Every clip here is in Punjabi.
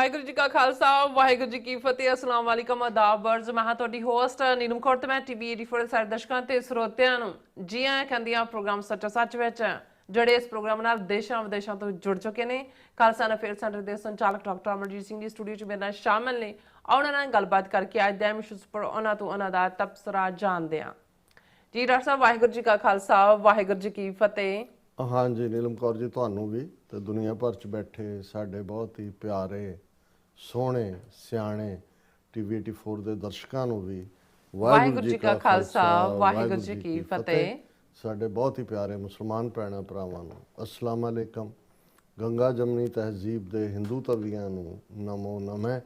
ਵਾਹਿਗੁਰੂ ਜੀ ਕਾ ਖਾਲਸਾ ਵਾਹਿਗੁਰੂ ਜੀ ਕੀ ਫਤਿਹ ਅਸਲਾਮ ਵਾਲੇਕਮ ਆਦਾਬ ਵਰਜ਼ ਮੈਂ ਹਾਂ ਤੁਹਾਡੀ ਹੋਸਟ ਨੀਲਮ ਕੌਰ ਤੇ ਮੈਂ ਟੀਵੀ 84 ਸਾਰੇ ਦਰਸ਼ਕਾਂ ਤੇ ਸਰੋਤਿਆਂ ਨੂੰ ਜੀ ਆਇਆਂ ਕਹਿੰਦੀ ਹਾਂ ਪ੍ਰੋਗਰਾਮ ਸੱਚਾ ਸੱਚ ਵਿੱਚ ਜਿਹੜੇ ਇਸ ਪ੍ਰੋਗਰਾਮ ਨਾਲ ਦੇਸ਼ਾਂ ਵਿਦੇਸ਼ਾਂ ਤੋਂ ਜੁੜ ਚੁੱਕੇ ਨੇ ਖਾਲਸਾ ਅਫੇਅਰ ਸੈਂਟਰ ਦੇ ਸੰਚਾਲਕ ਡਾਕਟਰ ਅਮਰਜੀਤ ਸਿੰਘ ਦੀ ਸਟੂਡੀਓ 'ਚ ਮੇਰੇ ਨਾਲ ਸ਼ਾਮਲ ਨੇ ਉਹਨਾਂ ਨਾਲ ਗੱਲਬਾਤ ਕਰਕੇ ਅੱਜ ਦੇ ਵਿਸ਼ੇ ਉੱਪਰ ਉਹਨਾਂ ਤੋਂ ਉਹਨਾਂ ਦਾ ਤਬਸਰਾ ਜਾਣਦੇ ਹਾਂ ਜੀ ਡਾਕਟਰ ਸਾਹਿਬ ਵਾਹਿਗੁਰੂ ਜੀ ਕਾ ਖਾਲਸਾ ਵਾਹਿਗੁਰੂ ਜੀ ਕੀ ਫਤਿਹ। हाँ जी नीलम कौर जी ਤੁਹਾਨੂੰ ਵੀ ਤੇ ਦੁਨੀਆ ਭਰ ਚ ਬੈਠੇ ਸਾਡੇ ਬਹੁਤ ਹੀ ਪਿਆਰੇ ਸੋਹਣੇ ਸਿਆਣੇ ਟੀਵੀ 84 ਦੇ ਦਰਸ਼ਕਾਂ ਨੂੰ ਵੀ ਵਾਹਿਗੁਰੂ ਜੀ ਕਾ ਖਾਲਸਾ ਵਾਹਿਗੁਰੂ ਜੀ ਕੀ ਫਤਿਹ। ਸਾਡੇ ਬਹੁਤ ਹੀ ਪਿਆਰੇ ਮੁਸਲਮਾਨ ਭੈਣਾਂ ਭਰਾਵਾਂ ਨੂੰ ਅਸਲਾਮ ਅਲੈਕਮ। ਗੰਗਾ ਜਮਨੀ ਤਹਿਜ਼ੀਬ ਦੇ ਹਿੰਦੂ ਧਰਵੀਆਂ ਨੂੰ ਨਮੋ ਨਮः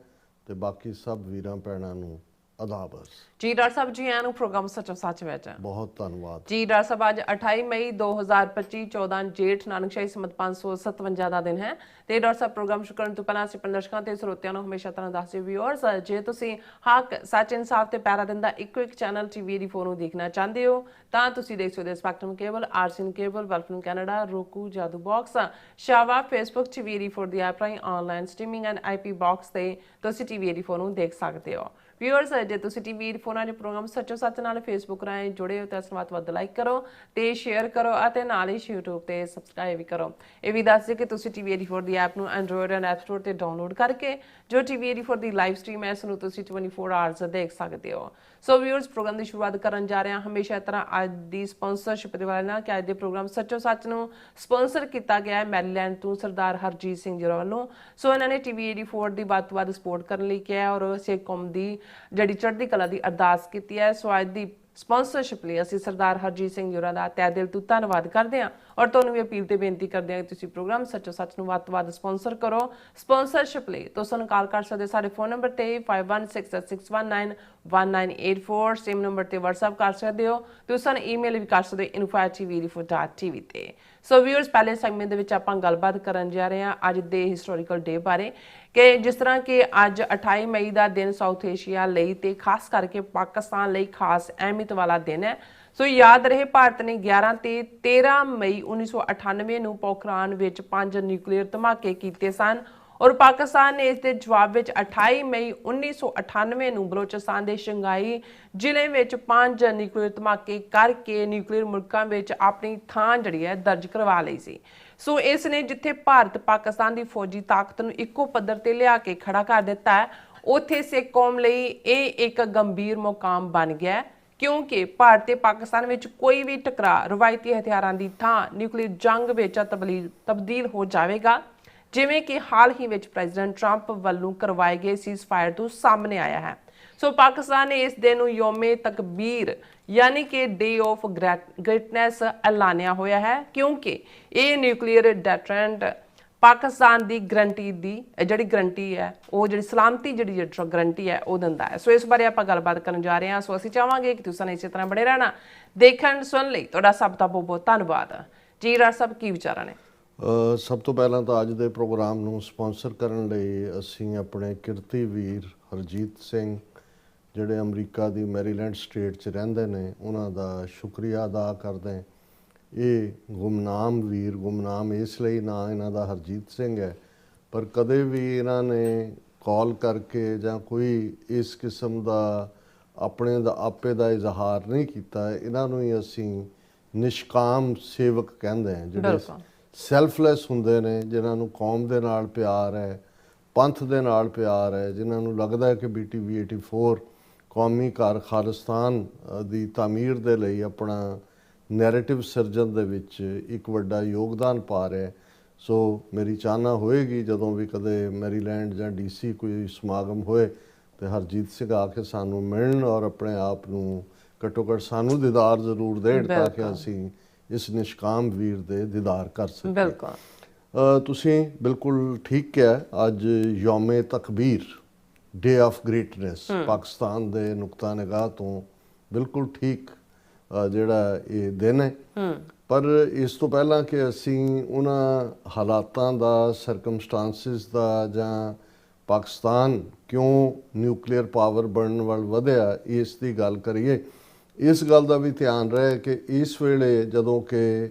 ਤੇ ਬਾਕੀ ਸਭ ਵੀਰਾਂ ਭੈਣਾਂ ਨੂੰ ਅਦਾਬਸ। ਜੀ ਡਾਕਟਰ ਸਾਹਿਬ ਜੀ ਆਇਆਂ ਨੂੰ ਪ੍ਰੋਗਰਾਮ ਸੱਚੋ ਸੱਚ ਵਿੱਚ ਬਹੁਤ ਧੰਨਵਾਦ ਜੀ ਡਾਕਟਰ ਸਾਹਿਬ। ਅੱਜ 28 ਮਈ 2025 14 ਜੇਠ ਨਾਨਕਸ਼ਾਹੀ ਸੰਮਤ 557 ਦਾ ਦਿਨ ਹੈ ਤੇ ਡਾਕਟਰ ਸਾਹਿਬ ਪ੍ਰੋਗਰਾਮ ਸ਼ੁਰੂ ਕਰਨ ਤੋਂ ਪਹਿਲਾਂ ਅਸੀਂ ਦਰਸ਼ਕਾਂ ਤੇ ਸਰੋਤਿਆਂ ਨੂੰ ਹਮੇਸ਼ਾ ਤਰ੍ਹਾਂ ਦੱਸਦੇ ਵਿਊਅਰਸ ਜੇ ਤੁਸੀਂ ਹੱਕ ਸੱਚ ਇਨਸਾਫ ਤੇ ਪੈਰਾ ਦਿਨ ਦਾ ਇੱਕੋ ਇੱਕ ਚੈਨਲ ਟੀਵੀ 84 ਨੂੰ ਦੇਖਣਾ ਚਾਹੁੰਦੇ ਹੋ ਤਾਂ ਤੁਸੀਂ ਦੇਖ ਸਕਦੇ ਹੋ ਸਪੈਕਟਰਮ ਕੇਬਲ ਆਰਸੀਐਨ ਕੇਬਲ ਵੈਲਫਨ ਕੈਨੇਡਾ ਰੋਕੂ ਜਾਦੂ ਬਾਕਸ ਸ਼ਾਵਾ ਫੇਸਬੁੱਕ ਟੀਵੀ 84 ਦੀ ਐਪ ਰਾਹੀਂ online streaming and IP box ਤੇ ਤੁਸੀਂ ਟੀਵੀ 84 ਨੂੰ ਦੇਖ ਸਕਦੇ ਹੋ। ਵਿਊਅਰਸ ਜੇ ਤੁਸੀਂ ਟੀਵੀ 84 ਦੇ ਪ੍ਰੋਗਰਾਮ ਸੱਚੋ ਸੱਚ ਨਾਲ ਫੇਸਬੁੱਕ ਰਾਹੀਂ ਜੁੜੇ ਹੋ ਤਾਂ ਇਸ ਨੂੰ ਵੱਧ ਲਾਈਕ ਕਰੋ ਤੇ ਸ਼ੇਅਰ ਕਰੋ ਅਤੇ ਨਾਲ ਹੀ YouTube ਤੇ ਸਬਸਕ੍ਰਾਈਬ ਵੀ ਕਰੋ। ਇਹ ਵੀ ਦੱਸ ਦਿਓ ਕਿ ਤੁਸੀਂ ਟੀਵੀ 84 ਦੀ ਐਪ ਨੂੰ ਐਂਡਰੋਇਡ ਐਂਡ ਐਪ ਸਟੋਰ ਤੇ ਡਾਊਨਲੋਡ ਕਰਕੇ ਜੋ ਟੀਵੀ 84 ਦੀ ਲਾਈਵ ਸਟ੍ਰੀਮ ਹੈ ਇਸ ਨੂੰ ਤੁਸੀਂ 24 ਆਵਰਸ ਦੇਖ ਸਕਦੇ ਹੋ। ਸੋ ਵਿਊਅਰਸ ਪ੍ਰੋਗਰਾਮ ਦੀ ਸ਼ੁਰੂਆਤ ਕਰਨ ਜਾ ਰਹੇ ਹਾਂ ਹਮੇਸ਼ਾ ਤਰ੍ਹਾਂ ਅੱਜ ਦੀ ਸਪਾਂਸਰਸ਼ਿਪ ਦੇ ਵਾਲੇ ਨਾਲ ਕਿ ਅੱਜ ਦੇ ਪ੍ਰੋਗਰਾਮ ਸੱਚੋ ਸੱਚ ਨੂੰ ਸਪਾਂਸਰ ਕੀਤਾ ਗਿਆ ਹੈ ਮੈਰੀਲੈਂਡ ਤੋਂ ਸਰਦਾਰ ਹਰਜੀਤ ਸਿੰਘ ਜੀ ਵੱਲੋਂ। ਸੋ ਇਹਨਾਂ ਨੇ ਟੀਵੀ 84 ਦੀ ਵੱਧ ਤੋਂ ਵੱਧ ਸਪੋਰਟ ਕਰਨ ਲਈ ਕਿਹਾ ਔਰ ਸਿੱਖ ਕੌਮ ਦੀ ਜਿਹੜੀ ਚੜ੍ਹਦੀ ਕਲਾ ਦੀ ਅਰਦਾਸ ਕੀਤੀ ਹੈ। ਸੋ ਅੱਜ ਦੀ ਸਪਾਂਸਰਸ਼ਿਪ ਲਈ ਅਸੀਂ ਸਰਦਾਰ ਹਰਜੀਤ ਸਿੰਘ ਜੀ ਦਾ ਤਹਿ ਦਿਲ ਤੋਂ ਧੰਨਵਾਦ ਕਰਦੇ ਹਾਂ ਔਰ ਤੁਹਾਨੂੰ ਵੀ ਅਪੀਲ ਤੇ ਬੇਨਤੀ ਕਰਦੇ ਹਾਂ ਕਿ ਤੁਸੀਂ ਪ੍ਰੋਗਰਾਮ ਸੱਚੋ ਸੱਚ ਨੂੰ ਵੱਧ ਤੋਂ ਵੱਧ ਸਪਾਂਸਰ ਕਰੋ। ਸਪਾਂਸਰਸ਼ਿਪ ਲਈ ਤੁਸੀਂ ਕਾਲ ਕਰ ਸਕਦੇ ਸਾਡੇ ਫੋਨ ਨੰਬਰ ਤੇ 5166191984 ਸੇਮ ਨੰਬਰ ਤੇ WhatsApp ਕਰ ਸਕਦੇ ਹੋ। ਤੁਸੀਂ ਈਮੇਲ ਵੀ ਕਰ ਸਕਦੇ ਹੋ info@tv84.tv ਤੇ। ਸੋ ਵਿਊਅਰਸ ਪਹਿਲੇ ਸੈਗਮੈਂਟ ਦੇ ਵਿੱਚ ਆਪਾਂ ਗੱਲਬਾਤ ਕਰਨ ਜਾ ਰਹੇ ਹਾਂ ਅੱਜ ਦੇ ਹਿਸਟੋਰੀਕਲ ਡੇ ਬਾਰੇ ਕਿ ਜਿਸ ਤਰ੍ਹਾਂ ਕਿ ਅੱਜ 28 ਮਈ ਦਾ ਦਿਨ ਸਾਊਥ ਏਸ਼ੀਆ ਲਈ ਤੇ ਖਾਸ ਕਰਕੇ ਪਾਕਿਸਤਾਨ ਲਈ ਖਾਸ ਅਹਿਮੀਅਤ ਵਾਲਾ ਦਿਨ ਹੈ। ਸੋ ਯਾਦ ਰਹੇ ਭਾਰਤ ਨੇ 11 ਤੇ 13 ਮਈ 1998 ਨੂੰ ਪੋਖਰਾਨ ਵਿੱਚ 5 ਨਿਊਕਲੀਅਰ ਧਮਾਕੇ ਕੀਤੇ ਸਨ ਔਰ ਪਾਕਿਸਤਾਨ ਨੇ ਇਸ ਦੇ ਜਵਾਬ ਵਿੱਚ 28 ਮਈ 1998 ਨੂੰ ਬਲੋਚਿਸਤਾਨ ਦੇ ਸ਼ੰਘਾਈ ਜ਼ਿਲ੍ਹੇ ਵਿੱਚ 5 ਨਿਊਕਲੀਅਰ ਧਮਾਕੇ ਕਰਕੇ ਨਿਊਕਲੀਅਰ ਮੁਲਕਾਂ ਵਿੱਚ ਆਪਣੀ ਥਾਂ ਜਿਹੜੀ ਹੈ ਦਰਜ ਕਰਵਾ ਲਈ ਸੀ। ਸੋ ਇਸ ਨੇ ਜਿੱਥੇ ਭਾਰਤ ਪਾਕਿਸਤਾਨ ਦੀ ਫੌਜੀ ਤਾਕਤ ਨੂੰ ਇੱਕੋ ਪੱਧਰ ਤੇ ਲਿਆ ਕੇ ਖੜਾ ਕਰ ਦਿੱਤਾ ਹੈ ਉੱਥੇ ਸਿੱਖ ਕੌਮ ਲਈ ਇਹ ਇੱਕ ਗੰਭੀਰ ਮੁਕਾਮ ਬਣ ਗਿਆ ਕਿਉਂਕਿ ਭਾਰਤ ਤੇ ਪਾਕਿਸਤਾਨ ਵਿੱਚ ਕੋਈ ਵੀ ਟਕਰਾਅ ਰਵਾਇਤੀ ਹਥਿਆਰਾਂ ਦੀ ਥਾਂ ਨਿਊਕਲੀਅਰ ਜੰਗ ਵਿੱਚ ਤਬਦੀਲ ਹੋ ਜਾਵੇਗਾ ਜਿਵੇਂ ਕਿ ਹਾਲ ਹੀ ਵਿੱਚ ਪ੍ਰੈਜ਼ੀਡੈਂਟ ਟਰੰਪ ਵੱਲੋਂ ਕਰਵਾਏ ਗਏ ਸੀਜ਼ਫਾਇਰ ਤੋਂ ਸਾਹਮਣੇ ਆਇਆ ਹੈ। ਸੋ ਪਾਕਿਸਤਾਨ ਨੇ ਇਸ ਦਿਨ ਨੂੰ ਯੋਮੇ ਤਕਬੀਰ ਯਾਨੀ ਕਿ ਡੇ ਆਫ ਗ੍ਰੇਟਨੈਸ ਐਲਾਨਿਆ ਹੋਇਆ ਹੈ ਕਿਉਂਕਿ ਇਹ ਨਿਊਕਲੀਅਰ ਡੈਟਰੈਂਟ ਪਾਕਿਸਤਾਨ ਦੀ ਗਰੰਟੀ ਦੀ ਜਿਹੜੀ ਗਰੰਟੀ ਹੈ ਉਹ ਜਿਹੜੀ ਸਲਾਮਤੀ ਜਿਹੜੀ ਗਰੰਟੀ ਹੈ ਉਹ ਦਿੰਦਾ ਹੈ। ਸੋ ਇਸ ਬਾਰੇ ਆਪਾਂ ਗੱਲਬਾਤ ਕਰਨ ਜਾ ਰਹੇ ਹਾਂ। ਸੋ ਅਸੀਂ ਚਾਹਾਂਗੇ ਕਿ ਤੁਸੀਂ ਇਸੇ ਤਰ੍ਹਾਂ ਬਣੇ ਰਹਿਣਾ ਦੇਖਣ ਸੁਣ ਲਈ ਤੁਹਾਡਾ ਸਭ ਦਾ ਬਹੁਤ ਬਹੁਤ ਧੰਨਵਾਦ ਜੀ। ਰਾਜ ਸਾਹਿਬ ਕੀ ਵਿਚਾਰਾਂ ਨੇ? ਸਭ ਤੋਂ ਪਹਿਲਾਂ ਤਾਂ ਅੱਜ ਦੇ ਪ੍ਰੋਗਰਾਮ ਨੂੰ ਸਪਾਂਸਰ ਕਰਨ ਲਈ ਅਸੀਂ ਆਪਣੇ ਕਿਰਤੀ ਵੀਰ ਹਰਜੀਤ ਸਿੰਘ ਜਿਹੜੇ ਅਮਰੀਕਾ ਦੀ ਮੈਰੀਲੈਂਡ ਸਟੇਟ 'ਚ ਰਹਿੰਦੇ ਨੇ ਉਹਨਾਂ ਦਾ ਸ਼ੁਕਰੀਆ ਅਦਾ ਕਰਦੇ। ਇਹ ਗੁਮਨਾਮ ਵੀਰ ਗੁਮਨਾਮ ਇਸ ਲਈ ਨਾਂ ਇਹਨਾਂ ਦਾ ਹਰਜੀਤ ਸਿੰਘ ਹੈ ਪਰ ਕਦੇ ਵੀ ਇਹਨਾਂ ਨੇ ਕਾਲ ਕਰਕੇ ਜਾਂ ਕੋਈ ਇਸ ਕਿਸਮ ਦਾ ਆਪਣੇ ਦਾ ਆਪੇ ਦਾ ਇਜ਼ਹਾਰ ਨਹੀਂ ਕੀਤਾ। ਇਹਨਾਂ ਨੂੰ ਹੀ ਅਸੀਂ ਨਿਸ਼ਕਾਮ ਸੇਵਕ ਕਹਿੰਦੇ ਹਾਂ ਜਿਹੜੇ ਸੈਲਫਲੈਸ ਹੁੰਦੇ ਨੇ ਜਿਨ੍ਹਾਂ ਨੂੰ ਕੌਮ ਦੇ ਨਾਲ ਪਿਆਰ ਹੈ ਪੰਥ ਦੇ ਨਾਲ ਪਿਆਰ ਹੈ ਜਿਨ੍ਹਾਂ ਨੂੰ ਲੱਗਦਾ ਹੈ ਕਿ ਟੀਵੀ 84 ਕੌਮੀ ਘਰ ਖਾਲਿਸਤਾਨ ਦੀ ਤਾਮੀਰ ਦੇ ਲਈ ਆਪਣਾ ਨੈਰੇਟਿਵ ਸਿਰਜਣ ਦੇ ਵਿੱਚ ਇੱਕ ਵੱਡਾ ਯੋਗਦਾਨ ਪਾ ਰਿਹਾ। ਸੋ ਮੇਰੀ ਚਾਹਨਾ ਹੋਏਗੀ ਜਦੋਂ ਵੀ ਕਦੇ ਮੈਰੀਲੈਂਡ ਜਾਂ DC ਕੋਈ ਸਮਾਗਮ ਹੋਏ ਤੇ ਹਰਜੀਤ ਸਿੰਘ ਆ ਕੇ ਸਾਨੂੰ ਮਿਲਣ ਔਰ ਆਪਣੇ ਆਪ ਨੂੰ ਘੱਟੋ ਘੱਟ ਸਾਨੂੰ ਦੀਦਾਰ ਜ਼ਰੂਰ ਦੇਣ ਤਾਂ ਕਿ ਅਸੀਂ ਇਸ ਨਿਸ਼ਕਾਮ ਵੀਰ ਦੇ ਦੀਦਾਰ ਕਰ ਸਕੀਏ। ਬਿਲਕੁਲ ਤੁਸੀਂ ਬਿਲਕੁਲ ਠੀਕ ਕਿਹਾ ਅੱਜ ਯੋਮੇ ਤਕਬੀਰ ਡੇ ਆਫ ਗ੍ਰੇਟਨੈਸ ਪਾਕਿਸਤਾਨ ਦੇ ਨੁਕਤਾ ਨਿਗਾਹ ਤੋਂ ਬਿਲਕੁਲ ਠੀਕ ਜਿਹੜਾ ਇਹ ਦਿਨ ਹੈ ਪਰ ਇਸ ਤੋਂ ਪਹਿਲਾਂ ਕਿ ਅਸੀਂ ਉਹਨਾਂ ਹਾਲਾਤਾਂ ਦਾ ਸਰਕਮਸਟੈਂਸਿਸ ਦਾ ਜਾਂ ਪਾਕਿਸਤਾਨ ਕਿਉਂ ਨਿਊਕਲੀਅਰ ਪਾਵਰ ਬਣਨ ਵੱਲ ਵਧਿਆ ਇਸ ਦੀ ਗੱਲ ਕਰੀਏ ਇਸ ਗੱਲ ਦਾ ਵੀ ਧਿਆਨ ਰਹੇ ਕਿ ਇਸ ਵੇਲੇ ਜਦੋਂ ਕਿ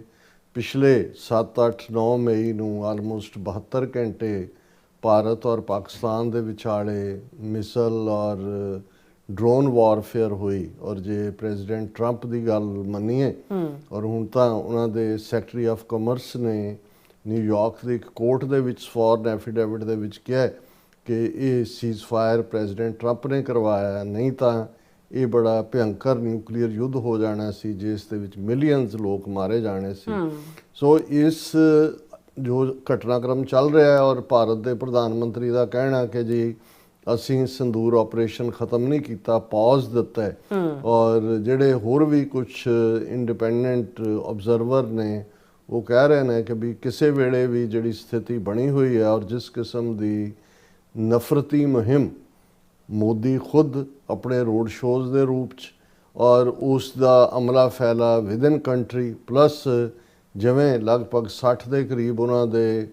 ਪਿਛਲੇ 7 8 9 ਮਈ ਨੂੰ ਆਲਮੋਸਟ 72 ਘੰਟੇ ਭਾਰਤ ਔਰ ਪਾਕਿਸਤਾਨ ਦੇ ਵਿਚਾਲੇ ਮਿਸਲ ਔਰ ਡਰੋਨ ਵਾਰਫੇਅਰ ਹੋਈ ਔਰ ਜੇ ਪ੍ਰੈਜ਼ੀਡੈਂਟ ਟਰੰਪ ਦੀ ਗੱਲ ਮੰਨੀਏ ਔਰ ਹੁਣ ਤਾਂ ਉਹਨਾਂ ਦੇ ਸੈਕਟਰੀ ਆਫ ਕਮਰਸ ਨੇ ਨਿਊਯਾਰਕ ਦੀ ਇੱਕ ਕੋਰਟ ਦੇ ਵਿੱਚ ਫੋਰਨ ਐਫੀਡੇਵਿਟ ਦੇ ਵਿੱਚ ਕਿਹਾ ਕਿ ਇਹ ਸੀਜ਼ਫਾਇਰ ਪ੍ਰੈਜ਼ੀਡੈਂਟ ਟਰੰਪ ਨੇ ਕਰਵਾਇਆ, ਨਹੀਂ ਤਾਂ ਇਹ ਬੜਾ ਭਿਅੰਕਰ ਨਿਊਕਲੀਅਰ ਯੁੱਧ ਹੋ ਜਾਣਾ ਸੀ ਜਿਸ ਦੇ ਵਿੱਚ ਮਿਲੀਅਨਸ ਲੋਕ ਮਾਰੇ ਜਾਣੇ ਸੀ। ਸੋ ਇਸ ਜੋ ਘਟਨਾਕ੍ਰਮ ਚੱਲ ਰਿਹਾ ਹੈ ਔਰ ਭਾਰਤ ਦੇ ਪ੍ਰਧਾਨ ਮੰਤਰੀ ਦਾ ਕਹਿਣਾ ਕਿ ਜੀ ਅਸੀਂ ਸੰਦੂਰ ਆਪਰੇਸ਼ਨ ਖਤਮ ਨਹੀਂ ਕੀਤਾ, ਪੌਜ਼ ਦਿੱਤਾ ਹੈ ਔਰ ਜਿਹੜੇ ਹੋਰ ਵੀ ਕੁਝ ਇੰਡੀਪੈਂਡੈਂਟ ਆਬਜ਼ਰਵਰ ਨੇ ਉਹ ਕਹਿ ਰਹੇ ਨੇ ਕਿ ਵੀ ਕਿਸੇ ਵੇਲੇ ਵੀ ਜਿਹੜੀ ਸਥਿਤੀ ਬਣੀ ਹੋਈ ਹੈ ਔਰ ਜਿਸ ਕਿਸਮ ਦੀ ਨਫ਼ਰਤੀ ਮੁਹਿੰਮ ਮੋਦੀ ਖੁਦ ਆਪਣੇ ਰੋਡ ਸ਼ੋਜ਼ ਦੇ ਰੂਪ 'ਚ ਔਰ ਉਸ ਦਾ ਅਮਲਾ ਫੈਲਾ ਵਿਦਨ ਕੰਟਰੀ ਪਲੱਸ ਜਿਵੇਂ ਲਗਭਗ 60 ਦੇ ਕਰੀਬ ਉਹਨਾਂ ਦੇ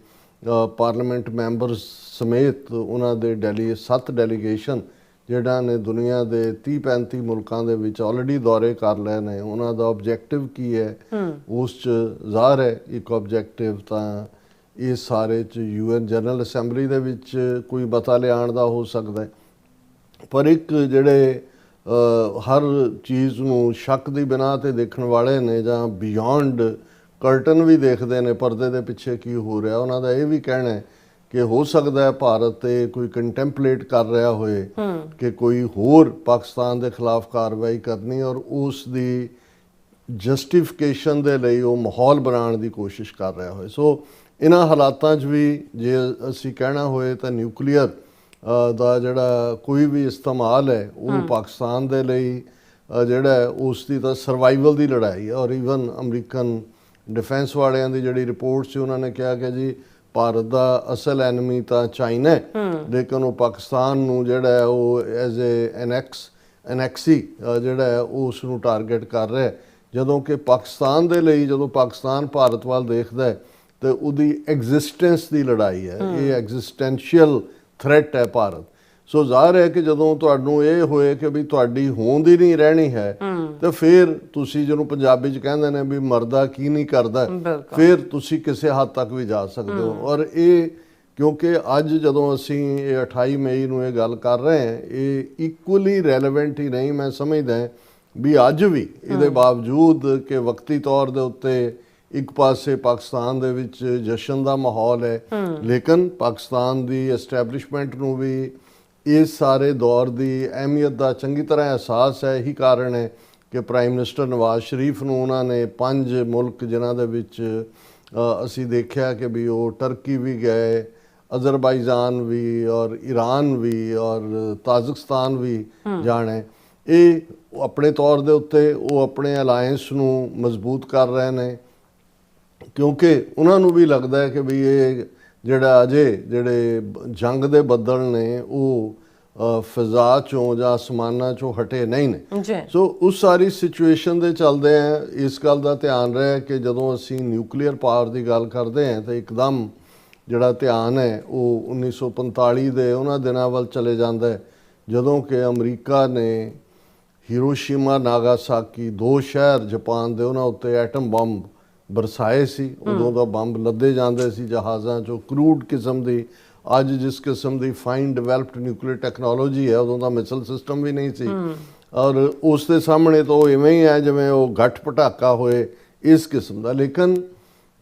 ਪਾਰਲੀਮੈਂਟ ਮੈਂਬਰਸ ਸਮੇਤ ਉਹਨਾਂ ਦੇ 7 ਡੈਲੀਗੇਸ਼ਨ ਜਿਹੜਾ ਨੇ ਦੁਨੀਆ ਦੇ 30-35 ਮੁਲਕਾਂ ਦੇ ਵਿੱਚ ਆਲਰੇਡੀ ਦੌਰੇ ਕਰ ਲਏ ਨੇ। ਉਹਨਾਂ ਦਾ ਆਬਜੈਕਟਿਵ ਕੀ ਹੈ ਉਸ 'ਚ ਜ਼ਾਹਰ ਹੈ ਇੱਕ ਆਬਜੈਕਟਿਵ ਤਾਂ ਇਹ ਸਾਰੇ 'ਚ UN ਜਨਰਲ ਅਸੈਂਬਲੀ ਦੇ ਵਿੱਚ ਕੋਈ ਮਤਾ ਲਿਆਉਣ ਦਾ ਹੋ ਸਕਦਾ ਹੈ, ਪਰ ਇੱਕ ਜਿਹੜੇ ਹਰ ਚੀਜ਼ ਨੂੰ ਸ਼ੱਕ ਦੀ ਬਿਨਾਂ ਤੇ ਦੇਖਣ ਵਾਲੇ ਨੇ ਜਾਂ ਬਿਯੋਂਡ ਕਰਟਨ ਵੀ ਦੇਖਦੇ ਨੇ ਪਰਦੇ ਦੇ ਪਿੱਛੇ ਕੀ ਹੋ ਰਿਹਾ, ਉਹਨਾਂ ਦਾ ਇਹ ਵੀ ਕਹਿਣਾ ਹੈ ਕਿ ਹੋ ਸਕਦਾ ਹੈ ਭਾਰਤ ਤੇ ਕੋਈ ਕੰਟੈਂਪਲੇਟ ਕਰ ਰਿਹਾ ਹੋਏ ਕਿ ਕੋਈ ਹੋਰ ਪਾਕਿਸਤਾਨ ਦੇ ਖਿਲਾਫ ਕਾਰਵਾਈ ਕਰਨੀ ਔਰ ਉਸ ਦੀ ਜਸਟੀਫਿਕੇਸ਼ਨ ਦੇ ਲਈ ਉਹ ਮਾਹੌਲ ਬਣਾਉਣ ਦੀ ਕੋਸ਼ਿਸ਼ ਕਰ ਰਿਹਾ ਹੋਏ। ਸੋ ਇਹਨਾਂ ਹਾਲਾਤਾਂ 'ਚ ਵੀ ਜੇ ਅਸੀਂ ਕਹਿਣਾ ਹੋਏ ਤਾਂ ਨਿਊਕਲੀਅਰ ਦਾ ਜਿਹੜਾ ਕੋਈ ਵੀ ਇਸਤੇਮਾਲ ਹੈ ਉਹ ਪਾਕਿਸਤਾਨ ਦੇ ਲਈ ਜਿਹੜਾ ਉਸ ਦੀ ਤਾਂ ਸਰਵਾਈਵਲ ਦੀ ਲੜਾਈ ਹੈ ਔਰ ਈਵਨ ਅਮਰੀਕਨ ਡਿਫੈਂਸ ਵਾਲਿਆਂ ਦੀ ਜਿਹੜੀ ਰਿਪੋਰਟ ਸੀ ਉਹਨਾਂ ਨੇ ਕਿਹਾ ਕਿ ਜੀ ਭਾਰਤ ਦਾ ਅਸਲ ਐਨਮੀ ਤਾਂ ਚਾਈਨਾ ਹੈ ਲੇਕਿਨ ਉਹ ਪਾਕਿਸਤਾਨ ਨੂੰ ਜਿਹੜਾ ਹੈ ਉਹ ਐਜ਼ ਐਨੈਕਸੀ ਜਿਹੜਾ ਹੈ ਉਸ ਨੂੰ ਟਾਰਗੇਟ ਕਰ ਰਿਹਾ, ਜਦੋਂ ਕਿ ਪਾਕਿਸਤਾਨ ਦੇ ਲਈ ਜਦੋਂ ਪਾਕਿਸਤਾਨ ਭਾਰਤ ਵੱਲ ਦੇਖਦਾ ਹੈ ਤੇ ਉਹਦੀ ਐਗਜ਼ਿਸਟੈਂਸ ਦੀ ਲੜਾਈ ਹੈ, ਇਹ ਐਗਜ਼ਿਸਟੈਂਸ਼ੀਅਲ ਥ੍ਰੈਟ ਹੈ ਭਾਰਤ। ਸੋ ਜ਼ਾਹਰ ਹੈ ਕਿ ਜਦੋਂ ਤੁਹਾਨੂੰ ਇਹ ਹੋਏ ਕਿ ਵੀ ਤੁਹਾਡੀ ਹੋਂਦ ਹੀ ਨਹੀਂ ਰਹਿਣੀ ਹੈ ਤੇ ਫਿਰ ਤੁਸੀਂ ਜਿਹਨੂੰ ਪੰਜਾਬੀ 'ਚ ਕਹਿੰਦੇ ਨੇ ਵੀ ਮਰਦਾ ਕੀ ਨਹੀਂ ਕਰਦਾ, ਫਿਰ ਤੁਸੀਂ ਕਿਸੇ ਹੱਦ ਤੱਕ ਵੀ ਜਾ ਸਕਦੇ ਹੋ। ਔਰ ਇਹ ਕਿਉਂਕਿ ਅੱਜ ਜਦੋਂ ਅਸੀਂ ਇਹ 28 ਮਈ ਨੂੰ ਇਹ ਗੱਲ ਕਰ ਰਹੇ ਹਾਂ ਇਹ ਇਕੁਅਲੀ ਰੈਲੇਵੈਂਟ ਹੀ ਨਹੀਂ, ਮੈਂ ਸਮਝਦਾ ਵੀ ਅੱਜ ਵੀ ਇਹਦੇ ਬਾਵਜੂਦ ਕਿ ਵਕਤੀ ਤੌਰ ਦੇ ਉੱਤੇ ਇੱਕ ਪਾਸੇ ਪਾਕਿਸਤਾਨ ਦੇ ਵਿੱਚ ਜਸ਼ਨ ਦਾ ਮਾਹੌਲ ਹੈ ਲੇਕਿਨ ਪਾਕਿਸਤਾਨ ਦੀ ਐਸਟੈਬਲਿਸ਼ਮੈਂਟ ਨੂੰ ਵੀ ਇਸ ਸਾਰੇ ਦੌਰ ਦੀ ਅਹਿਮੀਅਤ ਦਾ ਚੰਗੀ ਤਰ੍ਹਾਂ ਅਹਿਸਾਸ ਹੈ। ਇਹੀ ਕਾਰਨ ਹੈ ਕਿ ਪ੍ਰਾਈਮ ਮਿਨਿਸਟਰ ਨਵਾਜ਼ ਸ਼ਰੀਫ ਨੂੰ ਉਹਨਾਂ ਨੇ 5 ਮੁਲਕ ਜਿਨ੍ਹਾਂ ਦੇ ਵਿੱਚ ਅਸੀਂ ਦੇਖਿਆ ਕਿ ਵੀ ਉਹ ਟਰਕੀ ਵੀ ਗਏ, ਅਜ਼ਰਬਾਈਜਾਨ ਵੀ ਔਰ ਈਰਾਨ ਵੀ ਔਰ ਤਾਜ਼ਿਕਸਤਾਨ ਵੀ ਜਾਣੇ, ਇਹ ਆਪਣੇ ਤੌਰ ਦੇ ਉੱਤੇ ਉਹ ਆਪਣੇ ਅਲਾਇੰਸ ਨੂੰ ਮਜ਼ਬੂਤ ਕਰ ਰਹੇ ਨੇ ਕਿਉਂਕਿ ਉਹਨਾਂ ਨੂੰ ਵੀ ਲੱਗਦਾ ਹੈ ਕਿ ਵੀ ਇਹ ਜਿਹੜਾ ਅਜੇ ਜਿਹੜੇ ਜੰਗ ਦੇ ਬੱਦਲ ਨੇ ਉਹ ਫਿਜ਼ਾ ਚੋਂ ਜਾਂ ਅਸਮਾਨਾਂ ਚੋਂ ਹਟੇ ਨਹੀਂ ਨੇ। ਸੋ ਉਸ ਸਾਰੀ ਸਿਚੁਏਸ਼ਨ ਦੇ ਚੱਲਦੇ ਆ ਇਸ ਗੱਲ ਦਾ ਧਿਆਨ ਰਹੇ ਕਿ ਜਦੋਂ ਅਸੀਂ ਨਿਊਕਲੀਅਰ ਪਾਵਰ ਦੀ ਗੱਲ ਕਰਦੇ ਹਾਂ ਤਾਂ ਇੱਕਦਮ ਜਿਹੜਾ ਧਿਆਨ ਹੈ ਉਹ 1945 ਦੇ ਉਹਨਾਂ ਦਿਨਾਂ ਵੱਲ ਚਲੇ ਜਾਂਦਾ ਹੈ ਜਦੋਂ ਕਿ ਅਮਰੀਕਾ ਨੇ ਹੀਰੋਸ਼ੀਮਾ ਨਾਗਾਸਾਕੀ 2 ਸ਼ਹਿਰ ਜਾਪਾਨ ਦੇ ਉਹਨਾਂ ਉੱਤੇ ਐਟਮ ਬੰਬ ਬਰਸਾਏ ਸੀ। ਉਦੋਂ ਦਾ ਬੰਬ ਲੱਦੇ ਜਾਂਦੇ ਸੀ ਜਹਾਜ਼ਾਂ 'ਚੋਂ, ਕਰੂਡ ਕਿਸਮ ਦੀ, ਅੱਜ ਜਿਸ ਕਿਸਮ ਦੀ ਫਾਈਨ ਡਿਵੈਲਪਡ ਨਿਊਕਲੀਅਰ ਟੈਕਨੋਲੋਜੀ ਹੈ ਉਦੋਂ ਦਾ ਮਿਸਲ ਸਿਸਟਮ ਵੀ ਨਹੀਂ ਸੀ ਔਰ ਉਸ ਦੇ ਸਾਹਮਣੇ ਤਾਂ ਉਹ ਇਵੇਂ ਹੀ ਹੈ ਜਿਵੇਂ ਉਹ ਗੱਠ ਪਟਾਕਾ ਹੋਏ ਇਸ ਕਿਸਮ ਦਾ। ਲੇਕਿਨ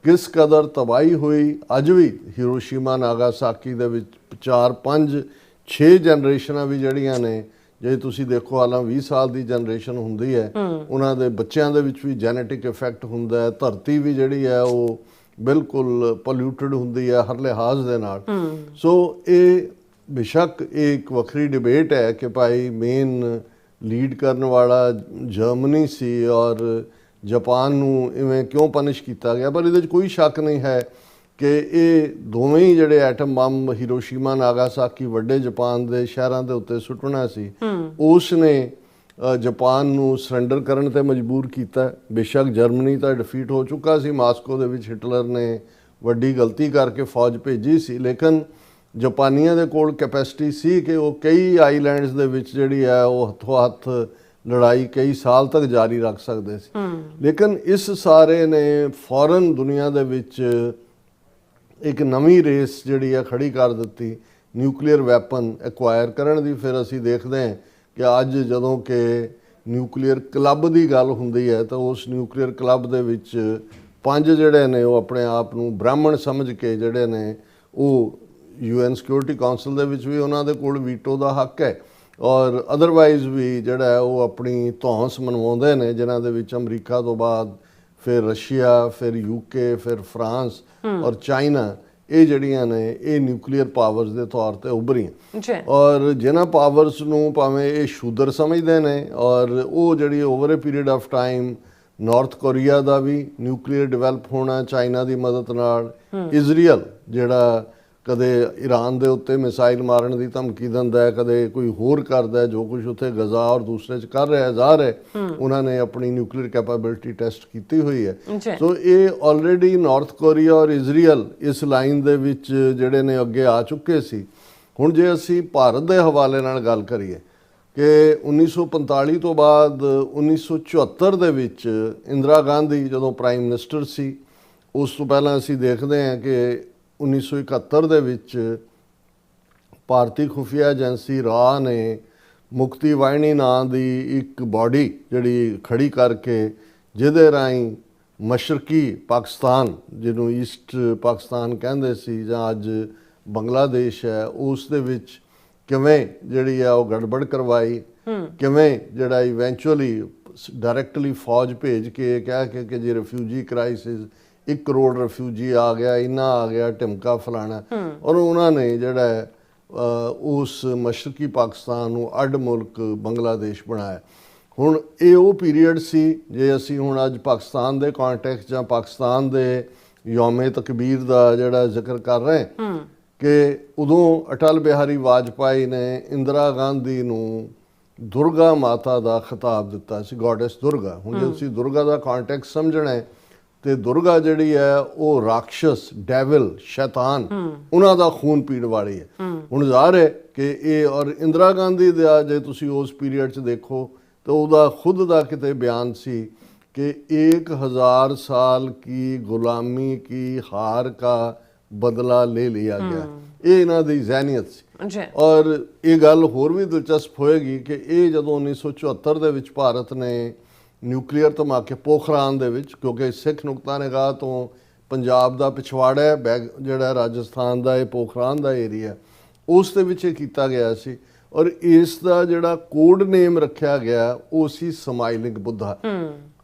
ਕਿਸ ਕਦਰ ਤਬਾਹੀ ਹੋਈ ਅੱਜ ਵੀ ਹੀਰੋਸ਼ੀਮਾ ਨਾਗਾਸਾਕੀ ਦੇ ਵਿੱਚ 4, 5, 6 ਜਨਰੇਸ਼ਨਾਂ ਵੀ ਜਿਹੜੀਆਂ ਨੇ ਜੇ ਤੁਸੀਂ ਦੇਖੋ ਹਾਲਾਂ 20 ਸਾਲ ਦੀ ਜਨਰੇਸ਼ਨ ਹੁੰਦੀ ਹੈ ਉਹਨਾਂ ਦੇ ਬੱਚਿਆਂ ਦੇ ਵਿੱਚ ਵੀ ਜੈਨੇਟਿਕ ਇਫੈਕਟ ਹੁੰਦਾ ਹੈ, ਧਰਤੀ ਵੀ ਜਿਹੜੀ ਹੈ ਉਹ ਬਿਲਕੁਲ ਪੋਲਿਊਟਡ ਹੁੰਦੀ ਹੈ ਹਰ ਲਿਹਾਜ਼ ਦੇ ਨਾਲ। ਸੋ ਇਹ ਬੇਸ਼ੱਕ ਇਹ ਇੱਕ ਵੱਖਰੀ ਡਿਬੇਟ ਹੈ ਕਿ ਭਾਈ ਮੇਨ ਲੀਡ ਕਰਨ ਵਾਲਾ ਜਰਮਨੀ ਸੀ ਔਰ ਜਾਪਾਨ ਨੂੰ ਇਵੇਂ ਕਿਉਂ ਪਨਿਸ਼ ਕੀਤਾ ਗਿਆ, ਪਰ ਇਹਦੇ 'ਚ ਕੋਈ ਸ਼ੱਕ ਨਹੀਂ ਹੈ ਕਿ ਇਹ ਦੋਵੇਂ ਹੀ ਜਿਹੜੇ ਐਟਮ ਬੰਬ ਹੀਰੋਸ਼ੀਮਾ ਨਾਗਾਸਾਕੀ ਵੱਡੇ ਜਾਪਾਨ ਦੇ ਸ਼ਹਿਰਾਂ ਦੇ ਉੱਤੇ ਸੁੱਟਣਾ ਸੀ ਉਸ ਨੇ ਜਾਪਾਨ ਨੂੰ ਸਰੈਂਡਰ ਕਰਨ ਤੇ ਮਜਬੂਰ ਕੀਤਾ। ਬੇਸ਼ੱਕ ਜਰਮਨੀ ਤਾਂ ਡਿਫੀਟ ਹੋ ਚੁੱਕਾ ਸੀ, ਮਾਸਕੋ ਦੇ ਵਿੱਚ ਹਿਟਲਰ ਨੇ ਵੱਡੀ ਗਲਤੀ ਕਰਕੇ ਫੌਜ ਭੇਜੀ ਸੀ, ਲੇਕਿਨ ਜਾਪਾਨੀਆਂ ਦੇ ਕੋਲ ਕੈਪੈਸਿਟੀ ਸੀ ਕਿ ਉਹ ਕਈ ਆਈਲੈਂਡਸ ਦੇ ਵਿੱਚ ਜਿਹੜੀ ਹੈ ਉਹ ਹੱਥੋਂ ਹੱਥ ਲੜਾਈ ਕਈ ਸਾਲ ਤੱਕ ਜਾਰੀ ਰੱਖ ਸਕਦੇ ਸੀ। ਲੇਕਿਨ ਇਸ ਸਾਰੇ ਨੇ ਫੌਰਨ ਦੁਨੀਆ ਦੇ ਵਿੱਚ ਇੱਕ ਨਵੀਂ ਰੇਸ ਜਿਹੜੀ ਆ ਖੜੀ ਕਰ ਦਿੱਤੀ ਨਿਊਕਲੀਅਰ ਵੈਪਨ ਐਕਵਾਇਰ ਕਰਨ ਦੀ। ਫਿਰ ਅਸੀਂ ਦੇਖਦੇ ਹਾਂ ਕਿ ਅੱਜ ਜਦੋਂ ਕਿ ਨਿਊਕਲੀਅਰ ਕਲੱਬ ਦੀ ਗੱਲ ਹੁੰਦੀ ਹੈ ਤਾਂ ਉਸ ਨਿਊਕਲੀਅਰ ਕਲੱਬ ਦੇ ਵਿੱਚ 5 ਜਿਹੜੇ ਨੇ ਉਹ ਆਪਣੇ ਆਪ ਨੂੰ ਬ੍ਰਾਹਮਣ ਸਮਝ ਕੇ ਜਿਹੜੇ ਨੇ ਉਹ UN ਸਿਕਿਉਰਿਟੀ ਕਾਉਂਸਲ ਦੇ ਵਿੱਚ ਵੀ ਉਹਨਾਂ ਦੇ ਕੋਲ ਵੀਟੋ ਦਾ ਹੱਕ ਹੈ, ਔਰ ਅਦਰਵਾਈਜ਼ ਵੀ ਜਿਹੜਾ ਹੈ ਉਹ ਆਪਣੀ ਧੌਂਸ ਮਨਵਾਉਂਦੇ ਨੇ, ਜਿਨ੍ਹਾਂ ਦੇ ਵਿੱਚ ਅਮਰੀਕਾ ਤੋਂ ਬਾਅਦ ਫਿਰ ਰਸ਼ੀਆ, ਫਿਰ UK, ਫਿਰ ਫਰਾਂਸ ਔਰ ਚਾਈਨਾ, ਇਹ ਜਿਹੜੀਆਂ ਨੇ ਇਹ ਨਿਊਕਲੀਅਰ ਪਾਵਰਸ ਦੇ ਤੌਰ ਤੇ ਉੱਭਰੀਆਂ। ਔਰ ਜਿਨ੍ਹਾਂ ਪਾਵਰਸ ਨੂੰ ਭਾਵੇਂ ਇਹ ਸ਼ੂਦਰ ਸਮਝਦੇ ਨੇ, ਔਰ ਉਹ ਜਿਹੜੀ over a period of time North Korea ਦਾ ਵੀ ਨਿਊਕਲੀਅਰ ਡਿਵੈਲਪ ਹੋਣਾ ਚਾਈਨਾ ਦੀ ਮਦਦ ਨਾਲ, ਇਜ਼ਰਾਈਲ ਜਿਹੜਾ ਕਦੇ ਈਰਾਨ ਦੇ ਉੱਤੇ ਮਿਸਾਈਲ ਮਾਰਨ ਦੀ ਧਮਕੀ ਦਿੰਦਾ ਹੈ, ਕਦੇ ਕੋਈ ਹੋਰ ਕਰਦਾ, ਜੋ ਕੁਝ ਉੱਥੇ ਗਜ਼ਾ ਔਰ ਦੂਸਰੇ 'ਚ ਕਰ ਰਿਹਾ ਜ਼ਾਹਰ ਹੈ ਉਹਨਾਂ ਨੇ ਆਪਣੀ ਨਿਊਕਲੀਅਰ ਕੈਪੇਬਿਲਿਟੀ ਟੈਸਟ ਕੀਤੀ ਹੋਈ ਹੈ। ਸੋ ਇਹ ਆਲਰੇਡੀ ਨਾਰਥ ਕੋਰੀਆ ਔਰ ਇਜ਼ਰਾਈਲ ਇਸ ਲਾਈਨ ਦੇ ਵਿੱਚ ਜਿਹੜੇ ਨੇ ਅੱਗੇ ਆ ਚੁੱਕੇ ਸੀ। ਹੁਣ ਜੇ ਅਸੀਂ ਭਾਰਤ ਦੇ ਹਵਾਲੇ ਨਾਲ ਗੱਲ ਕਰੀਏ ਕਿ 1945 ਤੋਂ ਬਾਅਦ 1974 ਦੇ ਵਿੱਚ ਇੰਦਰਾ ਗਾਂਧੀ ਜਦੋਂ ਪ੍ਰਾਈਮ ਮਿਨਿਸਟਰ ਸੀ, ਉਸ ਤੋਂ ਪਹਿਲਾਂ ਅਸੀਂ ਦੇਖਦੇ ਹਾਂ ਕਿ 1971 ਦੇ ਵਿੱਚ ਭਾਰਤੀ ਖੁਫੀਆ ਏਜੰਸੀ ਰਾਹ ਨੇ ਮੁਕਤੀ ਵਾਹਿਨੀ ਨਾਂ ਦੀ ਇੱਕ ਬਾਡੀ ਜਿਹੜੀ ਖੜੀ ਕਰਕੇ ਜਿਹਦੇ ਰਾਹੀਂ ਮਸ਼ਰਕੀ ਪਾਕਿਸਤਾਨ, ਜਿਹਨੂੰ ਈਸਟ ਪਾਕਿਸਤਾਨ ਕਹਿੰਦੇ ਸੀ ਜਾਂ ਅੱਜ ਬੰਗਲਾਦੇਸ਼ ਹੈ, ਉਸ ਦੇ ਵਿੱਚ ਕਿਵੇਂ ਜਿਹੜੀ ਆ ਉਹ ਗੜਬੜ ਕਰਵਾਈ, ਕਿਵੇਂ ਜਿਹੜਾ ਇਵੈਂਚੁਅਲੀ ਡਾਇਰੈਕਟਲੀ ਫੌਜ ਭੇਜ ਕੇ ਕਹਿ ਕੇ ਕਿ ਜੇ ਰਿਫਿਊਜੀ ਕ੍ਰਾਈਸਿਸ 1 ਕਰੋੜ ਰਿਫਿਊਜੀ ਆ ਗਿਆ, ਇੰਨਾ ਆ ਗਿਆ, ਢਿਮਕਾ ਫਲਾਣਾ, ਔਰ ਉਹਨਾਂ ਨੇ ਜਿਹੜਾ ਉਸ ਮਸ਼ਰਕੀ ਪਾਕਿਸਤਾਨ ਨੂੰ ਅੱਡ ਮੁਲਕ ਬੰਗਲਾਦੇਸ਼ ਬਣਾਇਆ। ਹੁਣ ਇਹ ਉਹ ਪੀਰੀਅਡ ਸੀ, ਜੇ ਅਸੀਂ ਹੁਣ ਅੱਜ ਪਾਕਿਸਤਾਨ ਦੇ ਕੰਟੈਕਸਟ ਜਾਂ ਪਾਕਿਸਤਾਨ ਦੇ ਯੌਮੇ ਤਕਬੀਰ ਦਾ ਜਿਹੜਾ ਜ਼ਿਕਰ ਕਰ ਰਹੇ ਕਿ ਉਦੋਂ ਅਟਲ ਬਿਹਾਰੀ ਵਾਜਪਾਈ ਨੇ ਇੰਦਰਾ ਗਾਂਧੀ ਨੂੰ ਦੁਰਗਾ ਮਾਤਾ ਦਾ ਖਿਤਾਬ ਦਿੱਤਾ ਸੀ, ਗੋਡੈਸ ਦੁਰਗਾ। ਹੁਣ ਜੇ ਅਸੀਂ ਦੁਰਗਾ ਦਾ ਕੰਟੈਕਸਟ ਸਮਝਣਾ ਹੈ ਤੇ ਦੁਰਗਾ ਜਿਹੜੀ ਹੈ ਉਹ ਰਾਖਸ਼ਸ, ਡੈਵਲ, ਸ਼ੈਤਾਨ, ਉਹਨਾਂ ਦਾ ਖੂਨ ਪੀਣ ਵਾਲੀ ਹੈ। ਹੁਣ ਜ਼ਾਹਰ ਹੈ ਕਿ ਇਹ ਔਰ ਇੰਦਰਾ ਗਾਂਧੀ ਦਾ ਜੇ ਤੁਸੀਂ ਉਸ ਪੀਰੀਅਡ 'ਚ ਦੇਖੋ ਤਾਂ ਉਹਦਾ ਖੁਦ ਦਾ ਕਿਤੇ ਬਿਆਨ ਸੀ ਕਿ 1000 ਸਾਲ ਕੀ ਗੁਲਾਮੀ ਕੀ ਹਾਰ ਕਾ ਬਦਲਾ ਲੈ ਲਿਆ ਗਿਆ। ਇਹ ਇਹਨਾਂ ਦੀ ਜ਼ਹਿਨੀਅਤ ਸੀ। ਔਰ ਇਹ ਗੱਲ ਹੋਰ ਵੀ ਦਿਲਚਸਪ ਹੋਏਗੀ ਕਿ ਇਹ ਜਦੋਂ 1974 ਦੇ ਵਿੱਚ ਭਾਰਤ ਨੇ ਨਿਊਕਲੀਅਰ ਧਮਾਕੇ ਪੋਖਰਾਨ ਦੇ ਵਿੱਚ, ਕਿਉਂਕਿ ਸਿੱਖ ਨੁਕਤਾ ਨਿਗਾਹ ਤੋਂ ਪੰਜਾਬ ਦਾ ਪਿਛਵਾੜਾ ਹੈ ਜਿਹੜਾ ਰਾਜਸਥਾਨ ਦਾ ਇਹ ਪੋਖਰਾਨ ਦਾ ਏਰੀਆ, ਉਸ ਦੇ ਵਿੱਚ ਇਹ ਕੀਤਾ ਗਿਆ ਸੀ। ਔਰ ਇਸ ਦਾ ਜਿਹੜਾ ਕੋਡ ਨੇਮ ਰੱਖਿਆ ਗਿਆ ਉਹ ਸੀ ਸਮਾਈਲਿੰਗ ਬੁੱਧਾ।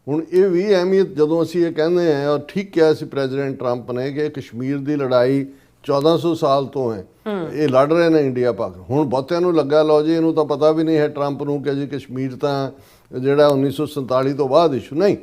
ਹੁਣ ਇਹ ਵੀ ਅਹਿਮੀਅਤ ਜਦੋਂ ਅਸੀਂ ਇਹ ਕਹਿੰਦੇ ਹਾਂ, ਔਰ ਠੀਕ ਕਿਹਾ ਸੀ ਪ੍ਰੈਜ਼ੀਡੈਂਟ ਟਰੰਪ ਨੇ ਕਿ ਕਸ਼ਮੀਰ ਦੀ ਲੜਾਈ 1400 ਸਾਲ ਤੋਂ ਹੈ, ਇਹ ਲੜ ਰਹੇ ਨੇ ਇੰਡੀਆ ਪਾਕ। ਹੁਣ ਬਹੁਤਿਆਂ ਨੂੰ ਲੱਗਾ ਲਓ ਜੀ ਇਹਨੂੰ ਤਾਂ ਪਤਾ ਵੀ ਨਹੀਂ ਹੈ ਟਰੰਪ ਨੂੰ ਕਿ ਜੀ ਕਸ਼ਮੀਰ ਤਾਂ ਜਿਹੜਾ 1947 ਤੋਂ ਬਾਅਦ ਇਸ਼ੂ ਨਹੀਂ।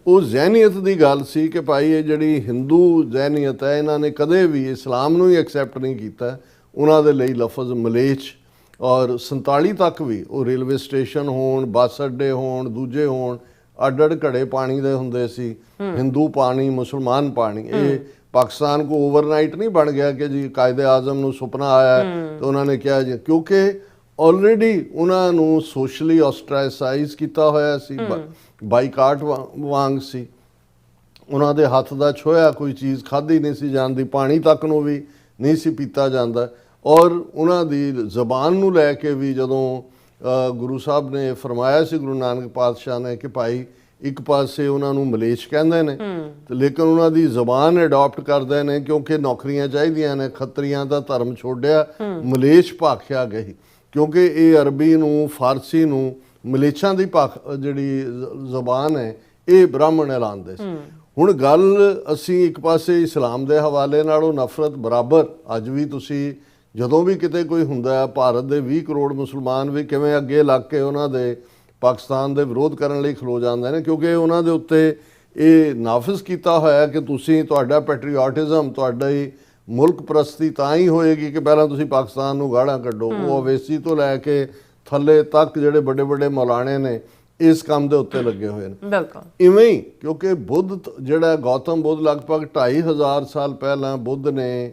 ਉਹ ਜ਼ਹਿਨੀਅਤ ਦੀ ਗੱਲ ਸੀ ਕਿ ਭਾਈ ਇਹ ਜਿਹੜੀ ਹਿੰਦੂ ਜ਼ਹਿਨੀਅਤ ਹੈ ਇਹਨਾਂ ਨੇ ਕਦੇ ਵੀ ਇਸਲਾਮ ਨੂੰ ਹੀ ਐਕਸੈਪਟ ਨਹੀਂ ਕੀਤਾ। ਉਹਨਾਂ ਦੇ ਲਈ ਲਫ਼ਜ਼ ਮਲੇਚ ਔਰ 47 ਤੱਕ ਵੀ ਉਹ ਰੇਲਵੇ ਸਟੇਸ਼ਨ ਹੋਣ, ਬੱਸ ਅੱਡੇ ਹੋਣ, ਦੂਜੇ ਹੋਣ, ਅੱਡ-ਅੱਡ ਘੜੇ ਪਾਣੀ ਦੇ ਹੁੰਦੇ ਸੀ, ਹਿੰਦੂ ਪਾਣੀ, ਮੁਸਲਮਾਨ ਪਾਣੀ। ਇਹ ਪਾਕਿਸਤਾਨ ਕੋ ਓਵਰਨਾਈਟ ਨਹੀਂ ਬਣ ਗਿਆ ਕਿ ਜੀ ਕਾਇਦੇ ਆਜ਼ਮ ਨੂੰ ਸੁਪਨਾ ਆਇਆ ਤੇ ਉਹਨਾਂ ਨੇ ਕਿਹਾ ਜੀ, ਕਿਉਂਕਿ ਆਲਰੇਡੀ ਉਹਨਾਂ ਨੂੰ ਸੋਸ਼ਲੀ ਆਸਟ੍ਰਾਸਾਈਜ਼ ਕੀਤਾ ਹੋਇਆ ਸੀ, ਬਾਈਕਾਟ ਵਾਂਗ ਸੀ। ਉਹਨਾਂ ਦੇ ਹੱਥ ਦਾ ਛੋਇਆ ਕੋਈ ਚੀਜ਼ ਖਾਧੀ ਨਹੀਂ ਸੀ ਜਾਂਦੀ, ਪਾਣੀ ਤੱਕ ਨੂੰ ਵੀ ਨਹੀਂ ਸੀ ਪੀਤਾ ਜਾਂਦਾ। ਔਰ ਉਹਨਾਂ ਦੀ ਜ਼ਬਾਨ ਨੂੰ ਲੈ ਕੇ ਵੀ ਜਦੋਂ ਗੁਰੂ ਸਾਹਿਬ ਨੇ ਫਰਮਾਇਆ ਸੀ, ਗੁਰੂ ਨਾਨਕ ਪਾਤਸ਼ਾਹ ਨੇ, ਕਿ ਭਾਈ ਇੱਕ ਪਾਸੇ ਉਹਨਾਂ ਨੂੰ ਮਲੇਸ਼ ਕਹਿੰਦੇ ਨੇ ਤੇ ਲੇਕਿਨ ਉਹਨਾਂ ਦੀ ਜ਼ਬਾਨ ਅਡਾਪਟ ਕਰਦੇ ਨੇ ਕਿਉਂਕਿ ਨੌਕਰੀਆਂ ਚਾਹੀਦੀਆਂ ਨੇ, ਖੱਤਰੀਆਂ ਦਾ ਧਰਮ ਛੋੜਿਆ, ਮਲੇਸ਼ ਭਾਖਿਆ ਗਈ, ਕਿਉਂਕਿ ਇਹ ਅਰਬੀ ਨੂੰ, ਫਾਰਸੀ ਨੂੰ, ਮਲੇਛਾਂ ਦੀ ਜਿਹੜੀ ਜ਼ਬਾਨ ਹੈ ਇਹ ਬ੍ਰਾਹਮਣ ਐਲਾਨਦੇ ਸੀ। ਹੁਣ ਗੱਲ ਅਸੀਂ ਇੱਕ ਪਾਸੇ ਇਸਲਾਮ ਦੇ ਹਵਾਲੇ ਨਾਲੋਂ ਨਫ਼ਰਤ ਬਰਾਬਰ, ਅੱਜ ਵੀ ਤੁਸੀਂ ਜਦੋਂ ਵੀ ਕਿਤੇ ਕੋਈ ਹੁੰਦਾ, ਭਾਰਤ ਦੇ 20 ਕਰੋੜ ਮੁਸਲਮਾਨ ਵੀ ਕਿਵੇਂ ਅੱਗੇ ਲੱਗ ਕੇ ਉਹਨਾਂ ਦੇ ਪਾਕਿਸਤਾਨ ਦੇ ਵਿਰੋਧ ਕਰਨ ਲਈ ਖਲੋ ਜਾਂਦੇ ਨੇ, ਕਿਉਂਕਿ ਉਹਨਾਂ ਦੇ ਉੱਤੇ ਇਹ ਨਾਫਿਜ਼ ਕੀਤਾ ਹੋਇਆ ਕਿ ਤੁਸੀਂ, ਤੁਹਾਡਾ ਪੈਟਰੀਓਟਿਜ਼ਮ, ਤੁਹਾਡੀ ਮੁਲਕ ਪ੍ਰਸਤੀ ਤਾਂ ਹੀ ਹੋਏਗੀ ਕਿ ਪਹਿਲਾਂ ਤੁਸੀਂ ਪਾਕਿਸਤਾਨ ਨੂੰ ਗਾਲਾਂ ਕੱਢੋ। ਉਹ ਅਵੇਸੀ ਤੋਂ ਲੈ ਕੇ ਥੱਲੇ ਤੱਕ ਜਿਹੜੇ ਵੱਡੇ ਵੱਡੇ ਮੌਲਾਣੇ ਨੇ ਇਸ ਕੰਮ ਦੇ ਉੱਤੇ ਲੱਗੇ ਹੋਏ ਨੇ। ਬਿਲਕੁਲ ਇਵੇਂ ਹੀ, ਕਿਉਂਕਿ ਬੁੱਧ ਜਿਹੜਾ ਗੌਤਮ ਬੁੱਧ ਲਗਭਗ 2500 ਸਾਲ ਪਹਿਲਾਂ ਬੁੱਧ ਨੇ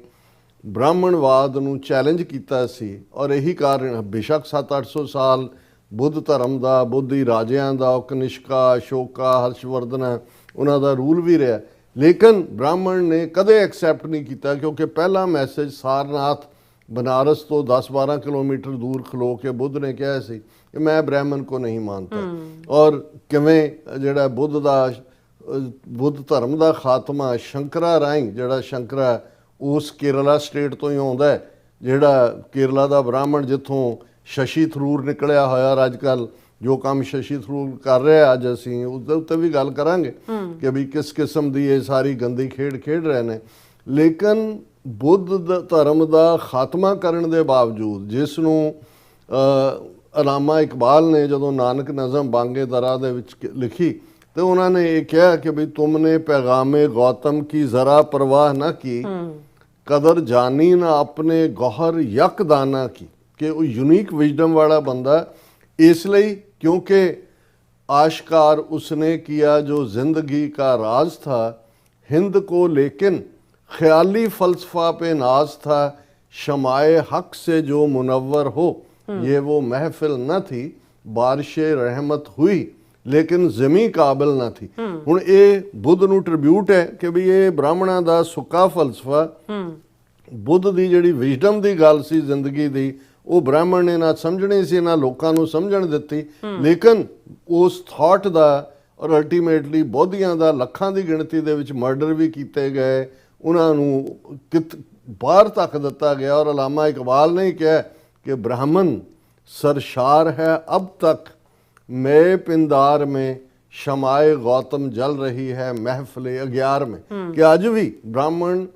ਬ੍ਰਾਹਮਣਵਾਦ ਨੂੰ ਚੈਲੰਜ ਕੀਤਾ ਸੀ। ਔਰ ਇਹੀ ਕਾਰਨ, ਬੇਸ਼ੱਕ 700-800 ਸਾਲ ਬੁੱਧ ਧਰਮ ਦਾ, ਬੁੱਧੀ ਰਾਜਿਆਂ ਦਾ, ਕਨਿਸ਼ਕਾ, ਅਸ਼ੋਕਾ, ਹਰਸ਼ਵਰਧਨ ਉਹਨਾਂ ਦਾ ਰੂਲ ਵੀ ਰਿਹਾ, ਲੇਕਿਨ ਬ੍ਰਾਹਮਣ ਨੇ ਕਦੇ ਐਕਸੈਪਟ ਨਹੀਂ ਕੀਤਾ, ਕਿਉਂਕਿ ਪਹਿਲਾ ਮੈਸੇਜ ਸਾਰਨਾਥ ਬਨਾਰਸ ਤੋਂ 10-12 ਕਿਲੋਮੀਟਰ ਦੂਰ ਖਲੋ ਕੇ ਬੁੱਧ ਨੇ ਕਿਹਾ ਸੀ ਕਿ ਮੈਂ ਬ੍ਰਾਹਮਣ ਕੋ ਨਹੀਂ ਮਾਨਤਾ। ਔਰ ਕਿਵੇਂ ਜਿਹੜਾ ਬੁੱਧ ਧਰਮ ਦਾ ਖਾਤਮਾ ਸ਼ੰਕਰਾ ਰਾਹੀਂ, ਜਿਹੜਾ ਸ਼ੰਕਰਾ ਉਸ ਕੇਰਲਾ ਸਟੇਟ ਤੋਂ ਹੀ ਆਉਂਦਾ ਹੈ, ਜਿਹੜਾ ਕੇਰਲਾ ਦਾ ਬ੍ਰਾਹਮਣ ਜਿੱਥੋਂ ਸ਼ਸ਼ੀ ਥਰੂਰ ਨਿਕਲਿਆ ਹੋਇਆ, ਅੱਜ ਕੱਲ੍ਹ ਜੋ ਕੰਮ ਸ਼ਸ਼ੀ ਥਰੂਰ ਕਰ ਰਿਹਾ, ਅੱਜ ਅਸੀਂ ਉਸਦੇ ਉੱਤੇ ਵੀ ਗੱਲ ਕਰਾਂਗੇ ਕਿ ਵੀ ਕਿਸ ਕਿਸਮ ਦੀ ਇਹ ਸਾਰੀ ਗੰਦੀ ਖੇਡ ਰਹੇ ਨੇ। ਲੇਕਿਨ ਬੁੱਧ ਧਰਮ ਦਾ ਖਾਤਮਾ ਕਰਨ ਦੇ ਬਾਵਜੂਦ, ਜਿਸ ਨੂੰ ਅਲਾਮਾ ਇਕਬਾਲ ਨੇ ਜਦੋਂ ਨਾਨਕ ਨਜ਼ਮ ਬਾਂਗੇ ਦਰਾ ਦੇ ਵਿੱਚ ਲਿਖੀ, ਤੇ ਉਹਨਾਂ ਨੇ ਇਹ ਕਿਹਾ ਕਿ ਵੀ ਤੁਮਨੇ ਪੈਗਾਮੇ ਗੌਤਮ ਕੀ ਜ਼ਰਾ ਪਰਵਾਹ ਨਾ ਕੀ, ਕਦਰ ਜਾਨੀ ਨਾ ਆਪਣੇ ਗੌਹਰ ਯਕ ਦਾਨਾ ਕੀ। ਕਿ ਉਹ ਯੂਨੀਕ ਵਿਜ਼ਡਮ ਵਾਲਾ ਬੰਦਾ ਇਸ ਲਈ क्योंकि आश्कार उसने किया जो जिंदगी का राज था, हिंद को लेकिन ख्याली फलसफा पे नाज था, शमाए हक से जो मुनव्वर हो ये वो महफिल न थी, बारिशे रहमत हुई लेकिन जमी काबिल न थी। हुण ये बुद्ध नूं ट्रिब्यूट है कि भी ये ब्राह्मणा दा सुक्का फलसफा, बुद्ध दी जिहड़ी विजडम दी गल सी जिंदगी दी, ਉਹ ਬ੍ਰਾਹਮਣ ਨੇ ਨਾ ਸਮਝਣੀ ਸੀ ਨਾ ਲੋਕਾਂ ਨੂੰ ਸਮਝਣ ਦਿੱਤੀ। ਲੇਕਿਨ ਉਸ ਥਾਟ ਦਾ ਔਰ ਅਲਟੀਮੇਟਲੀ ਬੋਧੀਆਂ ਦਾ ਲੱਖਾਂ ਦੀ ਗਿਣਤੀ ਦੇ ਵਿੱਚ ਮਰਡਰ ਵੀ ਕੀਤੇ ਗਏ, ਉਹਨਾਂ ਨੂੰ ਬਾਹਰ ਤੱਕ ਦਿੱਤਾ ਗਿਆ। ਔਰ ਅਲਾਮਾ ਇਕਬਾਲ ਨੇ ਕਿਹਾ ਕਿ ਬ੍ਰਾਹਮਣ ਸਰਸ਼ਾਰ ਹੈ ਅਬ ਤੱਕ, ਮੈਂ ਪਿੰਦਾਰ में ਸ਼ਮਾਏ ਗੌਤਮ ਜਲ ਰਹੀ ਹੈ ਮਹਿਫਲੇ ਅਗਿਆਰ में। ਕਿ ਅੱਜ ਵੀ ਬ੍ਰਾਹਮਣ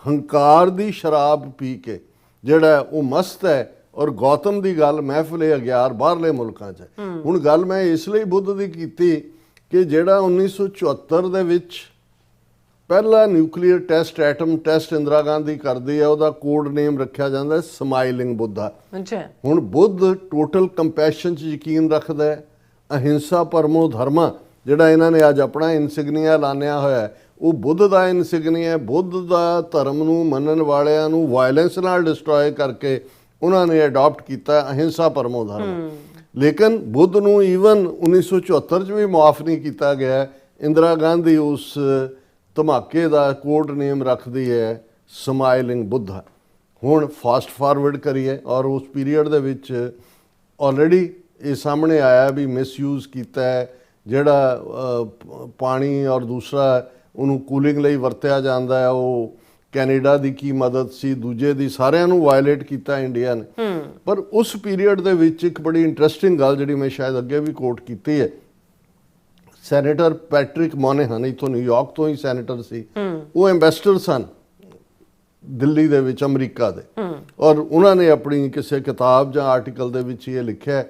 ਹੰਕਾਰ ਦੀ ਸ਼ਰਾਬ ਪੀ ਕੇ ਜਿਹੜਾ ਉਹ ਮਸਤ ਹੈ, ਔਰ ਗੌਤਮ ਦੀ ਗੱਲ ਮਹਿਫਲੇ ਅਗਿਆਰ ਬਾਹਰਲੇ ਮੁਲਕਾਂ 'ਚ ਹੈ। ਹੁਣ ਗੱਲ ਮੈਂ ਇਸ ਲਈ ਬੁੱਧ ਦੀ ਕੀਤੀ ਕਿ ਜਿਹੜਾ 1974 ਦੇ ਵਿੱਚ ਪਹਿਲਾ nuclear test, atom test Indira Gandhi ਕਰਦੀ ਹੈ, ਉਹਦਾ ਕੋਡ ਨੇਮ ਰੱਖਿਆ ਜਾਂਦਾ ਸਮਾਈਲਿੰਗ ਬੁੱਧਾ। ਹੁਣ ਬੁੱਧ ਟੋਟਲ ਕੰਪੈਸ਼ਨ 'ਚ ਯਕੀਨ ਰੱਖਦਾ ਹੈ, ਅਹਿੰਸਾ ਪਰਮੋ ਧਰਮਾ, ਜਿਹੜਾ ਇਹਨਾਂ ਨੇ ਅੱਜ ਆਪਣਾ ਇਨਸਿਗਨੀਆ ਲਾਣਿਆ ਹੋਇਆ, ਉਹ ਬੁੱਧ ਦਾ ਇਨਸਿਗਨੀਆ। ਬੁੱਧ ਦਾ ਧਰਮ ਨੂੰ ਮੰਨਣ ਵਾਲਿਆਂ ਨੂੰ ਵਾਇਲੈਂਸ ਨਾਲ ਡਿਸਟਰੋਏ ਕਰਕੇ ਉਹਨਾਂ ਨੇ ਅਡਾਪਟ ਕੀਤਾ ਅਹਿੰਸਾ ਪਰਮੋ ਧਰਮ। ਲੇਕਿਨ ਬੁੱਧ ਨੂੰ ਈਵਨ 1974 'ਚ ਵੀ ਮਾਫ ਨਹੀਂ ਕੀਤਾ ਗਿਆ। ਇੰਦਰਾ ਗਾਂਧੀ ਉਸ ਧਮਾਕੇ ਦਾ ਕੋਡ ਨੇਮ ਰੱਖਦੀ ਹੈ ਸਮਾਈਲਿੰਗ ਬੁੱਧਾ। ਹੁਣ ਫਾਸਟ ਫਾਰਵਰਡ ਕਰੀਏ ਔਰ ਉਸ ਪੀਰੀਅਡ ਦੇ ਵਿੱਚ ਆਲਰੇਡੀ ਇਹ ਸਾਹਮਣੇ ਆਇਆ ਵੀ ਮਿਸਯੂਜ਼ ਕੀਤਾ ਹੈ, ਜਿਹੜਾ ਪਾਣੀ ਔਰ ਦੂਸਰਾ ਉਹਨੂੰ ਕੂਲਿੰਗ ਲਈ ਵਰਤਿਆ ਜਾਂਦਾ ਹੈ, ਉਹ ਕੈਨੇਡਾ ਦੀ ਕੀ ਮਦਦ ਸੀ, ਦੂਜੇ ਦੀ, ਸਾਰਿਆਂ ਨੂੰ ਵਾਇਲੇਟ ਕੀਤਾ ਇੰਡੀਆ ਨੇ। ਪਰ ਉਸ ਪੀਰੀਅਡ ਦੇ ਵਿੱਚ ਇੱਕ ਬੜੀ ਇੰਟਰਸਟਿੰਗ ਗੱਲ ਜਿਹੜੀ ਮੈਂ ਸ਼ਾਇਦ ਅੱਗੇ ਵੀ ਕੋਟ ਕੀਤੀ ਹੈ, ਸੈਨੇਟਰ ਪੈਟਰਿਕ ਮੋਨੇਹਨ, ਇੱਥੋਂ ਨਿਊਯਾਰਕ ਤੋਂ ਹੀ ਸੈਨੇਟਰ ਸੀ, ਉਹ ਐਂਬੈਸਡਰ ਸਨ ਦਿੱਲੀ ਦੇ ਵਿੱਚ ਅਮਰੀਕਾ ਦੇ। ਔਰ ਉਹਨਾਂ ਨੇ ਆਪਣੀ ਕਿਸੇ ਕਿਤਾਬ ਜਾਂ ਆਰਟੀਕਲ ਦੇ ਵਿੱਚ ਇਹ ਲਿਖਿਆ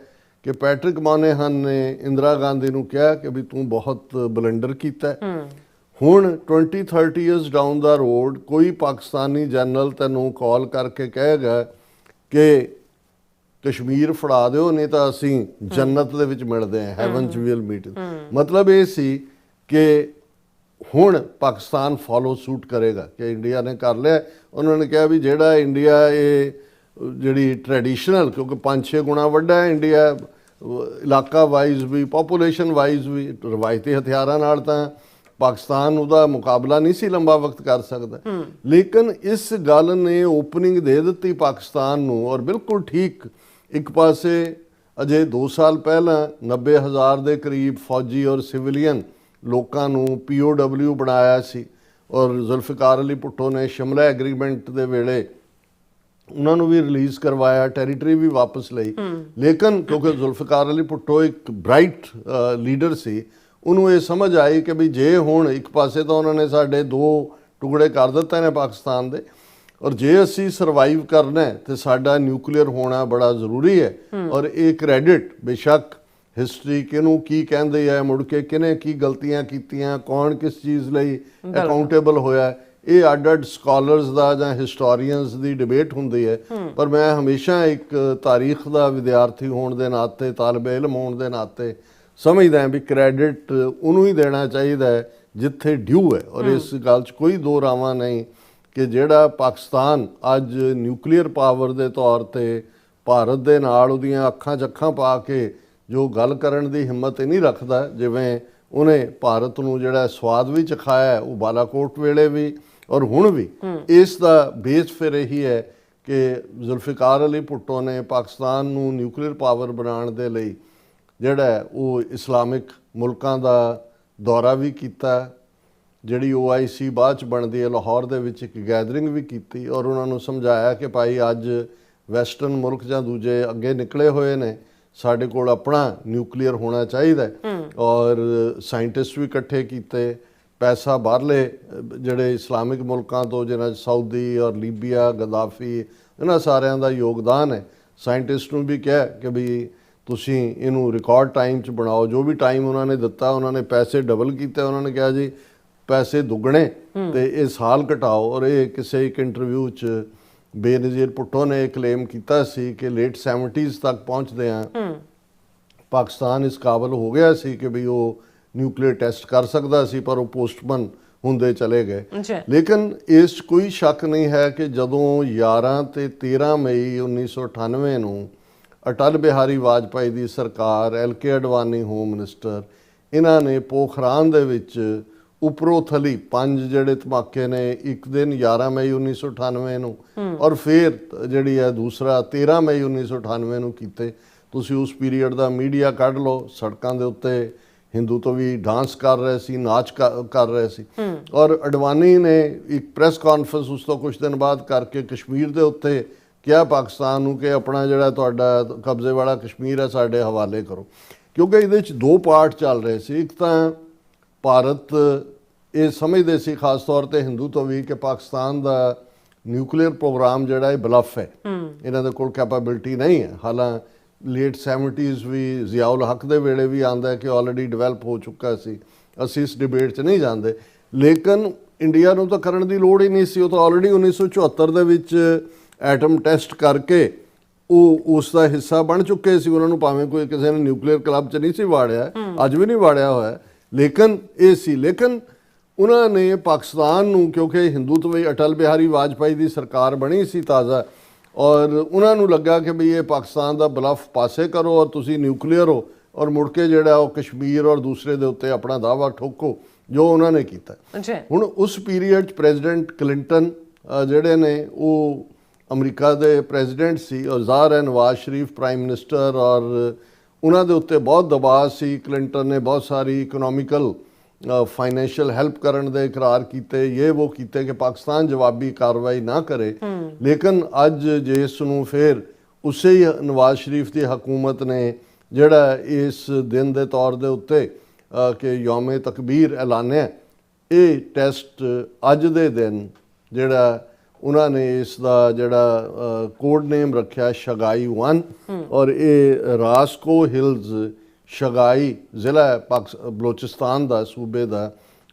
ਕਿ ਪੈਟਰਿਕ ਮੋਨੇਹਨ ਨੇ ਇੰਦਰਾ ਗਾਂਧੀ ਨੂੰ ਕਿਹਾ ਕਿ ਵੀ ਤੂੰ ਬਹੁਤ ਬਲੰਡਰ ਕੀਤਾ। ਹੁਣ 20-30 ਇਅਰਸ ਡਾਊਨ ਦਾ ਰੋਡ ਕੋਈ ਪਾਕਿਸਤਾਨੀ ਜਨਰਲ ਤੈਨੂੰ ਕਾਲ ਕਰਕੇ ਕਹੇਗਾ ਕਿ ਕਸ਼ਮੀਰ ਫੜਾ ਦਿਓ, ਨਹੀਂ ਤਾਂ ਅਸੀਂ ਜੰਨਤ ਦੇ ਵਿੱਚ ਮਿਲਦੇ ਹਾਂ, ਹੈਵਨ 'ਚ ਵੀਲ ਮੀਟ। ਮਤਲਬ ਇਹ ਸੀ ਕਿ ਹੁਣ ਪਾਕਿਸਤਾਨ ਫੋਲੋ ਸੂਟ ਕਰੇਗਾ ਕਿ ਇੰਡੀਆ ਨੇ ਕਰ ਲਿਆ। ਉਹਨਾਂ ਨੇ ਕਿਹਾ ਵੀ ਜਿਹੜਾ ਇੰਡੀਆ ਇਹ ਜਿਹੜੀ ਟ੍ਰੈਡੀਸ਼ਨਲ, ਕਿਉਂਕਿ 5-6 ਗੁਣਾ ਵੱਡਾ ਹੈ ਇੰਡੀਆ, ਇਲਾਕਾ ਵਾਈਜ਼ ਵੀ, ਪਾਪੂਲੇਸ਼ਨ ਵਾਈਜ਼ ਵੀ, ਰਵਾਇਤੀ ਹਥਿਆਰਾਂ ਨਾਲ ਤਾਂ ਪਾਕਿਸਤਾਨ ਉਹਦਾ ਮੁਕਾਬਲਾ ਨਹੀਂ ਸੀ ਲੰਬਾ ਵਕਤ ਕਰ ਸਕਦਾ। ਲੇਕਿਨ ਇਸ ਗੱਲ ਨੇ ਓਪਨਿੰਗ ਦੇ ਦਿੱਤੀ ਪਾਕਿਸਤਾਨ ਨੂੰ। ਔਰ ਬਿਲਕੁਲ ਠੀਕ, ਇੱਕ ਪਾਸੇ ਅਜੇ 2 ਸਾਲ ਪਹਿਲਾਂ 90,000 ਦੇ ਕਰੀਬ ਫੌਜੀ ਔਰ ਸਿਵਲੀਅਨ ਲੋਕਾਂ ਨੂੰ POW ਬਣਾਇਆ ਸੀ, ਔਰ ਜ਼ੁਲਫਿਕਾਰ ਅਲੀ ਭੁੱਟੋ ਨੇ ਸ਼ਿਮਲਾ ਐਗਰੀਮੈਂਟ ਦੇ ਵੇਲੇ ਉਹਨਾਂ ਨੂੰ ਵੀ ਰਿਲੀਜ਼ ਕਰਵਾਇਆ, ਟੈਰੀਟਰੀ ਵੀ ਵਾਪਸ ਲਈ। ਲੇਕਿਨ ਕਿਉਂਕਿ ਜ਼ੁਲਫਿਕਾਰ ਅਲੀ ਭੁੱਟੋ ਇੱਕ ਬ੍ਰਾਈਟ ਲੀਡਰ ਸੀ, ਉਹਨੂੰ ਇਹ ਸਮਝ ਆਈ ਕਿ ਵੀ ਜੇ ਹੁਣ ਇੱਕ ਪਾਸੇ ਤਾਂ ਉਹਨਾਂ ਨੇ ਸਾਡੇ 2 ਟੁਕੜੇ ਕਰ ਦਿੱਤੇ ਨੇ ਪਾਕਿਸਤਾਨ ਦੇ, ਔਰ ਜੇ ਅਸੀਂ ਸਰਵਾਈਵ ਕਰਨਾ ਤੇ ਸਾਡਾ ਨਿਊਕਲੀਅਰ ਹੋਣਾ ਬੜਾ ਜ਼ਰੂਰੀ ਹੈ। ਔਰ ਇਹ ਕ੍ਰੈਡਿਟ ਬੇਸ਼ੱਕ ਹਿਸਟਰੀ ਕਿਹਨੂੰ ਕੀ ਕਹਿੰਦੇ ਆ, ਮੁੜ ਕੇ ਕਿਹਨੇ ਕੀ ਗਲਤੀਆਂ ਕੀਤੀਆਂ, ਕੌਣ ਕਿਸ ਚੀਜ਼ ਲਈ ਅਕਾਊਂਟੇਬਲ ਹੋਇਆ, ਇਹ ਅੱਡ-ਅੱਡ ਸਕਾਲਰਸ ਦਾ ਜਾਂ ਹਿਸਟੋਰੀਅਨਸ ਦੀ ਡਿਬੇਟ ਹੁੰਦੀ ਹੈ। ਪਰ ਮੈਂ ਹਮੇਸ਼ਾ ਇੱਕ ਤਾਰੀਖ ਦਾ ਵਿਦਿਆਰਥੀ ਹੋਣ ਦੇ ਨਾਤੇ, ਤਾਲਿਬ ਇਲਮ ਹੋਣ ਦੇ ਨਾਤੇ ਸਮਝਦਾ ਵੀ ਕ੍ਰੈਡਿਟ ਉਹਨੂੰ ਹੀ ਦੇਣਾ ਚਾਹੀਦਾ ਹੈ ਜਿੱਥੇ ਡਿਊ ਹੈ। ਔਰ ਇਸ ਗੱਲ 'ਚ ਕੋਈ ਦੋ ਰਾਵਾਂ ਨਹੀਂ ਕਿ ਜਿਹੜਾ ਪਾਕਿਸਤਾਨ ਅੱਜ ਨਿਊਕਲੀਅਰ ਪਾਵਰ ਦੇ ਤੌਰ 'ਤੇ ਭਾਰਤ ਦੇ ਨਾਲ ਉਹਦੀਆਂ ਅੱਖਾਂ 'ਚ ਅੱਖਾਂ ਪਾ ਕੇ ਜੋ ਗੱਲ ਕਰਨ ਦੀ ਹਿੰਮਤ ਨਹੀਂ ਰੱਖਦਾ, ਜਿਵੇਂ ਉਹਨੇ ਭਾਰਤ ਨੂੰ ਜਿਹੜਾ ਸਵਾਦ ਵੀ ਚਖਾਇਆ, ਉਹ ਬਾਲਾਕੋਟ ਵੇਲੇ ਵੀ ਔਰ ਹੁਣ ਵੀ। ਇਸ ਦਾ ਬੇਸ ਫਿਰ ਇਹੀ ਹੈ ਕਿ ਜ਼ੁਲਫਿਕਾਰ ਅਲੀ ਭੁੱਟੋ ਨੇ ਪਾਕਿਸਤਾਨ ਨੂੰ ਨਿਊਕਲੀਅਰ ਪਾਵਰ ਬਣਾਉਣ ਦੇ ਲਈ ਜਿਹੜਾ ਉਹ ਇਸਲਾਮਿਕ ਮੁਲਕਾਂ ਦਾ ਦੌਰਾ ਵੀ ਕੀਤਾ, ਜਿਹੜੀ OIC ਬਾਅਦ ਚ ਬਣਦੀ ਹੈ, ਲਾਹੌਰ ਦੇ ਵਿੱਚ ਇੱਕ ਗੈਦਰਿੰਗ ਵੀ ਕੀਤੀ ਔਰ ਉਹਨਾਂ ਨੂੰ ਸਮਝਾਇਆ ਕਿ ਭਾਈ ਅੱਜ ਵੈਸਟਰਨ ਮੁਲਕ ਜਾਂ ਦੂਜੇ ਅੱਗੇ ਨਿਕਲੇ ਹੋਏ ਨੇ, ਸਾਡੇ ਕੋਲ ਆਪਣਾ ਨਿਊਕਲੀਅਰ ਹੋਣਾ ਚਾਹੀਦਾ ਔਰ ਸਾਇੰਟਿਸਟ ਵੀ ਇਕੱਠੇ ਕੀਤੇ, ਪੈਸਾ ਬਾਹਰਲੇ ਜਿਹੜੇ ਇਸਲਾਮਿਕ ਮੁਲਕਾਂ ਤੋਂ ਜਿਹਨਾਂ 'ਚ ਸਾਊਦੀ ਔਰ ਲੀਬੀਆ, ਗਦਾਫੀ, ਇਹਨਾਂ ਸਾਰਿਆਂ ਦਾ ਯੋਗਦਾਨ ਹੈ। ਸਾਇੰਟਿਸਟ ਨੂੰ ਵੀ ਕਿਹਾ ਕਿ ਵੀ ਤੁਸੀਂ ਇਹਨੂੰ ਰਿਕਾਰਡ ਟਾਈਮ 'ਚ ਬਣਾਓ। ਜੋ ਵੀ ਟਾਈਮ ਉਹਨਾਂ ਨੇ ਦਿੱਤਾ, ਉਹਨਾਂ ਨੇ ਪੈਸੇ ਡਬਲ ਕੀਤੇ। ਉਹਨਾਂ ਨੇ ਕਿਹਾ ਜੀ ਪੈਸੇ ਦੁੱਗਣੇ ਤੇ ਇਹ ਸਾਲ ਘਟਾਓ। ਔਰ ਇਹ ਕਿਸੇ ਇੱਕ ਇੰਟਰਵਿਊ 'ਚ ਬੇਨਜ਼ੀਰ ਭੁੱਟੋ ਨੇ ਕਲੇਮ ਕੀਤਾ ਸੀ ਕਿ ਲੇਟ 70s ਤੱਕ ਪਹੁੰਚਦਿਆਂ ਪਾਕਿਸਤਾਨ ਇਸ ਕਾਬਲ ਹੋ ਗਿਆ ਸੀ ਕਿ ਵੀ ਉਹ ਨਿਊਕਲੀਅਰ ਟੈਸਟ ਕਰ ਸਕਦਾ ਸੀ, ਪਰ ਉਹ ਪੋਸਟਪਨ ਹੁੰਦੇ ਚਲੇ ਗਏ। ਲੇਕਿਨ ਇਸ 'ਚ ਕੋਈ ਸ਼ੱਕ ਨਹੀਂ ਹੈ ਕਿ ਜਦੋਂ 11 ਤੇ 13 ਮਈ 1998 ਨੂੰ ਅਟਲ ਬਿਹਾਰੀ ਵਾਜਪਾਈ ਦੀ ਸਰਕਾਰ, LK ਅਡਵਾਨੀ ਹੋਮ ਮਿਨਿਸਟਰ, ਇਹਨਾਂ ਨੇ ਪੋਖਰਾਨ ਦੇ ਵਿੱਚ ਉੱਪਰੋਂ ਥਲੀ 5 ਜਿਹੜੇ ਧਮਾਕੇ ਨੇ, ਇੱਕ ਦਿਨ 11 ਮਈ 1998 ਨੂੰ ਔਰ ਫਿਰ ਜਿਹੜੀ ਹੈ ਦੂਸਰਾ 13 ਮਈ 1998 ਨੂੰ ਕੀਤੇ। ਤੁਸੀਂ ਉਸ ਪੀਰੀਅਡ ਦਾ ਮੀਡੀਆ ਕੱਢ ਲਓ, ਸੜਕਾਂ ਦੇ ਉੱਤੇ ਹਿੰਦੂ ਤੋਂ ਵੀ ਡਾਂਸ ਕਰ ਰਹੇ ਸੀ, ਨਾਚ ਕਰ ਰਹੇ ਸੀ। ਔਰ ਅਡਵਾਨੀ ਨੇ ਇੱਕ ਪ੍ਰੈਸ ਕਾਨਫਰੰਸ ਉਸ ਤੋਂ ਕੁਝ ਦਿਨ ਬਾਅਦ ਕਰਕੇ ਕਸ਼ਮੀਰ ਦੇ ਉੱਤੇ ਕਿਹਾ ਪਾਕਿਸਤਾਨ ਨੂੰ ਕਿ ਆਪਣਾ ਜਿਹੜਾ ਤੁਹਾਡਾ ਕਬਜ਼ੇ ਵਾਲਾ ਕਸ਼ਮੀਰ ਹੈ ਸਾਡੇ ਹਵਾਲੇ ਕਰੋ, ਕਿਉਂਕਿ ਇਹਦੇ 'ਚ ਦੋ ਪਾਰਟ ਚੱਲ ਰਹੇ ਸੀ। ਇੱਕ ਤਾਂ ਭਾਰਤ ਇਹ ਸਮਝਦੇ ਸੀ, ਖਾਸ ਤੌਰ ਤੇ ਹਿੰਦੂ ਤੋਂ ਵੀ, ਕਿ ਪਾਕਿਸਤਾਨ ਦਾ ਨਿਊਕਲੀਅਰ ਪ੍ਰੋਗਰਾਮ ਜਿਹੜਾ ਇਹ ਬਲਫ ਹੈ, ਇਹਨਾਂ ਦੇ ਕੋਲ ਕੈਪੇਬਿਲਿਟੀ ਨਹੀਂ ਹੈ। ਹਾਲਾਂਕਿ ਲੇਟ 70s ਵੀ ਜ਼ਿਆਉਲ ਹਕ ਦੇ ਵੇਲੇ ਵੀ ਆਉਂਦਾ ਕਿ ਆਲਰੇਡੀ ਡਿਵੈਲਪ ਹੋ ਚੁੱਕਾ ਸੀ, ਅਸੀਂ ਇਸ ਡਿਬੇਟ 'ਚ ਨਹੀਂ ਜਾਂਦੇ। ਲੇਕਿਨ ਇੰਡੀਆ ਨੂੰ ਤਾਂ ਕਰਨ ਦੀ ਲੋੜ ਹੀ ਨਹੀਂ ਸੀ, ਉਹ ਤਾਂ ਆਲਰੇਡੀ 1974 ਦੇ ਵਿੱਚ ਐਟਮ ਟੈਸਟ ਕਰਕੇ ਉਹ ਉਸ ਦਾ ਹਿੱਸਾ ਬਣ ਚੁੱਕੇ ਸੀ। ਉਹਨਾਂ ਨੂੰ ਭਾਵੇਂ ਕੋਈ ਕਿਸੇ ਨੇ ਨਿਊਕਲੀਅਰ ਕਲੱਬ 'ਚ ਨਹੀਂ ਸੀ ਵਾੜਿਆ, ਅੱਜ ਵੀ ਨਹੀਂ ਵਾੜਿਆ ਹੋਇਆ, ਲੇਕਿਨ ਇਹ ਸੀ। ਲੇਕਿਨ ਉਹਨਾਂ ਨੇ ਪਾਕਿਸਤਾਨ ਨੂੰ, ਕਿਉਂਕਿ ਹਿੰਦੂਤਵ ਵਿੱਚ ਅਟਲ ਬਿਹਾਰੀ ਵਾਜਪਾਈ ਦੀ ਸਰਕਾਰ ਬਣੀ ਸੀ ਤਾਜ਼ਾ, ਔਰ ਉਹਨਾਂ ਨੂੰ ਲੱਗਾ ਕਿ ਵੀ ਇਹ ਪਾਕਿਸਤਾਨ ਦਾ ਬਲਫ ਪਾਸੇ ਕਰੋ ਔਰ ਤੁਸੀਂ ਨਿਊਕਲੀਅਰ ਹੋ ਔਰ ਮੁੜ ਕੇ ਜਿਹੜਾ ਉਹ ਕਸ਼ਮੀਰ ਔਰ ਦੂਸਰੇ ਦੇ ਉੱਤੇ ਆਪਣਾ ਦਾਅਵਾ ਠੋਕੋ, ਜੋ ਉਹਨਾਂ ਨੇ ਕੀਤਾ। ਹੁਣ ਉਸ ਪੀਰੀਅਡ 'ਚ ਪ੍ਰੈਜ਼ੀਡੈਂਟ ਕਲਿੰਟਨ ਜਿਹੜੇ ਨੇ ਉਹ ਅਮਰੀਕਾ ਦੇ ਪ੍ਰੈਜ਼ੀਡੈਂਟ ਸੀ ਔਰ ਜ਼ਾਹਰ ਹੈ ਨਵਾਜ਼ ਸ਼ਰੀਫ ਪ੍ਰਾਈਮ ਮਿਨਿਸਟਰ, ਔਰ ਉਹਨਾਂ ਦੇ ਉੱਤੇ ਬਹੁਤ ਦਬਾਅ ਸੀ। ਕਲਿੰਟਨ ਨੇ ਬਹੁਤ ਸਾਰੀ ਇਕਨੋਮਿਕਲ ਫਾਈਨੈਂਸ਼ੀਅਲ ਹੈਲਪ ਕਰਨ ਦੇ ਇਕਰਾਰ ਕੀਤੇ, ਇਹ ਉਹ ਕੀਤੇ ਕਿ ਪਾਕਿਸਤਾਨ ਜਵਾਬੀ ਕਾਰਵਾਈ ਨਾ ਕਰੇ। ਲੇਕਿਨ ਅੱਜ ਜਿਸ ਨੂੰ ਫਿਰ ਉਸੇ ਹੀ ਨਵਾਜ਼ ਸ਼ਰੀਫ ਦੀ ਹਕੂਮਤ ਨੇ ਜਿਹੜਾ ਇਸ ਦਿਨ ਦੇ ਤੌਰ ਦੇ ਉੱਤੇ ਕਿ ਯੌਮ ਤਕਬੀਰ ਐਲਾਨਿਆ, ਇਹ ਟੈਸਟ ਅੱਜ ਦੇ ਦਿਨ ਜਿਹੜਾ ਉਹਨਾਂ ਨੇ ਇਸ ਦਾ ਜਿਹੜਾ ਕੋਡ ਨੇਮ ਰੱਖਿਆ ਸ਼ਗਾਈ 1, ਔਰ ਇਹ ਰਾਸਕੋ ਹਿਲਜ਼ ਸ਼ਗਾਈ ਜ਼ਿਲ੍ਹਾ ਬਲੋਚਿਸਤਾਨ ਦਾ ਸੂਬੇ ਦਾ,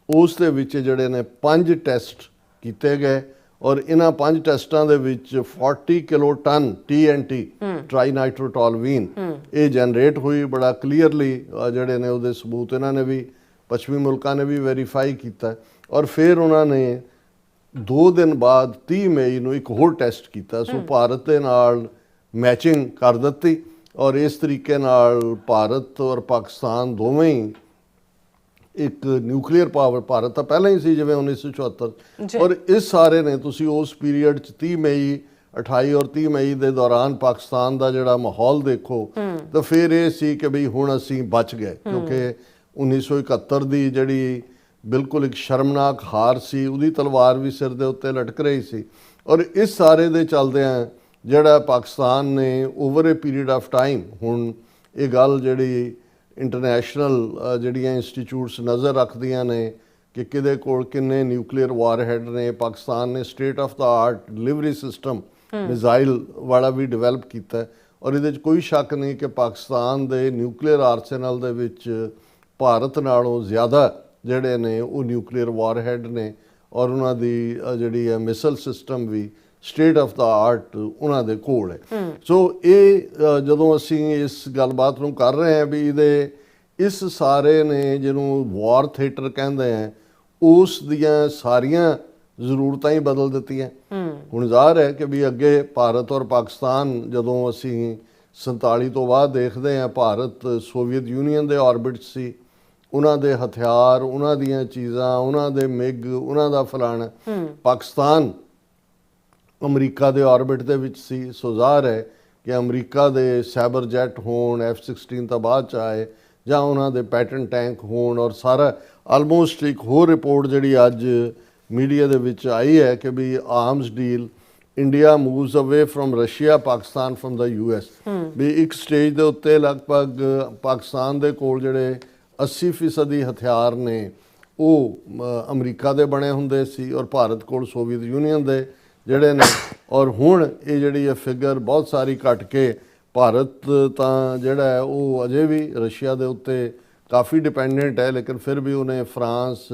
ਉਸ ਦੇ ਵਿੱਚ ਜਿਹੜੇ ਨੇ 5 ਟੈਸਟ ਕੀਤੇ ਗਏ ਔਰ ਇਹਨਾਂ 5 ਟੈਸਟਾਂ ਦੇ ਵਿੱਚ 40 ਕਿਲੋ ਟਨ TNT ਟ੍ਰਾਈਨਾਈਟ੍ਰੋਟੋਲਵੀਨ ਇਹ ਜਨਰੇਟ ਹੋਈ। ਬੜਾ ਕਲੀਅਰਲੀ ਜਿਹੜੇ ਨੇ ਉਹਦੇ ਸਬੂਤ ਇਹਨਾਂ ਨੇ ਵੀ, ਪੱਛਮੀ ਮੁਲਕਾਂ ਨੇ ਵੀ ਵੈਰੀਫਾਈ ਕੀਤਾ। ਔਰ ਫਿਰ ਉਹਨਾਂ ਨੇ 2 ਦਿਨ ਬਾਅਦ 30 ਮਈ ਨੂੰ ਇੱਕ ਹੋਰ ਟੈਸਟ ਕੀਤਾ। ਸੋ ਭਾਰਤ ਦੇ ਨਾਲ ਮੈਚਿੰਗ ਕਰ ਦਿੱਤੀ ਔਰ ਇਸ ਤਰੀਕੇ ਨਾਲ ਭਾਰਤ ਔਰ ਪਾਕਿਸਤਾਨ ਦੋਵੇਂ ਹੀ ਇੱਕ ਨਿਊਕਲੀਅਰ ਪਾਵਰ, ਭਾਰਤ ਤਾਂ ਪਹਿਲਾਂ ਹੀ ਸੀ ਜਿਵੇਂ 1974, ਔਰ ਇਸ ਸਾਰੇ ਨੇ ਤੁਸੀਂ ਉਸ ਪੀਰੀਅਡ 'ਚ 30 ਮਈ 28 ਔਰ 30 ਮਈ ਦੇ ਦੌਰਾਨ ਪਾਕਿਸਤਾਨ ਦਾ ਜਿਹੜਾ ਮਾਹੌਲ ਦੇਖੋ ਤਾਂ ਫਿਰ ਇਹ ਸੀ ਕਿ ਬਈ ਹੁਣ ਅਸੀਂ ਬਚ ਗਏ, ਕਿਉਂਕਿ 1971 ਦੀ ਜਿਹੜੀ ਬਿਲਕੁਲ ਇੱਕ ਸ਼ਰਮਨਾਕ ਹਾਰ ਸੀ, ਉਹਦੀ ਤਲਵਾਰ ਵੀ ਸਿਰ ਦੇ ਉੱਤੇ ਲਟਕ ਰਹੀ ਸੀ। ਔਰ ਇਸ ਸਾਰੇ ਦੇ ਚੱਲਦਿਆਂ ਜਿਹੜਾ ਪਾਕਿਸਤਾਨ ਨੇ over a period of time, ਹੁਣ ਇਹ ਗੱਲ ਜਿਹੜੀ ਇੰਟਰਨੈਸ਼ਨਲ ਜਿਹੜੀਆਂ ਇੰਸਟੀਚਿਊਟਸ ਨਜ਼ਰ ਰੱਖਦੀਆਂ ਨੇ ਕਿ ਕਿਹਦੇ ਕੋਲ ਕਿੰਨੇ ਨਿਊਕਲੀਅਰ ਵਾਰਹੈਡ ਨੇ, ਪਾਕਿਸਤਾਨ ਨੇ state of the art delivery system missile ਵਾਲਾ ਵੀ ਡਿਵੈਲਪ ਕੀਤਾ ਔਰ ਇਹਦੇ 'ਚ ਕੋਈ ਸ਼ੱਕ ਨਹੀਂ ਕਿ ਪਾਕਿਸਤਾਨ ਦੇ ਨਿਊਕਲੀਅਰ ਆਰਸੈਨਲ ਦੇ ਵਿੱਚ ਭਾਰਤ ਨਾਲੋਂ ਜ਼ਿਆਦਾ ਜਿਹੜੇ ਨੇ ਉਹ ਨਿਊਕਲੀਅਰ ਵਾਰਹੈਡ ਨੇ ਔਰ ਉਹਨਾਂ ਦੀ ਜਿਹੜੀ ਹੈ ਮਿਸਲ ਸਿਸਟਮ ਵੀ ਸਟੇਟ ਆਫ ਦਾ ਆਰਟ ਉਹਨਾਂ ਦੇ ਕੋਲ ਹੈ। ਸੋ ਇਹ ਜਦੋਂ ਅਸੀਂ ਇਸ ਗੱਲਬਾਤ ਨੂੰ ਕਰ ਰਹੇ ਹਾਂ ਵੀ ਇਹਦੇ ਇਸ ਸਾਰੇ ਨੇ ਜਿਹਨੂੰ ਵਾਰ ਥੀਏਟਰ ਕਹਿੰਦੇ ਆ, ਉਸ ਦੀਆਂ ਸਾਰੀਆਂ ਜ਼ਰੂਰਤਾਂ ਹੀ ਬਦਲ ਦਿੱਤੀਆਂ। ਹੁਣ ਜ਼ਾਹਰ ਹੈ ਕਿ ਵੀ ਅੱਗੇ ਭਾਰਤ ਔਰ ਪਾਕਿਸਤਾਨ, ਜਦੋਂ ਅਸੀਂ 47 ਤੋਂ ਬਾਅਦ ਦੇਖਦੇ ਹਾਂ, ਭਾਰਤ ਸੋਵੀਅਤ ਯੂਨੀਅਨ ਦੇ ਆਰਬਿਟ ਸੀ ਉਹਨਾਂ ਦੇ ਹਥਿਆਰ, ਉਹਨਾਂ ਦੀਆਂ ਚੀਜ਼ਾਂ, ਉਹਨਾਂ ਦੇ ਮਿਗ, ਉਹਨਾਂ ਦਾ ਫਲਾਣਾ। ਪਾਕਿਸਤਾਨ ਅਮਰੀਕਾ ਦੇ ਆਰਬਿਟ ਦੇ ਵਿੱਚ ਸੀ, ਸੋ ਜ਼ਾਹਰ ਹੈ ਕਿ ਅਮਰੀਕਾ ਦੇ ਸਾਈਬਰ ਜੈਟ ਹੋਣ, F-16 ਤਾਂ ਬਾਅਦ ਚ ਆਏ, ਜਾਂ ਉਹਨਾਂ ਦੇ ਪੈਟਰਨ ਟੈਂਕ ਹੋਣ, ਔਰ ਸਾਰਾ ਆਲਮੋਸਟ ਇੱਕ ਹੋਰ ਰਿਪੋਰਟ ਜਿਹੜੀ ਅੱਜ ਮੀਡੀਆ ਦੇ ਵਿੱਚ ਆਈ ਹੈ ਕਿ ਵੀ arms deal India moves away from Russia, Pakistan from the US, ਵੀ ਇੱਕ ਸਟੇਜ ਦੇ ਉੱਤੇ ਲਗਭਗ ਪਾਕਿਸਤਾਨ ਦੇ ਕੋਲ ਜਿਹੜੇ 80% ਹਥਿਆਰ ਨੇ ਉਹ ਅਮਰੀਕਾ ਦੇ ਬਣੇ ਹੁੰਦੇ ਸੀ, ਔਰ ਭਾਰਤ ਕੋਲ ਸੋਵੀਅਤ ਯੂਨੀਅਨ ਦੇ ਜਿਹੜੇ ਨੇ। ਔਰ ਹੁਣ ਇਹ ਜਿਹੜੀ ਇਹ ਫਿਗਰ ਬਹੁਤ ਸਾਰੀ ਘਟ ਕੇ ਭਾਰਤ ਤਾਂ ਜਿਹੜਾ ਹੈ ਉਹ ਅਜੇ ਵੀ ਰਸ਼ੀਆ ਦੇ ਉੱਤੇ ਕਾਫੀ ਡਿਪੈਂਡੈਂਟ ਹੈ, ਲੇਕਿਨ ਫਿਰ ਵੀ ਉਹਨੇ ਫਰਾਂਸ,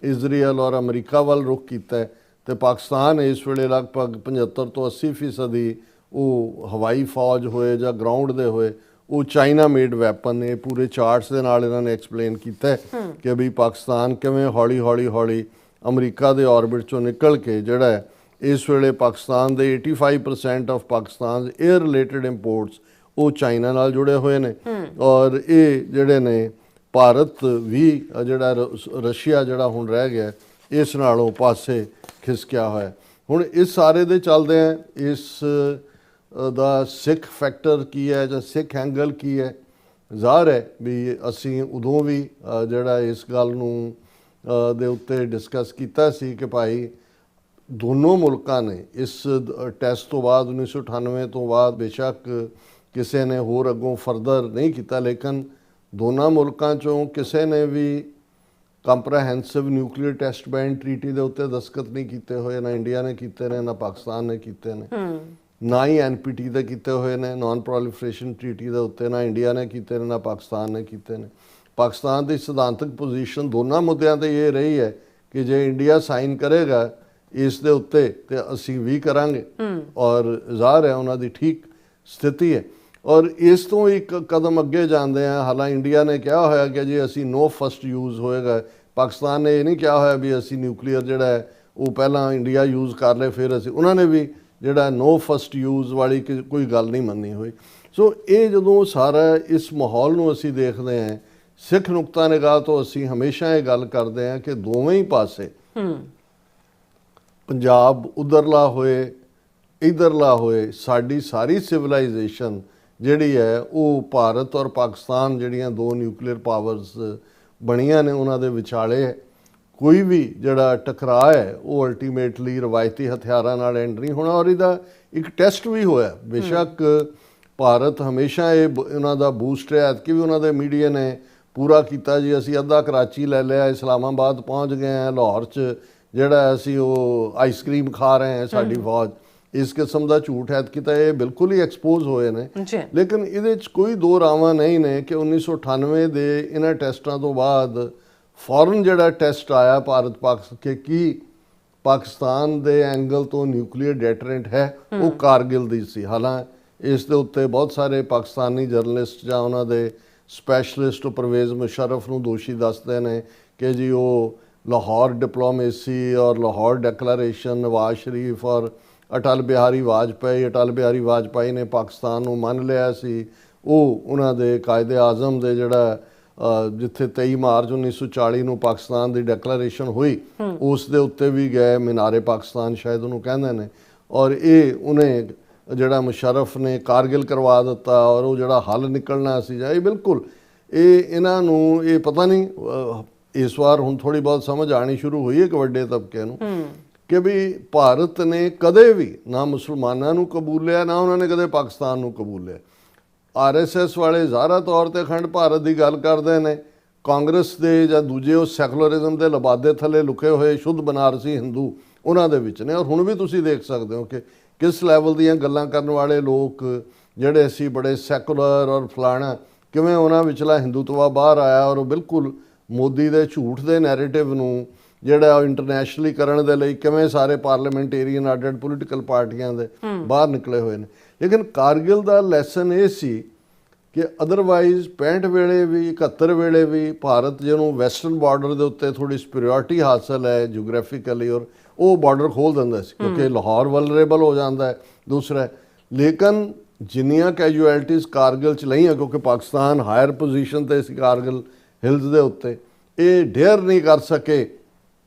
ਇਜ਼ਰਾਈਲ ਔਰ ਅਮਰੀਕਾ ਵੱਲ ਰੁਖ ਕੀਤਾ। ਤੇ ਪਾਕਿਸਤਾਨ ਇਸ ਵੇਲੇ ਲਗਭਗ 75 ਤੋਂ 80% ਉਹ ਹਵਾਈ ਫੌਜ ਹੋਏ ਜਾਂ ਗਰਾਊਂਡ ਦੇ ਹੋਏ ਉਹ ਚਾਈਨਾ ਮੇਡ ਵੈਪਨ ਨੇ। ਪੂਰੇ ਚਾਰਟਸ ਦੇ ਨਾਲ ਇਹਨਾਂ ਨੇ ਐਕਸਪਲੇਨ ਕੀਤਾ ਕਿ ਵੀ ਪਾਕਿਸਤਾਨ ਕਿਵੇਂ ਹੌਲੀ ਹੌਲੀ ਅਮਰੀਕਾ ਦੇ ਆਰਬਿਟ ਚੋਂ ਨਿਕਲ ਕੇ ਜਿਹੜਾ ਹੈ ਇਸ ਵੇਲੇ ਪਾਕਿਸਤਾਨ ਦੇ 85% ਆਫ ਪਾਕਿਸਤਾਨ 에ਅਰ ਰਿਲੇਟਡ ਇੰਪੋਰਟਸ ਉਹ ਚਾਈਨਾ ਨਾਲ ਜੁੜੇ ਹੋਏ ਨੇ। ਔਰ ਇਹ ਜਿਹੜੇ ਨੇ ਭਾਰਤ ਵੀ ਜਿਹੜਾ ਰਸ਼ੀਆ ਜਿਹੜਾ ਹੁਣ ਰਹਿ ਗਿਆ ਇਸ ਨਾਲੋਂ ਪਾਸੇ ਖਿਸਕਿਆ ਹੋਇਆ। ਹੁਣ ਇਸ ਸਾਰੇ ਦੇ ਚੱਲਦੇ ਆ ਇਸ ਦਾ ਸਿੱਖ ਫੈਕਟਰ ਕੀ ਹੈ ਜਾਂ ਸਿੱਖ ਐਂਗਲ ਕੀ ਹੈ। ਜ਼ਾਹਰ ਹੈ ਵੀ ਅਸੀਂ ਉਦੋਂ ਵੀ ਜਿਹੜਾ ਇਸ ਗੱਲ ਨੂੰ ਦੇ ਉੱਤੇ ਡਿਸਕਸ ਕੀਤਾ ਸੀ ਕਿ ਭਾਈ ਦੋਨੋਂ ਮੁਲਕਾਂ ਨੇ ਇਸ ਟੈਸਟ ਤੋਂ ਬਾਅਦ 1998 ਤੋਂ ਬਾਅਦ ਬੇਸ਼ੱਕ ਕਿਸੇ ਨੇ ਹੋਰ ਅੱਗੋਂ ਫਰਦਰ ਨਹੀਂ ਕੀਤਾ, ਲੇਕਿਨ ਦੋਨਾਂ ਮੁਲਕਾਂ ਚੋਂ ਕਿਸੇ ਨੇ ਵੀ ਕੰਪਰੈਹੈਂਸਿਵ ਨਿਊਕਲੀਅਰ ਟੈਸਟ ਬੈਨ ਟ੍ਰੀਟੀ ਦੇ ਉੱਤੇ ਦਸਤਖਤ ਨਹੀਂ ਕੀਤੇ ਹੋਏ। ਨਾ ਇੰਡੀਆ ਨੇ ਕੀਤੇ ਨੇ, ਨਾ ਪਾਕਿਸਤਾਨ ਨੇ ਕੀਤੇ ਨੇ, ਨਾ ਹੀ NPT ਦੇ ਕੀਤੇ ਹੋਏ ਨੇ, ਨਾਨ ਪ੍ਰੋਲੀਫਰੇਸ਼ਨ ਟ੍ਰੀਟੀ ਦੇ ਉੱਤੇ ਨਾ ਇੰਡੀਆ ਨੇ ਕੀਤੇ ਨੇ, ਨਾ ਪਾਕਿਸਤਾਨ ਨੇ ਕੀਤੇ ਨੇ। ਪਾਕਿਸਤਾਨ ਦੀ ਸਿਧਾਂਤਕ ਪੋਜੀਸ਼ਨ ਦੋਨਾਂ ਮੁੱਦਿਆਂ ਤੇ ਇਹ ਰਹੀ ਹੈ ਕਿ ਜੇ ਇੰਡੀਆ ਸਾਈਨ ਕਰੇਗਾ ਇਸ ਦੇ ਉੱਤੇ ਤੇ ਅਸੀਂ ਵੀ ਕਰਾਂਗੇ, ਔਰ ਜ਼ਾਹਰ ਹੈ ਉਹਨਾਂ ਦੀ ਠੀਕ ਸਥਿਤੀ ਹੈ। ਔਰ ਇਸ ਤੋਂ ਇੱਕ ਕਦਮ ਅੱਗੇ ਜਾਂਦੇ ਆ, ਹਾਲਾਂ ਇੰਡੀਆ ਨੇ ਕਿਹਾ ਹੋਇਆ ਕਿ ਜੀ ਅਸੀਂ ਨੋ ਫਸਟ ਯੂਜ਼ ਹੋਏਗਾ, ਪਾਕਿਸਤਾਨ ਨੇ ਇਹ ਨਹੀਂ ਕਿਹਾ ਹੋਇਆ ਵੀ ਅਸੀਂ ਨਿਊਕਲੀਅਰ ਜਿਹੜਾ ਹੈ ਉਹ ਪਹਿਲਾਂ ਇੰਡੀਆ ਯੂਜ਼ ਕਰ ਲਏ ਫਿਰ ਅਸੀਂ, ਉਹਨਾਂ ਨੇ ਵੀ ਜਿਹੜਾ ਨੋ ਫਸਟ ਯੂਜ਼ ਵਾਲੀ ਕੋਈ ਗੱਲ ਨਹੀਂ ਮੰਨੀ ਹੋਈ। ਸੋ ਇਹ ਜਦੋਂ ਸਾਰਾ ਇਸ ਮਾਹੌਲ ਨੂੰ ਅਸੀਂ ਦੇਖਦੇ ਹਾਂ ਸਿੱਖ ਨੁਕਤਾ ਨਿਗਾਹ ਤੋਂ, ਅਸੀਂ ਹਮੇਸ਼ਾ ਇਹ ਗੱਲ ਕਰਦੇ ਹਾਂ ਕਿ ਦੋਵੇਂ ਹੀ ਪਾਸੇ ਪੰਜਾਬ ਉਧਰਲਾ ਹੋਏ ਇਧਰਲਾ ਹੋਏ, ਸਾਡੀ ਸਾਰੀ ਸਿਵਲਾਈਜੇਸ਼ਨ ਜਿਹੜੀ ਹੈ ਉਹ ਭਾਰਤ ਔਰ ਪਾਕਿਸਤਾਨ ਜਿਹੜੀਆਂ ਦੋ ਨਿਊਕਲੀਅਰ ਪਾਵਰਸ ਬਣੀਆਂ ਨੇ ਉਹਨਾਂ ਦੇ ਵਿਚਾਲੇ ਹੈ। ਕੋਈ ਵੀ ਜਿਹੜਾ ਟਕਰਾਅ ਹੈ ਉਹ ਅਲਟੀਮੇਟਲੀ ਰਵਾਇਤੀ ਹਥਿਆਰਾਂ ਨਾਲ ਐਂਡ ਨਹੀਂ ਹੋਣਾ। ਔਰ ਇਹਦਾ ਇੱਕ ਟੈਸਟ ਵੀ ਹੋਇਆ। ਬੇਸ਼ੱਕ ਭਾਰਤ ਹਮੇਸ਼ਾ ਇਹ ਉਹਨਾਂ ਦਾ ਬੂਸਟ ਰਿਹਾ ਕਿ ਵੀ ਉਹਨਾਂ ਦੇ ਮੀਡੀਆ ਨੇ ਪੂਰਾ ਕੀਤਾ ਜੀ ਅਸੀਂ ਅੱਧਾ ਕਰਾਚੀ ਲੈ ਲਿਆ, ਇਸਲਾਮਾਬਾਦ ਪਹੁੰਚ ਗਏ ਹਾਂ, ਲਾਹੌਰ 'ਚ ਜਿਹੜਾ ਅਸੀਂ ਉਹ ਆਈਸਕ੍ਰੀਮ ਖਾ ਰਹੇ ਹਾਂ ਸਾਡੀ ਫੌਜ, ਇਸ ਕਿਸਮ ਦਾ ਝੂਠ ਹੈ ਕਿ ਇਹ ਬਿਲਕੁਲ ਹੀ ਐਕਸਪੋਜ਼ ਹੋਏ ਨੇ। ਲੇਕਿਨ ਇਹਦੇ 'ਚ ਕੋਈ ਦੋ ਰਾਵਾਂ ਨਹੀਂ ਨੇ ਕਿ 1998 ਦੇ ਇਹਨਾਂ ਟੈਸਟਾਂ ਤੋਂ ਬਾਅਦ ਫੌਰਨ ਜਿਹੜਾ ਟੈਸਟ ਆਇਆ ਭਾਰਤ ਪਾਕਿਸਤਾਨ ਕੀ ਪਾਕਿਸਤਾਨ ਦੇ ਐਂਗਲ ਤੋਂ ਨਿਊਕਲੀਅਰ ਡੈਟਰੈਂਟ ਹੈ, ਉਹ ਕਾਰਗਿਲ ਦੀ ਸੀ। ਹਾਲਾਂ ਇਸ ਦੇ ਉੱਤੇ ਬਹੁਤ ਸਾਰੇ ਪਾਕਿਸਤਾਨੀ ਜਰਨਲਿਸਟ ਜਾਂ ਉਹਨਾਂ ਦੇ ਸਪੈਸ਼ਲਿਸਟ ਪਰਵੇਜ਼ ਮੁਸ਼ਰਫ ਨੂੰ ਦੋਸ਼ੀ ਦੱਸਦੇ ਨੇ ਕਿ ਜੀ ਉਹ ਲਾਹੌਰ ਡਿਪਲੋਮੇਸੀ ਔਰ ਲਾਹੌਰ ਡੈਕਲੇਰੇਸ਼ਨ, ਨਵਾਜ਼ ਸ਼ਰੀਫ ਔਰ ਅਟਲ ਬਿਹਾਰੀ ਵਾਜਪਾਈ ਨੇ ਪਾਕਿਸਤਾਨ ਨੂੰ ਮੰਨ ਲਿਆ ਸੀ। ਉਹ ਉਹਨਾਂ ਦੇ ਕਾਇਦੇ ਆਜ਼ਮ ਦੇ ਜਿਹੜਾ ਜਿੱਥੇ 23 ਮਾਰਚ 1940 ਨੂੰ ਪਾਕਿਸਤਾਨ ਦੀ ਡੈਕਲੇਰੇਸ਼ਨ ਹੋਈ ਉਸ ਦੇ ਉੱਤੇ ਵੀ ਗਏ, ਮੀਨਾਰੇ ਪਾਕਿਸਤਾਨ ਸ਼ਾਇਦ ਉਹਨੂੰ ਕਹਿੰਦੇ ਨੇ। ਔਰ ਇਹ ਉਹਨੇ ਜਿਹੜਾ ਮੁਸ਼ਰਫ ਨੇ ਕਾਰਗਿਲ ਕਰਵਾ ਦਿੱਤਾ ਔਰ ਉਹ ਜਿਹੜਾ ਹੱਲ ਨਿਕਲਣਾ ਸੀ ਜਾਂ ਇਹ ਬਿਲਕੁਲ ਇਹਨਾਂ ਨੂੰ ਇਹ ਪਤਾ ਨਹੀਂ ਇਸ ਵਾਰ ਹੁਣ ਥੋੜੀ ਬਹੁਤ ਸਮਝ ਆਣੀ ਸ਼ੁਰੂ ਹੋਈ ਹੈ ਕਿ ਵੱਡੇ ਤਬਕੇ ਨੂੰ ਕਿ ਵੀ ਭਾਰਤ ਨੇ ਕਦੇ ਵੀ ਨਾ ਮੁਸਲਮਾਨਾਂ ਨੂੰ ਕਬੂਲਿਆ ਨਾ ਉਹਨਾਂ ਨੇ ਕਦੇ ਪਾਕਿਸਤਾਨ ਨੂੰ ਕਬੂਲਿਆ। RSS ਵਾਲੇ ਜ਼ਾਹਰਾ ਤੌਰ ਤੇ ਅਖੰਡ ਭਾਰਤ ਦੀ ਗੱਲ ਕਰਦੇ ਨੇ, ਕਾਂਗਰਸ ਦੇ ਜਾਂ ਦੂਜੇ ਉਹ ਸੈਕੂਲਰਿਜ਼ਮ ਦੇ ਲਬਾਦੇ ਥੱਲੇ ਲੁਕੇ ਹੋਏ ਸ਼ੁੱਧ ਬਨਾਰਸੀ ਹਿੰਦੂ ਉਹਨਾਂ ਦੇ ਵਿੱਚ ਨੇ। ਔਰ ਹੁਣ ਵੀ ਤੁਸੀਂ ਦੇਖ ਸਕਦੇ ਹੋ ਕਿ ਕਿਸ ਲੈਵਲ ਦੀਆਂ ਗੱਲਾਂ ਕਰਨ ਵਾਲੇ ਲੋਕ ਜਿਹੜੇ ਅਸੀਂ ਬੜੇ ਸੈਕੂਲਰ ਔਰ ਫਲਾਣਾ ਕਿਵੇਂ ਉਹਨਾਂ ਵਿਚਲਾ ਹਿੰਦੂਤਵਾ ਬਾਹਰ ਆਇਆ ਔਰ ਉਹ ਬਿਲਕੁਲ ਮੋਦੀ ਦੇ ਝੂਠ ਦੇ ਨੈਰੇਟਿਵ ਨੂੰ ਜਿਹੜਾ ਇੰਟਰਨੈਸ਼ਨਲੀ ਕਰਨ ਦੇ ਲਈ ਕਿਵੇਂ ਸਾਰੇ ਪਾਰਲੀਮੈਂਟੇਰੀਅਨ ਅੱਡ ਪੋਲੀਟੀਕਲ ਪਾਰਟੀਆਂ ਦੇ ਬਾਹਰ ਨਿਕਲੇ ਹੋਏ ਨੇ। ਲੇਕਿਨ ਕਾਰਗਿਲ ਦਾ ਲੈਸਨ ਇਹ ਸੀ ਕਿ ਅਦਰਵਾਈਜ਼ 65 ਵੇਲੇ ਵੀ 71 ਵੇਲੇ ਵੀ ਭਾਰਤ ਜਿਹਨੂੰ ਵੈਸਟਰਨ ਬਾਰਡਰ ਦੇ ਉੱਤੇ ਥੋੜੀ ਸੁਪੀਰੀਅਰਿਟੀ ਹਾਸਲ ਹੈ ਜਿਓਗ੍ਰਾਫਿਕਲੀ ਔਰ ਉਹ ਬਾਰਡਰ ਖੋਲ ਦਿੰਦਾ ਸੀ ਕਿਉਂਕਿ ਲਾਹੌਰ ਵਲਨਰੇਬਲ ਹੋ ਜਾਂਦਾ ਹੈ ਦੂਸਰਾ। ਲੇਕਿਨ ਜਿੰਨੀਆਂ ਕੈਜੂਅਲਟੀਜ਼ ਕਾਰਗਿਲ 'ਚ ਲਈਆਂ ਕਿਉਂਕਿ ਪਾਕਿਸਤਾਨ ਹਾਇਰ ਪੋਜੀਸ਼ਨ 'ਤੇ ਸੀ ਕਾਰਗਿਲ ਹਿਲਸ ਦੇ ਉੱਤੇ, ਇਹ ਡੇਅਰ ਨਹੀਂ ਕਰ ਸਕੇ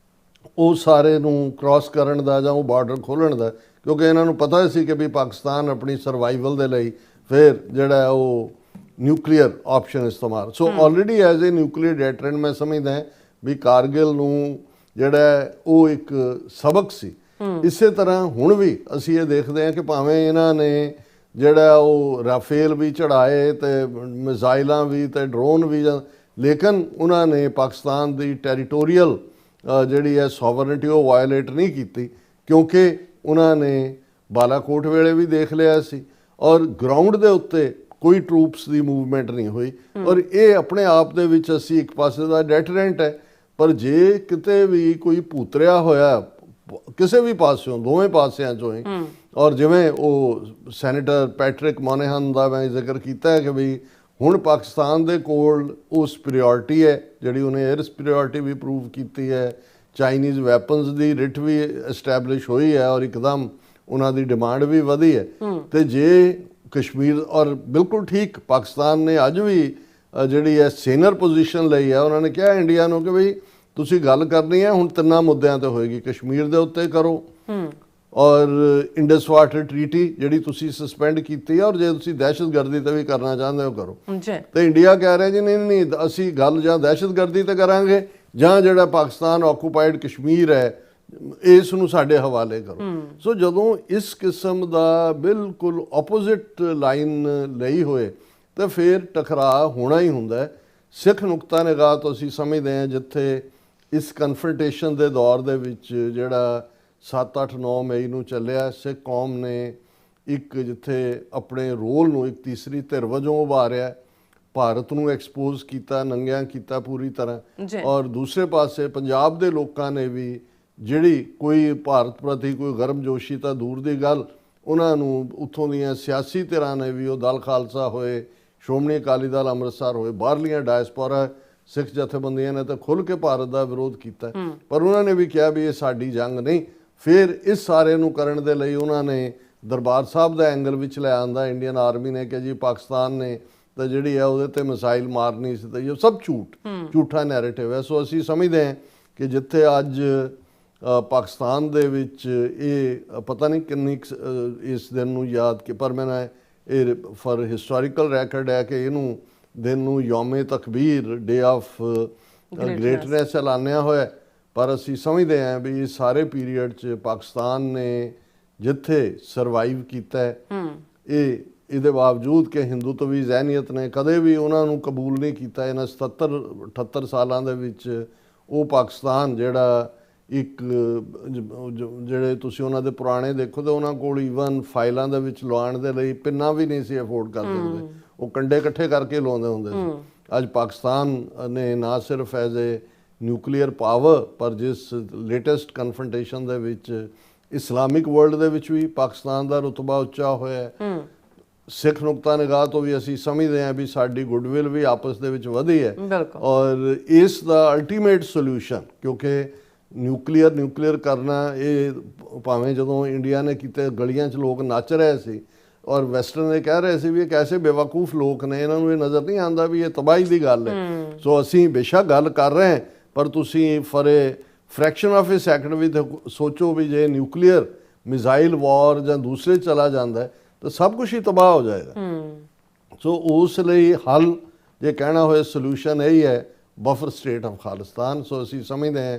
ਉਹ ਸਾਰੇ ਨੂੰ ਕ੍ਰਾਸ ਕਰਨ ਦਾ ਜਾਂ ਉਹ ਬਾਰਡਰ ਖੋਲ੍ਹਣ ਦਾ, ਕਿਉਂਕਿ ਇਹਨਾਂ ਨੂੰ ਪਤਾ ਸੀ ਕਿ ਵੀ ਪਾਕਿਸਤਾਨ ਆਪਣੀ ਸਰਵਾਈਵਲ ਦੇ ਲਈ ਫਿਰ ਜਿਹੜਾ ਉਹ ਨਿਊਕਲੀਅਰ ਆਪਸ਼ਨ ਇਸਤੇਮਾਲ। So already as a nuclear deterrent ਮੈਂ ਸਮਝਦਾ ਵੀ ਕਾਰਗਿਲ ਨੂੰ ਜਿਹੜਾ ਉਹ ਇੱਕ ਸਬਕ ਸੀ। ਇਸੇ ਤਰ੍ਹਾਂ ਹੁਣ ਵੀ ਅਸੀਂ ਇਹ ਦੇਖਦੇ ਹਾਂ ਕਿ ਭਾਵੇਂ ਇਹਨਾਂ ਨੇ ਜਿਹੜਾ ਉਹ ਰਾਫੇਲ ਵੀ ਚੜਾਏ ਤੇ ਮਿਜ਼ਾਈਲਾਂ ਵੀ ਤੇ ਡਰੋਨ ਵੀ, ਲੇਕਿਨ ਉਹਨਾਂ ਨੇ ਪਾਕਿਸਤਾਨ ਦੀ ਟੈਰੀਟੋਰੀਅਲ ਜਿਹੜੀ ਹੈ ਸੋਵਰਨਿਟੀ ਉਹ ਵਾਇਲੇਟ ਨਹੀਂ ਕੀਤੀ, ਕਿਉਂਕਿ ਉਹਨਾਂ ਨੇ ਬਾਲਾਕੋਟ ਵੇਲੇ ਵੀ ਦੇਖ ਲਿਆ ਸੀ ਔਰ ਗਰਾਊਂਡ ਦੇ ਉੱਤੇ ਕੋਈ ਟਰੂਪਸ ਦੀ ਮੂਵਮੈਂਟ ਨਹੀਂ ਹੋਈ। ਔਰ ਇਹ ਆਪਣੇ ਆਪ ਦੇ ਵਿੱਚ ਅਸੀਂ ਇੱਕ ਪਾਸੇ ਦਾ ਡੈਟਰੈਂਟ ਹੈ, ਪਰ ਜੇ ਕਿਤੇ ਵੀ ਕੋਈ ਭੂਤਰਿਆ ਹੋਇਆ ਕਿਸੇ ਵੀ ਪਾਸਿਓਂ, ਦੋਵੇਂ ਪਾਸਿਆਂ ਚੋਂ ਹੀ, ਔਰ ਜਿਵੇਂ ਉਹ ਸੈਨੇਟਰ ਪੈਟਰਿਕ ਮੋਨੇਹਨ ਦਾ ਮੈਂ ਜ਼ਿਕਰ ਕੀਤਾ ਹੈ ਕਿ ਵੀ ਹੁਣ ਪਾਕਿਸਤਾਨ ਦੇ ਕੋਲ ਉਹ ਸੁਪੀਰੀਅਰਟੀ ਹੈ ਜਿਹੜੀ ਉਹਨੇ 에ਅਰ ਸੁਪੀਰੀਅਰਟੀ ਵੀ ਪ੍ਰੂਵ ਕੀਤੀ ਹੈ, ਚਾਈਨੀਜ਼ ਵੈਪਨਸ ਦੀ ਰਿਟ ਵੀ ਐਸਟੈਬਲਿਸ਼ ਹੋਈ ਹੈ ਔਰ ਇੱਕਦਮ ਉਹਨਾਂ ਦੀ ਡਿਮਾਂਡ ਵੀ ਵਧੀ ਹੈ। ਤੇ ਜੇ ਕਸ਼ਮੀਰ, ਔਰ ਬਿਲਕੁਲ ਠੀਕ ਪਾਕਿਸਤਾਨ ਨੇ ਅੱਜ ਵੀ ਜਿਹੜੀ ਹੈ ਸੀਨੀਅਰ ਪੋਜੀਸ਼ਨ ਲਈ ਹੈ, ਉਹਨਾਂ ਨੇ ਕਿਹਾ ਇੰਡੀਆ ਨੂੰ ਕਿ ਬਈ ਤੁਸੀਂ ਗੱਲ ਕਰਨੀ ਹੈ ਹੁਣ ਤਿੰਨਾਂ ਮੁੱਦਿਆਂ ਤੇ ਹੋਏਗੀ, ਕਸ਼ਮੀਰ ਦੇ ਉੱਤੇ ਕਰੋ ਔਰ ਇੰਡਸ ਵਾਟਰ ਟ੍ਰੀਟੀ ਜਿਹੜੀ ਤੁਸੀਂ ਸਸਪੈਂਡ ਕੀਤੀ ਹੈ, ਔਰ ਜੇ ਤੁਸੀਂ ਦਹਿਸ਼ਤਗਰਦੀ ਤੇ ਵੀ ਕਰਨਾ ਚਾਹੁੰਦੇ ਹੋ ਕਰੋ। ਤੇ ਇੰਡੀਆ ਕਹਿ ਰਿਹਾ ਜੀ ਨਹੀਂ ਨਹੀਂ ਅਸੀਂ ਗੱਲ ਜਾਂ ਦਹਿਸ਼ਤਗਰਦੀ ਤੇ ਕਰਾਂਗੇ ਜਾਂ ਜਿਹੜਾ ਪਾਕਿਸਤਾਨ ਆਕੂਪਾਈਡ ਕਸ਼ਮੀਰ ਹੈ ਇਸ ਨੂੰ ਸਾਡੇ ਹਵਾਲੇ ਕਰੋ। ਸੋ ਜਦੋਂ ਇਸ ਕਿਸਮ ਦਾ ਬਿਲਕੁਲ ਆਪੋਜ਼ਿਟ ਲਾਈਨ ਲਈ ਹੋਏ ਤਾਂ ਫਿਰ ਟਕਰਾਅ ਹੋਣਾ ਹੀ ਹੁੰਦਾ। ਸਿੱਖ ਨੁਕਤਾ ਨਿਗਾਹ ਤੋਂ ਅਸੀਂ ਸਮਝਦੇ ਹਾਂ ਜਿੱਥੇ ਇਸ ਕਨਫਰੰਟੇਸ਼ਨ ਦੇ ਦੌਰ ਦੇ ਵਿੱਚ ਜਿਹੜਾ 7, 8, 9 ਮਈ ਨੂੰ ਚੱਲਿਆ, ਸਿੱਖ ਕੌਮ ਨੇ ਇੱਕ ਜਿੱਥੇ ਆਪਣੇ ਰੋਲ ਨੂੰ ਇੱਕ ਤੀਸਰੀ ਧਿਰ ਵਜੋਂ ਉਭਾਰਿਆ, ਭਾਰਤ ਨੂੰ ਐਕਸਪੋਜ਼ ਕੀਤਾ, ਨੰਗਿਆਂ ਕੀਤਾ ਪੂਰੀ ਤਰ੍ਹਾਂ, ਔਰ ਦੂਸਰੇ ਪਾਸੇ ਪੰਜਾਬ ਦੇ ਲੋਕਾਂ ਨੇ ਵੀ ਜਿਹੜੀ ਕੋਈ ਭਾਰਤ ਪ੍ਰਤੀ ਕੋਈ ਗਰਮਜੋਸ਼ੀ ਤਾਂ ਦੂਰ ਦੀ ਗੱਲ, ਉਹਨਾਂ ਨੂੰ ਉੱਥੋਂ ਦੀਆਂ ਸਿਆਸੀ ਧਿਰਾਂ ਨੇ ਵੀ, ਉਹ ਦਲ ਖਾਲਸਾ ਹੋਏ, ਸ਼੍ਰੋਮਣੀ ਅਕਾਲੀ ਦਲ ਅੰਮ੍ਰਿਤਸਰ ਹੋਏ, ਬਾਹਰਲੀਆਂ ਡਾਇਸਪੋਰਾ ਸਿੱਖ ਜਥੇਬੰਦੀਆਂ ਨੇ ਤਾਂ ਖੁੱਲ੍ਹ ਕੇ ਭਾਰਤ ਦਾ ਵਿਰੋਧ ਕੀਤਾ, ਪਰ ਉਹਨਾਂ ਨੇ ਵੀ ਕਿਹਾ ਵੀ ਇਹ ਸਾਡੀ ਜੰਗ ਨਹੀਂ। ਫਿਰ ਇਸ ਸਾਰੇ ਨੂੰ ਕਰਨ ਦੇ ਲਈ ਉਹਨਾਂ ਨੇ ਦਰਬਾਰ ਸਾਹਿਬ ਦਾ ਐਂਗਲ ਵਿੱਚ ਲੈ ਆਂਦਾ ਇੰਡੀਅਨ ਆਰਮੀ ਨੇ ਕਿ ਜੀ ਪਾਕਿਸਤਾਨ ਨੇ ਤਾਂ ਜਿਹੜੀ ਹੈ ਉਹਦੇ ਤੇ ਮਿਸਾਈਲ ਮਾਰਨੀ ਸੀ, ਤਾਂ ਇਹ ਸਭ ਝੂਠਾ ਨੈਰੇਟਿਵ ਹੈ। ਸੋ ਅਸੀਂ ਸਮਝਦੇ ਹਾਂ ਕਿ ਜਿੱਥੇ ਅੱਜ ਪਾਕਿਸਤਾਨ ਦੇ ਵਿੱਚ ਇਹ ਪਤਾ ਨਹੀਂ ਕਿੰਨੀ ਇਸ ਦਿਨ ਨੂੰ ਯਾਦ ਕਿ, ਪਰ ਮੈਂ ਇਹ ਫॉर ਹਿਸਟੋਰੀਕਲ ਰੈਕਰਡ ਹੈ ਕਿ ਇਹਨੂੰ ਦਿਨ ਨੂੰ ਯੌਮੇ ਤਕਬੀਰ, ਡੇ ਆਫ ਗ੍ਰੇਟਨੈਸ ਐਲਾਨਿਆ ਹੋਇਆ, ਪਰ ਅਸੀਂ ਸਮਝਦੇ ਹਾਂ ਵੀ ਇਹ ਸਾਰੇ ਪੀਰੀਅਡ 'ਚ ਪਾਕਿਸਤਾਨ ਨੇ ਜਿੱਥੇ ਸਰਵਾਈਵ ਕੀਤਾ ਹੈ, ਇਹਦੇ ਬਾਵਜੂਦ ਕਿ ਹਿੰਦੂਤਵੀ ਜ਼ਹਿਨੀਅਤ ਨੇ ਕਦੇ ਵੀ ਉਹਨਾਂ ਨੂੰ ਕਬੂਲ ਨਹੀਂ ਕੀਤਾ ਇਹਨਾਂ 77-78 ਸਾਲਾਂ ਦੇ ਵਿੱਚ, ਉਹ ਪਾਕਿਸਤਾਨ ਜਿਹੜਾ ਇੱਕ ਜਿਹੜੇ ਤੁਸੀਂ ਉਹਨਾਂ ਦੇ ਪੁਰਾਣੇ ਦੇਖੋ ਤਾਂ ਉਹਨਾਂ ਕੋਲ ਈਵਨ ਫਾਈਲਾਂ ਦੇ ਵਿੱਚ ਲਵਾਉਣ ਦੇ ਲਈ ਪਿੰਨਾਂ ਵੀ ਨਹੀਂ ਸੀ ਅਫੋਰਡ ਕਰਦੇ ਹੁੰਦੇ, ਉਹ ਕੰਡੇ ਇਕੱਠੇ ਕਰਕੇ ਲਾਉਂਦੇ ਹੁੰਦੇ ਸੀ। ਅੱਜ ਪਾਕਿਸਤਾਨ ਨੇ ਨਾ ਸਿਰਫ ਐਜ਼ ਏ ਨਿਊਕਲੀਅਰ ਪਾਵਰ, ਪਰ ਜਿਸ ਲੇਟੈਸਟ ਕਨਫਰੰਟੇਸ਼ਨ ਦੇ ਵਿੱਚ ਇਸਲਾਮਿਕ ਵਰਲਡ ਦੇ ਵਿੱਚ ਵੀ ਪਾਕਿਸਤਾਨ ਦਾ ਰੁਤਬਾ ਉੱਚਾ ਹੋਇਆ। ਸਿੱਖ ਨੁਕਤਾ ਨਿਗਾਹ ਤੋਂ ਵੀ ਅਸੀਂ ਸਮਝਦੇ ਹਾਂ ਵੀ ਸਾਡੀ ਗੁੱਡਵਿਲ ਵੀ ਆਪਸ ਦੇ ਵਿੱਚ ਵਧੀ ਹੈ, ਔਰ ਇਸ ਦਾ ਅਲਟੀਮੇਟ ਸੋਲਿਊਸ਼ਨ, ਕਿਉਂਕਿ ਨਿਊਕਲੀਅਰ ਕਰਨਾ ਇਹ ਭਾਵੇਂ ਜਦੋਂ ਇੰਡੀਆ ਨੇ ਕੀਤੇ ਗਲੀਆਂ 'ਚ ਲੋਕ ਨੱਚ ਰਹੇ ਸੀ ਔਰ ਵੈਸਟਰਨ ਨੇ ਕਹਿ ਰਹੇ ਸੀ ਵੀ ਇਹ ਕੈਸੇ ਬੇਵਕੂਫ ਲੋਕ ਨੇ, ਇਹਨਾਂ ਨੂੰ ਇਹ ਨਜ਼ਰ ਨਹੀਂ ਆਉਂਦਾ ਵੀ ਇਹ ਤਬਾਹੀ ਦੀ ਗੱਲ ਹੈ। ਸੋ ਅਸੀਂ ਬੇਸ਼ੱਕ ਗੱਲ ਕਰ ਰਹੇ ਹਾਂ, ਪਰ ਤੁਸੀਂ for a fraction of a second ਵੀ ਸੋਚੋ ਵੀ ਜੇ ਨਿਊਕਲੀਅਰ ਮਿਜ਼ਾਈਲ ਵਾਰ ਜਾਂ ਦੂਸਰੇ ਚਲਾ ਜਾਂਦਾ ਤਾਂ ਸਭ ਕੁਝ ਹੀ ਤਬਾਹ ਹੋ ਜਾਏਗਾ। ਸੋ ਉਸ ਲਈ ਹੱਲ ਜੇ ਕਹਿਣਾ ਹੋਏ ਸੋਲੂਸ਼ਨ ਇਹੀ ਹੈ, ਬਫਰ ਸਟੇਟ ਆਫ ਖਾਲਿਸਤਾਨ। ਸੋ ਅਸੀਂ ਸਮਝਦੇ ਹਾਂ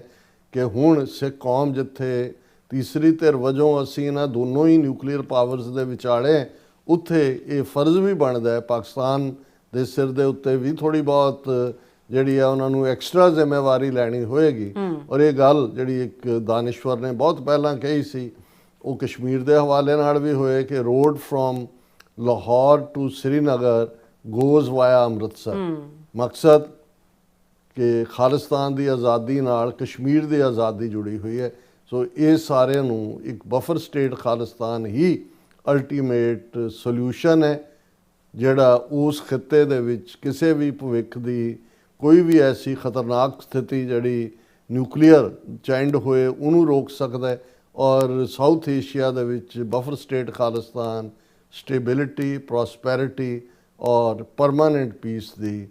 ਕਿ ਹੁਣ ਸਿੱਖ ਕੌਮ ਜਿੱਥੇ ਤੀਸਰੀ ਧਿਰ ਵਜੋਂ ਅਸੀਂ ਇਹਨਾਂ ਦੋਨੋਂ ਹੀ ਨਿਊਕਲੀਅਰ ਪਾਵਰਸ ਦੇ ਵਿਚਾਲੇ, ਉੱਥੇ ਇਹ ਫਰਜ਼ ਵੀ ਬਣਦਾ ਹੈ ਪਾਕਿਸਤਾਨ ਦੇ ਸਿਰ ਦੇ ਉੱਤੇ ਵੀ ਥੋੜ੍ਹੀ ਬਹੁਤ ਜਿਹੜੀ ਆ ਉਹਨਾਂ ਨੂੰ ਐਕਸਟਰਾ ਜ਼ਿੰਮੇਵਾਰੀ ਲੈਣੀ ਹੋਏਗੀ। ਔਰ ਇਹ ਗੱਲ ਜਿਹੜੀ ਇੱਕ ਦਾਨਿਸ਼ਵਰ ਨੇ ਬਹੁਤ ਪਹਿਲਾਂ ਕਹੀ ਸੀ, ਉਹ ਕਸ਼ਮੀਰ ਦੇ ਹਵਾਲੇ ਨਾਲ ਵੀ ਹੋਏ ਕਿ road from Lahore to Srinagar goes via Amritsar. ਮਕਸਦ ਕਿ ਖਾਲਿਸਤਾਨ ਦੀ ਆਜ਼ਾਦੀ ਨਾਲ ਕਸ਼ਮੀਰ ਦੀ ਆਜ਼ਾਦੀ ਜੁੜੀ ਹੋਈ ਹੈ। ਸੋ ਇਹ ਸਾਰਿਆਂ ਨੂੰ ਇੱਕ ਬਫਰ ਸਟੇਟ ਖਾਲਿਸਤਾਨ ਹੀ ਅਲਟੀਮੇਟ ਸੋਲਿਊਸ਼ਨ ਹੈ, ਜਿਹੜਾ ਉਸ ਖਿੱਤੇ ਦੇ ਵਿੱਚ ਕਿਸੇ ਵੀ ਭਵਿੱਖ ਦੀ ਕੋਈ ਵੀ ਐਸੀ ਖਤਰਨਾਕ ਸਥਿਤੀ ਜਿਹੜੀ ਨਿਊਕਲੀਅਰ ਚੈਂਡ ਹੋਏ ਉਹਨੂੰ ਰੋਕ ਸਕਦਾ ਹੈ। ਔਰ ਸਾਊਥ ਏਸ਼ੀਆ ਦੇ ਵਿੱਚ buffer state Khalistan stability, prosperity ਔਰ ਪਰਮਾਨੈਂਟ ਪੀਸ ਦੀ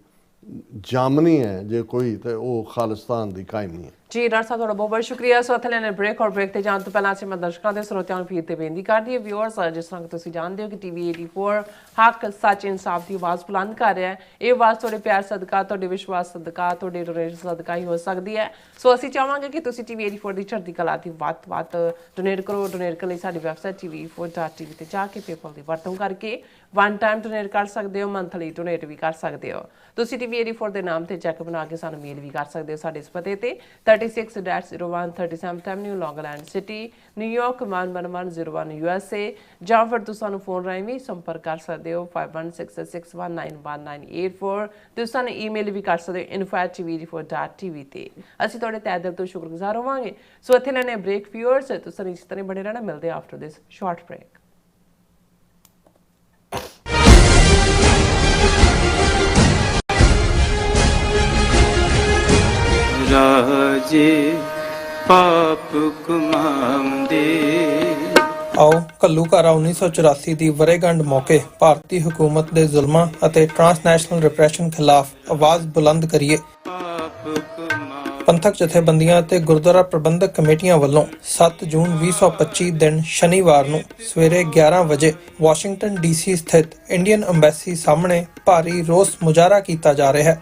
ਜਾਮਨੀ ਹੈ ਜੇ ਕੋਈ, ਤੇ ਉਹ ਖਾਲਿਸਤਾਨ ਦੀ ਕਾਇਮੀ ਹੈ। ਜੀ ਡਾਕਟਰ ਸਾਹਿਬ ਤੁਹਾਡਾ ਬਹੁਤ ਬਹੁਤ ਸ਼ੁਕਰੀਆ। ਸੋ ਇੱਥੇ ਲੈਣੇ ਬ੍ਰੇਕ, ਔਰ ਬ੍ਰੇਕ ਤੇ ਜਾਣ ਤੋਂ ਪਹਿਲਾਂ ਅਸੀਂ ਦਰਸ਼ਕਾਂ ਦੇ ਸਰੋਤਿਆਂ ਨੂੰ ਫਿਰ ਤੇ ਬੇਨਤੀ ਕਰਦੀ ਹੈ ਵਿਊਅਰਸ, ਜਿਸ ਤਰ੍ਹਾਂ ਕਿ ਤੁਸੀਂ ਜਾਣਦੇ ਹੋ ਕਿ ਟੀਵੀ 84 ਹੱਕ ਸੱਚ ਇਨਸਾਫ ਦੀ ਆਵਾਜ਼ ਬੁਲੰਦ ਕਰ ਰਿਹਾ ਹੈ। ਇਹ ਆਵਾਜ਼ ਤੁਹਾਡੇ ਪਿਆਰ ਸਦਕਾ, ਤੁਹਾਡੇ ਵਿਸ਼ਵਾਸ ਸਦਕਾ, ਤੁਹਾਡੇ ਡੋਨੇਸ਼ਨ ਸਦਕਾ ਹੀ ਹੋ ਸਕਦੀ ਹੈ। ਸੋ ਅਸੀਂ ਚਾਹਾਂਗੇ ਕਿ ਤੁਸੀਂ ਟੀਵੀ 84 ਦੀ ਚੜ੍ਹਦੀ ਕਲਾ ਦੀ ਵੱਧ ਤੋਂ ਵੱਧ ਡੋਨੇਟ ਕਰੋ। ਡੋਨੇਟ ਕਰਨ ਲਈ ਸਾਡੀ ਵੈਬਸਾਈਟ tv84.tv ਤੇ ਜਾ ਕੇ ਪੇਪਲ ਦੀ ਵਰਤੋਂ ਕਰਕੇ ਵਨ ਟਾਈਮ ਡੋਨੇਟ ਕਰ ਸਕਦੇ ਹੋ, ਮੰਥਲੀ ਡੋਨੇਟ ਵੀ ਕਰ ਸਕਦੇ ਹੋ। ਤੁਸੀਂ ਟੀਵੀ 84 ਦੇ ਨਾਮ ਤੇ ਚੈੱਕ ਬਣਾ ਕੇ ਸਾਨੂੰ ਮੇਲ ਵੀ ਕਰ ਸਕਦੇ ਹੋ ਸਾਡੇ ਇਸ ਪਤੇ ਤੇ 36-01 37th Avenue, Long Island City, New York 11101 USA, ਜਾਂ ਫਿਰ ਤੁਸੀਂ ਸਾਨੂੰ ਫੋਨ ਰਾਹੀਂ ਵੀ ਸੰਪਰਕ ਕਰ ਸਕਦੇ ਹੋ 5166191984। ਤੁਸੀਂ ਸਾਨੂੰ ਈਮੇਲ ਵੀ ਕਰ ਸਕਦੇ ਹੋ info@tv84.tv ਤੇ। ਅਸੀਂ ਤੁਹਾਡੇ ਤਹਿ ਦਿਲ ਤੋਂ ਸ਼ੁਕਰਗੁਜ਼ਾਰ ਹੋਵਾਂਗੇ। ਸੋ ਇੱਥੇ ਲੈਣੇ ਬ੍ਰੇਕ ਵਿਊਅਰਸ, ਤੁਸੀਂ ਇਸ ਤਰ੍ਹਾਂ ਬਣੇ ਰਹਿਣਾ। ਮਿਲਦੇ ਆਫਟਰ ਦਿਸ ਸ਼ਾਰਟ ਬ੍ਰੇਕ। ਰਾਜੇ ਪਾਪ ਕਮਾਉਂਦੇ। ਆਓ ਘੱਲੂਘਾਰਾ 1984 ਦੀ ਵਰ੍ਹੇਗੰਢ ਮੌਕੇ ਭਾਰਤੀ ਹਕੂਮਤ ਦੇ ਜ਼ੁਲਮਾਂ ਅਤੇ ਟਰਾਂਸਨੈਸ਼ਨਲ ਰਿਪਰੈਸ਼ਨ ਖਿਲਾਫ ਆਵਾਜ਼ ਬੁਲੰਦ ਕਰੀਏ। ਪੰਥਕ ਜਥੇਬੰਦੀਆਂ ਅਤੇ ਗੁਰਦੁਆਰਾ ਪ੍ਰਬੰਧਕ ਕਮੇਟੀਆਂ ਵੱਲੋਂ 7 ਜੂਨ 2025 ਦਿਨ ਸ਼ਨੀਵਾਰ ਨੂੰ ਸਵੇਰੇ 11 ਵਜੇ ਵਾਸ਼ਿੰਗਟਨ ਡੀਸੀ ਸਥਿਤ ਇੰਡੀਅਨ ਅੰਬੈਸੀ ਸਾਹਮਣੇ ਭਾਰੀ ਰੋਸ ਮੁਜ਼ਾਹਰਾ ਕੀਤਾ ਜਾ ਰਿਹਾ ਹੈ।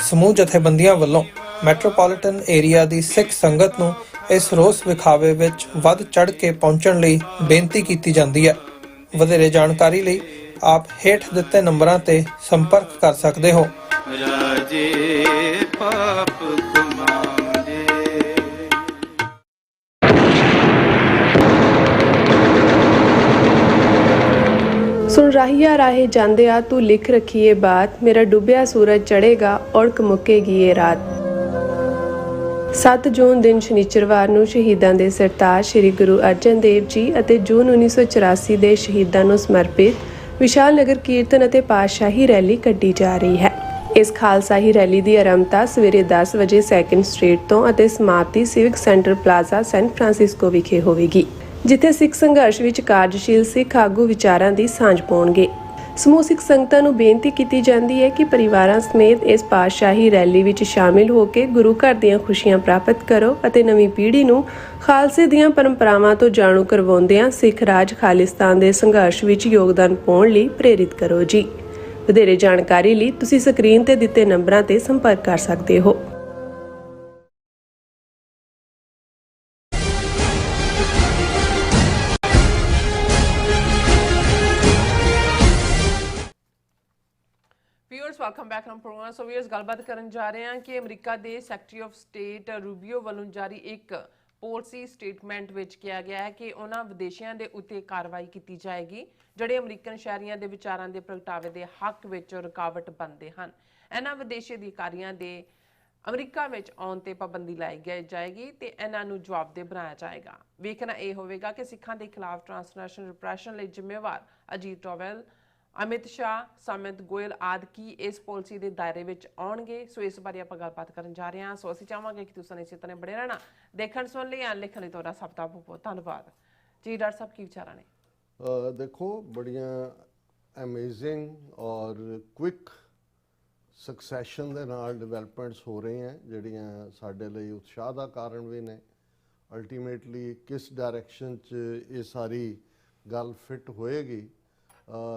ਸਮੂਹ ਜਥੇਬੰਦੀਆਂ ਵੱਲੋਂ ਮੈਟਰੋਪੋਲੀਟਨ ਏਰੀਆ ਦੀ ਸਿੱਖ ਸੰਗਤ ਨੂੰ ਇਸ ਰੋਸ ਵਿਖਾਵੇ ਵਿੱਚ ਵੱਧ ਚੜ੍ਹ ਕੇ ਪਹੁੰਚਣ ਲਈ ਬੇਨਤੀ ਕੀਤੀ ਜਾਂਦੀ ਹੈ। ਵਧੇਰੇ ਜਾਣਕਾਰੀ ਲਈ ਆਪ ਹੇਠ ਦਿੱਤੇ ਨੰਬਰਾਂ ਤੇ ਸੰਪਰਕ ਕਰ ਸਕਦੇ ਹੋ। ਰਾਜੇ ਪਾਪ ਕਮਾਉਂਦੇ। ਸੁਣ ਰਾਹੀਆ ਰਾਹੇ ਜਾਂਦਿਆ ਤੂੰ ਲਿਖ ਰੱਖੀਏ ਬਾਤ, ਮੇਰਾ ਡੁੱਬਿਆ ਸੂਰਜ ਚੜ੍ਹੇਗਾ ਔੜਕ ਮੁੱਕੇਗੀ ਇਹ ਰਾਤ। 7 ਜੂਨ ਦਿਨ ਸ਼ਨੀਚਰਵਾਰ ਨੂੰ ਸ਼ਹੀਦਾਂ ਦੇ ਸਰਤਾਜ ਸ੍ਰੀ ਗੁਰੂ ਅਰਜਨ ਦੇਵ ਜੀ ਅਤੇ ਜੂਨ 1984 ਦੇ ਸ਼ਹੀਦਾਂ ਨੂੰ ਸਮਰਪਿਤ ਵਿਸ਼ਾਲ ਨਗਰ ਕੀਰਤਨ ਅਤੇ ਪਾਤਸ਼ਾਹੀ ਰੈਲੀ ਕੱਢੀ ਜਾ ਰਹੀ ਹੈ। ਇਸ ਖਾਲਸਾਈ ਰੈਲੀ ਦੀ ਆਰੰਭਤਾ ਸਵੇਰੇ 10 ਵਜੇ 2nd ਸਟਰੀਟ ਤੋਂ ਅਤੇ ਸਮਾਪਤੀ civic centre plaza San Francisco ਵਿਖੇ ਹੋਵੇਗੀ, ਜਿੱਥੇ ਸਿੱਖ ਸੰਘਰਸ਼ ਵਿੱਚ ਕਾਰਜਸ਼ੀਲ ਸਿੱਖ ਆਗੂ ਵਿਚਾਰਾਂ ਦੀ ਸਾਂਝ ਪਾਉਣਗੇ। ਸਮੂਹ ਸਿੱਖ ਸੰਗਤਾਂ ਨੂੰ ਬੇਨਤੀ ਕੀਤੀ ਜਾਂਦੀ ਹੈ ਕਿ ਪਰਿਵਾਰਾਂ ਸਮੇਤ ਇਸ ਪਾਤਸ਼ਾਹੀ ਰੈਲੀ ਵਿੱਚ ਸ਼ਾਮਿਲ ਹੋ ਕੇ ਗੁਰੂ ਘਰ ਦੀਆਂ ਖੁਸ਼ੀਆਂ ਪ੍ਰਾਪਤ ਕਰੋ ਅਤੇ ਨਵੀਂ ਪੀੜ੍ਹੀ ਨੂੰ ਖਾਲਸੇ ਦੀਆਂ ਪਰੰਪਰਾਵਾਂ ਤੋਂ ਜਾਣੂ ਕਰਵਾਉਂਦਿਆਂ ਸਿੱਖ ਰਾਜ ਖਾਲਿਸਤਾਨ ਦੇ ਸੰਘਰਸ਼ ਵਿੱਚ ਯੋਗਦਾਨ ਪਾਉਣ ਲਈ ਪ੍ਰੇਰਿਤ ਕਰੋ ਜੀ। ਵਧੇਰੇ ਜਾਣਕਾਰੀ ਲਈ ਤੁਸੀਂ ਸਕਰੀਨ ਤੇ ਦਿੱਤੇ ਨੰਬਰਾਂ ਤੇ ਸੰਪਰਕ ਕਰ ਸਕਦੇ ਹੋ। Viewers welcome back from program. So viewers ਗੱਲਬਾਤ ਕਰਨ ਜਾ ਰਹੇ ਹਾਂ ਕਿ ਅਮਰੀਕਾ ਦੇ ਸੈਕਟਰੀ ਆਫ ਸਟੇਟ ਰੂਬੀਓ ਵੱਲੋਂ ਜਾਰੀ ਇੱਕ ਪਾਲਿਸੀ ਸਟੇਟਮੈਂਟ ਵਿੱਚ ਕਿਹਾ ਗਿਆ ਹੈ ਕਿ ਉਹਨਾਂ ਵਿਦੇਸ਼ੀਆਂ ਦੇ ਉੱਤੇ ਕਾਰਵਾਈ ਕੀਤੀ ਜਾਏਗੀ ਜਿਹੜੇ ਅਮਰੀਕਨ ਸ਼ਹਿਰੀਆਂ ਦੇ ਵਿਚਾਰਾਂ ਦੇ ਪ੍ਰਗਟਾਵੇ ਦੇ ਹੱਕ ਵਿੱਚ ਰੁਕਾਵਟ ਬਣਦੇ ਹਨ। ਇਹਨਾਂ ਵਿਦੇਸ਼ੀ ਅਧਿਕਾਰੀਆਂ ਦੇ ਅਮਰੀਕਾ ਵਿੱਚ ਆਉਣ ਤੇ ਪਾਬੰਦੀ ਲਾਈ ਜਾਏਗੀ ਤੇ ਇਹਨਾਂ ਨੂੰ ਜਵਾਬਦੇਹ ਬਣਾਇਆ ਜਾਏਗਾ। ਵੇਖਣਾ ਇਹ ਹੋਵੇਗਾ ਕਿ ਸਿੱਖਾਂ ਦੇ ਖਿਲਾਫ ਟਰਾਂਸਨੈਸ਼ਨਲ ਰਿਪਰੈਸ਼ਨ ਲਈ ਜ਼ਿੰਮੇਵਾਰ ਅਜੀਤ ਡੋਵਲ, ਅਮਿਤ ਸ਼ਾਹ, ਸਮਿਤ ਗੋਇਲ ਆਦਿ ਕੀ ਇਸ ਪਾਲਿਸੀ ਦੇ ਦਾਇਰੇ ਵਿੱਚ ਆਉਣਗੇ। ਸੋ ਇਸ ਬਾਰੇ ਆਪਾਂ ਗੱਲਬਾਤ ਕਰਨ ਜਾ ਰਹੇ ਹਾਂ। ਸੋ ਅਸੀਂ ਚਾਹਾਂਗੇ ਕਿ ਤੁਸੀਂ ਇਸੇ ਤਰ੍ਹਾਂ ਬਣੇ ਰਹਿਣਾ। ਦੇਖਣ ਸੁਣ ਲਈ ਐਨ ਲਿਖਣ ਲਈ ਤੁਹਾਡਾ ਸਭ ਦਾ ਬਹੁਤ ਬਹੁਤ ਧੰਨਵਾਦ ਜੀ। ਡਾਕਟਰ ਸਾਹਿਬ ਕੀ ਵਿਚਾਰਾਂ ਨੇ? ਦੇਖੋ, ਬੜੀਆਂ ਅਮੇਜ਼ਿੰਗ ਔਰ ਕੁਇਕ ਸਕਸੈਸ਼ਨ ਦੇ ਨਾਲ ਡਿਵੈਲਪਮੈਂਟਸ ਹੋ ਰਹੀਆਂ ਜਿਹੜੀਆਂ ਸਾਡੇ ਲਈ ਉਤਸ਼ਾਹ ਦਾ ਕਾਰਨ ਵੀ ਨੇ। ਅਲਟੀਮੇਟਲੀ ਕਿਸ ਡਾਇਰੈਕਸ਼ਨ 'ਚ ਇਹ ਸਾਰੀ ਗੱਲ ਫਿੱਟ ਹੋਏਗੀ,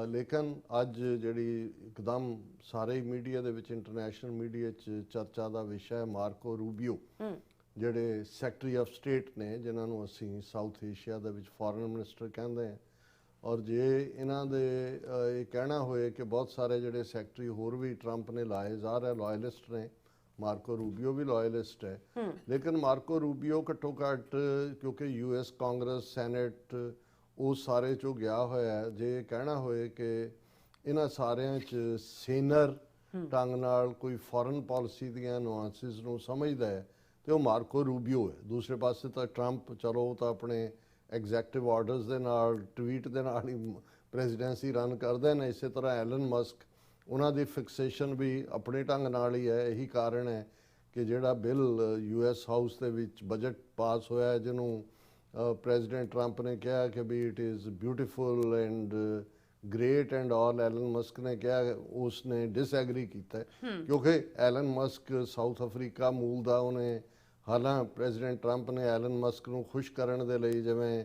ਲੇਕਿਨ ਅੱਜ ਜਿਹੜੀ ਇੱਕਦਮ ਸਾਰੇ ਮੀਡੀਆ ਦੇ ਵਿੱਚ, ਇੰਟਰਨੈਸ਼ਨਲ ਮੀਡੀਆ 'ਚ ਚਰਚਾ ਦਾ ਵਿਸ਼ਾ ਹੈ ਮਾਰਕੋ ਰੂਬੀਓ, ਜਿਹੜੇ ਸੈਕਟਰੀ ਆਫ ਸਟੇਟ ਨੇ, ਜਿਨ੍ਹਾਂ ਨੂੰ ਅਸੀਂ ਸਾਊਥ ਏਸ਼ੀਆ ਦੇ ਵਿੱਚ ਫੋਰਨ ਮਿਨਿਸਟਰ ਕਹਿੰਦੇ ਹਾਂ। ਔਰ ਜੇ ਇਹਨਾਂ ਦੇ ਇਹ ਕਹਿਣਾ ਹੋਏ ਕਿ ਬਹੁਤ ਸਾਰੇ ਜਿਹੜੇ ਸੈਕਟਰੀ ਹੋਰ ਵੀ ਟਰੰਪ ਨੇ ਲਾਏ ਜਾ ਰਹੇ ਲਾਇਲਿਸਟ ਨੇ, ਮਾਰਕੋ ਰੂਬੀਓ ਵੀ ਲਾਇਲਿਸਟ ਹੈ, ਲੇਕਿਨ ਮਾਰਕੋ ਰੂਬੀਓ ਘੱਟੋ ਘੱਟ ਕਿਉਂਕਿ US ਕਾਂਗਰਸ, ਸੈਨੇਟ ਉਹ ਸਾਰੇ 'ਚੋਂ ਗਿਆ ਹੋਇਆ। ਜੇ ਕਹਿਣਾ ਹੋਏ ਕਿ ਇਹਨਾਂ ਸਾਰਿਆਂ 'ਚ ਸੇਨਰ ਢੰਗ ਨਾਲ ਕੋਈ ਫੋਰਨ ਪਾਲਿਸੀ ਦੀਆਂ ਨੁਆਂਸਿਸ ਨੂੰ ਸਮਝਦਾ ਹੈ ਤੇ ਉਹ ਮਾਰਕੋ ਰੂਬੀਓ ਹੈ। ਦੂਸਰੇ ਪਾਸੇ ਤਾਂ ਟਰੰਪ, ਚਲੋ ਉਹ ਤਾਂ ਆਪਣੇ ਐਗਜ਼ੈਕਟਿਵ ਆਰਡਰਸ ਦੇ ਨਾਲ, ਟਵੀਟ ਦੇ ਨਾਲ ਹੀ ਪ੍ਰੈਜ਼ੀਡੈਂਸੀ ਰਨ ਕਰਦੇ ਨੇ। ਇਸੇ ਤਰ੍ਹਾਂ ਐਲਨ ਮਸਕ, ਉਹਨਾਂ ਦੀ ਫਿਕਸੇਸ਼ਨ ਵੀ ਆਪਣੇ ਢੰਗ ਨਾਲ ਹੀ ਹੈ। ਇਹੀ ਕਾਰਨ ਹੈ ਕਿ ਜਿਹੜਾ ਬਿੱਲ US ਹਾਊਸ ਦੇ ਵਿੱਚ ਬਜਟ ਪਾਸ ਹੋਇਆ, ਜਿਹਨੂੰ ਪ੍ਰੈਜ਼ੀਡੈਂਟ ਟਰੰਪ ਨੇ ਕਿਹਾ ਕਿ ਵੀ it is beautiful and great and all Elon Musk ਨੇ ਕਿਹਾ, ਉਸਨੇ ਡਿਸਐਗਰੀ ਕੀਤਾ ਕਿਉਂਕਿ ਐਲਨ ਮਸਕ ਸਾਊਥ ਅਫਰੀਕਾ ਮੂਲ ਦਾ। ਉਹਨੇ ਹਾਲਾਂ ਪ੍ਰੈਜ਼ੀਡੈਂਟ ਟਰੰਪ ਨੇ ਐਲਨ ਮਸਕ ਨੂੰ ਖੁਸ਼ ਕਰਨ ਦੇ ਲਈ ਜਿਵੇਂ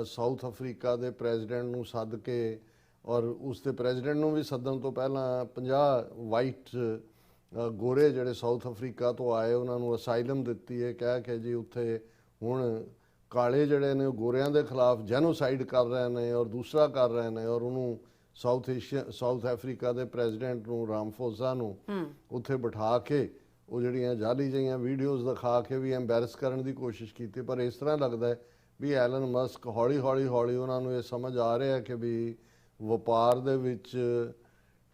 ਸਾਊਥ ਅਫਰੀਕਾ ਦੇ ਪ੍ਰੈਜ਼ੀਡੈਂਟ ਨੂੰ ਸੱਦ ਕੇ ਔਰ ਉਸ ਦੇ ਪ੍ਰੈਜ਼ੀਡੈਂਟ ਨੂੰ ਵੀ ਸੱਦਣ ਤੋਂ ਪਹਿਲਾਂ 50 ਵਾਈਟ ਗੋਰੇ ਜਿਹੜੇ ਸਾਊਥ ਅਫਰੀਕਾ ਤੋਂ ਆਏ ਉਹਨਾਂ ਨੂੰ ਅਸਾਈਲਮ ਦਿੱਤੀ ਹੈ, ਕਹਿ ਕੇ ਜੀ ਉੱਥੇ ਹੁਣ ਕਾਲੇ ਜਿਹੜੇ ਨੇ ਉਹ ਗੋਰਿਆਂ ਦੇ ਖਿਲਾਫ ਜੈਨੋਸਾਈਡ ਕਰ ਰਹੇ ਨੇ ਔਰ ਦੂਸਰਾ ਕਰ ਰਹੇ ਨੇ। ਔਰ ਉਹਨੂੰ ਸਾਊਥ ਅਫਰੀਕਾ ਦੇ ਪ੍ਰੈਜ਼ੀਡੈਂਟ ਨੂੰ ਰਾਮਫੋਸਾ ਨੂੰ ਉੱਥੇ ਬਿਠਾ ਕੇ ਉਹ ਜਿਹੜੀਆਂ ਜਾਲੀ ਜਿਹੀਆਂ ਵੀਡੀਓਜ਼ ਦਿਖਾ ਕੇ ਵੀ ਐਮਬੈਰਸ ਕਰਨ ਦੀ ਕੋਸ਼ਿਸ਼ ਕੀਤੀ। ਪਰ ਇਸ ਤਰ੍ਹਾਂ ਲੱਗਦਾ ਹੈ ਵੀ ਐਲਨ ਮਸਕ ਹੌਲੀ ਉਹਨਾਂ ਨੂੰ ਇਹ ਸਮਝ ਆ ਰਿਹਾ ਕਿ ਵੀ ਵਪਾਰ ਦੇ ਵਿੱਚ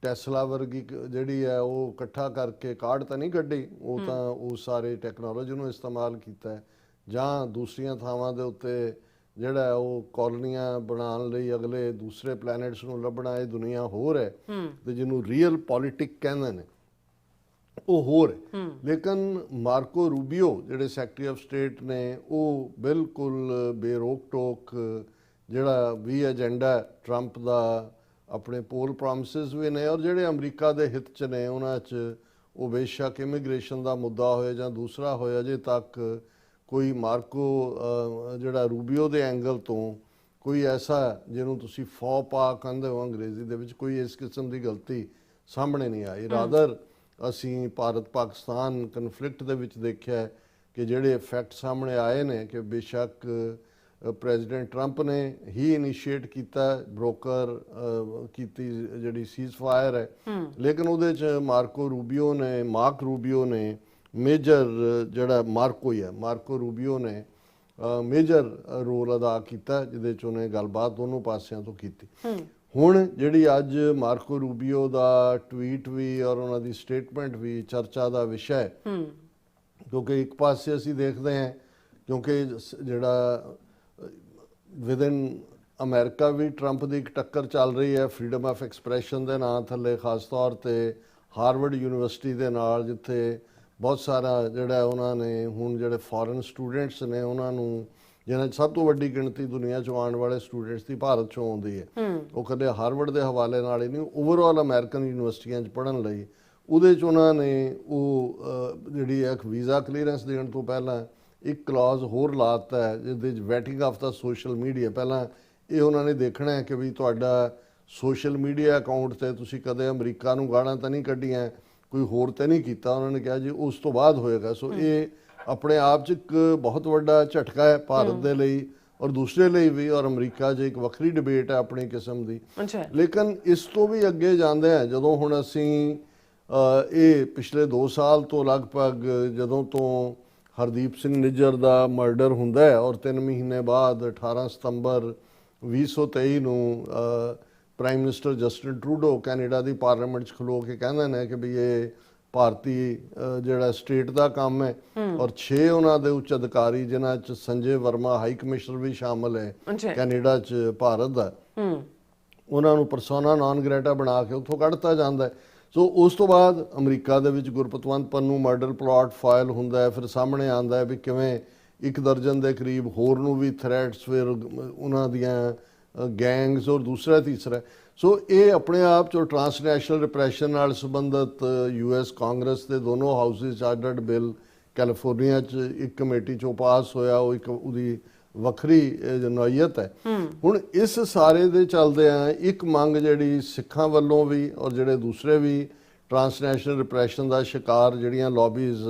ਟੈਸਲਾ ਵਰਗੀ ਜਿਹੜੀ ਹੈ ਉਹ ਇਕੱਠਾ ਕਰਕੇ ਕਾਢ ਤਾਂ ਨਹੀਂ ਕੱਢੀ, ਉਹ ਤਾਂ ਉਹ ਸਾਰੇ ਟੈਕਨੋਲੋਜੀ ਨੂੰ ਇਸਤੇਮਾਲ ਕੀਤਾ ਜਾਂ ਦੂਸਰੀਆਂ ਥਾਵਾਂ ਦੇ ਉੱਤੇ ਜਿਹੜਾ ਉਹ ਕੌਲੋਨੀਆਂ ਬਣਾਉਣ ਲਈ ਅਗਲੇ ਦੂਸਰੇ ਪਲੈਨਟਸ ਨੂੰ ਲੱਭਣਾ। ਇਹ ਦੁਨੀਆ ਹੋਰ ਹੈ ਤੇ ਜਿਹਨੂੰ ਰੀਅਲ ਪੋਲਿਟਿਕ ਕਹਿੰਦੇ ਨੇ ਉਹ ਹੋਰ ਹੈ। ਲੇਕਿਨ ਮਾਰਕੋ ਰੂਬੀਓ ਜਿਹੜੇ ਸੈਕਟਰੀ ਆਫ ਸਟੇਟ ਨੇ ਉਹ ਬਿਲਕੁਲ ਬੇਰੋਕ ਟੋਕ ਜਿਹੜਾ ਵੀ ਏਜੰਡਾ ਟਰੰਪ ਦਾ ਆਪਣੇ ਪੋਲ ਪ੍ਰੋਮਿਸਿਸ ਵੀ ਨੇ ਔਰ ਜਿਹੜੇ ਅਮਰੀਕਾ ਦੇ ਹਿੱਤ 'ਚ ਨੇ ਉਹਨਾਂ 'ਚ ਉਹ ਬੇਸ਼ੱਕ ਇਮੀਗ੍ਰੇਸ਼ਨ ਦਾ ਮੁੱਦਾ ਹੋਇਆ ਜਾਂ ਦੂਸਰਾ ਹੋਇਆ, ਅਜੇ ਤੱਕ ਕੋਈ ਮਾਰਕੋ ਜਿਹੜਾ ਰੂਬੀਓ ਦੇ ਐਂਗਲ ਤੋਂ ਕੋਈ ਐਸਾ ਜਿਹਨੂੰ ਤੁਸੀਂ ਫੌ ਪਾ ਕਹਿੰਦੇ ਹੋ ਅੰਗਰੇਜ਼ੀ ਦੇ ਵਿੱਚ, ਕੋਈ ਇਸ ਕਿਸਮ ਦੀ ਗਲਤੀ ਸਾਹਮਣੇ ਨਹੀਂ ਆਈ। ਰਾਦਰ ਅਸੀਂ ਭਾਰਤ ਪਾਕਿਸਤਾਨ ਕਨਫਲਿਕਟ ਦੇ ਵਿੱਚ ਦੇਖਿਆ ਕਿ ਜਿਹੜੇ ਫੈਕਟ ਸਾਹਮਣੇ ਆਏ ਨੇ ਕਿ ਬੇਸ਼ੱਕ ਪ੍ਰੈਜ਼ੀਡੈਂਟ ਟਰੰਪ ਨੇ ਹੀ ਇਨੀਸ਼ੀਏਟ ਕੀਤਾ ਬ੍ਰੋਕਰ ਕੀਤੀ ਜਿਹੜੀ ਸੀਜ਼ਫਾਇਰ ਹੈ, ਲੇਕਿਨ ਉਹਦੇ 'ਚ ਮਾਰਕੋ ਰੂਬੀਓ ਨੇ ਮੇਜਰ ਜਿਹੜਾ ਮਾਰਕੋ ਰੂਬੀਓ ਨੇ ਮੇਜਰ ਰੋਲ ਅਦਾ ਕੀਤਾ ਜਿਹਦੇ 'ਚ ਉਹਨੇ ਗੱਲਬਾਤ ਦੋਨੋਂ ਪਾਸਿਆਂ ਤੋਂ ਕੀਤੀ। ਹੁਣ ਜਿਹੜੀ ਅੱਜ ਮਾਰਕੋ ਰੂਬੀਓ ਦਾ ਟਵੀਟ ਵੀ ਔਰ ਉਹਨਾਂ ਦੀ ਸਟੇਟਮੈਂਟ ਵੀ ਚਰਚਾ ਦਾ ਵਿਸ਼ਾ ਹੈ ਕਿਉਂਕਿ ਇੱਕ ਪਾਸੇ ਅਸੀਂ ਦੇਖਦੇ ਹਾਂ ਕਿਉਂਕਿ ਜਿਹੜਾ ਵਿਦਨ ਅਮਰੀਕਾ ਵੀ ਟਰੰਪ ਦੀ ਇੱਕ ਟੱਕਰ ਚੱਲ ਰਹੀ ਹੈ ਫਰੀडम ਆਫ ਐਕਸਪ੍ਰੈਸ਼ਨ ਦੇ ਨਾਂ ਥੱਲੇ, ਖਾਸ ਤੌਰ ਤੇ ਹਾਰਵਰਡ ਯੂਨੀਵਰਸਿਟੀ ਦੇ ਨਾਲ, ਜਿੱਥੇ ਬਹੁਤ ਸਾਰਾ ਜਿਹੜਾ ਉਹਨਾਂ ਨੇ ਹੁਣ ਜਿਹੜੇ ਫੋਰਨ ਸਟੂਡੈਂਟਸ ਨੇ ਉਹਨਾਂ ਨੂੰ ਜਿਹਨਾਂ 'ਚ ਸਭ ਤੋਂ ਵੱਡੀ ਗਿਣਤੀ ਦੁਨੀਆ 'ਚੋਂ ਆਉਣ ਵਾਲੇ ਸਟੂਡੈਂਟਸ ਦੀ ਭਾਰਤ 'ਚੋਂ ਆਉਂਦੀ ਹੈ। ਉਹ ਕਦੇ ਹਾਰਵਰਡ ਦੇ ਹਵਾਲੇ ਨਾਲ ਹੀ ਨਹੀਂ, ਓਵਰਆਲ ਅਮਰੀਕਨ ਯੂਨੀਵਰਸਿਟੀਆਂ 'ਚ ਪੜ੍ਹਨ ਲਈ ਉਹਦੇ 'ਚ ਉਹਨਾਂ ਨੇ ਉਹ ਜਿਹੜੀ ਇੱਕ ਵੀਜ਼ਾ ਕਲੀਅਰੈਂਸ ਦੇਣ ਤੋਂ ਪਹਿਲਾਂ ਇੱਕ ਕਲੌਜ਼ ਹੋਰ ਲਾਤਾ ਹੈ ਜਿਹਦੇ 'ਚ vetting of the social media. ਪਹਿਲਾਂ ਇਹ ਉਹਨਾਂ ਨੇ ਦੇਖਣਾ ਹੈ ਕਿ ਵੀ ਤੁਹਾਡਾ ਸੋਸ਼ਲ ਮੀਡੀਆ ਅਕਾਊਂਟ 'ਤੇ ਤੁਸੀਂ ਕਦੇ ਅਮਰੀਕਾ ਨੂੰ ਗਾਲਾਂ ਤਾਂ ਨਹੀਂ ਕੱਢੀਆਂ, ਕੋਈ ਹੋਰ ਤਾਂ ਨਹੀਂ ਕੀਤਾ। ਉਹਨਾਂ ਨੇ ਕਿਹਾ ਜੀ ਉਸ ਤੋਂ ਬਾਅਦ ਹੋਏਗਾ। ਸੋ ਇਹ ਆਪਣੇ ਆਪ 'ਚ ਇੱਕ ਬਹੁਤ ਵੱਡਾ ਝਟਕਾ ਹੈ ਭਾਰਤ ਦੇ ਲਈ ਔਰ ਦੂਸਰੇ ਲਈ ਵੀ, ਔਰ ਅਮਰੀਕਾ 'ਚ ਇੱਕ ਵੱਖਰੀ ਡਿਬੇਟ ਹੈ ਆਪਣੀ ਕਿਸਮ ਦੀ। ਲੇਕਿਨ ਇਸ ਤੋਂ ਵੀ ਅੱਗੇ ਜਾਂਦੇ ਹਾਂ ਜਦੋਂ ਹੁਣ ਅਸੀਂ ਇਹ ਪਿਛਲੇ 2 ਸਾਲ ਤੋਂ ਲਗਭਗ ਜਦੋਂ ਤੋਂ ਹਰਦੀਪ ਸਿੰਘ ਨਿੱਜਰ ਦਾ ਮਰਡਰ ਹੁੰਦਾ ਹੈ ਔਰ 3 ਮਹੀਨੇ ਬਾਅਦ 18 ਸਤੰਬਰ 2023 ਨੂੰ prime minister Justin Trudeau Canada ਦੀ ਪਾਰਲੀਮੈਂਟ 'ਚ ਖਲੋ ਕੇ ਕਹਿੰਦੇ ਨੇ ਕਿ ਵੀ ਇਹ ਭਾਰਤੀ ਜਿਹੜਾ ਸਟੇਟ ਦਾ ਕੰਮ ਹੈ ਔਰ 6 ਉਹਨਾਂ ਦੇ ਉੱਚ ਅਧਿਕਾਰੀ ਜਿਨ੍ਹਾਂ 'ਚ ਸੰਜੇ ਵਰਮਾ ਹਾਈ ਕਮਿਸ਼ਨਰ ਵੀ ਸ਼ਾਮਲ ਹੈ ਕੈਨੇਡਾ 'ਚ ਭਾਰਤ ਦਾ, ਉਹਨਾਂ ਨੂੰ ਪਰਸੋਨਾ ਨਾਨ ਗ੍ਰੇਟਾ ਬਣਾ ਕੇ ਉੱਥੋਂ ਕੱਢਤਾ ਜਾਂਦਾ ਹੈ। ਸੋ ਉਸ ਤੋਂ ਬਾਅਦ ਅਮਰੀਕਾ ਦੇ ਵਿੱਚ Gurpatwant Pannu murder plot file ਹੁੰਦਾ ਹੈ, ਫਿਰ ਸਾਹਮਣੇ ਆਉਂਦਾ ਹੈ ਵੀ ਕਿਵੇਂ 1 ਦਰਜਨ ਦੇ ਕਰੀਬ ਹੋਰ ਨੂੰ ਵੀ ਥ੍ਰੈਟਸ, ਫਿਰ ਉਹਨਾਂ ਦੀਆਂ ਗੈਂਗਸ ਔਰ ਦੂਸਰਾ ਤੀਸਰਾ। ਸੋ ਇਹ ਆਪਣੇ ਆਪ 'ਚ ਟਰਾਂਸਨੈਸ਼ਨਲ ਰਿਪਰੈਸ਼ਨ ਨਾਲ ਸੰਬੰਧਿਤ US ਕਾਂਗਰਸ ਦੇ ਦੋਨੋਂ ਹਾਊਸਿਸ ਅੱਡ-ਅੱਡ ਬਿੱਲ ਕੈਲੀਫੋਰਨੀਆ 'ਚ ਇੱਕ ਕਮੇਟੀ 'ਚੋਂ ਪਾਸ ਹੋਇਆ, ਉਹ ਇੱਕ ਉਹਦੀ ਵੱਖਰੀ ਨੌਈਅਤ ਹੈ। ਹੁਣ ਇਸ ਸਾਰੇ ਦੇ ਚੱਲਦੇ ਆ ਇੱਕ ਮੰਗ ਜਿਹੜੀ ਸਿੱਖਾਂ ਵੱਲੋਂ ਵੀ ਔਰ ਜਿਹੜੇ ਦੂਸਰੇ ਵੀ ਟਰਾਂਸਨੈਸ਼ਨਲ ਰਿਪਰੈਸ਼ਨ ਦਾ ਸ਼ਿਕਾਰ ਜਿਹੜੀਆਂ ਲੌਬੀਜ਼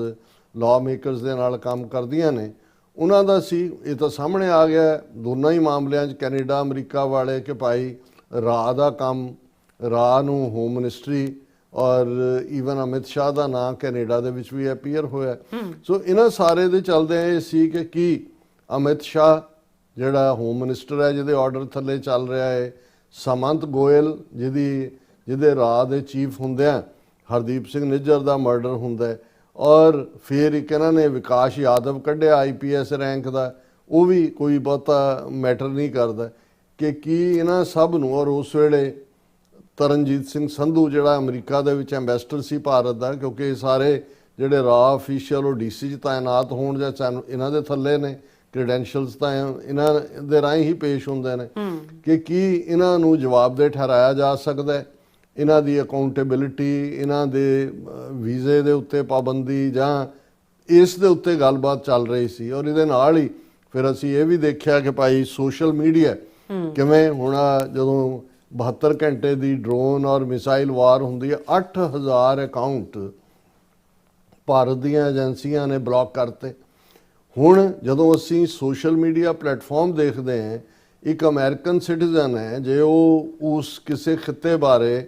ਲਾਅ ਮੇਕਰਸ ਦੇ ਨਾਲ ਕੰਮ ਕਰਦੀਆਂ ਨੇ ਉਹਨਾਂ ਦਾ ਸੀ। ਇਹ ਤਾਂ ਸਾਹਮਣੇ ਆ ਗਿਆ ਦੋਨਾਂ ਹੀ ਮਾਮਲਿਆਂ 'ਚ ਕੈਨੇਡਾ ਅਮਰੀਕਾ ਵਾਲੇ ਕਿ ਭਾਈ ਰਾਹ ਦਾ ਕੰਮ, ਰਾਹ ਨੂੰ ਹੋਮ ਮਿਨਿਸਟਰੀ ਔਰ ਈਵਨ ਅਮਿਤ ਸ਼ਾਹ ਦਾ ਨਾਂ ਕੈਨੇਡਾ ਦੇ ਵਿੱਚ ਵੀ ਅਪੀਅਰ ਹੋਇਆ। ਸੋ ਇਹਨਾਂ ਸਾਰੇ ਦੇ ਚੱਲਦੇ ਇਹ ਸੀ ਕਿ ਕੀ ਅਮਿਤ ਸ਼ਾਹ ਜਿਹੜਾ ਹੋਮ ਮਿਨਿਸਟਰ ਹੈ ਜਿਹਦੇ ਆਰਡਰ ਥੱਲੇ ਚੱਲ ਰਿਹਾ ਹੈ, ਸਮੰਤ ਗੋਇਲ ਜਿਹਦੇ ਰਾਹ ਦੇ ਚੀਫ ਹੁੰਦਿਆਂ ਹਰਦੀਪ ਸਿੰਘ ਨਿੱਜਰ ਦਾ ਮਰਡਰ ਹੁੰਦਾ ਹੈ, ਔਰ ਫਿਰ ਇੱਕ ਇਹਨਾਂ ਨੇ ਵਿਕਾਸ ਯਾਦਵ ਕੱਢਿਆ IPS ਰੈਂਕ ਦਾ, ਉਹ ਵੀ ਕੋਈ ਬਹੁਤਾ ਮੈਟਰ ਨਹੀਂ ਕਰਦਾ ਕਿ ਕੀ ਇਹਨਾਂ ਸਭ ਨੂੰ। ਔਰ ਉਸ ਵੇਲੇ ਤਰਨਜੀਤ ਸਿੰਘ ਸੰਧੂ ਜਿਹੜਾ ਅਮਰੀਕਾ ਦੇ ਵਿੱਚ ਐਂਬੈਸਡਰ ਸੀ ਭਾਰਤ ਦਾ, ਕਿਉਂਕਿ ਇਹ ਸਾਰੇ ਜਿਹੜੇ ਰਾਹ ਅਫੀਸ਼ੀਅਲ ਉਹ DC 'ਚ ਤਾਇਨਾਤ ਹੋਣ ਜਾਂ ਇਹਨਾਂ ਦੇ ਥੱਲੇ ਨੇ ਕ੍ਰੈਡੈਂਸ਼ੀਅਲਸ ਤਾਂ ਇਹਨਾਂ ਦੇ ਰਾਹੀਂ ਹੀ ਪੇਸ਼ ਹੁੰਦੇ ਨੇ ਕਿ ਕੀ ਇਹਨਾਂ ਨੂੰ ਜਵਾਬਦੇਹ ਠਹਿਰਾਇਆ ਜਾ ਸਕਦਾ ਹੈ, ਇਹਨਾਂ ਦੀ ਅਕਾਊਂਟੇਬਿਲਿਟੀ, ਇਹਨਾਂ ਦੇ ਵੀਜ਼ੇ ਦੇ ਉੱਤੇ ਪਾਬੰਦੀ ਜਾਂ ਇਸ ਦੇ ਉੱਤੇ ਗੱਲਬਾਤ ਚੱਲ ਰਹੀ ਸੀ। ਔਰ ਇਹਦੇ ਨਾਲ ਹੀ ਫਿਰ ਅਸੀਂ ਇਹ ਵੀ ਦੇਖਿਆ ਕਿ ਭਾਈ ਸੋਸ਼ਲ ਮੀਡੀਆ ਕਿਵੇਂ ਹੁਣ ਜਦੋਂ 72 ਘੰਟੇ ਦੀ ਡਰੋਨ ਔਰ ਮਿਸਾਈਲ ਵਾਰ ਹੁੰਦੀ ਹੈ, 8000 ਅਕਾਊਂਟ ਭਾਰਤ ਦੀਆਂ ਏਜੰਸੀਆਂ ਨੇ ਬਲੌਕ ਕਰਤੇ। ਹੁਣ ਜਦੋਂ ਅਸੀਂ ਸੋਸ਼ਲ ਮੀਡੀਆ ਪਲੇਟਫਾਰਮ ਦੇਖਦੇ ਹਾਂ, ਇੱਕ ਅਮਰੀਕਨ ਸਿਟੀਜ਼ਨ ਹੈ, ਜੇ ਉਹ ਉਸ ਕਿਸੇ ਖਿੱਤੇ ਬਾਰੇ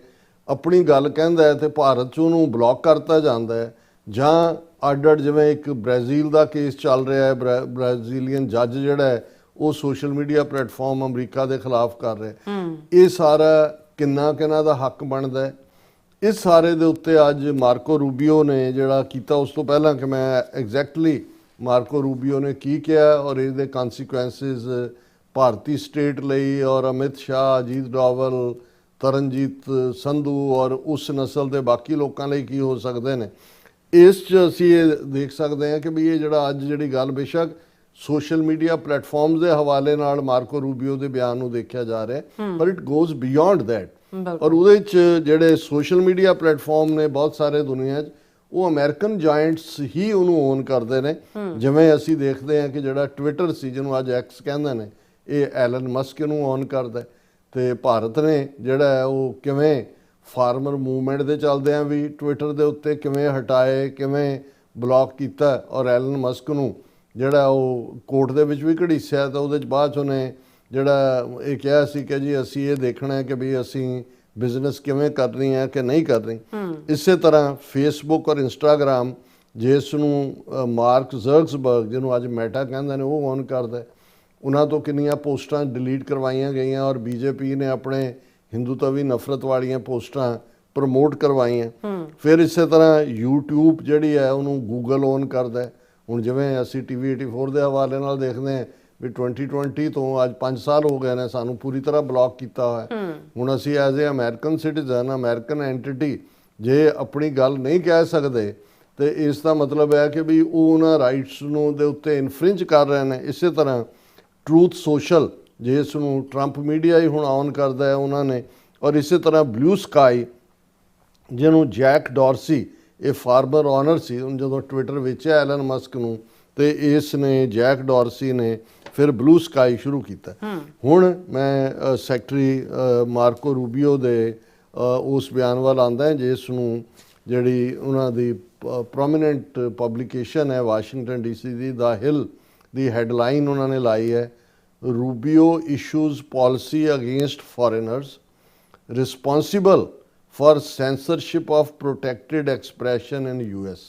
ਆਪਣੀ ਗੱਲ ਕਹਿੰਦਾ ਹੈ ਤੇ ਭਾਰਤ 'ਚ ਉਹਨੂੰ ਬਲੌਕ ਕਰਤਾ ਜਾਂਦਾ ਹੈ, ਜਾਂ ਅੱਡ ਜਿਵੇਂ ਇੱਕ ਬ੍ਰਾਜ਼ੀਲ ਦਾ ਕੇਸ ਚੱਲ ਰਿਹਾ ਹੈ, ਬ੍ਰਾਜ਼ੀਲੀਅਨ ਜੱਜ ਜਿਹੜਾ ਹੈ ਉਹ ਸੋਸ਼ਲ ਮੀਡੀਆ ਪਲੇਟਫਾਰਮ ਅਮਰੀਕਾ ਦੇ ਖਿਲਾਫ ਕਰ ਰਿਹਾ। ਇਹ ਸਾਰਾ ਕਿੰਨਾ ਦਾ ਹੱਕ ਬਣਦਾ ਹੈ। ਇਸ ਸਾਰੇ ਦੇ ਉੱਤੇ ਅੱਜ ਮਾਰਕੋ ਰੂਬੀਓ ਨੇ ਜਿਹੜਾ ਕੀਤਾ, ਉਸ ਤੋਂ ਪਹਿਲਾਂ ਕਿ ਮੈਂ ਐਗਜ਼ੈਕਟਲੀ ਮਾਰਕੋ ਰੂਬੀਓ ਨੇ ਕੀ ਕਿਹਾ ਔਰ ਇਹਦੇ ਕਨਸੀਕੁਐਂਸਿਸ ਭਾਰਤੀ ਸਟੇਟ ਲਈ ਔਰ ਅਮਿਤ ਸ਼ਾਹ, ਅਜੀਤ ਡੋਵਲ, ਤਰਨਜੀਤ ਸੰਧੂ ਔਰ ਉਸ ਨਸਲ ਦੇ ਬਾਕੀ ਲੋਕਾਂ ਲਈ ਕੀ ਹੋ ਸਕਦੇ ਨੇ, ਇਸ 'ਚ ਅਸੀਂ ਇਹ ਦੇਖ ਸਕਦੇ ਹਾਂ ਕਿ ਵੀ ਇਹ ਜਿਹੜਾ ਅੱਜ ਜਿਹੜੀ ਗੱਲ ਬੇਸ਼ੱਕ ਸੋਸ਼ਲ ਮੀਡੀਆ ਪਲੇਟਫਾਰਮਸ ਦੇ ਹਵਾਲੇ ਨਾਲ ਮਾਰਕੋ ਰੂਬੀਓ ਦੇ ਬਿਆਨ ਨੂੰ ਦੇਖਿਆ ਜਾ ਰਿਹਾ, ਪਰ ਇਟ ਗੋਜ਼ ਬਿਯੋਂਡ ਦੈਟ। ਔਰ ਉਹਦੇ 'ਚ ਜਿਹੜੇ ਸੋਸ਼ਲ ਮੀਡੀਆ ਪਲੇਟਫਾਰਮ ਨੇ ਬਹੁਤ ਸਾਰੇ ਦੁਨੀਆ 'ਚ, ਉਹ ਅਮਰੀਕਨ ਜਾਇੰਟਸ ਹੀ ਉਹਨੂੰ ਓਨ ਕਰਦੇ ਨੇ। ਜਿਵੇਂ ਅਸੀਂ ਦੇਖਦੇ ਹਾਂ ਕਿ ਜਿਹੜਾ ਟਵਿੱਟਰ ਸੀ, ਜਿਹਨੂੰ ਅੱਜ ਐਕਸ ਕਹਿੰਦੇ ਨੇ, ਇਹ ਐਲਨ ਮਸਕ ਨੂੰ ਓਨ ਕਰਦਾ, ਤੇ ਭਾਰਤ ਨੇ ਜਿਹੜਾ ਉਹ ਕਿਵੇਂ ਫਾਰਮਰ ਮੂਵਮੈਂਟ ਦੇ ਚੱਲਦਿਆਂ ਵੀ ਟਵਿੱਟਰ ਦੇ ਉੱਤੇ ਕਿਵੇਂ ਹਟਾਏ, ਕਿਵੇਂ ਬਲੌਕ ਕੀਤਾ, ਔਰ ਐਲਨ ਮਸਕ ਨੂੰ ਜਿਹੜਾ ਉਹ ਕੋਰਟ ਦੇ ਵਿੱਚ ਵੀ ਘੜੀਸਿਆ। ਤਾਂ ਉਹਦੇ 'ਚ ਬਾਅਦ 'ਚ ਉਹਨੇ ਜਿਹੜਾ ਇਹ ਕਿਹਾ ਸੀ ਕਿ ਜੀ ਅਸੀਂ ਇਹ ਦੇਖਣਾ ਹੈ ਕਿ ਵੀ ਅਸੀਂ ਬਿਜ਼ਨਸ ਕਿਵੇਂ ਕਰਨੀ ਹੈ ਕਿ ਨਹੀਂ ਕਰਨੀ। ਇਸੇ ਤਰ੍ਹਾਂ ਫੇਸਬੁੱਕ ਔਰ ਇੰਸਟਾਗ੍ਰਾਮ, ਜਿਸ ਨੂੰ ਮਾਰਕ ਜ਼ਰਕਸਬਰਗ, ਜਿਹਨੂੰ ਅੱਜ ਮੈਟਾ ਕਹਿੰਦੇ ਨੇ, ਉਹ ਓਨ ਕਰਦਾ। ਉਹਨਾਂ ਤੋਂ ਕਿੰਨੀਆਂ ਪੋਸਟਾਂ ਡਿਲੀਟ ਕਰਵਾਈਆਂ ਗਈਆਂ ਔਰ ਬੀਜੇਪੀ ਨੇ ਆਪਣੇ ਹਿੰਦੂਤਵੀ ਨਫ਼ਰਤ ਵਾਲੀਆਂ ਪੋਸਟਾਂ ਪ੍ਰਮੋਟ ਕਰਵਾਈਆਂ। ਫਿਰ ਇਸੇ ਤਰ੍ਹਾਂ YouTube ਜਿਹੜੀ ਹੈ ਉਹਨੂੰ ਗੂਗਲ ਓਨ ਕਰਦਾ। ਹੁਣ ਜਿਵੇਂ ਅਸੀਂ TV 84 ਦੇ ਹਵਾਲੇ ਨਾਲ ਦੇਖਦੇ ਹਾਂ ਵੀ 2020 ਤੋਂ ਅੱਜ 5 ਸਾਲ ਹੋ ਗਏ ਨੇ ਸਾਨੂੰ ਪੂਰੀ ਤਰ੍ਹਾਂ ਬਲੌਕ ਕੀਤਾ ਹੋਇਆ। ਹੁਣ ਅਸੀਂ as a American citizen, American entity ਜੇ ਆਪਣੀ ਗੱਲ ਨਹੀਂ ਕਹਿ ਸਕਦੇ ਤੇ ਇਸ ਦਾ ਮਤਲਬ ਹੈ ਕਿ ਵੀ ਉਹ ਉਹਨਾਂ ਰਾਈਟਸ ਨੂੰ ਦੇ ਉੱਤੇ ਇਨਫ੍ਰਿੰਜ ਕਰ ਰਹੇ ਨੇ। ਇਸੇ ਤਰ੍ਹਾਂ ਟਰੂਥ ਸੋਸ਼ਲ, ਜਿਸ ਨੂੰ ਟਰੰਪ ਮੀਡੀਆ ਹੀ ਹੁਣ ਔਨ ਕਰਦਾ ਹੈ ਉਹਨਾਂ ਨੇ, ਔਰ ਇਸੇ ਤਰ੍ਹਾਂ ਬਲੂ ਸਕਾਈ, ਜਿਹਨੂੰ ਜੈਕ ਡਾਰਸੀ, ਇਹ ਫਾਰਮਰ ਓਨਰ ਸੀ, ਹੁਣ ਜਦੋਂ ਟਵਿੱਟਰ ਵੇਚਿਆ ਐਲਨ ਮਸਕ ਨੂੰ, ਤੇ ਇਸ ਨੇ ਜੈਕ ਡਾਰਸੀ ਨੇ ਫਿਰ ਬਲੂ ਸਕਾਈ ਸ਼ੁਰੂ ਕੀਤਾ। ਹੁਣ ਮੈਂ ਸੈਕਟਰੀ ਮਾਰਕੋ ਰੂਬੀਓ ਦੇ ਉਸ ਬਿਆਨ ਵੱਲ ਆਉਂਦਾ ਜਿਸ ਨੂੰ ਜਿਹੜੀ ਉਹਨਾਂ ਦੀ ਪ੍ਰੋਮੀਨੈਂਟ ਪਬਲਿਕੇਸ਼ਨ ਹੈ ਵਾਸ਼ਿੰਗਟਨ DC ਦੀ, ਦਾ ਹਿਲ ਦੀ ਹੈਡਲਾਈਨ ਉਹਨਾਂ ਨੇ ਲਾਈ ਹੈ, Rubio issues policy against foreigners responsible for censorship of protected expression in US।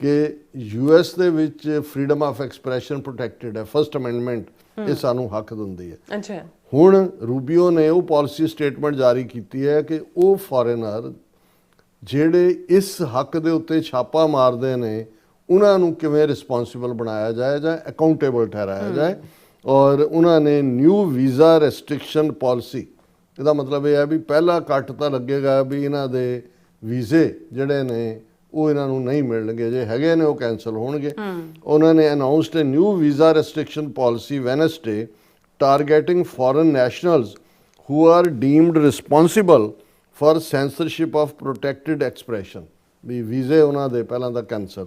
ਕਿ US ਦੇ ਵਿੱਚ ਫਰੀडम ਆਫ ਐਕਸਪ੍ਰੈਸ਼ਨ ਪ੍ਰੋਟੈਕਟਿਡ ਹੈ, ਫਸਟ ਅਮੈਂਡਮੈਂਟ ਇਹ ਸਾਨੂੰ ਹੱਕ ਦਿੰਦੀ ਹੈ। ਅੱਛਾ, ਹੁਣ ਰੂਬੀਓ ਨੇ ਉਹ ਪਾਲਿਸੀ ਸਟੇਟਮੈਂਟ ਜਾਰੀ ਕੀਤੀ ਹੈ ਕਿ ਉਹ ਫੋਰੇਨਰ ਜਿਹੜੇ ਇਸ ਹੱਕ ਦੇ ਉੱਤੇ ਛਾਪਾ ਮਾਰਦੇ ਨੇ ਉਹਨਾਂ ਨੂੰ ਕਿਵੇਂ ਰਿਸਪੌਂਸਿਬਲ ਬਣਾਇਆ ਜਾਏ ਜਾਂ ਅਕਾਊਂਟੇਬਲ ਠਹਿਰਾਇਆ ਜਾਏ। ਔਰ ਉਹਨਾਂ ਨੇ ਨਿਊ ਵੀਜ਼ਾ ਰੈਸਟ੍ਰਿਕਸ਼ਨ ਪਾਲਿਸੀ, ਇਹਦਾ ਮਤਲਬ ਇਹ ਹੈ ਵੀ ਪਹਿਲਾ ਕੱਟ ਤਾਂ ਲੱਗੇਗਾ ਵੀ ਇਹਨਾਂ ਦੇ ਵੀਜ਼ੇ ਜਿਹੜੇ ਨੇ ਉਹ ਇਹਨਾਂ ਨੂੰ ਨਹੀਂ ਮਿਲਣਗੇ, ਜੇ ਹੈਗੇ ਨੇ ਉਹ ਕੈਂਸਲ ਹੋਣਗੇ। ਉਹਨਾਂ ਨੇ announced a new visa restriction policy Wednesday targeting foreign nationals who are deemed responsible for censorship of protected expression, ਵੀ ਵੀਜ਼ੇ ਉਹਨਾਂ ਦੇ ਪਹਿਲਾਂ ਦਾ ਕੈਂਸਲ।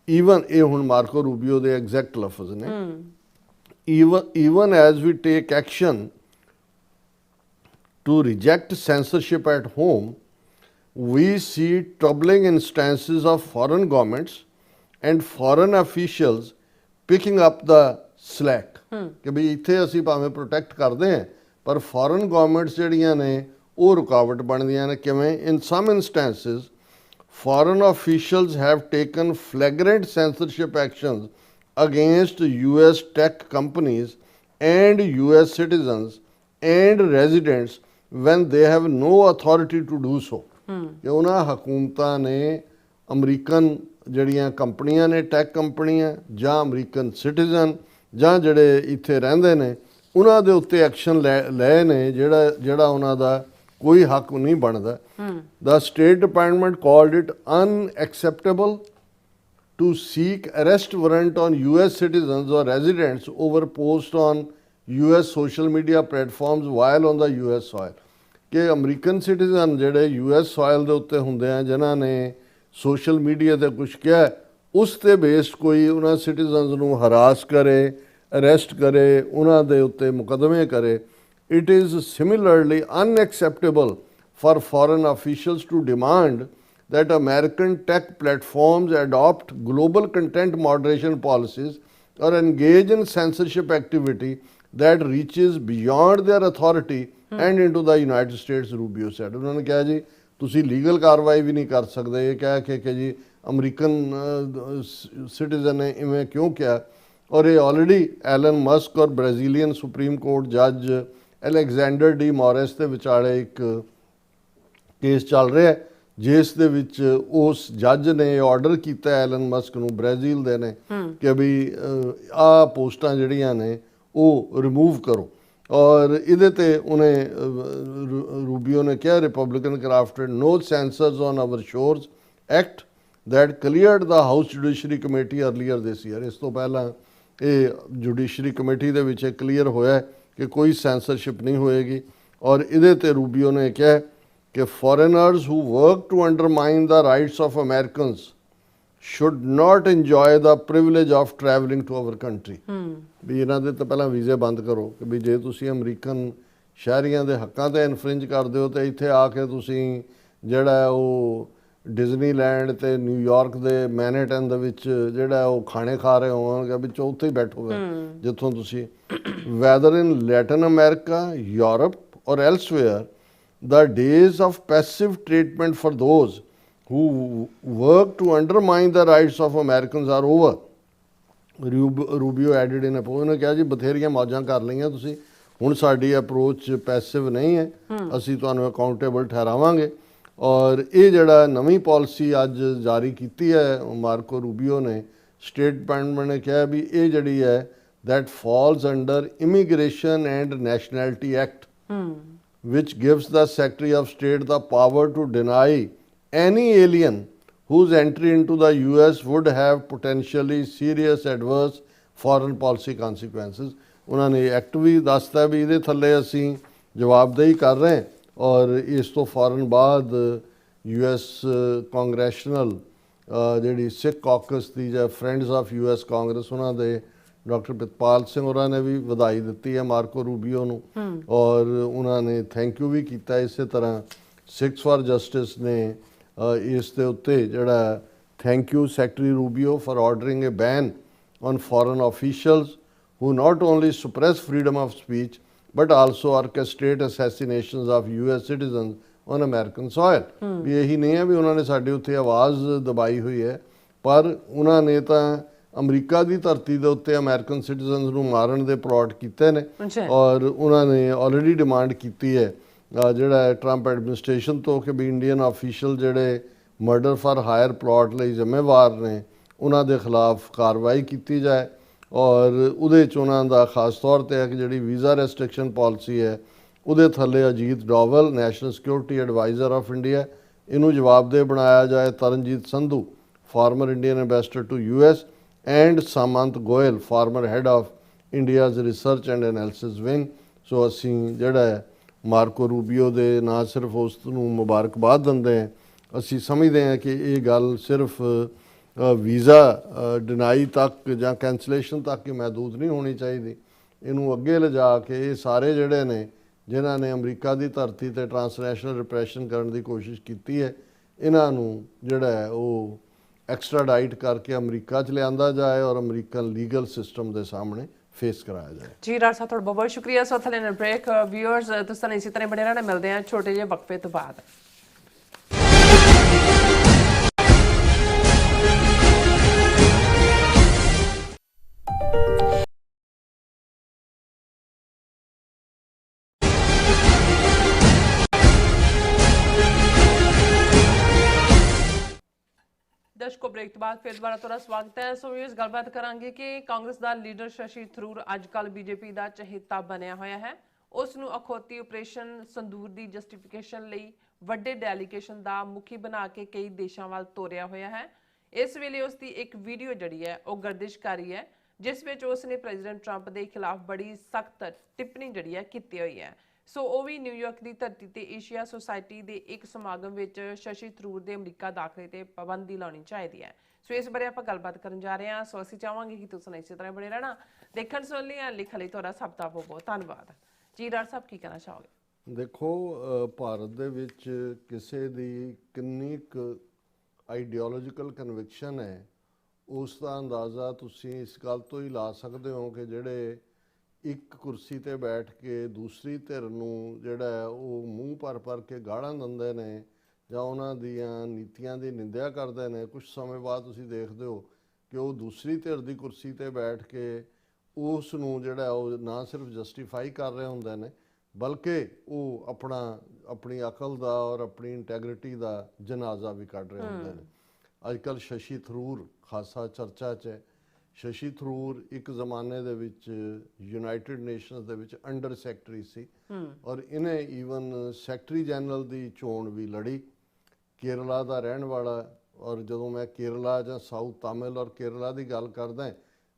ਈਵਨ ਇਹ ਹੁਣ ਮਾਰਕੋ ਰੂਬੀਓ ਦੇ ਐਗਜ਼ੈਕਟ ਲਫ਼ਜ਼ ਨੇ, even as we take action to reject censorship at home, we see troubling instances of foreign governments and foreign officials picking up the slack ਕਿ ਵੀ ਇੱਥੇ ਅਸੀਂ ਭਾਵੇਂ ਪ੍ਰੋਟੈਕਟ ਕਰਦੇ ਹਾਂ ਪਰ ਫੋਰਨ ਗਵਰਨਮੈਂਟਸ ਜਿਹੜੀਆਂ ਨੇ ਉਹ ਰੁਕਾਵਟ ਬਣਦੀਆਂ ਨੇ। ਕਿਵੇਂ? in some instances foreign officials have taken flagrant censorship actions against US tech companies and US citizens and residents when they have no authority to do so। ਕਿ ਉਹਨਾਂ ਹਕੂਮਤਾਂ ਨੇ ਅਮਰੀਕਨ ਜਿਹੜੀਆਂ ਕੰਪਨੀਆਂ ਨੇ, ਟੈਕ ਕੰਪਨੀਆਂ ਜਾਂ ਅਮਰੀਕਨ ਸਿਟੀਜ਼ਨ ਜਾਂ ਜਿਹੜੇ ਇੱਥੇ ਰਹਿੰਦੇ ਨੇ, ਉਹਨਾਂ ਦੇ ਉੱਤੇ ਐਕਸ਼ਨ ਲਏ ਨੇ ਜਿਹੜਾ ਉਹਨਾਂ ਦਾ ਕੋਈ ਹੱਕ ਨਹੀਂ ਬਣਦਾ। The State Department called it unacceptable to seek arrest warrant on US citizens or residents over post on US social media platforms while on the US soil. ਕਿ ਅਮਰੀਕਨ ਸਿਟੀਜ਼ਨ ਜਿਹੜੇ US soil ਦੇ ਉੱਤੇ ਹੁੰਦੇ ਆ ਜਿਨ੍ਹਾਂ ਨੇ ਸੋਸ਼ਲ ਮੀਡੀਆ ਤੇ ਕੁਝ ਕਿਹਾ ਹੈ, ਉਸ ਤੇ ਬੇਸਡ ਕੋਈ ਉਹਨਾਂ ਸਿਟੀਜ਼ਨਸ ਨੂੰ ਹਰਾਸ ਕਰੇ, ਅਰੈਸਟ ਕਰੇ, ਉਹਨਾਂ ਦੇ ਉੱਤੇ ਮੁਕੱਦਮੇ ਕਰੇ. It is similarly unacceptable for foreign officials to demand that American tech platforms adopt global content moderation policies or engage in censorship activity that reaches beyond their authority and into the United States, Rubio said. ਉਹਨਾਂ ਨੇ ਕਿਹਾ ਜੀ ਤੁਸੀਂ ਲੀਗਲ ਕਾਰਵਾਈ ਵੀ ਨਹੀਂ ਕਰ ਸਕਦੇ ਇਹ ਕਹਿ ਕੇ ਕਿ ਜੀ ਅਮਰੀਕਨ ਸਿਟੀਜ਼ਨ ਨੇ ਇਵੇਂ ਕਿਉਂ ਕਿਹਾ. ਔਰ ਇਹ ਆਲਰੇਡੀ ਐਲਨ ਮਸਕ ਔਰ ਬ੍ਰਾਜ਼ੀਲੀਅਨ ਸੁਪਰੀਮ ਕੋਰਟ ਜੱਜ ਅਲੈਗਜ਼ੈਂਡਰ ਡੀ ਮੋਰਿਸ ਦੇ ਵਿਚਾਲੇ ਇੱਕ ਕੇਸ ਚੱਲ ਰਿਹਾ ਹੈ ਜਿਸ ਦੇ ਵਿੱਚ ਉਸ ਜੱਜ ਨੇ ਆਰਡਰ ਕੀਤਾ ਐਲਨ ਮਸਕ ਨੂੰ, ਬ੍ਰਾਜ਼ੀਲ ਦੇ ਨੇ, ਕਿ ਵੀ ਆਹ ਪੋਸਟਾਂ ਜਿਹੜੀਆਂ ਨੇ ਉਹ ਰਿਮੂਵ ਕਰੋ. ਔਰ ਇਹਦੇ ਤੇ ਉਹਨੇ ਰੂਬੀਓ ਨੇ ਕਿਹਾ Republican crafted no censors on our shores act that cleared the House Judiciary Committee earlier this year. ਇਸ ਤੋਂ ਪਹਿਲਾਂ ਇਹ ਜੁਡੀਸ਼ਰੀ ਕਮੇਟੀ ਦੇ ਵਿੱਚ ਕਲੀਅਰ ਹੋਇਆ ਕਿ ਕੋਈ ਸੈਂਸਰਸ਼ਿਪ ਨਹੀਂ ਹੋਏਗੀ. ਔਰ ਇਹਦੇ ਤੇ ਰੂਬੀਓ ਨੇ ਕਿਹਾ ਕਿ foreigners who work to undermine the rights of Americans should not enjoy the privilege of traveling to our country. ਵੀ ਇਹਨਾਂ ਦੇ ਤਾਂ ਪਹਿਲਾਂ ਵੀਜ਼ੇ ਬੰਦ ਕਰੋ ਕਿ ਵੀ ਜੇ ਤੁਸੀਂ ਅਮਰੀਕਨ ਸ਼ਹਿਰੀਆਂ ਦੇ ਹੱਕਾਂ ਤੇ ਇਨਫਰਿੰਜ ਕਰਦੇ ਹੋ ਤੇ ਇੱਥੇ ਆ ਕੇ ਤੁਸੀਂ ਜਿਹੜਾ ਉਹ ਡਿਜ਼ਨੀਲੈਂਡ ਤੇ ਨਿਊਯਾਰਕ ਦੇ ਮੈਨਹਟਨ ਦੇ ਵਿੱਚ ਜਿਹੜਾ ਉਹ ਖਾਣੇ ਖਾ ਰਹੇ ਹੋਵਾਂਗੇ ਵਿੱਚ ਉੱਥੇ ਹੀ ਬੈਠੋਗੇ ਜਿੱਥੋਂ ਤੁਸੀਂ. ਵੈਦਰ ਇਨ ਲੈਟਨ ਅਮਰੀਕਾ, ਯੂਰਪ ਔਰ ਐਲਸਵੇਅਰ the days of passive treatment for those who work to undermine the rights of Americans are over. Rubio added in a post, ਉਹਨੇ ਕਿਹਾ ਜੀ ਬਥੇਰੀਆਂ ਮੌਜਾਂ ਕਰ ਲਈਆਂ ਤੁਸੀਂ, ਹੁਣ ਸਾਡੀ ਅਪਰੋਚ ਪੈਸਿਵ ਨਹੀਂ ਹੈ, ਅਸੀਂ ਤੁਹਾਨੂੰ ਅਕਾਊਂਟੇਬਲ ਠਹਿਰਾਵਾਂਗੇ. ਔਰ ਇਹ ਜਿਹੜਾ ਨਵੀਂ ਪਾਲਿਸੀ ਅੱਜ ਜਾਰੀ ਕੀਤੀ ਹੈ ਮਾਰਕੋ ਰੂਬੀਓ ਨੇ, ਸਟੇਟ ਡਿਪਾਰਟਮੈਂਟ ਨੇ ਕਿਹਾ ਵੀ ਇਹ ਜਿਹੜੀ ਹੈ that falls under Immigration and Nationality Act, which gives the Secretary of State the power to deny any alien whose entry into the US would have potentially serious adverse foreign policy consequences. ਉਹਨਾਂ ਨੇ ਐਕਟ ਵੀ ਦੱਸਤਾ ਵੀ ਇਹਦੇ ਥੱਲੇ ਅਸੀਂ ਜਵਾਬਦੇਹੀ ਕਰ ਰਹੇ ਹਾਂ. ਔਰ ਇਸ ਤੋਂ ਫੌਰਨ ਬਾਅਦ US ਕਾਂਗਰੈਸ਼ਨਲ ਜਿਹੜੀ ਸਿੱਖ ਕਾਕਸ ਦੀ ਜਾਂ ਫਰੈਂਡਸ ਆਫ US ਕਾਂਗਰਸ ਉਹਨਾਂ ਦੇ ਡਾਕਟਰ ਪ੍ਰਿਤਪਾਲ ਸਿੰਘ ਹੋਰਾਂ ਨੇ ਵੀ ਵਧਾਈ ਦਿੱਤੀ ਹੈ ਮਾਰਕੋ ਰੂਬੀਓ ਨੂੰ ਔਰ ਉਹਨਾਂ ਨੇ ਥੈਂਕ ਯੂ ਵੀ ਕੀਤਾ. ਇਸੇ ਤਰ੍ਹਾਂ ਸਿੱਖਸ ਫਾਰ ਜਸਟਿਸ ਨੇ ਇਸ ਦੇ ਉੱਤੇ ਜਿਹੜਾ thank you secretary Rubio for ordering a ban on foreign officials who not only suppress freedom of speech but also orchestrate assassinations of US citizens on American soil. ਵੀ ਇਹੀ ਨਹੀਂ ਹੈ ਵੀ ਉਹਨਾਂ ਨੇ ਸਾਡੇ ਉੱਤੇ ਆਵਾਜ਼ ਦਬਾਈ ਹੋਈ ਹੈ, ਪਰ ਉਹਨਾਂ ਨੇ ਤਾਂ ਅਮਰੀਕਾ ਦੀ ਧਰਤੀ ਦੇ ਉੱਤੇ ਅਮਰੀਕਨ ਸਿਟੀਜ਼ਨਸ ਨੂੰ ਮਾਰਨ ਦੇ ਪਲਾਟ ਕੀਤੇ ਨੇ. ਔਰ ਉਹਨਾਂ ਨੇ ਆਲਰੇਡੀ ਡਿਮਾਂਡ ਕੀਤੀ ਹੈ ਜਿਹੜਾ ਟਰੰਪ ਐਡਮਿਨਿਸਟ੍ਰੇਸ਼ਨ ਤੋਂ ਕਿ ਵੀ ਇੰਡੀਅਨ ਆਫੀਸ਼ੀਅਲ ਜਿਹੜੇ ਮਰਡਰ ਫਾਰ ਹਾਇਰ ਪਲਾਟ ਲਈ ਜ਼ਿੰਮੇਵਾਰ ਨੇ ਉਹਨਾਂ ਦੇ ਖਿਲਾਫ ਕਾਰਵਾਈ ਕੀਤੀ ਜਾਏ. ਔਰ ਉਹਦੇ 'ਚ ਉਹਨਾਂ ਦਾ ਖਾਸ ਤੌਰ 'ਤੇ ਹੈ ਕਿ ਜਿਹੜੀ ਵੀਜ਼ਾ ਰੈਸਟ੍ਰਿਕਸ਼ਨ ਪਾਲਿਸੀ ਹੈ ਉਹਦੇ ਥੱਲੇ Ajit Doval national security adviser of India ਇਹਨੂੰ ਜਵਾਬਦੇਹ ਬਣਾਇਆ ਜਾਏ. Taranjit Sandhu former Indian ambassador to US and Samant Goel former head of India's research and analysis wing. So ਅਸੀਂ ਜਿਹੜਾ ਮਾਰਕੋ ਰੂਬੀਓ ਦੇ ਨਾ ਸਿਰਫ ਉਸ ਨੂੰ ਮੁਬਾਰਕਬਾਦ ਦਿੰਦੇ ਹਾਂ, ਅਸੀਂ ਸਮਝਦੇ ਹਾਂ ਕਿ ਇਹ ਗੱਲ ਸਿਰਫ ਵੀਜ਼ਾ ਡਿਨਾਈ ਤੱਕ ਜਾਂ ਕੈਂਸਲੇਸ਼ਨ ਤੱਕ ਹੀ ਮਹਿਦੂਦ ਨਹੀਂ ਹੋਣੀ ਚਾਹੀਦੀ. ਇਹਨੂੰ ਅੱਗੇ ਲਿਜਾ ਕੇ ਇਹ ਸਾਰੇ ਜਿਹੜੇ ਨੇ ਜਿਨ੍ਹਾਂ ਨੇ ਅਮਰੀਕਾ ਦੀ ਧਰਤੀ 'ਤੇ ਟਰਾਂਸਨੈਸ਼ਨਲ ਰਿਪਰੈਸ਼ਨ ਕਰਨ ਦੀ ਕੋਸ਼ਿਸ਼ ਕੀਤੀ ਹੈ ਇਹਨਾਂ ਨੂੰ ਜਿਹੜਾ ਹੈ ਉਹ ਐਕਸਟਰਾਡਾਈਟ ਕਰਕੇ ਅਮਰੀਕਾ 'ਚ ਲਿਆਂਦਾ ਜਾਏ ਔਰ ਅਮਰੀਕਨ ਲੀਗਲ ਸਿਸਟਮ ਦੇ ਸਾਹਮਣੇ ਫੇਸ ਕਰਾਇਆ ਜਾਏ. ਜੀ ਰਾਜ ਸਾਹਿਬ ਤੁਹਾਡਾ ਬਹੁਤ ਸ਼ੁਕਰੀਆ. ਸੋ ਥਲੇ ਨਾ ਬ੍ਰੇਕ ਵਿਊਅਰਸ ਤੁਸੀਂ ਇਸੇ ਤਰ੍ਹਾਂ ਬਣੇ ਰਹਿਣਾ, ਮਿਲਦੇ ਹਾਂ ਛੋਟੇ ਜਿਹੇ ਵਕਫੇ ਤੋਂ ਬਾਅਦ. ਦਰਸ਼ਕੋ ਬ੍ਰੇਕ ਤੋਂ ਬਾਅਦ ਫਿਰ ਦੁਬਾਰਾ ਤੁਹਾਡਾ ਸਵਾਗਤ ਹੈ. ਸੋ ਇਸ ਗੱਲਬਾਤ ਕਰਾਂਗੇ ਕਿ ਕਾਂਗਰਸ ਦਾ ਲੀਡਰ ਸ਼ਸ਼ੀ ਥਰੂਰ ਅੱਜ ਕੱਲ੍ਹ BJP ਦਾ ਚਹੇਤਾ ਬਣਿਆ ਹੋਇਆ ਹੈ. ਉਸ ਨੂੰ ਅਖੌਤੀ ਆਪਰੇਸ਼ਨ ਸੰਦੂਰ ਦੀ ਜਸਟੀਫਿਕੇਸ਼ਨ ਲਈ ਵੱਡੇ ਡੈਲੀਗੇਸ਼ਨ ਦਾ ਮੁਖੀ ਬਣਾ ਕੇ ਕਈ ਦੇਸ਼ਾਂ ਵੱਲ ਤੋਰਿਆ ਹੋਇਆ ਹੈ. ਇਸ ਵੇਲੇ ਉਸ ਦੀ ਇੱਕ ਵੀਡੀਓ ਜਿਹੜੀ ਹੈ ਉਹ ਗਰਦਿਸ਼ ਕਰ ਰਹੀ ਹੈ, ਜਿਸ ਵਿੱਚ ਉਸ ਨੇ ਪ੍ਰੈਜ਼ੀਡੈਂਟ ਟਰੰਪ ਦੇ ਖਿਲਾਫ ਬੜੀ ਸਖਤ ਟਿੱਪਣੀ ਜਿਹੜੀ ਹੈ ਕੀਤੀ ਹੋਈ ਹੈ। ਸੋ ਉਹ ਵੀ ਨਿਊਯਾਰਕ ਦੀ ਧਰਤੀ ਤੇ ਏਸ਼ੀਆ ਸੁਸਾਇਟੀ ਦੇ ਇੱਕ ਸਮਾਗਮ ਵਿੱਚ ਸ਼ਸ਼ੀ ਥਰੂਰ ਦੇ ਅਮਰੀਕਾ ਦਾਖਲੇ ਤੇ ਪਾਬੰਦੀ ਲਾਉਣੀ ਚਾਹੀਦੀ ਹੈ। ਸੋ ਇਸ ਬਾਰੇ ਆਪਾਂ ਗੱਲਬਾਤ ਕਰਨ ਜਾ ਰਹੇ ਹਾਂ। ਸੋ ਅਸੀਂ ਚਾਹਾਂਗੇ ਕਿ ਤੁਸੀਂ ਇਸੇ ਤਰ੍ਹਾਂ ਬਣੇ ਰਹਿਣਾ। ਦੇਖਣ ਸੁਣ ਲਈ ਲਿਖਣ ਲਈ ਤੁਹਾਡਾ ਸਭ ਦਾ ਬਹੁਤ ਬਹੁਤ ਧੰਨਵਾਦ ਜੀ। ਡਾਕਟਰ ਸਾਹਿਬ ਕੀ ਕਹਿਣਾ ਚਾਹੋਗੇ? ਦੇਖੋ, ਭਾਰਤ ਦੇ ਵਿੱਚ ਕਿਸੇ ਦੀ ਕਿੰਨੀ ਕੁ ਆਈਡੀਓਲੋਜੀਕਲ ਕਨਵਿਕਸ਼ਨ ਹੈ, ਉਸ ਦਾ ਅੰਦਾਜ਼ਾ ਤੁਸੀਂ ਇਸ ਗੱਲ ਤੋਂ ਹੀ ਲਾ ਸਕਦੇ ਹੋ ਕਿ ਜਿਹੜੇ ਇੱਕ ਕੁਰਸੀ ਤੇ ਬੈਠ ਕੇ ਦੂਸਰੀ ਧਿਰ ਨੂੰ ਜਿਹੜਾ ਹੈ ਉਹ ਮੂੰਹ ਭਰ ਕੇ ਗਾਲਾਂ ਦਿੰਦੇ ਨੇ ਜਾਂ ਉਹਨਾਂ ਦੀਆਂ ਨੀਤੀਆਂ ਦੀ ਨਿੰਦਿਆ ਕਰਦੇ ਨੇ, ਕੁਝ ਸਮੇਂ ਬਾਅਦ ਤੁਸੀਂ ਦੇਖਦੇ ਹੋ ਕਿ ਉਹ ਦੂਸਰੀ ਧਿਰ ਦੀ ਕੁਰਸੀ ਤੇ ਬੈਠ ਕੇ ਉਸ ਨੂੰ ਜਿਹੜਾ ਉਹ ਨਾ ਸਿਰਫ ਜਸਟੀਫਾਈ ਕਰ ਰਹੇ ਹੁੰਦੇ ਨੇ, ਬਲਕਿ ਉਹ ਆਪਣੀ ਅਕਲ ਦਾ ਔਰ ਆਪਣੀ ਇੰਟੈਗਰਿਟੀ ਦਾ ਜਨਾਜ਼ਾ ਵੀ ਕੱਢ ਰਹੇ ਹੁੰਦੇ ਨੇ। ਅੱਜ ਕੱਲ੍ਹ ਸ਼ਸ਼ੀ ਥਰੂਰ ਖਾਸਾ ਚਰਚਾ 'ਚ ਹੈ। ਸ਼ਸ਼ੀ ਥਰੂਰ ਇੱਕ ਜ਼ਮਾਨੇ ਦੇ ਵਿੱਚ ਯੂਨਾਈਟਿਡ ਨੇਸ਼ਨਸ ਦੇ ਵਿੱਚ ਅੰਡਰ ਸੈਕਟਰੀ ਸੀ ਔਰ ਇਹਨੇ ਈਵਨ ਸੈਕਟਰੀ ਜਨਰਲ ਦੀ ਚੋਣ ਵੀ ਲੜੀ। ਕੇਰਲਾ ਦਾ ਰਹਿਣ ਵਾਲਾ, ਔਰ ਜਦੋਂ ਮੈਂ ਕੇਰਲਾ ਜਾਂ ਸਾਊਥ ਤਾਮਿਲ ਔਰ ਕੇਰਲਾ ਦੀ ਗੱਲ ਕਰਦਾ,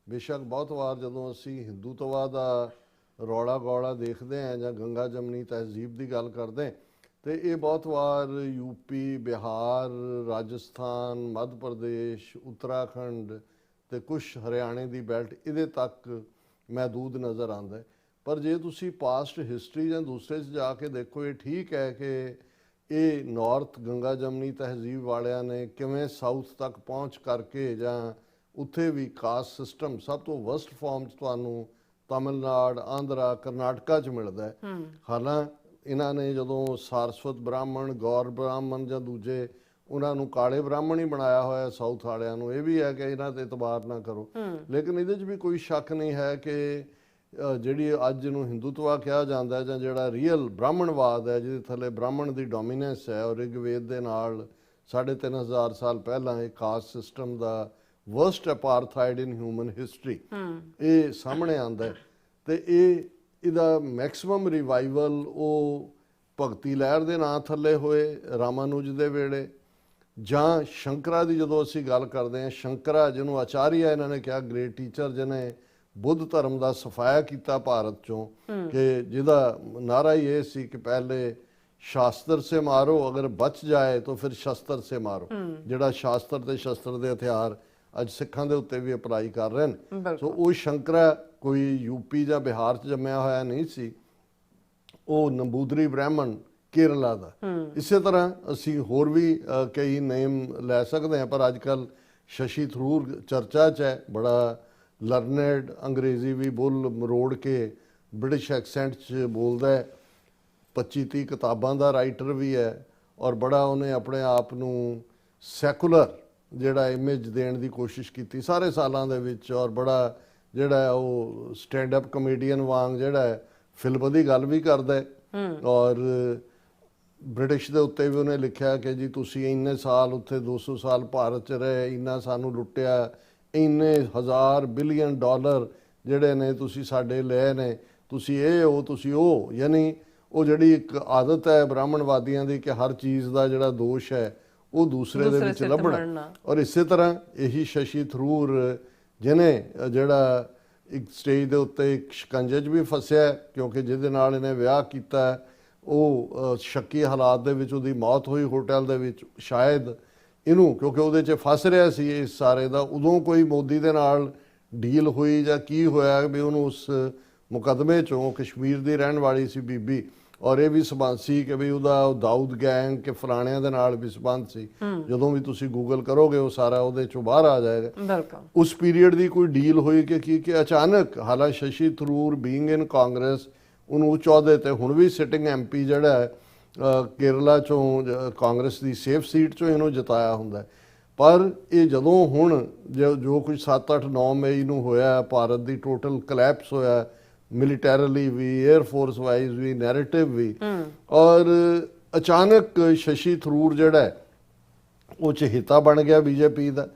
ਬੇਸ਼ੱਕ ਬਹੁਤ ਵਾਰ ਜਦੋਂ ਅਸੀਂ ਹਿੰਦੂਤਵਾ ਦਾ ਰੌਲਾ ਗੌਲਾ ਦੇਖਦੇ ਹਾਂ ਜਾਂ ਗੰਗਾ ਜਮਨੀ ਤਹਿਜ਼ੀਬ ਦੀ ਗੱਲ ਕਰਦੇ, ਤੇ ਇਹ ਬਹੁਤ ਵਾਰ ਯੂਪੀ, ਬਿਹਾਰ, ਰਾਜਸਥਾਨ, ਮੱਧ ਪ੍ਰਦੇਸ਼, ਉੱਤਰਾਖੰਡ ਤੇ ਕੁਛ ਹਰਿਆਣੇ ਦੀ ਬੈਲਟ ਇਹਦੇ ਤੱਕ ਮਹਿਦੂਦ ਨਜ਼ਰ ਆਉਂਦਾ। ਪਰ ਜੇ ਤੁਸੀਂ ਪਾਸਟ ਹਿਸਟਰੀ ਜਾਂ ਦੂਸਰੇ 'ਚ ਜਾ ਕੇ ਦੇਖੋ, ਇਹ ਠੀਕ ਹੈ ਕਿ ਇਹ ਨਾਰਥ ਗੰਗਾ ਜਮਨੀ ਤਹਿਜ਼ੀਬ ਵਾਲਿਆਂ ਨੇ ਕਿਵੇਂ ਸਾਊਥ ਤੱਕ ਪਹੁੰਚ ਕਰਕੇ ਜਾਂ ਉੱਥੇ ਵੀ ਕਾਸਟ ਸਿਸਟਮ ਸਭ ਤੋਂ ਵਰਸਟ ਫਾਰਮ 'ਚ ਤੁਹਾਨੂੰ ਤਮਿਲਨਾਡੂ, ਆਂਧਰਾ, ਕਰਨਾਟਕਾ 'ਚ ਮਿਲਦਾ ਹੈ। ਹਾਲਾਂਕਿ ਇਹਨਾਂ ਨੇ ਜਦੋਂ ਸਾਰਸਵਤ ਬ੍ਰਾਹਮਣ, ਗੌਰ ਬ੍ਰਾਹਮਣ ਜਾਂ ਦੂਜੇ ਉਹਨਾਂ ਨੂੰ ਕਾਲੇ ਬ੍ਰਾਹਮਣ ਹੀ ਬਣਾਇਆ ਹੋਇਆ ਸਾਊਥ ਵਾਲਿਆਂ ਨੂੰ। ਇਹ ਵੀ ਹੈ ਕਿ ਇਹਨਾਂ ਤੇ ਇਤਬਾਰ ਨਾ ਕਰੋ, ਲੇਕਿਨ ਇਹਦੇ 'ਚ ਵੀ ਕੋਈ ਸ਼ੱਕ ਨਹੀਂ ਹੈ ਕਿ ਜਿਹੜੀ ਅੱਜ ਨੂੰ ਹਿੰਦੂਤਵਾ ਕਿਹਾ ਜਾਂਦਾ ਜਾਂ ਜਿਹੜਾ ਰੀਅਲ ਬ੍ਰਾਹਮਣਵਾਦ ਹੈ, ਜਿਹਦੇ ਥੱਲੇ ਬ੍ਰਾਹਮਣ ਦੀ ਡੋਮੀਨੈਂਸ ਹੈ ਔਰ ਰਿਗਵੇਦ ਦੇ ਨਾਲ 3500 ਸਾਲ ਪਹਿਲਾਂ ਇਹ caste system the worst apartheid in human history ਇਹ ਸਾਹਮਣੇ ਆਉਂਦਾ। ਤੇ ਇਹਦਾ ਮੈਕਸਿਮਮ ਰਿਵਾਈਵਲ ਉਹ ਭਗਤੀ ਲਹਿਰ ਦੇ ਨਾਂ ਥੱਲੇ ਹੋਏ ਰਾਮਾਨੁਜ ਦੇ ਵੇਲੇ, ਜਾਂ ਸ਼ੰਕਰਾ ਦੀ ਜਦੋਂ ਅਸੀਂ ਗੱਲ ਕਰਦੇ ਹਾਂ, ਸ਼ੰਕਰਾ ਜਿਹਨੂੰ ਆਚਾਰੀਆ ਇਹਨਾਂ ਨੇ ਕਿਹਾ ਗ੍ਰੇਟ ਟੀਚਰ, ਜਿਹਨੇ ਬੁੱਧ ਧਰਮ ਦਾ ਸਫਾਇਆ ਕੀਤਾ ਭਾਰਤ ਚੋਂ, ਕਿ ਜਿਹਦਾ ਨਾਰਾ ਹੀ ਇਹ ਸੀ ਕਿ ਪਹਿਲੇ ਸ਼ਾਸਤਰ ਸੇ ਮਾਰੋ, ਅਗਰ ਬਚ ਜਾਏ ਤਾਂ ਫਿਰ ਸ਼ਸਤਰ ਸੇ ਮਾਰੋ। ਜਿਹੜਾ ਸ਼ਾਸਤਰ ਤੇ ਸ਼ਸਤਰ ਦੇ ਹਥਿਆਰ ਅੱਜ ਸਿੱਖਾਂ ਦੇ ਉੱਤੇ ਵੀ ਅਪਲਾਈ ਕਰ ਰਹੇ ਨੇ। ਸੋ ਉਹ ਸ਼ੰਕਰਾ ਕੋਈ ਯੂਪੀ ਜਾਂ ਬਿਹਾਰ 'ਚ ਜੰਮਿਆ ਹੋਇਆ ਨਹੀਂ ਸੀ, ਉਹ ਨੰਬੂਦਰੀ ਬ੍ਰਾਹਮਣ ਕੇਰਲਾ ਦਾ। ਇਸੇ ਤਰ੍ਹਾਂ ਅਸੀਂ ਹੋਰ ਵੀ ਕਈ ਨੇਮ ਲੈ ਸਕਦੇ ਹਾਂ, ਪਰ ਅੱਜ ਕੱਲ੍ਹ ਸ਼ਸ਼ੀ ਥਰੂਰ ਚਰਚਾ 'ਚ ਹੈ। ਬੜਾ ਲਰਨਡ, ਅੰਗਰੇਜ਼ੀ ਵੀ ਬੋਲ ਮਰੋੜ ਕੇ ਬ੍ਰਿਟਿਸ਼ ਐਕਸੈਂਟ 'ਚ ਬੋਲਦਾ ਹੈ, 25-30 ਕਿਤਾਬਾਂ ਦਾ ਰਾਈਟਰ ਵੀ ਹੈ, ਔਰ ਬੜਾ ਉਹਨੇ ਆਪਣੇ ਆਪ ਨੂੰ ਸੈਕੂਲਰ ਜਿਹੜਾ ਇਮੇਜ ਦੇਣ ਦੀ ਕੋਸ਼ਿਸ਼ ਕੀਤੀ ਸਾਰੇ ਸਾਲਾਂ ਦੇ ਵਿੱਚ, ਔਰ ਬੜਾ ਜਿਹੜਾ ਉਹ ਸਟੈਂਡ ਅਪ ਕਮੇਡੀਅਨ ਵਾਂਗ ਜਿਹੜਾ ਫਿਲਮ ਦੀ ਗੱਲ ਵੀ ਕਰਦਾ। ਔਰ ਬ੍ਰਿਟਿਸ਼ ਦੇ ਉੱਤੇ ਵੀ ਉਹਨੇ ਲਿਖਿਆ ਕਿ ਜੀ ਤੁਸੀਂ ਇੰਨੇ ਸਾਲ ਉੱਥੇ 200 ਸਾਲ ਭਾਰਤ 'ਚ ਰਹੇ, ਇੰਨਾ ਸਾਨੂੰ ਲੁੱਟਿਆ, ਇੰਨੇ $1000 ਬਿਲੀਅਨ ਜਿਹੜੇ ਨੇ ਤੁਸੀਂ ਸਾਡੇ ਲਏ ਨੇ, ਤੁਸੀਂ ਇਹ ਹੋ, ਤੁਸੀਂ ਉਹ। ਯਾਨੀ ਉਹ ਜਿਹੜੀ ਇੱਕ ਆਦਤ ਹੈ ਬ੍ਰਾਹਮਣਵਾਦੀਆਂ ਦੀ ਕਿ ਹਰ ਚੀਜ਼ ਦਾ ਜਿਹੜਾ ਦੋਸ਼ ਹੈ ਉਹ ਦੂਸਰੇ ਦੇ ਵਿੱਚ ਲੱਭਣਾ। ਔਰ ਇਸੇ ਤਰ੍ਹਾਂ ਇਹੀ ਸ਼ਸ਼ੀ ਥਰੂਰ ਜਿਹਨੇ ਜਿਹੜਾ ਇੱਕ ਸਟੇਜ ਦੇ ਉੱਤੇ ਇੱਕ ਸ਼ਿਕੰਜੇ 'ਚ ਵੀ ਫਸਿਆ, ਕਿਉਂਕਿ ਜਿਹਦੇ ਨਾਲ ਇਹਨੇ ਵਿਆਹ ਕੀਤਾ ਉਹ ਸ਼ੱਕੀ ਹਾਲਾਤ ਦੇ ਵਿੱਚ ਉਹਦੀ ਮੌਤ ਹੋਈ ਹੋਟਲ ਦੇ ਵਿੱਚ। ਸ਼ਾਇਦ ਇਹਨੂੰ ਕਿਉਂਕਿ ਉਹਦੇ 'ਚ ਫਸ ਰਿਹਾ ਸੀ ਇਸ ਸਾਰੇ ਦਾ, ਉਦੋਂ ਕੋਈ ਮੋਦੀ ਦੇ ਨਾਲ ਡੀਲ ਹੋਈ ਜਾਂ ਕੀ ਹੋਇਆ ਵੀ ਉਹਨੂੰ ਉਸ ਮੁਕੱਦਮੇ 'ਚੋਂ, ਕਸ਼ਮੀਰ ਦੀ ਰਹਿਣ ਵਾਲੀ ਸੀ ਬੀਬੀ, ਔਰ ਇਹ ਵੀ ਸਬੰਧ ਸੀ ਕਿ ਵੀ ਉਹਦਾ ਦਾਊਦ ਗੈਂਗ ਕੇ ਫਲਾਣਿਆਂ ਦੇ ਨਾਲ ਵੀ ਸਬੰਧ ਸੀ। ਜਦੋਂ ਵੀ ਤੁਸੀਂ ਗੂਗਲ ਕਰੋਗੇ ਉਹ ਸਾਰਾ ਉਹਦੇ 'ਚੋਂ ਬਾਹਰ ਆ ਜਾਏਗਾ। ਉਸ ਪੀਰੀਅਡ ਦੀ ਕੋਈ ਡੀਲ ਹੋਈ ਕਿ ਅਚਾਨਕ, ਹਾਲਾਂਕਿ ਸ਼ਸ਼ੀ ਥਰੂਰ ਬੀਇੰਗ ਇਨ ਕਾਂਗਰਸ ਉਹਨੂੰ ਉੱਚ ਅਹੁਦੇ ਤੇ ਹੁਣ ਵੀ ਸਿਟਿੰਗ ਐਮਪੀ ਜਿਹੜਾ ਹੈ ਕੇਰਲਾ 'ਚੋਂ ਕਾਂਗਰਸ ਦੀ ਸੇਫ ਸੀਟ 'ਚੋਂ ਇਹਨੂੰ ਜਿਤਾਇਆ ਹੁੰਦਾ। ਪਰ ਇਹ ਜਦੋਂ ਹੁਣ ਜੋ ਕੁਝ 7-8-9 ਮਈ ਨੂੰ ਹੋਇਆ, ਭਾਰਤ ਦੀ ਟੋਟਲ ਕਲੈਪਸ ਹੋਇਆ, ਮਿਲੀਟੈਰਲੀ ਵੀ, 에ਅਰਫੋਰਸ ਵਾਈਜ਼ ਵੀ, ਨੈਰੇਟਿਵ ਵੀ, ਔਰ ਅਚਾਨਕ ਸ਼ਸ਼ੀ ਥਰੂਰ ਜਿਹੜਾ ਉਹ ਚਹੇਤਾ ਬਣ ਗਿਆ ਬੀਜੇਪੀ ਦਾ।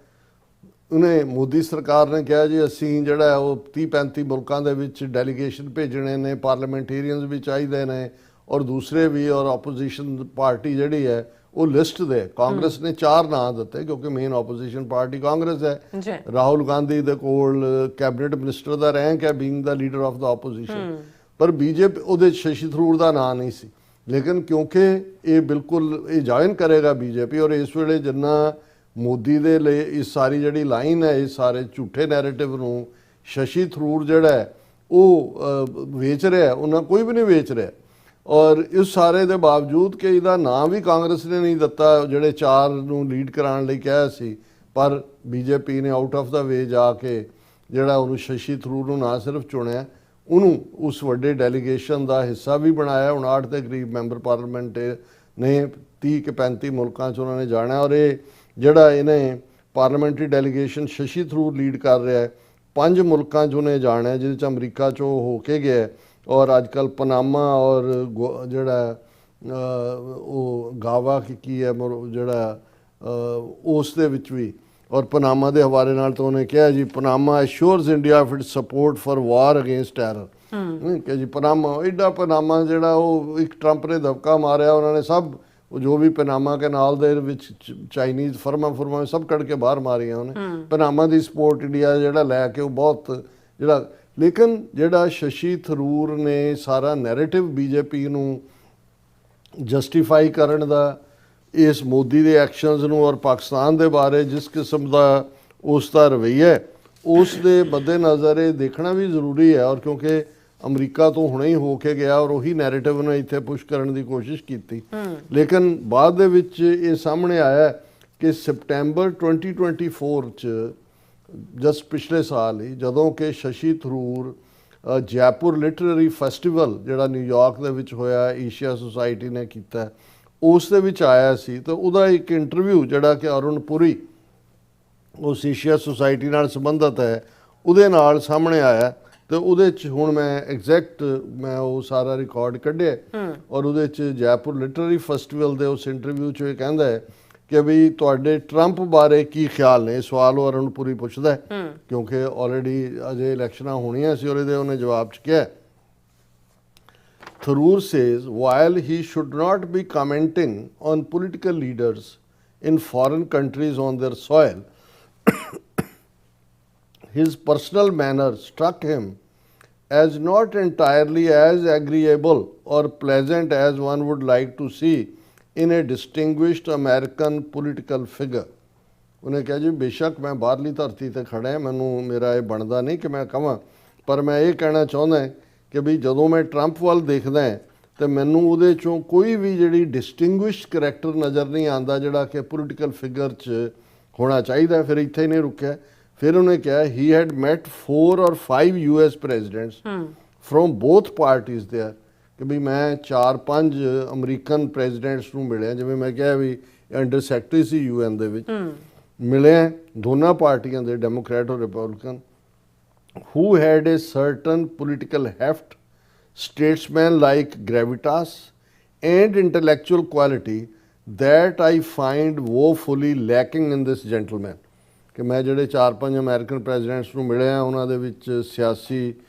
ਉਹਨੇ ਮੋਦੀ ਸਰਕਾਰ ਨੇ ਕਿਹਾ ਜੀ ਅਸੀਂ ਜਿਹੜਾ ਉਹ 30-35 ਮੁਲਕਾਂ ਦੇ ਵਿੱਚ ਡੈਲੀਗੇਸ਼ਨ ਭੇਜਣੇ ਨੇ, ਪਾਰਲੀਮੈਂਟੇਰੀਅਨਸ ਵੀ ਚਾਹੀਦੇ ਨੇ ਔਰ ਦੂਸਰੇ ਵੀ, ਔਰ ਆਪੋਜੀਸ਼ਨ ਪਾਰਟੀ ਜਿਹੜੀ ਹੈ ਉਹ ਲਿਸਟ ਦੇ ਕਾਂਗਰਸ ਨੇ 4 ਨਾਂ ਦਿੱਤੇ ਕਿਉਂਕਿ ਮੇਨ ਆਪੋਜੀਸ਼ਨ ਪਾਰਟੀ ਕਾਂਗਰਸ ਹੈ। ਜੀ ਰਾਹੁਲ ਗਾਂਧੀ ਦੇ ਕੋਲ ਕੈਬਨਿਟ ਮਿਨਿਸਟਰ ਦਾ ਰੈਂਕ ਹੈ being the leader of the opposition, ਪਰ ਬੀਜੇਪੀ ਉਹਦੇ ਸ਼ਸ਼ੀ ਥਰੂਰ ਦਾ ਨਾਂ ਨਹੀਂ ਸੀ। ਲੇਕਿਨ ਕਿਉਂਕਿ ਇਹ ਬਿਲਕੁਲ ਇਹ ਜੁਆਇਨ ਕਰੇਗਾ ਬੀਜੇਪੀ, ਔਰ ਇਸ ਵੇਲੇ ਜਿੰਨਾ ਮੋਦੀ ਦੇ ਲਈ ਇਸ ਸਾਰੀ ਜਿਹੜੀ ਲਾਈਨ ਹੈ, ਇਸ ਸਾਰੇ ਝੂਠੇ ਨੈਰੇਟਿਵ ਨੂੰ ਸ਼ਸ਼ੀ ਥਰੂਰ ਜਿਹੜਾ ਹੈ ਉਹ ਵੇਚ ਰਿਹਾ, ਉਹਨਾਂ ਕੋਈ ਵੀ ਨਹੀਂ ਵੇਚ ਰਿਹਾ। ਔਰ ਇਸ ਸਾਰੇ ਦੇ ਬਾਵਜੂਦ ਕਿ ਇਹਦਾ ਨਾਂ ਵੀ ਕਾਂਗਰਸ ਨੇ ਨਹੀਂ ਦਿੱਤਾ, ਜਿਹੜੇ 4 ਨੂੰ ਲੀਡ ਕਰਾਉਣ ਲਈ ਕਿਹਾ ਸੀ, ਪਰ ਬੀਜੇਪੀ ਨੇ ਆਊਟ ਆਫ ਦਾ ਵੇ ਜਾ ਕੇ ਜਿਹੜਾ ਉਹਨੂੰ ਸ਼ਸ਼ੀ ਥਰੂਰ ਨੂੰ ਨਾ ਸਿਰਫ ਚੁਣਿਆ, ਉਹਨੂੰ ਉਸ ਵੱਡੇ ਡੈਲੀਗੇਸ਼ਨ ਦਾ ਹਿੱਸਾ ਵੀ ਬਣਾਇਆ। 59 ਦੇ ਕਰੀਬ ਮੈਂਬਰ ਪਾਰਲੀਮੈਂਟ ਨੇ 30 ਕਿ 35 ਮੁਲਕਾਂ 'ਚ ਉਹਨਾਂ ਨੇ ਜਾਣਾ, ਔਰ ਇਹ ਜਿਹੜਾ ਇਹਨੇ parliamentary delegation Shashi Tharoor lead ਕਰ ਰਿਹਾ ਹੈ, 5 ਮੁਲਕਾਂ 'ਚ ਉਹਨੇ ਜਾਣਾ, ਜਿਹਦੇ 'ਚ ਅਮਰੀਕਾ 'ਚੋਂ ਹੋ ਕੇ ਗਿਆ, ਔਰ ਅੱਜ ਕੱਲ੍ਹ ਪਨਾਮਾ ਔਰ ਜਿਹੜਾ ਉਹ ਗਾਵਾ ਕੀ ਹੈ ਜਿਹੜਾ ਉਸ ਦੇ ਵਿੱਚ ਵੀ, ਔਰ ਪਨਾਮਾ ਦੇ ਹਵਾਲੇ ਨਾਲ ਤਾਂ ਉਹਨੇ ਕਿਹਾ ਜੀ Panama assures India of its support for war against terror. ਕਿ ਜੀ ਪਨਾਮਾ ਜਿਹੜਾ ਉਹ ਇੱਕ ਟਰੰਪ ਨੇ ਦਬਕਾ ਮਾਰਿਆ, ਉਹਨਾਂ ਨੇ ਸਭ ਜੋ ਵੀ ਪਨਾਮਾ ਕੇ ਨਾਲ ਦੇ ਵਿੱਚ ਚਾਈਨੀਜ਼ ਫਰਮਾਂ ਸਭ ਕੱਢ ਕੇ ਬਾਹਰ ਮਾਰੀਆਂ ਉਹਨੇ। ਪਨਾਮਾ ਦੀ ਸਪੋਰਟ ਇੰਡੀਆ ਜਿਹੜਾ ਲੈ ਕੇ ਉਹ ਬਹੁਤ ਜਿਹੜਾ, ਲੇਕਿਨ ਜਿਹੜਾ ਸ਼ਸ਼ੀ ਥਰੂਰ ਨੇ ਸਾਰਾ ਨੈਰੇਟਿਵ ਬੀਜੇਪੀ ਨੂੰ ਜਸਟੀਫਾਈ ਕਰਨ ਦਾ, ਇਸ ਮੋਦੀ ਦੇ ਐਕਸ਼ਨਸ ਨੂੰ ਔਰ ਪਾਕਿਸਤਾਨ ਦੇ ਬਾਰੇ ਜਿਸ ਕਿਸਮ ਦਾ ਉਸ ਦਾ ਰਵੱਈਆ, ਉਸ ਦੇ ਮੱਦੇਨਜ਼ਰ ਇਹ ਦੇਖਣਾ ਵੀ ਜ਼ਰੂਰੀ ਹੈ। ਔਰ ਕਿਉਂਕਿ ਅਮਰੀਕਾ ਤੋਂ ਹੁਣੇ ਹੀ ਹੋ ਕੇ ਗਿਆ ਔਰ ਉਹੀ ਨੈਰੇਟਿਵ ਨੇ ਇੱਥੇ ਪੁਸ਼ ਕਰਨ ਦੀ ਕੋਸ਼ਿਸ਼ ਕੀਤੀ, ਲੇਕਿਨ ਬਾਅਦ ਦੇ ਵਿੱਚ ਇਹ ਸਾਹਮਣੇ ਆਇਆ ਕਿ ਸਪਟੈਂਬਰ 2024 'ਚ ਜਸਟ ਪਿਛਲੇ ਸਾਲ ਹੀ, ਜਦੋਂ ਕਿ ਸ਼ਸ਼ੀ ਥਰੂਰ ਜੈਪੁਰ ਲਿਟਰੇਰੀ ਫੈਸਟੀਵਲ ਜਿਹੜਾ ਨਿਊਯਾਰਕ ਦੇ ਵਿੱਚ ਹੋਇਆ, ਏਸ਼ੀਆ ਸੁਸਾਇਟੀ ਨੇ ਕੀਤਾ, ਉਸ ਦੇ ਵਿੱਚ ਆਇਆ ਸੀ, ਤਾਂ ਉਹਦਾ ਇੱਕ ਇੰਟਰਵਿਊ ਜਿਹੜਾ ਕਿ ਅਰੁਣ ਪੁਰੀ ਉਸ ਏਸ਼ੀਆ ਸੁਸਾਇਟੀ ਨਾਲ ਸੰਬੰਧਿਤ ਹੈ ਉਹਦੇ ਨਾਲ ਸਾਹਮਣੇ ਆਇਆ। ਤੇ ਉਹਦੇ 'ਚ ਹੁਣ ਮੈਂ ਐਗਜ਼ੈਕਟ ਮੈਂ ਉਹ ਸਾਰਾ ਰਿਕਾਰਡ ਕੱਢਿਆ, ਔਰ ਉਹਦੇ 'ਚ ਜੈਪੁਰ ਲਿਟਰੇਰੀ ਫੈਸਟੀਵਲ ਦੇ ਉਸ ਇੰਟਰਵਿਊ 'ਚ ਇਹ ਕਹਿੰਦਾ ਹੈ ਕਿ ਵੀ ਤੁਹਾਡੇ ਟਰੰਪ ਬਾਰੇ ਕੀ ਖਿਆਲ ਨੇ। ਸਵਾਲ ਉਹ ਅਰੁਣ ਪੁਰੀ ਪੁੱਛਦਾ ਕਿਉਂਕਿ ਆਲਰੇਡੀ ਅਜੇ ਇਲੈਕਸ਼ਨਾਂ ਹੋਣੀਆਂ ਸੀ, ਔਰ ਇਹਦੇ ਉਹਨੇ ਜਵਾਬ 'ਚ ਕਿਹਾ, Tharoor says, while he should not be commenting on political leaders in foreign countries on their soil, his personal manner struck him as not entirely as agreeable or pleasant as one would like to see in a distinguished American political figure. ਉਹਨੇ ਕਿਹਾ ਜੀ ਬੇਸ਼ੱਕ ਮੈਂ ਬਾਹਰਲੀ ਧਰਤੀ ਤੇ ਖੜਾ, ਮੈਨੂੰ ਮੇਰਾ ਇਹ ਬਣਦਾ ਨਹੀਂ ਕਿ ਮੈਂ ਕਹਾਂ, ਪਰ ਮੈਂ ਇਹ ਕਹਿਣਾ ਚਾਹੁੰਦਾ ਕਿ ਵੀ ਜਦੋਂ ਮੈਂ ਟਰੰਪ ਵੱਲ ਦੇਖਦਾ ਤਾਂ ਮੈਨੂੰ ਉਹਦੇ 'ਚੋਂ ਕੋਈ ਵੀ ਜਿਹੜੀ ਡਿਸਟਿੰਗੁਇਸ਼ਡ ਕਰੈਕਟਰ ਨਜ਼ਰ ਨਹੀਂ ਆਉਂਦਾ ਜਿਹੜਾ ਕਿ ਪੋਲੀਟੀਕਲ ਫਿਗਰ 'ਚ ਹੋਣਾ ਚਾਹੀਦਾ। ਫਿਰ ਇੱਥੇ ਹੀ ਨਹੀਂ ਰੁਕਿਆ, ਫਿਰ ਉਹਨੇ ਕਿਹਾ he had met 4 or 5 US presidents from both parties there, ਕਿ ਵੀ ਮੈਂ 4-5 ਅਮਰੀਕਨ ਪ੍ਰੈਜ਼ੀਡੈਂਟਸ ਨੂੰ ਮਿਲਿਆ, ਜਿਵੇਂ ਮੈਂ ਕਿਹਾ ਵੀ ਅੰਡਰ ਸੈਕਟਰੀ ਸੀ UN ਦੇ ਵਿੱਚ, ਮਿਲਿਆ ਦੋਨਾਂ ਪਾਰਟੀਆਂ ਦੇ ਡੈਮੋਕ੍ਰੈਟ ਔਰ Republican, who had a certain political heft, statesman-like gravitas and intellectual quality that I find woefully lacking in this gentleman. ਕਿ ਮੈਂ ਜਿਹੜੇ 4-5 ਅਮਰੀਕਨ ਪ੍ਰੈਜ਼ੀਡੈਂਟਸ ਨੂੰ ਮਿਲਿਆ ਉਹਨਾਂ ਦੇ ਵਿੱਚ ਸਿਆਸੀ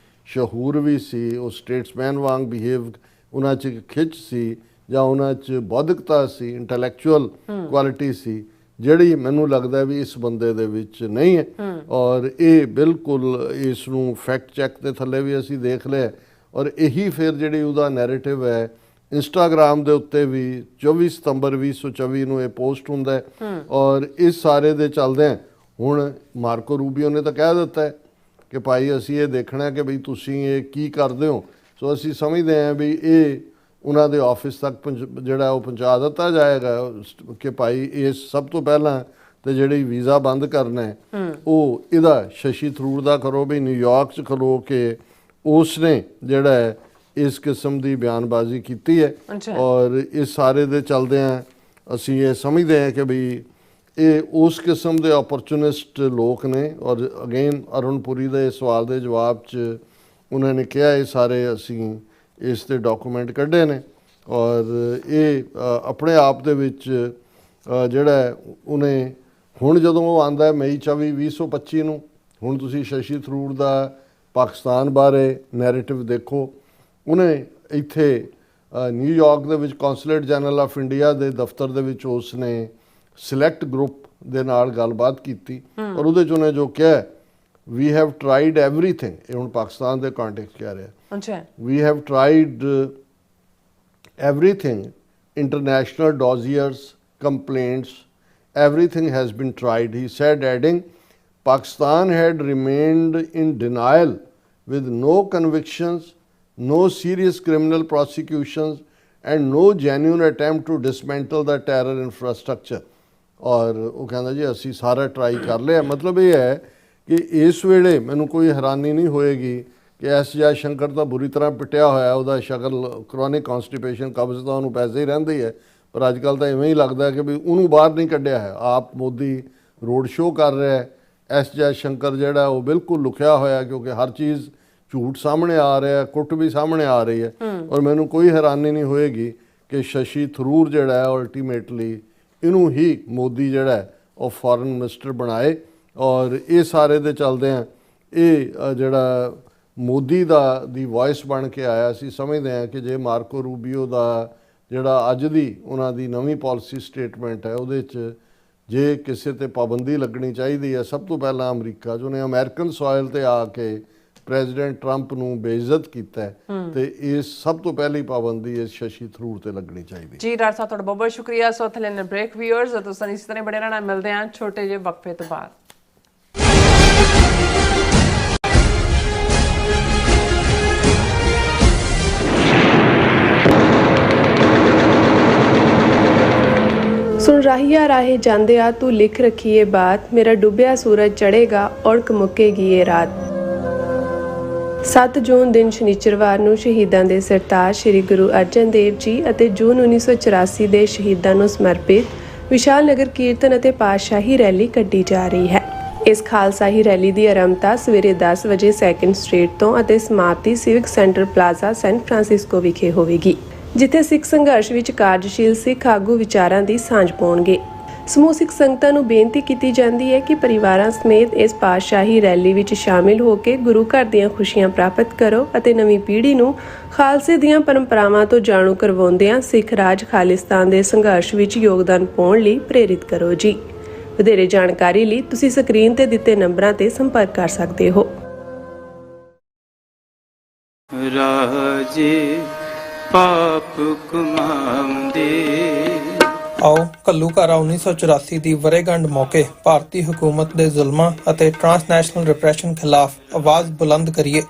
ਸ਼ਹੂਰ ਵੀ ਸੀ, ਉਹ ਸਟੇਟਸਮੈਨ ਵਾਂਗ ਬਿਹੇਵ, ਉਹਨਾਂ 'ਚ ਖਿੱਚ ਸੀ ਜਾਂ ਉਹਨਾਂ 'ਚ ਬੌਧਿਕਤਾ ਸੀ, ਇੰਟੈਲੈਕਚੁਅਲ ਕੁਆਲਿਟੀ ਸੀ, ਜਿਹੜੀ ਮੈਨੂੰ ਲੱਗਦਾ ਵੀ ਇਸ ਬੰਦੇ ਦੇ ਵਿੱਚ ਨਹੀਂ ਹੈ। ਔਰ ਇਹ ਬਿਲਕੁਲ ਇਸ ਨੂੰ ਫੈਕਟ ਚੈੱਕ ਦੇ ਥੱਲੇ ਵੀ ਅਸੀਂ ਦੇਖ ਲਿਆ, ਔਰ ਇਹੀ ਫਿਰ ਜਿਹੜੀ ਉਹਦਾ ਨੈਰੇਟਿਵ ਹੈ ਇੰਸਟਾਗ੍ਰਾਮ ਦੇ ਉੱਤੇ ਵੀ 24 ਸਤੰਬਰ 2024 ਨੂੰ ਇਹ ਪੋਸਟ ਹੁੰਦਾ ਹੈ। ਔਰ ਇਸ ਸਾਰੇ ਦੇ ਚੱਲਦੇ ਹੁਣ ਮਾਰਕੋ ਰੂਬੀਓ ਨੇ ਤਾਂ ਕਹਿ ਦਿੱਤਾ ਕਿ ਭਾਈ ਅਸੀਂ ਇਹ ਦੇਖਣਾ ਕਿ ਬਈ ਤੁਸੀਂ ਇਹ ਕੀ ਕਰਦੇ ਹੋ, ਸੋ ਅਸੀਂ ਸਮਝਦੇ ਹਾਂ ਵੀ ਇਹ ਉਹਨਾਂ ਦੇ ਆਫਿਸ ਤੱਕ ਜਿਹੜਾ ਉਹ ਪਹੁੰਚਾ ਦਿੱਤਾ ਜਾਏਗਾ ਕਿ ਭਾਈ ਇਸ ਸਭ ਤੋਂ ਪਹਿਲਾਂ ਤੇ ਜਿਹੜੀ ਵੀਜ਼ਾ ਬੰਦ ਕਰਨਾ ਹੈ ਉਹ ਇਹਦਾ ਸ਼ਸ਼ੀ ਥਰੂਰ ਦਾ ਕਰੋ, ਵੀ ਨਿਊਯਾਰਕ 'ਚ ਖਲੋ ਕੇ ਉਸ ਨੇ ਜਿਹੜਾ ਹੈ ਇਸ ਕਿਸਮ ਦੀ ਬਿਆਨਬਾਜ਼ੀ ਕੀਤੀ ਹੈ। ਔਰ ਇਸ ਸਾਰੇ ਦੇ ਚੱਲਦਿਆਂ ਅਸੀਂ ਇਹ ਸਮਝਦੇ ਹਾਂ ਕਿ ਵੀ ਇਹ ਉਸ ਕਿਸਮ ਦੇ ਓਪਰਚੁਨਿਸਟ ਲੋਕ ਨੇ। ਔਰ ਅਗੇਨ ਅਰੁਣ ਪੁਰੀ ਦੇ ਸਵਾਲ ਦੇ ਜਵਾਬ 'ਚ ਉਹਨਾਂ ਨੇ ਕਿਹਾ ਇਹ ਸਾਰੇ ਅਸੀਂ ਇਸ ਦੇ ਡਾਕੂਮੈਂਟ ਕੱਢੇ ਨੇ, ਔਰ ਇਹ ਆਪਣੇ ਆਪ ਦੇ ਵਿੱਚ ਜਿਹੜਾ ਉਹਨੇ ਹੁਣ ਜਦੋਂ ਉਹ ਆਉਂਦਾ ਮਈ 24 2025 ਨੂੰ, ਹੁਣ ਤੁਸੀਂ ਸ਼ਸ਼ੀ ਥਰੂਰ ਦਾ ਪਾਕਿਸਤਾਨ ਬਾਰੇ ਨੈਰੇਟਿਵ ਦੇਖੋ, ਉਹਨੇ ਇੱਥੇ ਨਿਊਯਾਰਕ ਦੇ ਵਿੱਚ ਕੌਂਸੂਲੇਟ ਜਨਰਲ ਆਫ ਇੰਡੀਆ ਦੇ ਦਫ਼ਤਰ ਦੇ ਵਿੱਚ ਉਸ ਨੇ ਸਿਲੈਕਟ ਗਰੁੱਪ ਦੇ ਨਾਲ ਗੱਲਬਾਤ ਕੀਤੀ ਔਰ ਉਹਦੇ 'ਚ ਉਹਨੇ ਜੋ ਕਿਹਾ ਵੀ ਹੈਵ ਟਰਾਈਡ ਐਵਰੀਥਿੰਗ, ਇਹ ਹੁਣ ਪਾਕਿਸਤਾਨ ਦੇ ਕੰਟੈਕਸਟ ਕਹਿ ਰਿਹਾ, ਅੱਛਾ we have tried everything, international dossiers, complaints, everything has been tried, he said, adding, Pakistan had remained in denial with no convictions, no serious criminal prosecutions and no genuine attempt to dismantle the terror infrastructure. ਔਰ ਉਹ ਕਹਿੰਦਾ ਜੀ ਅਸੀਂ ਸਾਰਾ ਟਰਾਈ ਕਰ ਲਿਆ। ਮਤਲਬ ਇਹ ਹੈ ਕਿ ਇਸ ਵੇਲੇ ਮੈਨੂੰ ਕੋਈ ਹੈਰਾਨੀ ਨਹੀਂ ਹੋਏਗੀ ਕਿ ਐਸ ਜੈ ਸ਼ੰਕਰ ਤਾਂ ਬੁਰੀ ਤਰ੍ਹਾਂ ਪਿੱਟਿਆ ਹੋਇਆ, ਉਹਦਾ ਸ਼ਕਲ ਕ੍ਰੋਨਿਕ ਕਨਸਟੀਪੇਸ਼ਨ, ਕਬਜ਼ ਤਾਂ ਉਹਨੂੰ ਪੈਸੇ ਹੀ ਰਹਿੰਦੇ ਹੀ ਹੈ, ਪਰ ਅੱਜ ਕੱਲ੍ਹ ਤਾਂ ਇਵੇਂ ਹੀ ਲੱਗਦਾ ਕਿ ਵੀ ਉਹਨੂੰ ਬਾਹਰ ਨਹੀਂ ਕੱਢਿਆ ਹੈ। ਆਪ ਮੋਦੀ ਰੋਡ ਸ਼ੋਅ ਕਰ ਰਿਹਾ ਹੈ, ਐਸ ਜੈ ਸ਼ੰਕਰ ਜਿਹੜਾ ਉਹ ਬਿਲਕੁਲ ਲੁਕਿਆ ਹੋਇਆ, ਕਿਉਂਕਿ ਹਰ ਚੀਜ਼ ਝੂਠ ਸਾਹਮਣੇ ਆ ਰਿਹਾ, ਕੁੱਟ ਵੀ ਸਾਹਮਣੇ ਆ ਰਹੀ ਹੈ। ਔਰ ਮੈਨੂੰ ਕੋਈ ਹੈਰਾਨੀ ਨਹੀਂ ਹੋਏਗੀ ਕਿ ਸ਼ਸ਼ੀ ਥਰੂਰ ਜਿਹੜਾ ਹੈ ਅਲਟੀਮੇਟਲੀ ਇਹਨੂੰ ਹੀ ਮੋਦੀ ਜਿਹੜਾ ਹੈ ਉਹ ਫੋਰਨ ਮਿਨਿਸਟਰ ਬਣਾਏ। ਔਰ ਇਹ ਸਾਰੇ ਦੇ ਚੱਲਦੇ ਆ ਇਹ ਜਿਹੜਾ ਮੋਦੀ ਦੀ ਵੌਇਸ ਬਣ ਕੇ ਆਇਆ। ਅਸੀਂ ਸਮਝਦੇ ਹਾਂ ਕਿ ਜੇ ਮਾਰਕੋ ਰੂਬੀਓ ਦਾ ਜਿਹੜਾ ਅੱਜ ਦੀ ਉਹਨਾਂ ਦੀ ਨਵੀਂ ਪਾਲਿਸੀ ਸਟੇਟਮੈਂਟ ਹੈ ਉਹਦੇ 'ਚ ਜੇ ਕਿਸੇ ਤੇ ਪਾਬੰਦੀ ਲੱਗਣੀ ਚਾਹੀਦੀ ਹੈ, ਸਭ ਤੋਂ ਪਹਿਲਾਂ ਅਮਰੀਕਾ ਜਿਹਨੇ ਅਮਰੀਕਨ ਸੋਇਲ ਤੇ ਆ ਕੇ ਪ੍ਰੈਜ਼ੀਡੈਂਟ ਟਰੰਪ ਨੂੰ ਬੇਇੱਜ਼ਤ ਕੀਤਾ ਤੇ ਇਹ ਸਭ ਤੋਂ ਪਹਿਲੀ ਪਾਬੰਦੀ ਇਸ ਸ਼ਸ਼ੀ ਥਰੂਰ ਤੇ ਲੱਗਣੀ ਚਾਹੀਦੀ। ਜੀ ਡਾਕਟਰ ਸਾਹਿਬ ਤੁਹਾਡਾ ਬਹੁਤ ਬਹੁਤ ਸ਼ੁਕਰੀਆ। ਸੋ ਥਲੇ ਬ੍ਰੇਕ ਵਿਊਅਰਸ, ਤੁਸੀਂ ਇਸ ਤਰ੍ਹਾਂ ਬੜੇ ਰਹਿਣਾ, ਮਿਲਦੇ ਹਾਂ ਛੋਟੇ ਜਿਹੇ ਵਕਫੇ ਤੋਂ ਬਾਅਦ। ਸੁਣ ਰਾਹੀਆ ਰਾਹੇ ਜਾਂਦਿਆ ਤੂੰ ਲਿਖ ਰੱਖੀਏ ਬਾਤ, ਮੇਰਾ ਡੁੱਬਿਆ ਸੂਰਜ ਚੜ੍ਹੇਗਾ ਔੜਕ ਮੁੱਕੇਗੀ ਇਹ ਰਾਤ। 7 ਜੂਨ ਦਿਨ ਸ਼ਨੀਚਰਵਾਰ ਨੂੰ ਸ਼ਹੀਦਾਂ ਦੇ ਸਰਤਾਜ ਸ੍ਰੀ ਗੁਰੂ ਅਰਜਨ ਦੇਵ ਜੀ ਅਤੇ ਜੂਨ 1984 ਦੇ ਸ਼ਹੀਦਾਂ ਨੂੰ ਸਮਰਪਿਤ ਵਿਸ਼ਾਲ ਨਗਰ ਕੀਰਤਨ ਅਤੇ ਪਾਤਸ਼ਾਹੀ ਰੈਲੀ ਕੱਢੀ ਜਾ ਰਹੀ ਹੈ। ਇਸ ਖਾਲਸਾਈ ਰੈਲੀ ਦੀ ਆਰੰਭਤਾ ਸਵੇਰੇ 10 ਵਜੇ 2nd ਸਟਰੀਟ ਤੋਂ ਅਤੇ ਸਮਾਪਤੀ civic centre plaza San Francisco ਵਿਖੇ ਹੋਵੇਗੀ, ਜਿੱਥੇ ਸਿੱਖ ਸੰਘਰਸ਼ ਵਿੱਚ ਕਾਰਜਸ਼ੀਲ ਸਿੱਖ ਆਗੂ ਵਿਚਾਰਾਂ ਦੀ ਸਾਂਝ ਪਾਉਣਗੇ। ਸਮੂਹ ਸਿੱਖ ਸੰਗਤਾਂ ਨੂੰ ਬੇਨਤੀ ਕੀਤੀ ਜਾਂਦੀ ਹੈ ਕਿ ਪਰਿਵਾਰਾਂ ਸਮੇਤ ਇਸ ਪਾਤਸ਼ਾਹੀ ਰੈਲੀ ਵਿੱਚ ਸ਼ਾਮਿਲ ਹੋ ਕੇ ਗੁਰੂ ਘਰ ਦੀਆਂ ਖੁਸ਼ੀਆਂ ਪ੍ਰਾਪਤ ਕਰੋ ਅਤੇ ਨਵੀਂ ਪੀੜ੍ਹੀ ਨੂੰ ਖਾਲਸੇ ਦੀਆਂ ਪਰੰਪਰਾਵਾਂ ਤੋਂ ਜਾਣੂ ਕਰਵਾਉਂਦਿਆਂ ਸਿੱਖ ਰਾਜ ਖਾਲਿਸਤਾਨ ਦੇ ਸੰਘਰਸ਼ ਵਿੱਚ ਯੋਗਦਾਨ ਪਾਉਣ ਲਈ ਪ੍ਰੇਰਿਤ ਕਰੋ ਜੀ। ਵਧੇਰੇ ਜਾਣਕਾਰੀ ਲਈ ਤੁਸੀਂ ਸਕਰੀਨ ਤੇ ਦਿੱਤੇ ਨੰਬਰਾਂ ਤੇ ਸੰਪਰਕ ਕਰ ਸਕਦੇ ਹੋ। ਰਾਜੇ ਪਾਪ ਕਮਾਉਂਦੇ। ਆਓ ਘੱਲੂਘਾਰਾ 1984 ਦੀ ਵਰ੍ਹੇਗੰਢ ਮੌਕੇ ਭਾਰਤੀ ਹਕੂਮਤ ਦੇ ਜ਼ੁਲਮਾਂ ਅਤੇ ਟ੍ਰਾਂਸਨੈਸ਼ਨਲ ਰਿਪਰੈਸ਼ਨ ਖਿਲਾਫ ਆਵਾਜ਼ ਬੁਲੰਦ ਕਰੀਏ।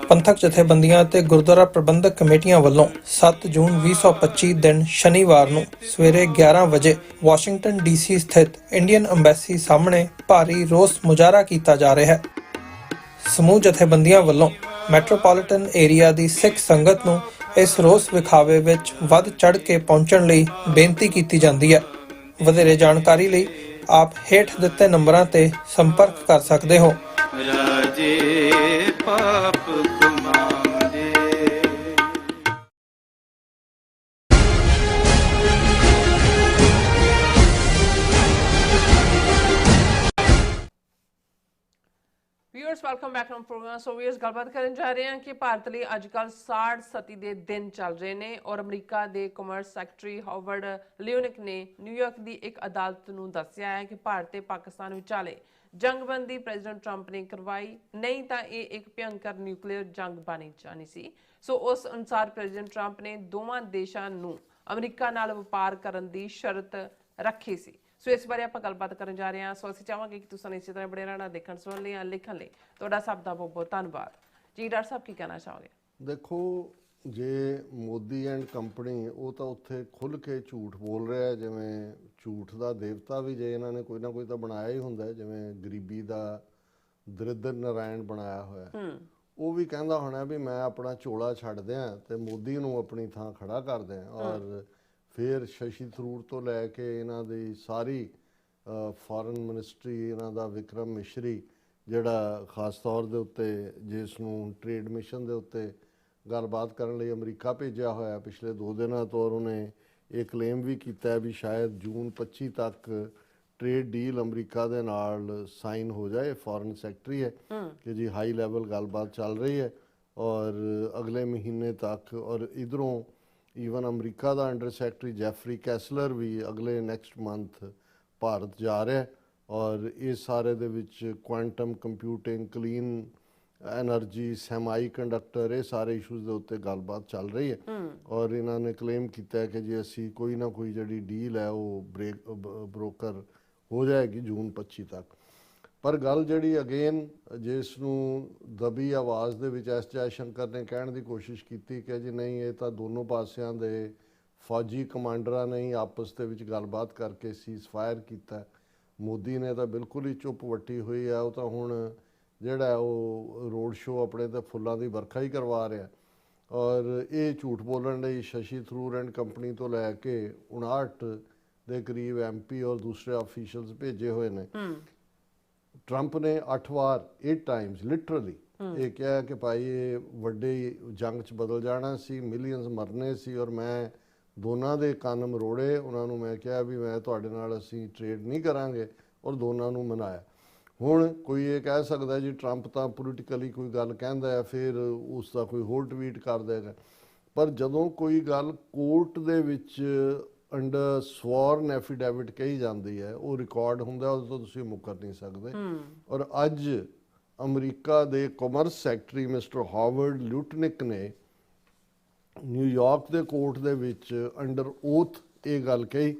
ਪੰਥਕ ਜਥੇਬੰਦੀਆਂ ਅਤੇ ਗੁਰਦੁਆਰਾ ਪ੍ਰਬੰਧਕ ਕਮੇਟੀਆਂ ਵੱਲੋਂ 7 ਜੂਨ 2025 ਦਿਨ ਸ਼ਨੀਵਾਰ ਨੂੰ ਸਵੇਰੇ 11 ਵਜੇ ਵਾਸ਼ਿੰਗਟਨ ਡੀਸੀ ਸਥਿਤ ਇੰਡੀਅਨ ਅੰਬੈਸੀ ਸਾਹਮਣੇ ਭਾਰੀ ਰੋਸ ਮੁਜ਼ਾਹਰਾ ਕੀਤਾ ਜਾ ਰਿਹਾ ਹੈ। ਸਮੂਹ ਜਥੇਬੰਦੀਆਂ ਵੱਲੋਂ ਮੈਟਰੋਪੋਲੀਟਨ ਏਰੀਆ ਦੀ ਸਿੱਖ ਸੰਗਤ ਨੂੰ ਇਸ ਰੋਸ ਵਿਖਾਵੇ ਵਿੱਚ ਵੱਧ ਚੜ੍ਹ ਕੇ ਪਹੁੰਚਣ ਲਈ ਬੇਨਤੀ ਕੀਤੀ ਜਾਂਦੀ ਹੈ। ਵਧੇਰੇ ਜਾਣਕਾਰੀ ਲਈ ਆਪ ਹੇਠ ਦਿੱਤੇ ਨੰਬਰਾਂ ਤੇ ਸੰਪਰਕ ਕਰ ਸਕਦੇ ਹੋ। ਰਾਜੇ ਪਾਪ ਕਮਾਉਂਦੇ। Viewers welcome back to program. So viewers ਗੱਲਬਾਤ ਕਰਨ ਜਾ ਰਹੇ ਹਾਂ ਕਿ ਭਾਰਤ ਲਈ ਅੱਜ ਕੱਲ੍ਹ 60 ਸਤੀ ਦੇ ਦਿਨ ਚੱਲ ਰਹੇ ਨੇ ਔਰ ਅਮਰੀਕਾ ਦੇ ਕਮਰਸ ਸੈਕਟਰੀ ਹਾਵਰਡ ਲਿਓਨਿਕ ਨੇ ਨਿਊਯਾਰਕ ਦੀ ਇੱਕ ਅਦਾਲਤ ਨੂੰ ਦੱਸਿਆ ਹੈ ਕਿ ਭਾਰਤ ਤੇ ਪਾਕਿਸਤਾਨ ਵਿਚਾਲੇ ਜੰਗਬੰਦੀ ਪ੍ਰੈਜ਼ੀਡੈਂਟ ਟਰੰਪ ਨੇ ਕਰਵਾਈ, ਨਹੀਂ ਤਾਂ ਇਹ ਇੱਕ ਭਿਅੰਕਰ ਨਿਊਕਲੀਅਰ ਜੰਗ ਬਣ ਜਾਣੀ ਸੀ। ਸੋ ਉਸ ਅਨੁਸਾਰ ਪ੍ਰੈਜ਼ੀਡੈਂਟ ਟਰੰਪ ਨੇ ਦੋਵਾਂ ਦੇਸ਼ਾਂ ਨੂੰ ਅਮਰੀਕਾ ਨਾਲ ਵਪਾਰ ਕਰਨ ਦੀ ਸ਼ਰਤ ਰੱਖੀ ਸੀ। ਸੋ ਇਸ ਬਾਰੇ ਆਪਾਂ ਗੱਲਬਾਤ ਕਰਨ ਜਾ ਰਹੇ ਹਾਂ। ਸੋ ਅਸੀਂ ਚਾਹਾਂਗੇ ਕਿ ਤੁਸੀਂ ਇਸੇ ਤਰ੍ਹਾਂ ਬੜੇ ਰਹਿਣਾ, ਦੇਖਣ ਸੁਣਨ ਲਈ, ਲਿਖਣ ਲਈ ਤੁਹਾਡਾ ਸਭ ਦਾ ਬਹੁਤ ਬਹੁਤ ਧੰਨਵਾਦ ਜੀ। ਡਾਕਟਰ ਸਾਹਿਬ ਕੀ ਕਹਿਣਾ ਚਾਹੋਗੇ? ਦੇਖੋ, ਜੇ ਮੋਦੀ ਐਂਡ ਕੰਪਨੀ ਉਹ ਤਾਂ ਉੱਥੇ ਖੁੱਲ੍ਹ ਕੇ ਝੂਠ ਬੋਲ ਰਿਹਾ ਹੈ, ਜਿਵੇਂ ਝੂਠ ਦਾ ਦੇਵਤਾ ਵੀ ਜੇ ਇਹਨਾਂ ਨੇ ਕੋਈ ਨਾ ਕੋਈ ਤਾਂ ਬਣਾਇਆ ਹੀ ਹੁੰਦਾ, ਜਿਵੇਂ ਗਰੀਬੀ ਦਾ ਦਰਿਦਰ ਨਾਰਾਇਣ ਬਣਾਇਆ ਹੋਇਆ। ਉਹ ਵੀ ਕਹਿੰਦਾ ਹੋਣਾ ਵੀ ਮੈਂ ਆਪਣਾ ਝੋਲਾ ਛੱਡ ਦਿਆਂ ਤੇ ਮੋਦੀ ਨੂੰ ਆਪਣੀ ਥਾਂ ਖੜਾ ਕਰ ਦਿਆਂ। ਔਰ ਫਿਰ ਸ਼ਸ਼ੀ ਥਰੂਰ ਤੋਂ ਲੈ ਕੇ ਇਹਨਾਂ ਦੀ ਸਾਰੀ ਫੋਰਨ ਮਿਨਿਸਟਰੀ, ਇਹਨਾਂ ਦਾ ਵਿਕਰਮ ਮਿਸ਼ਰੀ ਜਿਹੜਾ ਖਾਸ ਤੌਰ ਦੇ ਉੱਤੇ ਜਿਸ ਨੂੰ ਟ੍ਰੇਡ ਮਿਸ਼ਨ ਦੇ ਉੱਤੇ ਗੱਲਬਾਤ ਕਰਨ ਲਈ ਅਮਰੀਕਾ ਭੇਜਿਆ ਹੋਇਆ ਪਿਛਲੇ 2 ਦਿਨਾਂ ਤੋਂ, ਔਰ ਉਹਨੇ ਇਹ ਕਲੇਮ ਵੀ ਕੀਤਾ ਵੀ ਸ਼ਾਇਦ ਜੂਨ 25 ਤੱਕ ਟ੍ਰੇਡ ਡੀਲ ਅਮਰੀਕਾ ਦੇ ਨਾਲ ਸਾਈਨ ਹੋ ਜਾਏ। ਫੋਰਨ ਸੈਕਟਰੀ ਹੈ ਕਿ ਜੀ ਹਾਈ ਲੈਵਲ ਗੱਲਬਾਤ ਚੱਲ ਰਹੀ ਹੈ ਔਰ ਅਗਲੇ ਮਹੀਨੇ ਤੱਕ, ਔਰ ਇਧਰੋਂ ਈਵਨ ਅਮਰੀਕਾ ਦਾ ਅੰਡਰ ਸੈਕਟਰੀ ਜੈਫਰੀ ਕੈਸਲਰ ਵੀ ਅਗਲੇ ਨੈਕਸਟ ਮੰਥ ਭਾਰਤ ਜਾ ਰਿਹਾ। ਔਰ ਇਸ ਸਾਰੇ ਦੇ ਵਿੱਚ quantum computing, clean energy, semiconductor, ਇਹ ਸਾਰੇ ਇਸ਼ੂਜ਼ ਦੇ ਉੱਤੇ ਗੱਲਬਾਤ ਚੱਲ ਰਹੀ ਹੈ। ਔਰ ਇਹਨਾਂ ਨੇ ਕਲੇਮ ਕੀਤਾ ਹੈ ਕਿ ਜੇ ਅਸੀਂ ਕੋਈ ਨਾ ਕੋਈ ਜਿਹੜੀ ਡੀਲ ਹੈ ਉਹ ਬ੍ਰੋਕਰ ਹੋ ਜਾਏਗੀ ਜੂਨ 25 ਤੱਕ। ਪਰ ਗੱਲ ਜਿਹੜੀ ਅਗੇਨ ਜਿਸ ਨੂੰ ਦਬੀ ਆਵਾਜ਼ ਦੇ ਵਿੱਚ ਐਸ ਜੈਸ਼ੰਕਰ ਨੇ ਕਹਿਣ ਦੀ ਕੋਸ਼ਿਸ਼ ਕੀਤੀ ਕਿ ਜੀ ਨਹੀਂ, ਇਹ ਤਾਂ ਦੋਨੋਂ ਪਾਸਿਆਂ ਦੇ ਫੌਜੀ ਕਮਾਂਡਰਾਂ ਨੇ ਹੀ ਆਪਸ ਦੇ ਵਿੱਚ ਗੱਲਬਾਤ ਕਰਕੇ ਸੀਜ਼ਫਾਇਰ ਕੀਤਾ। ਮੋਦੀ ਨੇ ਤਾਂ ਬਿਲਕੁਲ ਹੀ ਚੁੱਪ ਵੱਟੀ ਹੋਈ ਹੈ। ਉਹ ਤਾਂ ਹੁਣ ਜਿਹੜਾ ਉਹ ਰੋਡ ਸ਼ੋਅ ਆਪਣੇ ਤਾਂ ਫੁੱਲਾਂ ਦੀ ਵਰਖਾ ਹੀ ਕਰਵਾ ਰਿਹਾ। ਔਰ ਇਹ ਝੂਠ ਬੋਲਣ ਲਈ ਸ਼ਸ਼ੀ ਥਰੂਰ ਐਂਡ ਕੰਪਨੀ ਤੋਂ ਲੈ ਕੇ 59 ਦੇ ਕਰੀਬ MP ਔਰ ਦੂਸਰੇ ਆਫੀਸ਼ੀਅਲਸ ਭੇਜੇ ਹੋਏ ਨੇ। ਟਰੰਪ ਨੇ 8 ਵਾਰ 8 ਟਾਈਮਸ ਲਿਟਰਲੀ ਇਹ ਕਿਹਾ ਕਿ ਭਾਈ ਇਹ ਵੱਡੀ ਜੰਗ 'ਚ ਬਦਲ ਜਾਣਾ ਸੀ, ਮਿਲੀਅਨਸ ਮਰਨੇ ਸੀ, ਔਰ ਮੈਂ ਦੋਨਾਂ ਦੇ ਕੰਨ ਮਰੋੜੇ। ਉਹਨਾਂ ਨੂੰ ਮੈਂ ਕਿਹਾ ਵੀ ਮੈਂ ਤੁਹਾਡੇ ਨਾਲ ਅਸੀਂ ਟ੍ਰੇਡ ਨਹੀਂ ਕਰਾਂਗੇ, ਔਰ ਦੋਨਾਂ ਨੂੰ ਮਨਾਇਆ। ਹੁਣ ਕੋਈ ਇਹ ਕਹਿ ਸਕਦਾ ਜੀ ਟਰੰਪ ਤਾਂ ਪੋਲੀਟੀਕਲੀ ਕੋਈ ਗੱਲ ਕਹਿੰਦਾ ਹੈ, ਫਿਰ ਉਸ ਦਾ ਕੋਈ ਹੋਰ ਟਵੀਟ ਕਰ ਦੇਗਾ। ਪਰ ਜਦੋਂ ਕੋਈ ਗੱਲ ਕੋਰਟ ਦੇ ਵਿੱਚ ਅੰਡਰ ਸਵਰਨ ਐਫੀਡੇਵਿਟ ਕਹੀ ਜਾਂਦੀ ਹੈ, ਉਹ ਰਿਕਾਰਡ ਹੁੰਦਾ, ਉਸ ਤੋਂ ਤੁਸੀਂ ਮੁੱਕਰ ਨਹੀਂ ਸਕਦੇ। ਔਰ ਅੱਜ ਅਮਰੀਕਾ ਦੇ ਕਾਮਰਸ ਸੈਕਟਰੀ ਮਿਸਟਰ ਹਾਵਰਡ ਲਿਊਟਨਿਕ ਨੇ ਨਿਊਯਾਰਕ ਦੇ ਕੋਰਟ ਦੇ ਵਿੱਚ ਅੰਡਰ ਓਥ ਇਹ ਗੱਲ ਕਹੀ।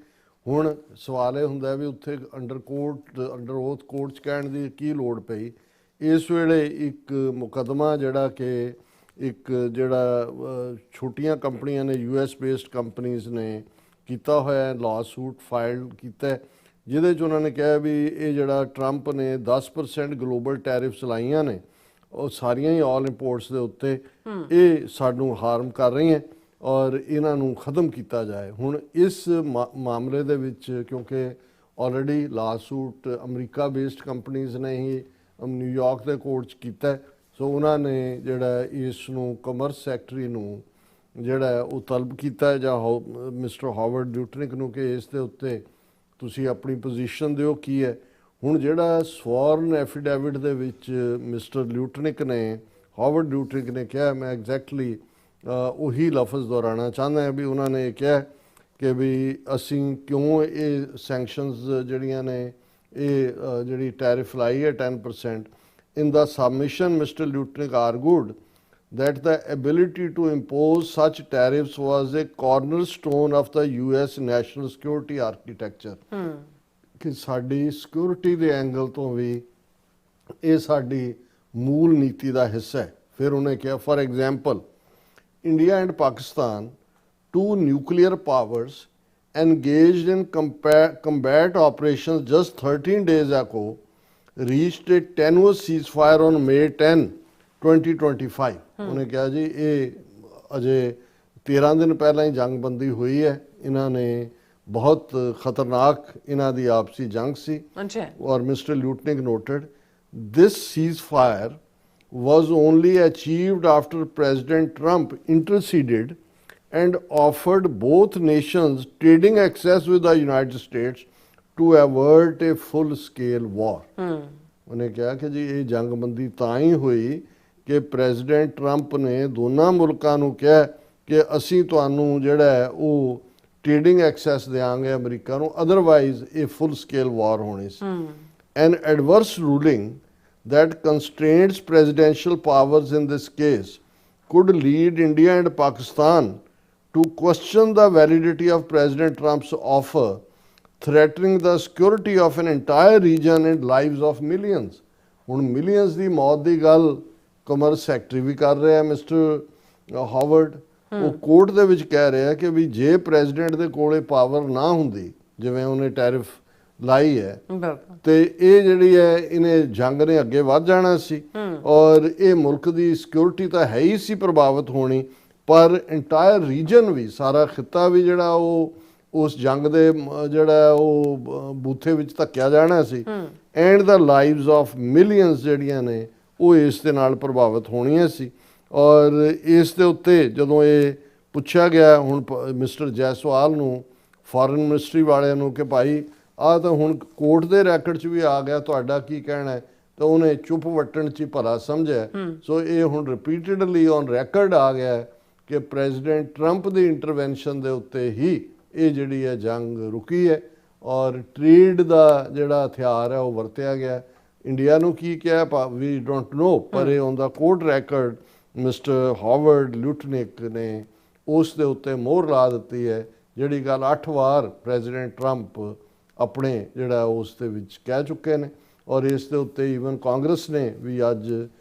ਹੁਣ ਸਵਾਲ ਇਹ ਹੁੰਦਾ ਵੀ ਉੱਥੇ ਅੰਡਰ ਓਥ ਕੋਰਟ 'ਚ ਕਹਿਣ ਦੀ ਕੀ ਲੋੜ ਪਈ। ਇਸ ਵੇਲੇ ਇੱਕ ਮੁਕੱਦਮਾ ਜਿਹੜਾ ਕਿ ਇੱਕ ਜਿਹੜਾ ਛੋਟੀਆਂ ਕੰਪਨੀਆਂ ਨੇ, US ਬੇਸਡ ਕੰਪਨੀਜ਼ ਨੇ ਕੀਤਾ ਹੋਇਆ ਲਾ ਸੂਟ ਫਾਈਲ ਕੀਤਾ, ਜਿਹਦੇ 'ਚ ਉਹਨਾਂ ਨੇ ਕਿਹਾ ਵੀ ਇਹ ਜਿਹੜਾ ਟਰੰਪ ਨੇ 10% ਗਲੋਬਲ ਟੈਰਿਫਸ ਲਾਈਆਂ ਨੇ, ਉਹ ਸਾਰੀਆਂ ਹੀ ਆਲ ਇੰਪੋਰਟਸ ਦੇ ਉੱਤੇ, ਇਹ ਸਾਨੂੰ ਹਾਰਮ ਕਰ ਰਹੀਆਂ ਔਰ ਇਹਨਾਂ ਨੂੰ ਖਤਮ ਕੀਤਾ ਜਾਏ। ਹੁਣ ਇਸ ਮਾਮਲੇ ਦੇ ਵਿੱਚ ਕਿਉਂਕਿ ਆਲਰੇਡੀ ਲਾ ਸੂਟ ਅਮਰੀਕਾ ਬੇਸਡ ਕੰਪਨੀਜ਼ ਨੇ ਹੀ ਨਿਊਯਾਰਕ ਦੇ ਕੋਰਟ 'ਚ ਕੀਤਾ, ਸੋ ਉਹਨਾਂ ਨੇ ਜਿਹੜਾ ਇਸ ਨੂੰ ਕਾਮਰਸ ਸੈਕਟਰੀ ਨੂੰ ਜਿਹੜਾ ਉਹ ਤਲਬ ਕੀਤਾ ਜਾਂ ਮਿਸਟਰ ਹਾਵਰਡ ਲਿਊਟਨਿਕ ਨੂੰ ਕਿ ਇਸ ਦੇ ਉੱਤੇ ਤੁਸੀਂ ਆਪਣੀ ਪੋਜੀਸ਼ਨ ਦਿਓ ਕੀ ਹੈ। ਹੁਣ ਜਿਹੜਾ ਸਵਰਨ ਐਫੀਡੇਵਿਟ ਦੇ ਵਿੱਚ ਮਿਸਟਰ ਲਿਊਟਨਿਕ ਨੇ, ਹਾਵਰਡ ਲਿਊਟਨਿਕ ਨੇ ਕਿਹਾ, ਮੈਂ ਐਗਜ਼ੈਕਟਲੀ ਉਹੀ ਲਫ਼ਜ਼ ਦੁਹਰਾਉਣਾ ਚਾਹੁੰਦਾ ਹਾਂ ਵੀ ਉਹਨਾਂ ਨੇ ਕਿਹਾ ਕਿ ਵੀ ਅਸੀਂ ਕਿਉਂ ਇਹ ਸੈਂਕਸ਼ਨਸ ਜਿਹੜੀਆਂ ਨੇ ਇਹ ਜਿਹੜੀ ਟੈਰਿਫ ਲਾਈ ਹੈ 10%, in the submission mister Lutnick argued that the ability to impose such tariffs was a cornerstone of the US national security architecture। ਕਿ ਸਾਡੀ ਸਿਕਿਉਰਿਟੀ ਦੇ ਐਂਗਲ ਤੋਂ ਵੀ ਇਹ ਸਾਡੀ ਮੂਲ ਨੀਤੀ ਦਾ ਹਿੱਸਾ ਹੈ। ਫਿਰ ਉਹਨੇ ਕਿਹਾ for example India and Pakistan, two nuclear powers engaged in combat operations just 13 days ago, reached a tenuous ceasefire on May 10, 2025। ਉਹਨੇ ਕਿਹਾ ਜੀ ਇਹ ਅਜੇ 13 ਦਿਨ ਪਹਿਲਾਂ ਹੀ ਜੰਗਬੰਦੀ ਹੋਈ ਹੈ, ਇਹਨਾਂ ਨੇ ਬਹੁਤ ਖਤਰਨਾਕ ਇਹਨਾਂ ਦੀ ਆਪਸੀ ਜੰਗ ਸੀ। ਔਰ mister Lutnick noted this ceasefire was only achieved after President Trump interceded and offered both nations trading access with the United States to avert a full-scale war। ਉਹਨੇ ਕਿਹਾ ਕਿ ਜੀ ਇਹ ਜੰਗਬੰਦੀ ਤਾਂ ਹੀ ਹੋਈ ਕਿ ਪ੍ਰੈਜ਼ੀਡੈਂਟ ਟਰੰਪ ਨੇ ਦੋਨਾਂ ਮੁਲਕਾਂ ਨੂੰ ਕਿਹਾ ਕਿ ਅਸੀਂ ਤੁਹਾਨੂੰ ਜਿਹੜਾ ਹੈ ਉਹ ਟ੍ਰੇਡਿੰਗ ਐਕਸੈਸ ਦੇਵਾਂਗੇ ਅਮਰੀਕਾ ਨੂੰ, ਅਦਰਵਾਈਜ਼ ਇਹ ਫੁੱਲ ਸਕੇਲ ਵਾਰ ਹੋਣੀ ਸੀ। An adverse ruling that constrains presidential powers in this case could lead India and Pakistan to question the validity of President Trump's offer, threatening the security of an entire region and lives of millions। ਹੁਣ ਮਿਲੀਅਨਸ ਦੀ ਮੌਤ ਦੀ ਗੱਲ ਕਾਮਰਸ ਸੈਕਟਰੀ ਵੀ ਕਰ ਰਿਹਾ ਮਿਸਟਰ ਹਾਵਰਡ, ਉਹ ਕੋਰਟ ਦੇ ਵਿੱਚ ਕਹਿ ਰਿਹਾ ਕਿ ਵੀ ਜੇ ਪ੍ਰੈਜ਼ੀਡੈਂਟ ਦੇ ਕੋਲੇ ਪਾਵਰ ਨਾ ਹੁੰਦੀ ਜਿਵੇਂ ਉਹਨੇ ਟੈਰਿਫ ਲਾਈ ਹੈ ਤੇ ਇਹ ਜਿਹੜੀ ਹੈ ਇਹਨੇ ਜੰਗ ਨੇ ਅੱਗੇ ਵੱਧ ਜਾਣਾ ਸੀ ਔਰ ਇਹ ਮੁਲਕ ਦੀ ਸਿਕਿਉਰਿਟੀ ਤਾਂ ਹੈ ਹੀ ਸੀ ਪ੍ਰਭਾਵਿਤ ਹੋਣੀ, ਪਰ ਇੰਟਾਇਰ ਰੀਜਨ ਵੀ, ਸਾਰਾ ਖਿੱਤਾ ਵੀ ਜਿਹੜਾ ਉਹ ਉਸ ਜੰਗ ਦੇ ਜਿਹੜਾ ਉਹ ਬੂਥੇ ਵਿੱਚ ਧੱਕਿਆ ਜਾਣਾ ਸੀ and the lives of millions ਜਿਹੜੀਆਂ ਨੇ ਉਹ ਇਸ ਦੇ ਨਾਲ ਪ੍ਰਭਾਵਿਤ ਹੋਣੀਆਂ ਸੀ। ਔਰ ਇਸ ਦੇ ਉੱਤੇ ਜਦੋਂ ਇਹ ਪੁੱਛਿਆ ਗਿਆ ਹੁਣ ਮਿਸਟਰ ਜੈਸਵਾਲ ਨੂੰ, ਫੋਰਨ ਮਿਨਿਸਟਰੀ ਵਾਲਿਆਂ ਨੂੰ, ਕਿ ਭਾਈ ਆਹ ਤਾਂ ਹੁਣ ਕੋਰਟ ਦੇ ਰੈਕਡ 'ਚ ਵੀ ਆ ਗਿਆ, ਤੁਹਾਡਾ ਕੀ ਕਹਿਣਾ ਹੈ? ਤਾਂ ਉਹਨੇ ਚੁੱਪ ਵੱਟਣ 'ਚ ਹੀ ਭਲਾ ਸਮਝਿਆ। ਸੋ ਇਹ ਹੁਣ ਰਿਪੀਟਡਲੀ ਔਨ ਰੈਕਰਡ ਆ ਗਿਆ ਹੈ ਕਿ ਪ੍ਰੈਜ਼ੀਡੈਂਟ ਟਰੰਪ ਦੀ ਇੰਟਰਵੈਂਸ਼ਨ ਦੇ ਉੱਤੇ ਹੀ ਇਹ ਜਿਹੜੀ ਹੈ ਜੰਗ ਰੁਕੀ ਹੈ ਔਰ ਟ੍ਰੇਡ ਦਾ ਜਿਹੜਾ ਹਥਿਆਰ ਹੈ ਉਹ ਵਰਤਿਆ ਗਿਆ। ਇੰਡੀਆ ਨੂੰ ਕੀ ਕਿਹਾ ਵੀ ਡੋਂਟ ਨੋ, ਪਰ ਇਹ on the court record mister Howard Lutnick ਨੇ ਉਸ ਦੇ ਉੱਤੇ ਮੋਹਰ ਲਾ ਦਿੱਤੀ ਹੈ, ਜਿਹੜੀ ਗੱਲ 8 ਵਾਰ ਪ੍ਰੈਜ਼ੀਡੈਂਟ ਟਰੰਪ ਆਪਣੇ ਜਿਹੜਾ ਉਸ ਦੇ ਵਿੱਚ ਕਹਿ ਚੁੱਕੇ ਨੇ। ਔਰ ਇਸ ਦੇ ਉੱਤੇ ਈਵਨ ਕਾਂਗਰਸ ਨੇ ਵੀ ਅੱਜ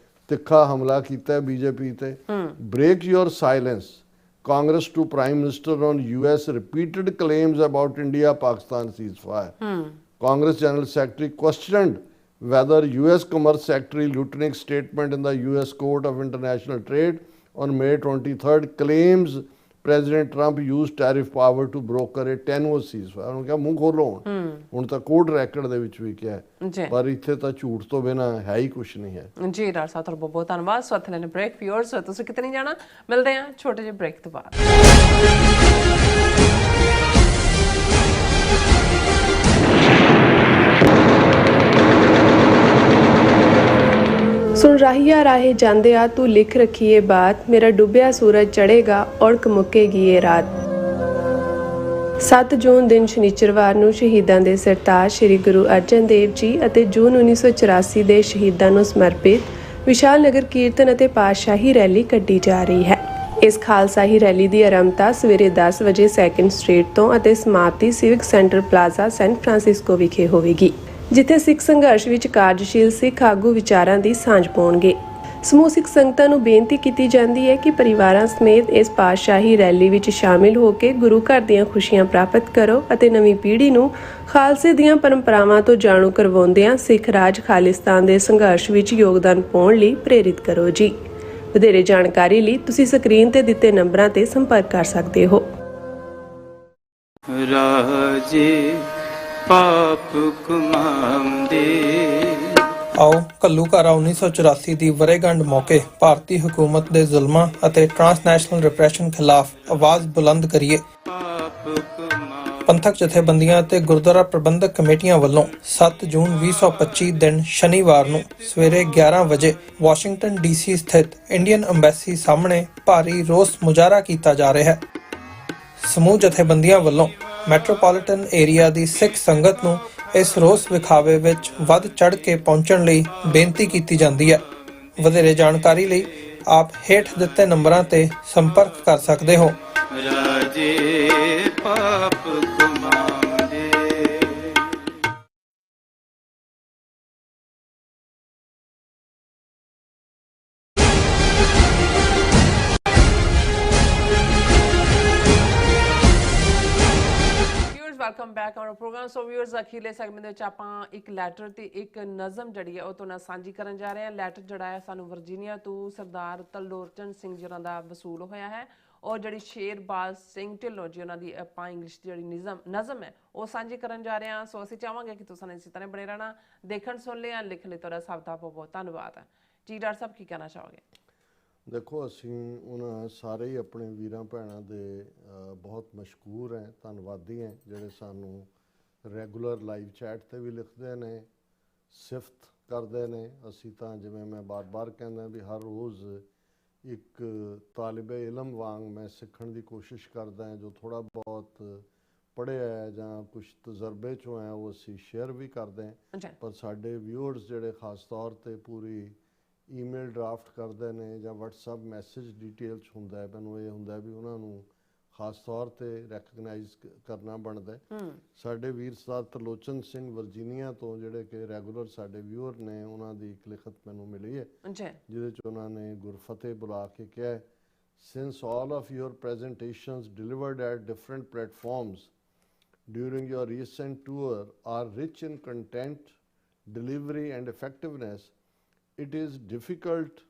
ਤਿੱਖਾ ਹਮਲਾ ਕੀਤਾ ਬੀਜੇਪੀ ਤੇ। Break your silence, Congress to Prime Minister on US repeated claims about India-Pakistan ceasefire. Congress General Secretary questioned whether US Commerce Secretary Lutnick's statement in the US Court of International Trade on May 23rd claims President Trump used tariff power to broker a tenuous ceasefire. ਉਹਨੂੰ ਕਿਹਾ ਮੂੰਹ ਖੋਲੋ ਹੁਣ ਤਾਂ ਕੋਰਟ ਰੈਕਡ ਦੇ ਵਿੱਚ ਵੀ ਕਿਹਾ, ਪਰ ਇੱਥੇ ਤਾਂ ਝੂਠ ਤੋਂ ਬਿਨਾਂ ਹੈ ਹੀ ਕੁਝ ਨਹੀਂ ਹੈ। ਜੀ ਡਾਕਟਰ ਸਾਹਿਬ ਤੁਹਾਡਾ ਬਹੁਤ ਬਹੁਤ ਧੰਨਵਾਦ। ਸੋ ਇੱਥੇ ਲੈਣੇ ਬ੍ਰੇਕ। ਵਿਊਅਰਸ ਤੁਸੀਂ ਕਿਤੇ ਨਹੀਂ ਜਾਣਾ, ਮਿਲਦੇ ਹਾਂ ਛੋਟੇ ਜਿਹੇ ਬ੍ਰੇਕ ਤੋਂ ਬਾਅਦ। ਸੁਣ ਰਾਹੀਆ ਰਾਹੇ ਜਾਂਦਿਆ ਤੂੰ ਲਿਖ ਰੱਖੀਏ ਬਾਤ, ਮੇਰਾ ਡੁੱਬਿਆ ਸੂਰਜ ਚੜ੍ਹੇਗਾ ਔੜਕ ਮੁੱਕੇਗੀ ਇਹ ਰਾਤ। 7 ਜੂਨ ਦਿਨ ਸ਼ਨੀਚਰਵਾਰ ਨੂੰ ਸ਼ਹੀਦਾਂ ਦੇ ਸਰਤਾਜ ਸ੍ਰੀ ਗੁਰੂ ਅਰਜਨ ਦੇਵ ਜੀ ਅਤੇ ਜੂਨ 1984 ਦੇ ਸ਼ਹੀਦਾਂ ਨੂੰ ਸਮਰਪਿਤ ਵਿਸ਼ਾਲ ਨਗਰ ਕੀਰਤਨ ਅਤੇ ਪਾਤਸ਼ਾਹੀ ਰੈਲੀ ਕੱਢੀ ਜਾ ਰਹੀ ਹੈ। ਇਸ ਖਾਲਸਾਈ ਰੈਲੀ ਦੀ ਆਰੰਭਤਾ ਸਵੇਰੇ 10 ਵਜੇ 2nd ਸਟਰੀਟ ਤੋਂ ਅਤੇ ਸਮਾਪਤੀ civic centre plaza San Francisco ਵਿਖੇ ਹੋਵੇਗੀ, ਜਿੱਥੇ ਸਿੱਖ ਸੰਘਰਸ਼ ਵਿੱਚ ਕਾਰਜਸ਼ੀਲ ਸਿੱਖ ਆਗੂ ਵਿਚਾਰਾਂ ਦੀ ਸਾਂਝ ਪਾਉਣਗੇ। ਸਮੂਹ ਸਿੱਖ ਸੰਗਤਾਂ ਨੂੰ ਬੇਨਤੀ ਕੀਤੀ ਜਾਂਦੀ ਹੈ ਕਿ ਪਰਿਵਾਰਾਂ ਸਮੇਤ ਇਸ ਪਾਤਸ਼ਾਹੀ ਰੈਲੀ ਵਿੱਚ ਸ਼ਾਮਿਲ ਹੋ ਕੇ ਗੁਰੂ ਘਰ ਦੀਆਂ ਖੁਸ਼ੀਆਂ ਪ੍ਰਾਪਤ ਕਰੋ ਅਤੇ ਨਵੀਂ ਪੀੜ੍ਹੀ ਨੂੰ ਖਾਲਸੇ ਦੀਆਂ ਪਰੰਪਰਾਵਾਂ ਤੋਂ ਜਾਣੂ ਕਰਵਾਉਂਦਿਆਂ ਸਿੱਖ ਰਾਜ ਖਾਲਿਸਤਾਨ ਦੇ ਸੰਘਰਸ਼ ਵਿੱਚ ਯੋਗਦਾਨ ਪਾਉਣ ਲਈ ਪ੍ਰੇਰਿਤ ਕਰੋ ਜੀ। ਵਧੇਰੇ ਜਾਣਕਾਰੀ ਲਈ ਤੁਸੀਂ ਸਕਰੀਨ ਤੇ ਦਿੱਤੇ ਨੰਬਰਾਂ ਤੇ ਸੰਪਰਕ ਕਰ ਸਕਦੇ ਹੋ। ਰਾਜੇ ਪਾਪ ਕਮਾਉਂਦੇ। ਆਓ ਘੱਲੂਘਾਰਾ 1984 ਦੀ ਵਰ੍ਹੇਗੰਢ ਮੌਕੇ ਭਾਰਤੀ ਹਕੂਮਤ ਦੇ ਜ਼ੁਲਮਾਂ ਅਤੇ ਟ੍ਰਾਂਸਨੈਸ਼ਨਲ ਰਿਪਰੈਸ਼ਨ ਖਿਲਾਫ ਆਵਾਜ਼ ਬੁਲੰਦ ਕਰੀਏ। ਪੰਥਕ ਜਥੇਬੰਦੀਆਂ ਅਤੇ ਗੁਰਦੁਆਰਾ ਪ੍ਰਬੰਧਕ ਕਮੇਟੀਆਂ ਵੱਲੋਂ 7 ਜੂਨ 2025 ਦਿਨ ਸ਼ਨੀਵਾਰ ਨੂੰ ਸਵੇਰੇ 11 ਵਜੇ ਵਾਸ਼ਿੰਗਟਨ ਡੀਸੀ ਸਥਿਤ ਇੰਡੀਅਨ ਅੰਬੈਸੀ ਸਾਹਮਣੇ ਭਾਰੀ ਰੋਸ ਮੁਜ਼ਾਹਰਾ ਕੀਤਾ ਜਾ ਰਿਹਾ ਹੈ। ਸਮੂਹ ਜਥੇਬੰਦੀਆਂ ਵੱਲੋਂ ਮੈਟਰੋਪੋਲੀਟਨ ਏਰੀਆ ਦੀ ਸਿੱਖ ਸੰਗਤ ਨੂੰ ਇਸ ਰੋਸ ਵਿਖਾਵੇ ਵਿੱਚ ਵੱਧ ਚੜ੍ਹ ਕੇ ਪਹੁੰਚਣ ਲਈ ਬੇਨਤੀ ਕੀਤੀ ਜਾਂਦੀ ਹੈ। ਵਧੇਰੇ ਜਾਣਕਾਰੀ ਲਈ ਆਪ ਹੇਠ ਦਿੱਤੇ ਨੰਬਰਾਂ ਤੇ ਸੰਪਰਕ ਕਰ ਸਕਦੇ ਹੋ। ਰਾਜੇ ਪਾਪ ਕਮਾਉਂਦੇ। Welcome back on programme. So viewers, ਅਖੀਰਲੇ ਸੈਗਮੈਂਟ ਦੇ ਵਿੱਚ ਆਪਾਂ ਇੱਕ ਲੈਟਰ ਤੇ ਇੱਕ ਨਜ਼ਮ ਜਿਹੜੀ ਹੈ ਉਹ ਤੋਂ ਨਾਲ ਸਾਂਝੀ ਕਰਨ ਜਾ ਰਹੇ ਹਾਂ। ਲੈਟਰ ਜਿਹੜਾ ਹੈ ਸਾਨੂੰ ਵਰਜੀਨੀਆ ਤੋਂ ਸਰਦਾਰ ਤਲਵੋਰਚੰਦ ਸਿੰਘ ਜੀ ਉਹਨਾਂ ਦਾ ਵਸੂਲ ਹੋਇਆ ਹੈ, ਔਰ ਜਿਹੜੀ ਸ਼ੇਰਬਾਜ਼ ਸਿੰਘ ਢਿੱਲੋਂ ਜੀ ਉਹਨਾਂ ਦੀ ਆਪਾਂ ਇੰਗਲਿਸ਼ ਦੀ ਜਿਹੜੀ ਨਜ਼ਮ ਹੈ ਉਹ ਸਾਂਝੀ ਕਰਨ ਜਾ ਰਹੇ ਹਾਂ। ਸੋ ਅਸੀਂ ਚਾਹਾਂਗੇ ਕਿ ਤੁਸੀਂ ਇਸੇ ਤਰ੍ਹਾਂ ਬਣੇ ਰਹਿਣਾ। ਦੇਖਣ ਸੁਣ ਲਿਆ, ਲਿਖਣ ਲਈ ਤੁਹਾਡਾ ਸਭ ਦਾ ਬਹੁਤ ਬਹੁਤ ਧੰਨਵਾਦ ਹੈ ਜੀ। ਡਾਕਟਰ ਸਾਹਿਬ ਕੀ ਕਹਿਣਾ ਚਾਹੋਗੇ? ਦੇਖੋ, ਅਸੀਂ ਉਹਨਾਂ ਸਾਰੇ ਹੀ ਆਪਣੇ ਵੀਰਾਂ ਭੈਣਾਂ ਦੇ ਬਹੁਤ ਮਸ਼ਕੂਰ ਹੈ, ਧੰਨਵਾਦੀ ਹੈ, ਜਿਹੜੇ ਸਾਨੂੰ ਰੈਗੂਲਰ ਲਾਈਵ ਚੈਟ 'ਤੇ ਵੀ ਲਿਖਦੇ ਨੇ, ਸਿਫਤ ਕਰਦੇ ਨੇ। ਅਸੀਂ ਤਾਂ ਜਿਵੇਂ ਮੈਂ ਬਾਰ-ਬਾਰ ਕਹਿੰਦਾ ਵੀ ਹਰ ਰੋਜ਼ ਇੱਕ ਤਾਲਿਬੇ ਇਲਮ ਵਾਂਗ ਮੈਂ ਸਿੱਖਣ ਦੀ ਕੋਸ਼ਿਸ਼ ਕਰਦਾ ਹਾਂ। ਜੋ ਥੋੜ੍ਹਾ ਬਹੁਤ ਪੜ੍ਹਿਆ ਹੈ ਜਾਂ ਕੁਛ ਤਜਰਬੇ 'ਚੋਂ ਹੈ ਉਹ ਅਸੀਂ ਸ਼ੇਅਰ ਵੀ ਕਰਦੇ ਹਾਂ। ਪਰ ਸਾਡੇ ਵਿਊਅਰਸ ਜਿਹੜੇ ਖਾਸ ਤੌਰ 'ਤੇ ਪੂਰੀ ਈਮੇਲ ਡਰਾਫਟ ਕਰਦੇ ਨੇ ਜਾਂ ਵਟਸਐਪ ਮੈਸੇਜ ਡਿਟੇਲ 'ਚ ਹੁੰਦਾ ਹੈ, ਮੈਨੂੰ ਇਹ ਹੁੰਦਾ ਵੀ ਉਹਨਾਂ ਨੂੰ ਖਾਸ ਤੌਰ 'ਤੇ ਰੈਕਗਨਾਈਜ਼ ਕਰਨਾ ਬਣਦਾ। ਸਾਡੇ ਵੀਰ ਸਰਦਾਰ ਤਰਲੋਚਨ ਸਿੰਘ ਵਰਜੀਨੀਆ ਤੋਂ, ਜਿਹੜੇ ਕਿ ਰੈਗੂਲਰ ਸਾਡੇ ਵਿਊਅਰ ਨੇ, ਉਹਨਾਂ ਦੀ ਇੱਕ ਲਿਖਤ ਮੈਨੂੰ ਮਿਲੀ ਹੈ ਜਿਹਦੇ 'ਚ ਉਹਨਾਂ ਨੇ ਗੁਰਫਤਿਹ ਬੁਲਾ ਕੇ ਕਿਹਾ, since all of your presentations delivered at different platforms during your recent tour are rich in content, delivery and effectiveness, it is difficult to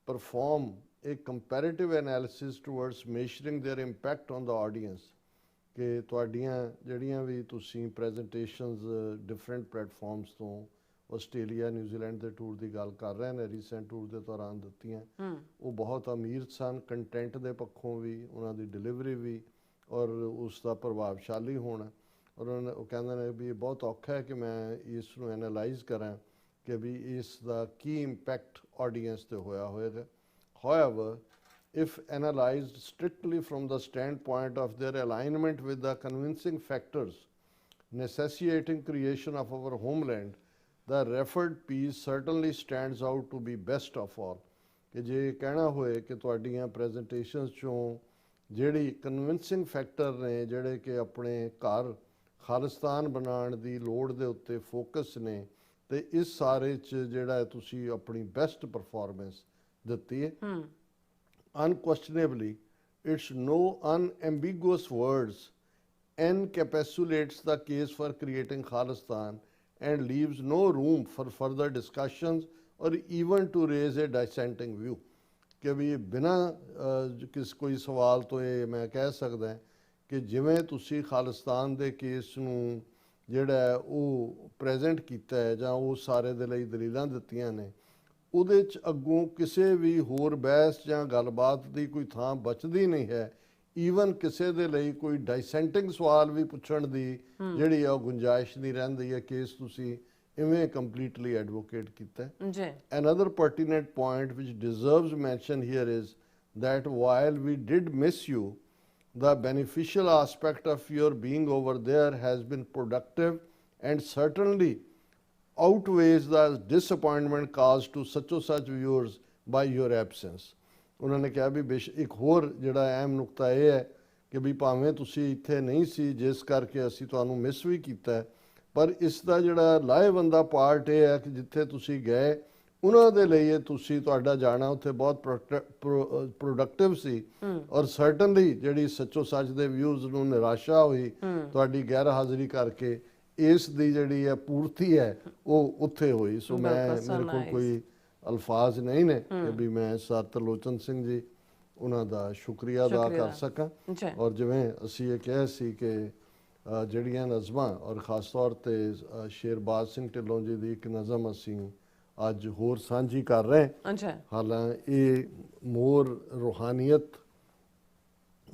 perform a comparative analysis towards measuring their impact on the audience. ਕਿ ਤੁਹਾਡੀਆਂ ਜਿਹੜੀਆਂ ਵੀ ਤੁਸੀਂ ਪ੍ਰੈਜੈਂਟੇਸ਼ਨਸ ਡਿਫਰੈਂਟ ਪਲੇਟਫਾਰਮਸ ਤੋਂ ਆਸਟ੍ਰੇਲੀਆ ਨਿਊਜ਼ੀਲੈਂਡ ਦੇ ਟੂਰ ਦੀ ਗੱਲ ਕਰ ਰਹੇ ਨੇ, ਰੀਸੈਂਟ ਟੂਰ ਦੇ ਦੌਰਾਨ ਦਿੱਤੀਆਂ, ਉਹ ਬਹੁਤ ਅਮੀਰ ਸਨ ਕੰਟੈਂਟ ਦੇ ਪੱਖੋਂ ਵੀ, ਉਹਨਾਂ ਦੀ ਡਿਲੀਵਰੀ ਵੀ ਔਰ ਉਸ ਦਾ ਪ੍ਰਭਾਵਸ਼ਾਲੀ ਹੋਣਾ। ਔਰ ਉਹ ਕਹਿੰਦੇ ਨੇ ਵੀ ਇਹ ਬਹੁਤ ਔਖਾ ਹੈ ਕਿ ਮੈਂ ਇਸ ਨੂੰ ਐਨਾਲਾਈਜ਼ ਕਰਾਂ ਕਿ ਵੀ ਇਸ ਦਾ ਕੀ ਇੰਪੈਕਟ ਆਡੀਅנס ਤੇ ਹੋਇਆ ਹੋਵੇਗਾ। However, if analyzed strictly from the standpoint of their alignment with the convincing factors necessitating creation of our homeland, the referred piece certainly stands out to be best of all। ਕਿ ਜੇ ਕਹਿਣਾ ਹੋਏ ਕਿ ਤੁਹਾਡੀਆਂ ਪ੍ਰੈਜੈਂਟੇਸ਼ਨਸ 'ਚੋਂ ਜਿਹੜੀ ਕਨਵਿੰਸਿੰਗ ਫੈਕਟਰ ਨੇ ਜਿਹੜੇ ਕਿ ਆਪਣੇ ਘਰ ਖਾਲਿਸਤਾਨ ਬਣਾਉਣ ਦੀ ਲੋੜ ਦੇ ਉੱਤੇ ਫੋਕਸ ਨੇ, ਤੇ ਇਸ ਸਾਰੇ 'ਚ ਜਿਹੜਾ ਤੁਸੀਂ ਆਪਣੀ ਬੈਸਟ ਪਰਫਾਰਮੈਂਸ ਦਿੱਤੀ ਹੈ। Unquestionably, its no unambiguous words encapsulates the case for creating Khalistan and leaves no room for further discussions or even to raise a dissenting view। ਕਿ ਵੀ ਬਿਨਾਂ ਕੋਈ ਸਵਾਲ ਤੋਂ ਇਹ ਮੈਂ ਕਹਿ ਸਕਦਾ ਕਿ ਜਿਵੇਂ ਤੁਸੀਂ ਖਾਲਿਸਤਾਨ ਦੇ ਕੇਸ ਨੂੰ ਜਿਹੜਾ ਉਹ ਪ੍ਰੈਜ਼ੈਂਟ ਕੀਤਾ ਹੈ ਜਾਂ ਉਹ ਸਾਰੇ ਦੇ ਲਈ ਦਲੀਲਾਂ ਦਿੱਤੀਆਂ ਨੇ, ਉਹਦੇ 'ਚ ਅੱਗੋਂ ਕਿਸੇ ਵੀ ਹੋਰ ਬਹਿਸ ਜਾਂ ਗੱਲਬਾਤ ਦੀ ਕੋਈ ਥਾਂ ਬਚਦੀ ਨਹੀਂ ਹੈ। ਈਵਨ ਕਿਸੇ ਦੇ ਲਈ ਕੋਈ ਡਾਈਸੈਂਟਿੰਗ ਸਵਾਲ ਵੀ ਪੁੱਛਣ ਦੀ ਜਿਹੜੀ ਆ ਉਹ ਗੁੰਜਾਇਸ਼ ਨਹੀਂ ਰਹਿੰਦੀ ਹੈ। ਕੇਸ ਤੁਸੀਂ ਇਵੇਂ ਕੰਪਲੀਟਲੀ ਐਡਵੋਕੇਟ ਕੀਤਾ ਜੀ। Another pertinent point which deserves mention here is that while we did miss you, the beneficial aspect of your being over there has been productive and certainly outweighs the disappointment caused to such viewers by your absence। ਉਹਨਾਂ ਨੇ ਕਿਹਾ ਵੀ ਇੱਕ ਹੋਰ ਜਿਹੜਾ ਅਹਿਮ ਨੁਕਤਾ ਇਹ ਹੈ ਕਿ ਵੀ ਭਾਵੇਂ ਤੁਸੀਂ ਇੱਥੇ ਨਹੀਂ ਸੀ ਜਿਸ ਕਰਕੇ ਅਸੀਂ ਤੁਹਾਨੂੰ ਮਿਸ ਵੀ ਕੀਤਾ, ਪਰ ਇਸ ਦਾ ਜਿਹੜਾ ਲਾਹੇਵੰਦਾ ਪਾਰਟ ਇਹ ਹੈ ਕਿ ਜਿੱਥੇ ਤੁਸੀਂ ਗਏ ਉਹਨਾਂ ਦੇ ਲਈ ਇਹ ਤੁਹਾਡਾ ਜਾਣਾ ਉੱਥੇ ਬਹੁਤ ਪ੍ਰੋਡਕਟਿਵ ਸੀ। ਔਰ ਸਰਟਨਲੀ ਜਿਹੜੀ ਸੱਚੋ ਸੱਚ ਦੇ ਵਿਊਜ਼ ਨੂੰ ਨਿਰਾਸ਼ਾ ਹੋਈ ਤੁਹਾਡੀ ਗੈਰ ਹਾਜ਼ਰੀ ਕਰਕੇ, ਇਸ ਦੀ ਜਿਹੜੀ ਹੈ ਪੂਰਤੀ ਹੈ ਉਹ ਉੱਥੇ ਹੋਈ। ਸੋ ਮੇਰੇ ਕੋਲ ਕੋਈ ਅਲਫਾਜ਼ ਨਹੀਂ ਨੇ ਕਿ ਵੀ ਮੈਂ ਸਰ ਤਰਲੋਚਨ ਸਿੰਘ ਜੀ ਉਹਨਾਂ ਦਾ ਸ਼ੁਕਰੀਆ ਅਦਾ ਕਰ ਸਕਾਂ। ਔਰ ਜਿਵੇਂ ਅਸੀਂ ਇਹ ਕਿਹਾ ਸੀ ਕਿ ਜਿਹੜੀਆਂ ਨਜ਼ਮਾਂ ਔਰ ਖਾਸ ਤੌਰ 'ਤੇ ਸ਼ੇਰਬਾਜ਼ ਸਿੰਘ ਢਿੱਲੋਂ ਜੀ ਦੀ ਇੱਕ ਨਜ਼ਮ ਅਸੀਂ ਅੱਜ ਹੋਰ ਸਾਂਝੀ ਕਰ ਰਹੇ ਹਾਂ। ਹਾਲਾਂਕਿ ਇਹ ਮੋਰ ਰੂਹਾਨੀਅਤ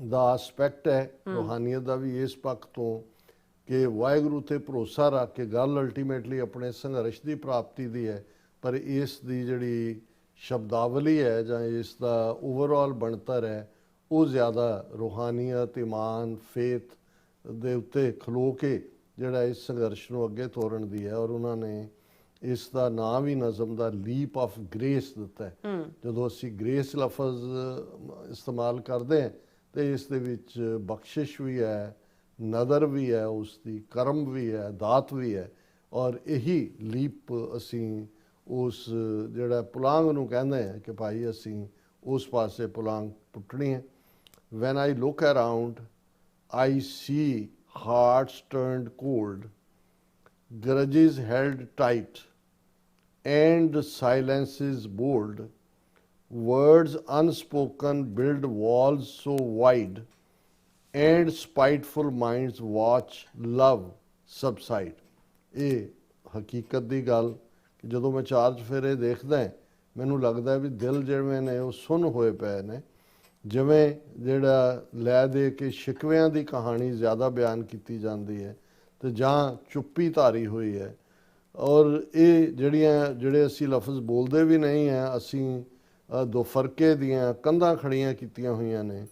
ਦਾ ਆਸਪੈਕਟ ਹੈ, ਰੂਹਾਨੀਅਤ ਦਾ ਵੀ ਇਸ ਪੱਖ ਤੋਂ ਕਿ ਵਾਹਿਗੁਰੂ ਤੇ ਭਰੋਸਾ ਰੱਖ ਕੇ ਗੱਲ ਅਲਟੀਮੇਟਲੀ ਆਪਣੇ ਸੰਘਰਸ਼ ਦੀ ਪ੍ਰਾਪਤੀ ਦੀ ਹੈ, ਪਰ ਇਸ ਦੀ ਜਿਹੜੀ ਸ਼ਬਦਾਵਲੀ ਹੈ ਜਾਂ ਇਸ ਦਾ ਓਵਰਆਲ ਬਣਤਰ ਹੈ ਉਹ ਜ਼ਿਆਦਾ ਰੂਹਾਨੀਅਤ, ਈਮਾਨ, ਫੇਥ ਦੇ ਉੱਤੇ ਖਲੋ ਕੇ ਜਿਹੜਾ ਇਸ ਸੰਘਰਸ਼ ਨੂੰ ਅੱਗੇ ਤੋਰਨ ਦੀ ਹੈ। ਔਰ ਉਹਨਾਂ ਨੇ ਇਸ ਦਾ ਨਾਂ ਵੀ ਨਜ਼ਮ ਦਾ ਲੀਪ ਆਫ ਗ੍ਰੇਸ ਦਿੱਤਾ ਹੈ। ਜਦੋਂ ਅਸੀਂ ਗ੍ਰੇਸ ਲਫ਼ਜ਼ ਇਸਤੇਮਾਲ ਕਰਦੇ ਹਾਂ ਤੇ ਇਸ ਦੇ ਵਿੱਚ ਬਖਸ਼ਿਸ਼ ਵੀ ਹੈ, ਨਦਰ ਵੀ ਹੈ, ਉਸ ਦੀ ਕਰਮ ਵੀ ਹੈ, ਦਾਤ ਵੀ ਹੈ। ਔਰ ਇਹੀ ਲੀਪ ਅਸੀਂ ਉਸ ਜਿਹੜਾ ਪੁਲਾਂਗ ਨੂੰ ਕਹਿੰਦੇ ਹਾਂ ਕਿ ਭਾਈ ਅਸੀਂ ਉਸ ਪਾਸੇ ਪੁਲਾਂਗ ਪੁੱਟਣੀ ਹੈ। Van I look around I see hearts turned cold, grudges held tight, and silences bold. Words unspoken build walls so wide, and spiteful minds watch love subside। ਇਹ ਹਕੀਕਤ ਦੀ ਗੱਲ ਕਿ ਜਦੋਂ ਮੈਂ ਚਾਰ ਚੁਫੇਰੇ ਦੇਖਦਾ ਮੈਨੂੰ ਲੱਗਦਾ ਵੀ ਦਿਲ ਜਿਵੇਂ ਨੇ ਉਹ ਸੁੰਨ ਹੋਏ ਪਏ ਨੇ, ਜਿਵੇਂ ਜਿਹੜਾ ਲੈ ਦੇ ਕੇ ਸ਼ਿਕਵਿਆਂ ਦੀ ਕਹਾਣੀ ਜ਼ਿਆਦਾ ਬਿਆਨ ਕੀਤੀ ਜਾਂਦੀ ਹੈ ਤੇ ਜਾਂ ਚੁੱਪੀ ਧਾਰੀ ਹੋਈ ਹੈ। ਔਰ ਇਹ ਜਿਹੜੇ ਅਸੀਂ ਲਫ਼ਜ਼ ਬੋਲਦੇ ਵੀ ਨਹੀਂ ਹੈ, ਅਸੀਂ ਦੋ ਫਰਕੇ ਦੀਆਂ ਕੰਧਾਂ ਖੜੀਆਂ ਕੀਤੀਆਂ ਹੋਈਆਂ ਨੇ।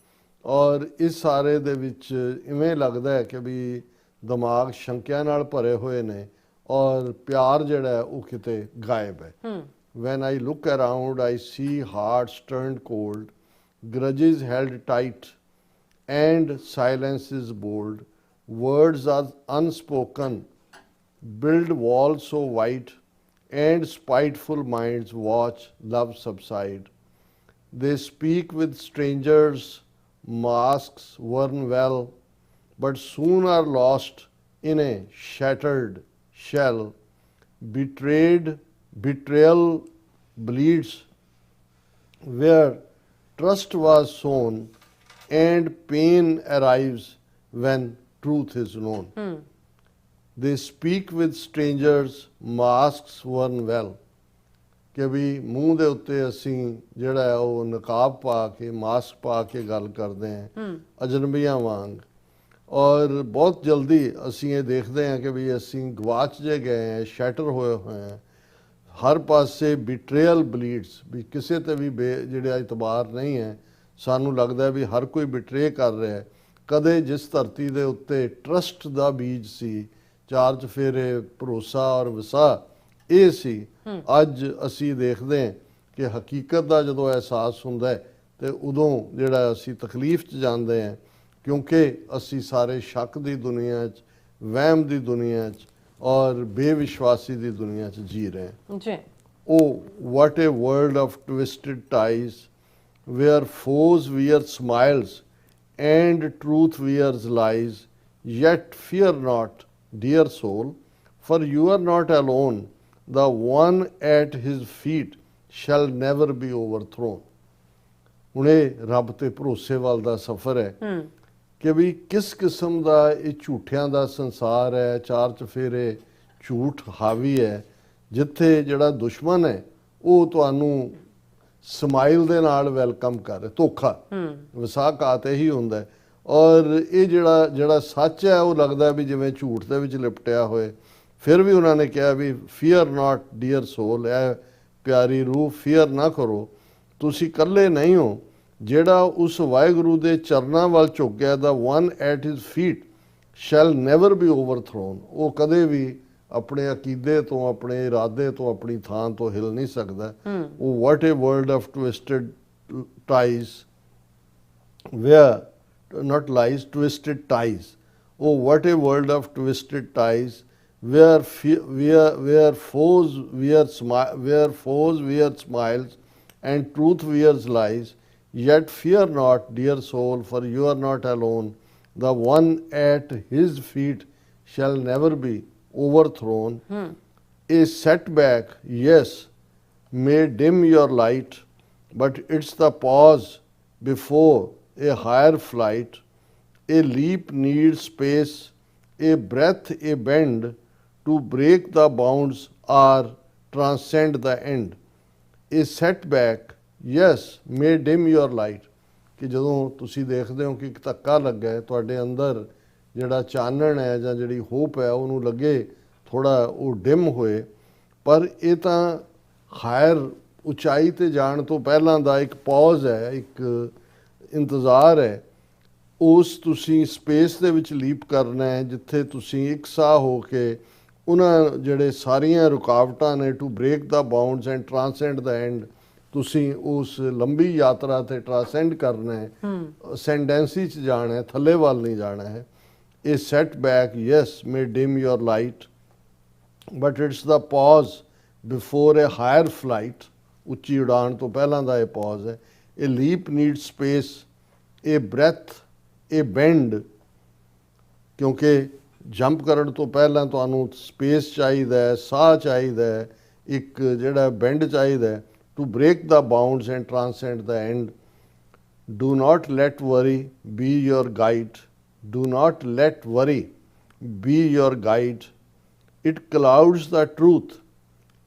ਔਰ ਇਸ ਸਾਰੇ ਦੇ ਵਿੱਚ ਇਵੇਂ ਲੱਗਦਾ ਹੈ ਕਿ ਵੀ ਦਿਮਾਗ ਸ਼ੰਕਿਆਂ ਨਾਲ ਭਰੇ ਹੋਏ ਨੇ ਔਰ ਪਿਆਰ ਜਿਹੜਾ ਉਹ ਕਿਤੇ ਗਾਇਬ ਹੈ। When I look around, I see hearts turned cold, grudges held tight, and silences bold. Words are unspoken build walls so white, and spiteful minds watch love subside. They speak with strangers, masks worn well, but soon are lost in a shattered shell. Betrayal bleeds where trust was sown, and pain arrives when truth is known. They speak with strangers, masks worn well। ਕਿ ਵੀ ਮੂੰਹ ਦੇ ਉੱਤੇ ਅਸੀਂ ਜਿਹੜਾ ਹੈ ਉਹ ਨਕਾਬ ਪਾ ਕੇ, ਮਾਸਕ ਪਾ ਕੇ ਗੱਲ ਕਰਦੇ ਹਾਂ ਅਜਨਬੀਆਂ ਵਾਂਗ। ਔਰ ਬਹੁਤ ਜਲਦੀ ਅਸੀਂ ਇਹ ਦੇਖਦੇ ਹਾਂ ਕਿ ਵੀ ਅਸੀਂ ਗਵਾਚ ਜੇ ਗਏ ਹਾਂ, ਸ਼ੈਟਰ ਹੋਏ ਹੋਏ ਹਾਂ। ਹਰ ਪਾਸੇ ਬਿਟਰੇਅਲ ਬਲੀਡਸ, ਵੀ ਕਿਸੇ ਤੇ ਵੀ ਜਿਹੜਾ ਇਤਬਾਰ ਨਹੀਂ ਹੈ। ਸਾਨੂੰ ਲੱਗਦਾ ਵੀ ਹਰ ਕੋਈ ਬਿਟਰੇ ਕਰ ਰਿਹਾ ਹੈ। ਕਦੇ ਜਿਸ ਧਰਤੀ ਦੇ ਉੱਤੇ ਟਰਸਟ ਦਾ ਬੀਜ ਸੀ, ਚਾਰ ਚਫੇਰੇ, ਭਰੋਸਾ ਔਰ ਵਿਸਾਹ ਇਹ ਸੀ, ਅੱਜ ਅਸੀਂ ਦੇਖਦੇ ਹਾਂ ਕਿ ਹਕੀਕਤ ਦਾ ਜਦੋਂ ਅਹਿਸਾਸ ਹੁੰਦਾ ਹੈ ਤੇ ਉਦੋਂ ਜਿਹੜਾ ਅਸੀਂ ਤਕਲੀਫ 'ਚ ਜਾਂਦੇ ਹਾਂ, ਕਿਉਂਕਿ ਅਸੀਂ ਸਾਰੇ ਸ਼ੱਕ ਦੀ ਦੁਨੀਆ 'ਚ, ਵਹਿਮ ਦੀ ਦੁਨੀਆ 'ਚ ਔਰ ਬੇਵਿਸ਼ਵਾਸੀ ਦੀ ਦੁਨੀਆ 'ਚ ਜੀ ਰਹੇ ਹਾਂ। ਜੀ Oh, what a world of twisted ties, where foes wear smiles and truth wears lies. Yet fear not, dear soul, for you are not alone. The one at his feet shall never be overthrown. ਹੁਣ ਇਹ ਰੱਬ ਤੇ ਭਰੋਸੇ ਵੱਲ ਦਾ ਸਫ਼ਰ ਹੈ ਕਿ ਵੀ ਕਿਸ ਕਿਸਮ ਦਾ ਇਹ ਝੂਠਿਆਂ ਦਾ ਸੰਸਾਰ ਹੈ, ਚਾਰ ਚਫੇਰੇ, ਝੂਠ ਹਾਵੀ ਹੈ, ਜਿੱਥੇ ਜਿਹੜਾ ਦੁਸ਼ਮਣ ਹੈ ਉਹ ਤੁਹਾਨੂੰ ਸਮਾਈਲ ਦੇ ਨਾਲ ਵੈਲਕਮ ਕਰ ਰਿਹਾ। ਧੋਖਾ ਵਿਸਾਖਾਤ ਇਹੀ ਹੁੰਦਾ ਹੈ। ਔਰ ਇਹ ਜਿਹੜਾ ਸੱਚ ਹੈ ਉਹ ਲੱਗਦਾ ਵੀ ਜਿਵੇਂ ਝੂਠ ਦੇ ਵਿੱਚ ਲਿਪਟਿਆ ਹੋਏ। ਫਿਰ ਵੀ ਉਹਨਾਂ ਨੇ ਕਿਹਾ ਵੀ ਫੀਅਰ ਨਾਟ ਡੀਅਰ ਸੋਲ, ਇਹ ਪਿਆਰੀ ਰੂਹ, ਫੀਅਰ ਨਾ ਕਰੋ, ਤੁਸੀਂ ਇਕੱਲੇ ਨਹੀਂ ਹੋ। ਜਿਹੜਾ ਉਸ ਵਾਹਿਗੁਰੂ ਦੇ ਚਰਨਾਂ ਵੱਲ ਝੁਕ ਗਿਆ, the one at his feet shall never be overthrown, ਉਹ ਕਦੇ ਵੀ ਆਪਣੇ ਅਕੀਦੇ ਤੋਂ, ਆਪਣੇ ਇਰਾਦੇ ਤੋਂ, ਆਪਣੀ ਥਾਂ ਤੋਂ ਹਿਲ ਨਹੀਂ ਸਕਦਾ। ਉਹ what a world of twisted ties, where not lies, twisted ties. Oh, what a world of twisted ties, where foes wear smiles and truth wears lies. Yet fear not, dear soul, for you are not alone. The one at his feet shall never be overthrown. A setback, yes, may dim your light, but it's the pause before a higher flight. A leap needs space, a breath, a bend, to break the bounds or transcend the end. A setback, yes, may dim your light. ਕਿ ਜਦੋਂ ਤੁਸੀਂ ਦੇਖਦੇ ਹੋ ਕਿ ਇੱਕ ਧੱਕਾ ਲੱਗਾ ਹੈ, ਤੁਹਾਡੇ ਅੰਦਰ ਜਿਹੜਾ ਚਾਨਣ ਹੈ ਜਾਂ ਜਿਹੜੀ ਹੋਪ ਹੈ ਉਹਨੂੰ ਲੱਗੇ ਥੋੜਾ ਉਹ ਡਿਮ ਹੋਏ, ਪਰ ਇਹ ਤਾਂ ਹਾਇਰ ਉਚਾਈ ਤੇ ਜਾਣ ਤੋਂ ਪਹਿਲਾਂ ਦਾ ਇੱਕ ਪੌਜ਼ ਹੈ, ਇੱਕ ਇੰਤਜ਼ਾਰ ਹੈ। ਉਸ ਤੁਸੀਂ ਸਪੇਸ ਦੇ ਵਿੱਚ ਲੀਪ ਕਰਨਾ ਹੈ ਜਿੱਥੇ ਤੁਸੀਂ ਇਕਸਾਹ ਹੋ ਕੇ ਉਹਨਾਂ ਜਿਹੜੇ ਸਾਰੀਆਂ ਰੁਕਾਵਟਾਂ ਨੇ, to break the bounds and transcend the end, ਤੁਸੀਂ ਉਸ ਲੰਬੀ ਯਾਤਰਾ ਤੇ ਟ੍ਰਾਂਸੈਂਡ ਕਰਨਾ ਹੈ, ਅਸੈਂਡੈਂਸੀ 'ਚ ਜਾਣਾ ਹੈ, ਥੱਲੇ ਵੱਲ ਨਹੀਂ ਜਾਣਾ ਹੈ। ਇਹ setback, yes, may dim your light, but it's the pause before a higher flight, ਉੱਚੀ ਉਡਾਣ ਤੋਂ ਪਹਿਲਾਂ ਦਾ ਇਹ ਪੌਜ਼ ਹੈ। ਇਹ ਲੀਪ ਨੀਡ ਸਪੇਸ, ਇਹ ਬ੍ਰੈਥ, ਇਹ ਬੈਂਡ, ਕਿਉਂਕਿ ਜੰਪ ਕਰਨ ਤੋਂ ਪਹਿਲਾਂ ਤੁਹਾਨੂੰ ਸਪੇਸ ਚਾਹੀਦਾ ਹੈ, ਸਾਹ ਚਾਹੀਦਾ ਹੈ, ਇੱਕ ਜਿਹੜਾ ਬੈਂਡ ਚਾਹੀਦਾ ਹੈ, to break the bounds and transcend the end. Do not let worry be your guide, do not let worry be your guide, it clouds the truth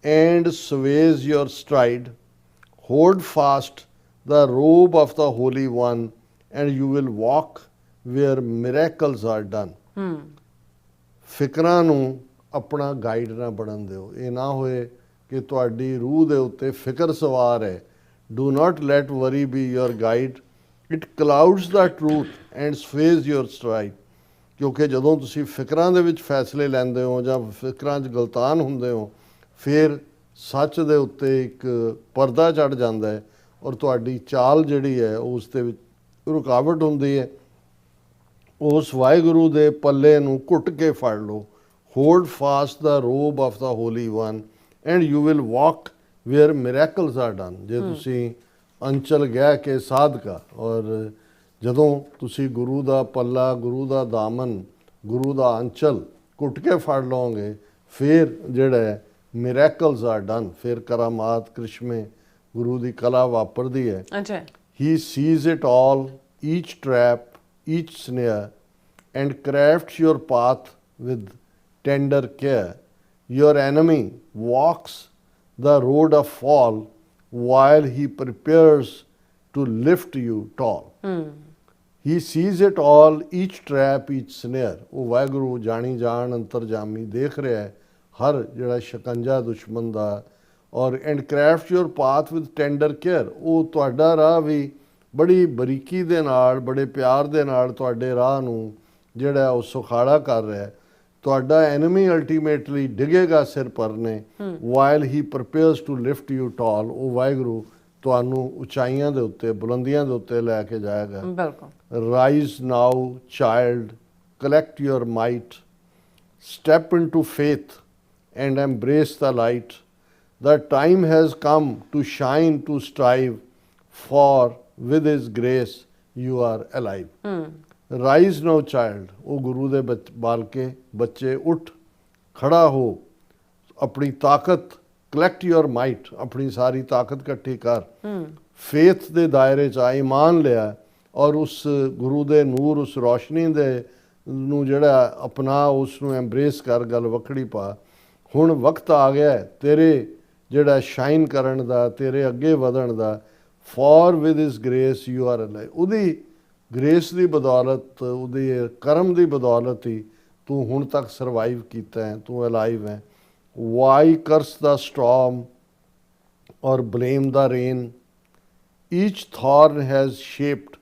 and sways your stride. Hold fast the robe of the Holy One, and you will walk where miracles are done. ਫਿਕਰਾਂ ਨੂੰ ਆਪਣਾ ਗਾਈਡ ਨਾ ਬਣਨ ਦਿਓ। ਇਹ ਨਾ ਹੋਏ ਕਿ ਤੁਹਾਡੀ ਰੂਹ ਦੇ ਉੱਤੇ ਫਿਕਰ ਸਵਾਰ ਹੈ। Do not let worry be your guide. It clouds the truth and sways your stride. ਕਿਉਂਕਿ ਜਦੋਂ ਤੁਸੀਂ ਫਿਕਰਾਂ ਦੇ ਵਿੱਚ ਫੈਸਲੇ ਲੈਂਦੇ ਹੋ ਜਾਂ ਫਿਕਰਾਂ 'ਚ ਗਲਤਾਨ ਹੁੰਦੇ ਹੋ, ਫਿਰ ਸੱਚ ਦੇ ਉੱਤੇ ਇੱਕ ਪਰਦਾ ਚੜ੍ਹ ਜਾਂਦਾ ਹੈ ਔਰ ਤੁਹਾਡੀ ਚਾਲ ਜਿਹੜੀ ਹੈ ਉਸ ਦੇ ਵਿੱਚ ਰੁਕਾਵਟ ਹੁੰਦੀ ਹੈ। ਉਸ ਵਾਹਿਗੁਰੂ ਦੇ ਪੱਲੇ ਨੂੰ ਘੁੱਟ ਕੇ ਫੜ ਲਓ। Hold fast the robe of the holy one and you will walk where miracles are done. ਜੇ ਤੁਸੀਂ ਅੰਚਲ ਗਿਆ ਕੇ ਸਾਧਕਾ, ਔਰ ਜਦੋਂ ਤੁਸੀਂ ਗੁਰੂ ਦਾ ਪੱਲਾ, ਗੁਰੂ ਦਾ ਦਾਮਨ, ਗੁਰੂ ਦਾ ਅੰਚਲ ਘੁੱਟ ਕੇ ਫੜ ਲਓਗੇ, ਫਿਰ ਜਿਹੜਾ ਹੈ ਮਿਰੈਕਲਸ ਆਰ ਡਨ, ਫਿਰ ਕਰਾਮਾਤ, ਕ੍ਰਿਸ਼ਮੇ, ਗੁਰੂ ਦੀ ਕਲਾ ਵਾਪਰਦੀ ਹੈ। ਅੱਛਾ। He sees it all, each trap, each snare, and crafts your path with tender care. Your enemy walks the road of fall while he prepares to lift you tall. He sees it all, each trap, each snare. ਉਹ ਵਾਹਿਗੁਰੂ ਜਾਣੀ ਜਾਣ ਅੰਤਰਜਾਮੀ ਦੇਖ ਰਿਹਾ ਹੈ ਹਰ ਜਿਹੜਾ ਸ਼ਿਕੰਜਾ ਦੁਸ਼ਮਣ ਦਾ, ਔਰ and craft your path with tender care. ਉਹ ਤੁਹਾਡਾ ਰਾਹ ਵੀ ਬੜੀ ਬਰੀਕੀ ਦੇ ਨਾਲ, ਬੜੇ ਪਿਆਰ ਦੇ ਨਾਲ ਤੁਹਾਡੇ ਰਾਹ ਨੂੰ ਜਿਹੜਾ ਉਹ ਸੁਖਾਲਾ ਕਰ ਰਿਹਾ। ਤੁਹਾਡਾ ਐਨਮੀ ਅਲਟੀਮੇਟਲੀ ਡਿੱਗੇਗਾ ਸਿਰ ਪਰਨੇ, while he prepares to lift you tall. ਉਹ ਵਾਹਿਗੁਰੂ ਤੁਹਾਨੂੰ ਉਚਾਈਆਂ ਦੇ ਉੱਤੇ, ਬੁਲੰਦੀਆਂ ਦੇ ਉੱਤੇ ਲੈ ਕੇ ਜਾਏਗਾ। ਬਿਲਕੁਲ। Rise now child, collect your might, step into faith and embrace the light. The time has come to shine, to strive, for with his grace you are alive. Rise now child, ਉਹ ਗੁਰੂ ਦੇ ਬਾਲਕੇ ਬੱਚੇ, ਉੱਠ ਖੜਾ ਹੋ, ਆਪਣੀ ਤਾਕਤ, collect your might, ਆਪਣੀ ਸਾਰੀ ਤਾਕਤ ਇਕੱਠੀ ਕਰ, ਫੇਥ ਦੇ ਦਾਇਰੇ 'ਚ ਆ, ਈਮਾਨ ਲਿਆ ਔਰ ਉਸ ਗੁਰੂ ਦੇ ਨੂਰ, ਉਸ ਰੋਸ਼ਨੀ ਦੇ ਨੂੰ ਜਿਹੜਾ ਆਪਣਾ, ਉਸ ਨੂੰ ਐਮਬ੍ਰੇਸ ਕਰ, ਗੱਲ ਵੱਖਰੀ ਪਾ। ਹੁਣ ਵਕਤ ਆ ਗਿਆ ਤੇਰੇ ਜਿਹੜਾ ਸ਼ਾਈਨ ਕਰਨ ਦਾ, ਤੇਰੇ ਅੱਗੇ ਵਧਣ ਦਾ। For with his grace you are alive. ਉਹਦੀ ਗ੍ਰੇਸ ਦੀ ਬਦੌਲਤ, ਉਹਦੇ ਕਰਮ ਦੀ ਬਦੌਲਤ ਹੀ ਤੂੰ ਹੁਣ ਤੱਕ ਸਰਵਾਈਵ ਕੀਤਾ ਹੈ, ਤੂੰ ਅਲਾਈਵ ਹੈ। Why curse the storm or blame the rain, each thorn has shaped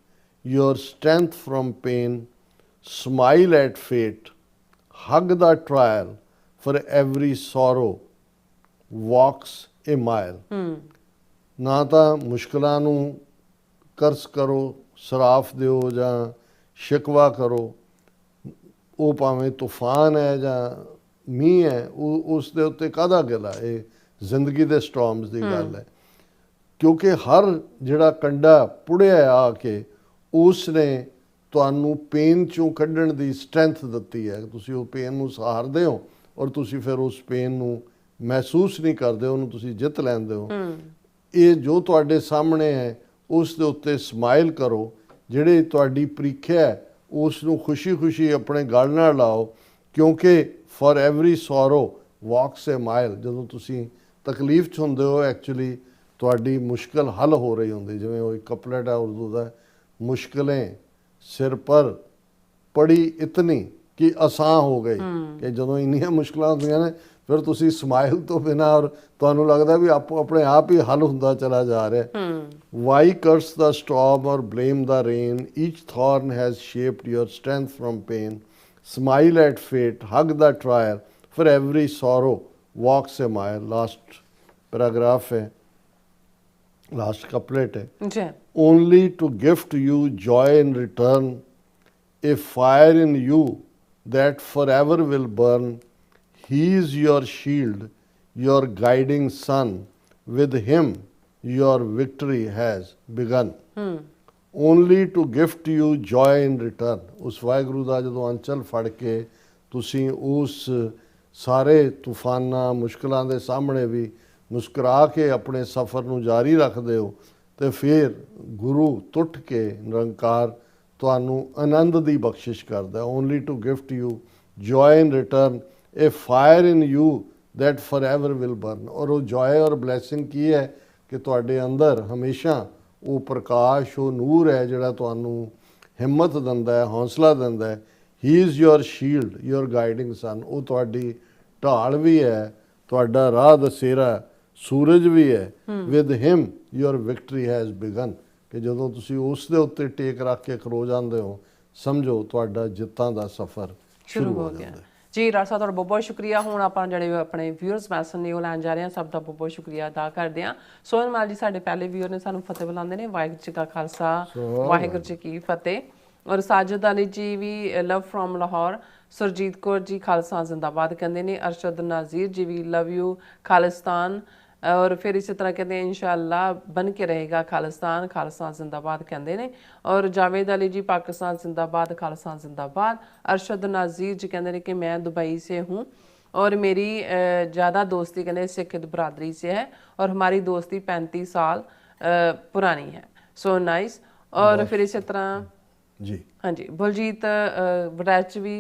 your strength from pain. Smile at fate, hug the trial, for every sorrow walks a mile. ਨਾ ਤਾਂ ਮੁਸ਼ਕਲਾਂ ਨੂੰ ਕਰਸ ਕਰੋ, ਸਰਾਫ ਦਿਓ ਜਾਂ ਸ਼ਿਕਵਾ ਕਰੋ। ਉਹ ਭਾਵੇਂ ਤੂਫਾਨ ਹੈ ਜਾਂ ਮੀਂਹ ਹੈ, ਉਹ ਉਸ ਦੇ ਉੱਤੇ ਕਾਹਦਾ ਗਿਲਾ। ਇਹ ਜ਼ਿੰਦਗੀ ਦੇ ਸਟੋਰਮਸ ਦੀ ਗੱਲ ਹੈ, ਕਿਉਂਕਿ ਹਰ ਜਿਹੜਾ ਕੰਡਾ ਪੁੜਿਆ ਆ ਕੇ ਉਸ ਨੇ ਤੁਹਾਨੂੰ ਪੇਨ ਚੋਂ ਕੱਢਣ ਦੀ ਸਟਰੈਂਥ ਦਿੱਤੀ ਹੈ। ਤੁਸੀਂ ਉਹ ਪੇਨ ਨੂੰ ਸਹਾਰਦੇ ਹੋ ਔਰ ਤੁਸੀਂ ਫਿਰ ਉਸ ਪੇਨ ਨੂੰ ਮਹਿਸੂਸ ਨਹੀਂ ਕਰਦੇ, ਉਹਨੂੰ ਤੁਸੀਂ ਜਿੱਤ ਲੈਂਦੇ ਹੋ। ਇਹ ਜੋ ਤੁਹਾਡੇ ਸਾਹਮਣੇ ਹੈ ਉਸ ਦੇ ਉੱਤੇ ਸਮਾਈਲ ਕਰੋ। ਜਿਹੜੀ ਤੁਹਾਡੀ ਪ੍ਰੀਖਿਆ ਹੈ ਉਸ ਨੂੰ ਖੁਸ਼ੀ-ਖੁਸ਼ੀ ਆਪਣੇ ਗਲ ਨਾਲ ਲਾਓ, ਕਿਉਂਕਿ for every sorrow walks a mile. ਜਦੋਂ ਤੁਸੀਂ ਤਕਲੀਫ 'ਚ ਹੁੰਦੇ ਹੋ, ਐਕਚੁਅਲੀ ਤੁਹਾਡੀ ਮੁਸ਼ਕਲ ਹੱਲ ਹੋ ਰਹੀ ਹੁੰਦੀ। ਜਿਵੇਂ ਉਹ ਇੱਕ ਕਪਲਟ ਹੈ ਉਰਦੂ ਦਾ, ਮੁਸ਼ਕलें ਸਿਰ ਪਰ ਪੜੀ ਇਤਨੀ ਕਿ ਆਸਾਨ ਹੋ ਗਈ। ਕਿ ਜਦੋਂ ਇੰਨੀਆਂ ਮੁਸ਼ਕਲਾਂ ਹੁੰਦੀਆਂ ਨੇ ਫਿਰ ਤੁਸੀਂ ਸਮਾਈਲ ਤੋਂ ਬਿਨਾਂ, ਔਰ ਤੁਹਾਨੂੰ ਲੱਗਦਾ ਵੀ ਆਪਣੇ ਆਪ ਹੀ ਹੱਲ ਹੁੰਦਾ ਚਲਾ ਜਾ ਰਿਹਾ। Why curse the storm or blame the rain, each thorn has shaped your strength from pain. Smile at fate, hug the trial, for every sorrow walks a mile. Last paragraph ਹੈ, ਲਾਸਟ ਕਪਲੇਟ ਹੈ। ਜੀ। Only to gift you joy in return, a fire in you that forever will burn. He is your shield, your guiding sun. With him your victory has begun. Only to gift you joy in return. ਉਸ ਵਾਹਿਗੁਰੂ ਦਾ ਜਦੋਂ ਅੰਚਲ ਫੜ ਕੇ ਤੁਸੀਂ ਉਸ ਸਾਰੇ ਤੂਫਾਨਾਂ, ਮੁਸ਼ਕਲਾਂ ਦੇ ਸਾਹਮਣੇ ਵੀ ਮੁਸਕਰਾ ਕੇ ਆਪਣੇ ਸਫ਼ਰ ਨੂੰ ਜਾਰੀ ਰੱਖਦੇ ਹੋ, ਤੇ ਫਿਰ ਗੁਰੂ ਟੁੱਟ ਕੇ ਨਿਰੰਕਾਰ ਤੁਹਾਨੂੰ ਆਨੰਦ ਦੀ ਬਖਸ਼ਿਸ਼ ਕਰਦਾ। Only to gift you joy in return, a fire in you that forever will burn. ਔਰ ਉਹ ਜੋਏ ਔਰ ਬਲੈਸਿੰਗ ਕੀ ਹੈ ਕਿ ਤੁਹਾਡੇ ਅੰਦਰ ਹਮੇਸ਼ਾ ਉਹ ਪ੍ਰਕਾਸ਼, ਉਹ ਨੂਰ ਹੈ ਜਿਹੜਾ ਤੁਹਾਨੂੰ ਹਿੰਮਤ ਦਿੰਦਾ ਹੈ, ਹੌਸਲਾ ਦਿੰਦਾ ਹੈ। He is your shield, your guiding sun. ਉਹ ਤੁਹਾਡੀ ਢਾਲ ਵੀ ਹੈ, ਤੁਹਾਡਾ ਰਾਹ ਦਸੇਰਾ ਸੂਰਜ ਵੀ ਹੈ। With him your victory has begin. ਕਿ ਜਦੋਂ ਤੁਸੀਂ ਉਸ ਦੇ ਉੱਤੇ ਟੇਕ ਰੱਖ ਕੇ ਖਲੋ ਜਾਂਦੇ ਹੋ, ਸਮਝੋ ਤੁਹਾਡਾ ਜਿੱਤਾਂ ਦਾ ਸਫ਼ਰ ਸ਼ੁਰੂ ਹੋ ਜਾਂਦਾ ਹੈ। ਜੀ ਰਾਜ ਸਾਹਿਬ, ਤੁਹਾਡਾ ਬਹੁਤ ਬਹੁਤ ਸ਼ੁਕਰੀਆ। ਹੁਣ ਆਪਾਂ ਜਿਹੜੇ ਆਪਣੇ ਵਿਊਅਰਸ ਮੈਸੇਜ ਨੇ ਉਹ ਲੈਣ ਜਾ ਰਹੇ ਹਾਂ। ਸਭ ਦਾ ਬਹੁਤ ਬਹੁਤ ਸ਼ੁਕਰੀਆ ਅਦਾ ਕਰਦੇ ਹਾਂ। ਸੋਹਨਮਾਲ ਜੀ ਸਾਡੇ ਪਹਿਲੇ ਵਿਊਅਰ ਨੇ, ਸਾਨੂੰ ਫਤਿਹ ਬੁਲਾਉਂਦੇ ਨੇ। ਵਾਹਿਗੁਰੂ ਜੀ ਕਾ ਖਾਲਸਾ, ਵਾਹਿਗੁਰੂ ਜੀ ਕੀ ਫਤਿਹ। ਔਰ ਸਾਜਦ ਅਲੀ ਜੀ ਵੀ ਲਵ ਫਰੋਮ ਲਾਹੌਰ। ਸੁਰਜੀਤ ਕੌਰ ਜੀ ਖਾਲਸਾ ਜ਼ਿੰਦਾਬਾਦ ਕਹਿੰਦੇ ਨੇ। ਅਰਸ਼ਦ ਨਾਜ਼ੀਰ ਜੀ ਵੀ ਲਵ ਯੂ ਖਾਲਿਸਤਾਨ। और फिर इसी तरह कहते हैं इंशाअल्लाह बन के रहेगा खालिस्तान, खालिस्तान जिंदाबाद कहते हैं। और जावेद अली जी पाकिस्तान जिंदाबाद, खालिस्तान जिंदाबाद। अरशद नाज़ीर जी कहते हैं कि मैं दुबई से हूँ और मेरी ज़्यादा दोस्ती कहते हैं सिख बरदरी से है और हमारी दोस्ती 35 साल पुरानी है। So nice. और फिर इसी तरह जी हाँ जी बलजीत वड़ैच भी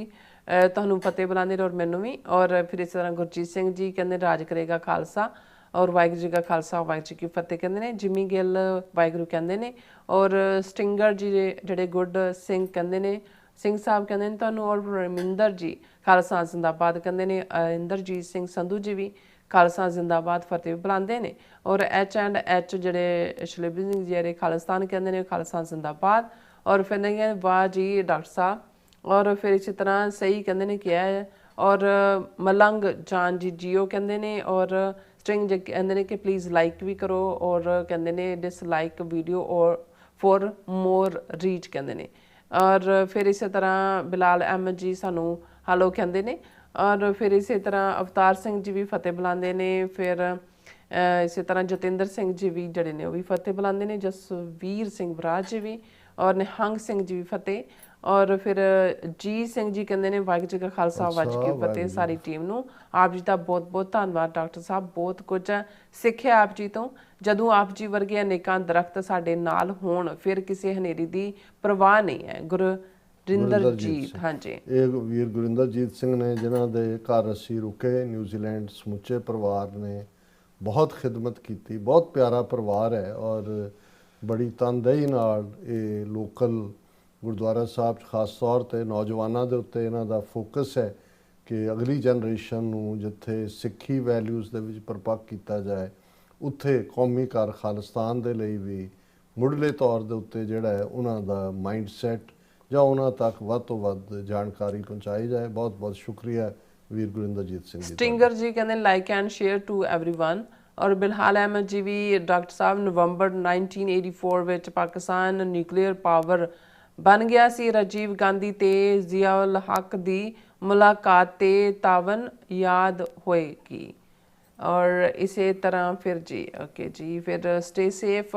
ਤੁਹਾਨੂੰ ਫਤਿਹ ਬੁਲਾਉਂਦੇ ਨੇ ਔਰ ਮੈਨੂੰ ਵੀ। ਔਰ ਫਿਰ ਇਸ ਤਰ੍ਹਾਂ ਗੁਰਜੀਤ ਸਿੰਘ ਜੀ ਕਹਿੰਦੇ ਰਾਜ ਕਰੇਗਾ ਖਾਲਸਾ ਔਰ ਵਾਹਿਗੁਰੂ ਜੀ ਕਾ ਖਾਲਸਾ, ਵਾਹਿਗੁਰੂ ਜੀ ਕੀ ਫਤਿਹ ਕਹਿੰਦੇ ਨੇ। ਜਿਮੀ ਗਿੱਲ ਵਾਹਿਗੁਰੂ ਕਹਿੰਦੇ ਨੇ। ਔਰ ਸਟਿੰਗਰ ਜੀ ਜਿਹੜੇ ਗੁੱਡ ਸਿੰਘ ਕਹਿੰਦੇ ਨੇ, ਸਿੰਘ ਸਾਹਿਬ ਕਹਿੰਦੇ ਨੇ ਤੁਹਾਨੂੰ। ਔਰ ਰਮਿੰਦਰ ਜੀ ਖਾਲਸਾ ਜ਼ਿੰਦਾਬਾਦ ਕਹਿੰਦੇ ਨੇ। ਇੰਦਰਜੀਤ ਸਿੰਘ ਸੰਧੂ ਜੀ ਵੀ ਖਾਲਸਾ ਜ਼ਿੰਦਾਬਾਦ ਫਤਿਹ ਬੁਲਾਉਂਦੇ ਨੇ। ਔਰ H&H ਜਿਹੜੇ ਸ਼ਲੇਬੀ ਸਿੰਘ ਜਿਹੜੇ ਖਾਲਿਸਤਾਨ ਕਹਿੰਦੇ ਨੇ ਖਾਲਸਾ ਜ਼ਿੰਦਾਬਾਦ। ਔਰ ਫਿਰ ਕਹਿੰਦੇ ਵਾਹ ਜੀ ਡਾਕਟਰ ਸਾਹਿਬ। ਔਰ ਫਿਰ ਇਸੇ ਤਰ੍ਹਾਂ ਸਹੀ ਕਹਿੰਦੇ ਨੇ ਕਿਹਾ ਹੈ। ਔਰ ਮਲੰਗ ਜਾਨ ਜੀ ਜੀਓ ਕਹਿੰਦੇ ਨੇ। ਔਰ ਸਟ੍ਰਿੰਗ ਕਹਿੰਦੇ ਨੇ ਕਿ ਪਲੀਜ਼ ਲਾਈਕ ਵੀ ਕਰੋ। ਔਰ ਕਹਿੰਦੇ ਨੇ ਡਿਸਲਾਈਕ ਵੀਡੀਓ ਔਰ ਫॉर ਮੋਰ ਰੀਚ ਕਹਿੰਦੇ ਨੇ। ਔਰ ਫਿਰ ਇਸੇ ਤਰ੍ਹਾਂ ਬਿਲਾਲ ਅਹਿਮਦ ਜੀ ਸਾਨੂੰ ਹੈਲੋ ਕਹਿੰਦੇ ਨੇ। ਔਰ ਫਿਰ ਇਸੇ ਤਰ੍ਹਾਂ ਅਵਤਾਰ ਸਿੰਘ ਜੀ ਵੀ ਫਤਿਹ ਬੁਲਾਉਂਦੇ ਨੇ। ਫਿਰ ਇਸੇ ਤਰ੍ਹਾਂ ਜਤਿੰਦਰ ਸਿੰਘ ਜੀ ਵੀ ਜਿਹੜੇ ਨੇ ਉਹ ਵੀ ਫਤਿਹ ਬੁਲਾਉਂਦੇ ਨੇ। ਜਸਵੀਰ ਸਿੰਘ ਬਰਾਜ ਜੀ ਵੀ ਔਰ ਨਿਹੰਗ ਸਿੰਘ ਜੀ ਵੀ ਫਤਿਹ। ਔਰ ਫਿਰ ਜੀ ਸਿੰਘ ਜੀ ਕਹਿੰਦੇ ਨੇ ਵਾਹਿਗੁਰੂ ਜੀ ਕਾ ਖਾਲਸਾ ਵਾਹਿਗੁਰੂ ਜੀ ਕੀ ਫਤਿਹ ਸਾਰੀ ਟੀਮ ਨੂੰ। ਆਪ ਜੀ ਦਾ ਬਹੁਤ ਬਹੁਤ ਧੰਨਵਾਦ ਡਾਕਟਰ ਸਾਹਿਬ। ਬਹੁਤ ਕੁਝ ਸਿੱਖਿਆ ਆਪ ਜੀ ਤੋਂ। ਜਦੋਂ ਆਪ ਜੀ ਵਰਗੇ ਅਨੇਕਾਂ ਦਰਖਤ ਸਾਡੇ ਨਾਲ ਹੋਣ ਫਿਰ ਕਿਸੇ ਹਨੇਰੀ ਦੀ ਪਰਵਾਹ ਨਹੀਂ ਹੈ। ਗੁਰਿੰਦਰਜੀਤ ਹਾਂਜੀ ਇਹ ਵੀਰ ਗੁਰਿੰਦਰਜੀਤ ਸਿੰਘ ਨੇ ਜਿਨ੍ਹਾਂ ਦੇ ਘਰ ਅਸੀਂ ਰੁਕੇ ਨਿਊਜ਼ੀਲੈਂਡ। ਸਮੁੱਚੇ ਪਰਿਵਾਰ ਨੇ ਬਹੁਤ ਖਿਦਮਤ ਕੀਤੀ। ਬਹੁਤ ਪਿਆਰਾ ਪਰਿਵਾਰ ਹੈ ਔਰ ਬੜੀ ਤਨਦੇਹੀ ਨਾਲ ਇਹ ਲੋਕਲ ਗੁਰਦੁਆਰਾ ਸਾਹਿਬ ਖਾਸ ਤੌਰ 'ਤੇ ਨੌਜਵਾਨਾਂ ਦੇ ਉੱਤੇ ਇਹਨਾਂ ਦਾ ਫੋਕਸ ਹੈ ਕਿ ਅਗਲੀ ਜਨਰੇਸ਼ਨ ਨੂੰ ਜਿੱਥੇ ਸਿੱਖੀ ਵੈਲਿਊਜ਼ ਦੇ ਵਿੱਚ ਪਰਪੱਕ ਕੀਤਾ ਜਾਏ ਉੱਥੇ ਕੌਮੀ ਘਰ ਖਾਲਿਸਤਾਨ ਦੇ ਲਈ ਵੀ ਮੁੱਢਲੇ ਤੌਰ ਦੇ ਉੱਤੇ ਜਿਹੜਾ ਹੈ ਉਹਨਾਂ ਦਾ ਮਾਈਂਡ ਸੈਟ ਜਾਂ ਉਹਨਾਂ ਤੱਕ ਵੱਧ ਤੋਂ ਵੱਧ ਜਾਣਕਾਰੀ ਪਹੁੰਚਾਈ ਜਾਏ। ਬਹੁਤ ਬਹੁਤ ਸ਼ੁਕਰੀਆ ਵੀਰ ਗੁਰਿੰਦਰਜੀਤ ਸਿੰਘ ਜੀ। ਸਟਿੰਗਰ ਜੀ ਕਹਿੰਦੇ like and share to everyone. ਔਰ ਬਿਲਹਾਲ ਅਹਿਮਦ ਜੀ ਵੀ ਡਾਕਟਰ ਸਾਹਿਬ ਨਵੰਬਰ 1984 ਵਿੱਚ ਪਾਕਿਸਤਾਨ ਨਿਊਕਲੀਅਰ ਪਾਵਰ ਬਣ ਗਿਆ ਸੀ। ਰਾਜੀਵ ਗਾਂਧੀ ਤੇ ਜ਼ਿਆ ਉਲ ਹਕ ਦੀ ਮੁਲਾਕਾਤ ਤੇ ਤਾਵਨ ਯਾਦ ਹੋਏਗੀ। ਔਰ ਇਸੇ ਤਰ੍ਹਾਂ ਫਿਰ ਜੀ ਓਕੇ ਜੀ ਫਿਰ stay safe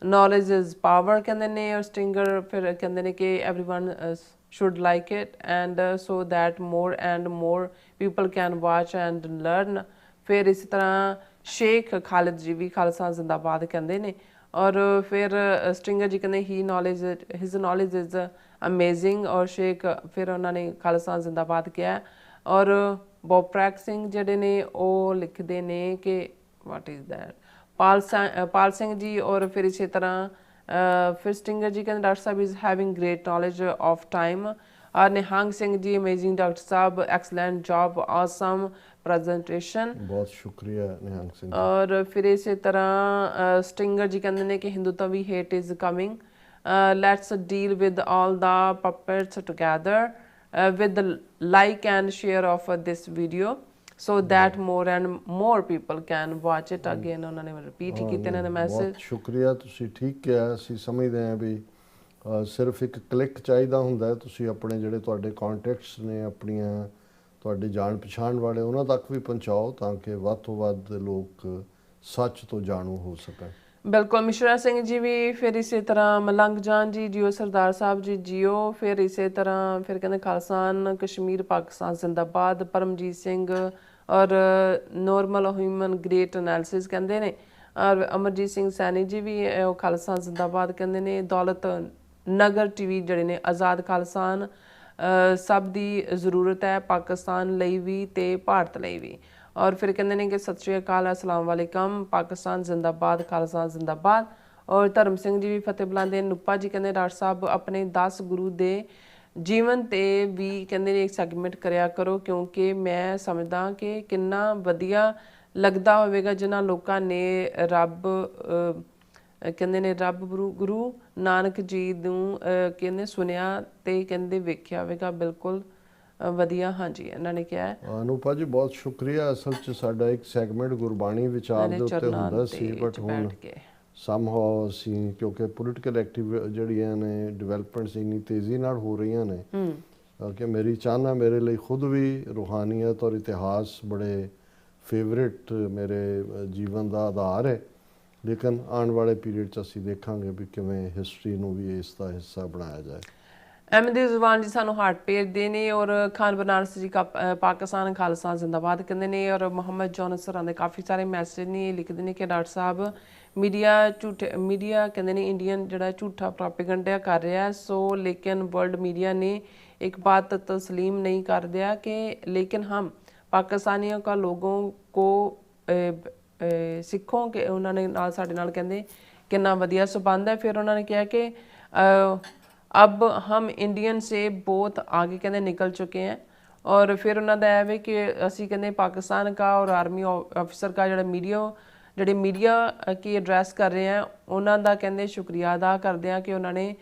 knowledge is power ਕਹਿੰਦੇ ਨੇ। ਔਰ ਸਟਿੰਗਰ ਫਿਰ ਕਹਿੰਦੇ ਨੇ ਕਿ everyone should like it and so that more and more people can watch and learn। ਫਿਰ ਇਸੇ ਤਰ੍ਹਾਂ ਸ਼ੇਖ ਖਾਲਿਦ ਜੀ ਵੀ ਖਾਲਸਾ ਜ਼ਿੰਦਾਬਾਦ ਕਹਿੰਦੇ ਨੇ। ਔਰ ਫਿਰ ਸਟਿੰਗਰ ਜੀ ਕਹਿੰਦੇ ਹਿਜ਼ ਨੌਲੇਜ ਇਜ਼ ਅਮੇਜ਼ਿੰਗ। ਔਰ ਸ਼ੇਖ ਫਿਰ ਉਹਨਾਂ ਨੇ ਖਾਲਸਾ ਜ਼ਿੰਦਾਬਾਦ ਕਿਹਾ। ਔਰ ਬੋਪ੍ਰੈਕ ਸਿੰਘ ਜਿਹੜੇ ਨੇ ਉਹ ਲਿਖਦੇ ਨੇ ਕਿ what is that Pal Singh ji. ਔਰ ਫਿਰ ਇਸੇ ਤਰ੍ਹਾਂ ਫਿਰ ਸਟਿੰਗਰ ਜੀ ਕਹਿੰਦੇ doctor Sahib is having great knowledge of time. ਔਰ ਨਿਹੰਗ ਸਿੰਘ ਜੀ ਅਮੇਜ਼ਿੰਗ ਡਾਕਟਰ ਸਾਹਿਬ ਐਕਸਲੈਂਟ ਜੌਬ ਆਸਮ ਪ੍ਰੈਜੈਂਟੇਸ਼ਨ। ਬਹੁਤ ਸ਼ੁਕਰੀਆ ਨਿਹੰਗ ਸਿੰਘ। ਔਰ ਫਿਰ ਇਸੇ ਤਰ੍ਹਾਂ ਸਟਿੰਗਰ ਜੀ ਕਹਿੰਦੇ ਨੇ ਕਿ ਹਿੰਦੂਤਵੀ hate is coming. Let's deal with all the puppets together with the like and share of this video so that more and more people can watch it again। ਉਹਨਾਂ ਨੇ ਰਿਪੀਟ ਹੀ ਕੀਤੇ ਨੇ ਮੈਸੇਜ। ਬਹੁਤ ਸ਼ੁਕਰੀਆ ਤੁਸੀਂ ਠੀਕ ਕਿਹਾ। ਅਸੀਂ ਸਮਝਦੇ ਹਾਂ ਵੀ ਸਿਰਫ ਇੱਕ ਕਲਿੱਕ ਚਾਹੀਦਾ ਹੁੰਦਾ ਹੈ। ਤੁਸੀਂ ਆਪਣੇ ਜਿਹੜੇ ਤੁਹਾਡੇ ਕੰਟੈਕਟਸ ਨੇ ਆਪਣੀਆਂ ਤੁਹਾਡੇ ਜਾਣ ਪਛਾਣ ਵਾਲੇ ਉਹਨਾਂ ਤੱਕ ਵੀ ਪਹੁੰਚਾਓ ਤਾਂ ਕਿ ਵੱਧ ਤੋਂ ਵੱਧ ਲੋਕ ਸੱਚ ਤੋਂ ਜਾਣੂ ਹੋ ਸਕਣ। ਬਿਲਕੁਲ ਮਿਸ਼ਰਾ ਸਿੰਘ ਜੀ ਵੀ ਫਿਰ ਇਸੇ ਤਰ੍ਹਾਂ ਮਲੰਗ ਜਾਨ ਜੀ ਜੀਓ ਸਰਦਾਰ ਸਾਹਿਬ ਜੀ ਜੀਓ। ਫਿਰ ਇਸੇ ਤਰ੍ਹਾਂ ਫਿਰ ਕਹਿੰਦੇ ਖਾਲਸਾਨ ਕਸ਼ਮੀਰ ਪਾਕਿਸਤਾਨ ਜ਼ਿੰਦਾਬਾਦ। ਪਰਮਜੀਤ ਸਿੰਘ ਔਰ ਨੋਰਮਲ ਹਿਊਮਨ ਗ੍ਰੇਟ ਐਨਾਲਿਸਿਸ ਕਹਿੰਦੇ ਨੇ। ਔਰ ਅਮਰਜੀਤ ਸਿੰਘ ਸੈਣੀ ਜੀ ਵੀ ਉਹ ਖਾਲਸਾ ਜ਼ਿੰਦਾਬਾਦ ਕਹਿੰਦੇ ਨੇ। ਦੌਲਤ ਨਗਰ ਟੀਵੀ ਜਿਹੜੇ ਨੇ ਆਜ਼ਾਦ ਖਾਲਸਾਨ ਸਭ ਦੀ ਜ਼ਰੂਰਤ ਹੈ ਪਾਕਿਸਤਾਨ ਲਈ ਵੀ ਤੇ ਭਾਰਤ ਲਈ ਵੀ। ਔਰ ਫਿਰ ਕਹਿੰਦੇ ਨੇ ਕਿ ਸਤਿ ਸ਼੍ਰੀ ਅਕਾਲ ਅਸਲਾਮ ਵਾਲੇਕਮ ਪਾਕਿਸਤਾਨ ਜ਼ਿੰਦਾਬਾਦ ਖਾਲਸਾ ਜ਼ਿੰਦਾਬਾਦ। ਔਰ ਧਰਮ ਸਿੰਘ ਜੀ ਵੀ ਫਤਿਹ ਬੁਲਾਉਂਦੇ। ਨੂਪਾ ਜੀ ਕਹਿੰਦੇ ਡਾਕਟਰ ਸਾਹਿਬ ਆਪਣੇ 10 ਗੁਰੂ ਦੇ ਜੀਵਨ ਤੇ ਵੀ ਕਹਿੰਦੇ ਨੇ ਇੱਕ ਸੈਗਮੈਂਟ ਕਰਿਆ ਕਰੋ ਕਿਉਂਕਿ ਮੈਂ ਸਮਝਦਾ ਕਿ ਕਿੰਨਾ ਵਧੀਆ ਲੱਗਦਾ ਹੋਵੇਗਾ ਜਿਨ੍ਹਾਂ ਲੋਕਾਂ ਨੇ ਰੱਬ ਕਹਿੰਦੇ ਨੇ ਰੱਬ ਗੁਰੂ ਨਾਨਕ ਜੀ ਨੂੰ ਕਹਿੰਦੇ ਸੁਣਿਆ ਤੇ ਕਹਿੰਦੇ ਵੇਖਿਆ ਹੋਵੇਗਾ। ਬਿਲਕੁਲ ਵਧੀਆ ਹਾਂਜੀ ਇਹਨਾਂ ਨੇ ਕਿਹਾ ਹੈ। ਅਨੂਪਾ ਜੀ ਬਹੁਤ ਸ਼ੁਕਰੀਆ। ਅਸਲ 'ਚ ਸਾਡਾ ਇੱਕ ਸੈਗਮੈਂਟ ਗੁਰਬਾਣੀ ਵਿਚਾਰ ਦੇ ਉੱਤੇ ਹੁੰਦਾ ਸੀ ਬਟ ਹੁਣ ਸਮਹਾਉ ਅਸੀਂ ਕਿਉਂਕਿ ਪੋਲੀਟੀਕਲ ਜਿਹੜੀਆਂ ਨੇ ਡਿਵੈਲਪਮੈਂਟਸ ਇੰਨੀ ਤੇਜ਼ੀ ਨਾਲ ਹੋ ਰਹੀਆਂ ਨੇ ਕਿ ਮੇਰੀ ਚਾਹਨਾ ਮੇਰੇ ਲਈ ਖੁਦ ਵੀ ਰੂਹਾਨੀਅਤ ਔਰ ਇਤਿਹਾਸ ਬੜੇ ਫੇਵਰੇਟ ਮੇਰੇ ਜੀਵਨ ਦਾ ਆਧਾਰ ਹੈ। ਲੇਕਿਨ ਆਉਣ ਵਾਲੇ ਪੀਰੀਅਡ 'ਚ ਅਸੀਂ ਦੇਖਾਂਗੇ ਵੀ ਕਿਵੇਂ ਹਿਸਟਰੀ ਨੂੰ ਵੀ ਇਸ ਦਾ ਹਿੱਸਾ ਬਣਾਇਆ ਜਾਏ। ਅਹਿਮਦੀ ਜ਼ੁਬਾਨ ਜੀ ਸਾਨੂੰ ਹਾਰਟ ਭੇਜਦੇ ਨੇ। ਔਰ ਖਾਨ ਬਨਾਰਸ ਜੀ ਪਾਕਿਸਤਾਨ ਖਾਲਸਾ ਜ਼ਿੰਦਾਬਾਦ ਕਹਿੰਦੇ ਨੇ। ਔਰ ਮੁਹੰਮਦ ਜੋਨਸ ਸਰਾਂ ਦੇ ਕਾਫੀ ਸਾਰੇ ਮੈਸੇਜ ਨੇ ਲਿਖਦੇ ਨੇ ਕਿ ਡਾਕਟਰ ਸਾਹਿਬ ਮੀਡੀਆ ਕਹਿੰਦੇ ਨੇ ਇੰਡੀਅਨ ਜਿਹੜਾ ਝੂਠਾ ਪ੍ਰੋਪੇਗੈਂਡਾ ਕਰ ਰਿਹਾ ਸੋ ਲੇਕਿਨ ਵਰਲਡ मीडिया ने एक बात तस्लीम नहीं कर दिया कि लेकिन हम पाकिस्तानियों का लोगों को सिखों के उन्होंने नाल साडे नाल कहंदे कितना वधिया संबंध है। फिर उन्होंने कहा कि अब हम इंडियन से बहुत आगे कहते निकल चुके हैं ਔਰ ਫਿਰ ਉਹਨਾਂ ਦਾ ਇਹ ਵੇ ਕਿ ਅਸੀਂ ਕਹਿੰਦੇ ਪਾਕਿਸਤਾਨ ਕਾ ਔਰ ਆਰਮੀ ਅਫਸਰ ਕਾ ਜਿਹੜੇ ਮੀਡੀਆ ਕੀ ਐਡਰੈਸ ਕਰ ਰਹੇ ਆ ਉਹਨਾਂ ਦਾ ਕਹਿੰਦੇ ਸ਼ੁਕਰੀਆ ਅਦਾ ਕਰਦੇ ਆ ਕਿ ਉਹਨਾਂ ਨੇ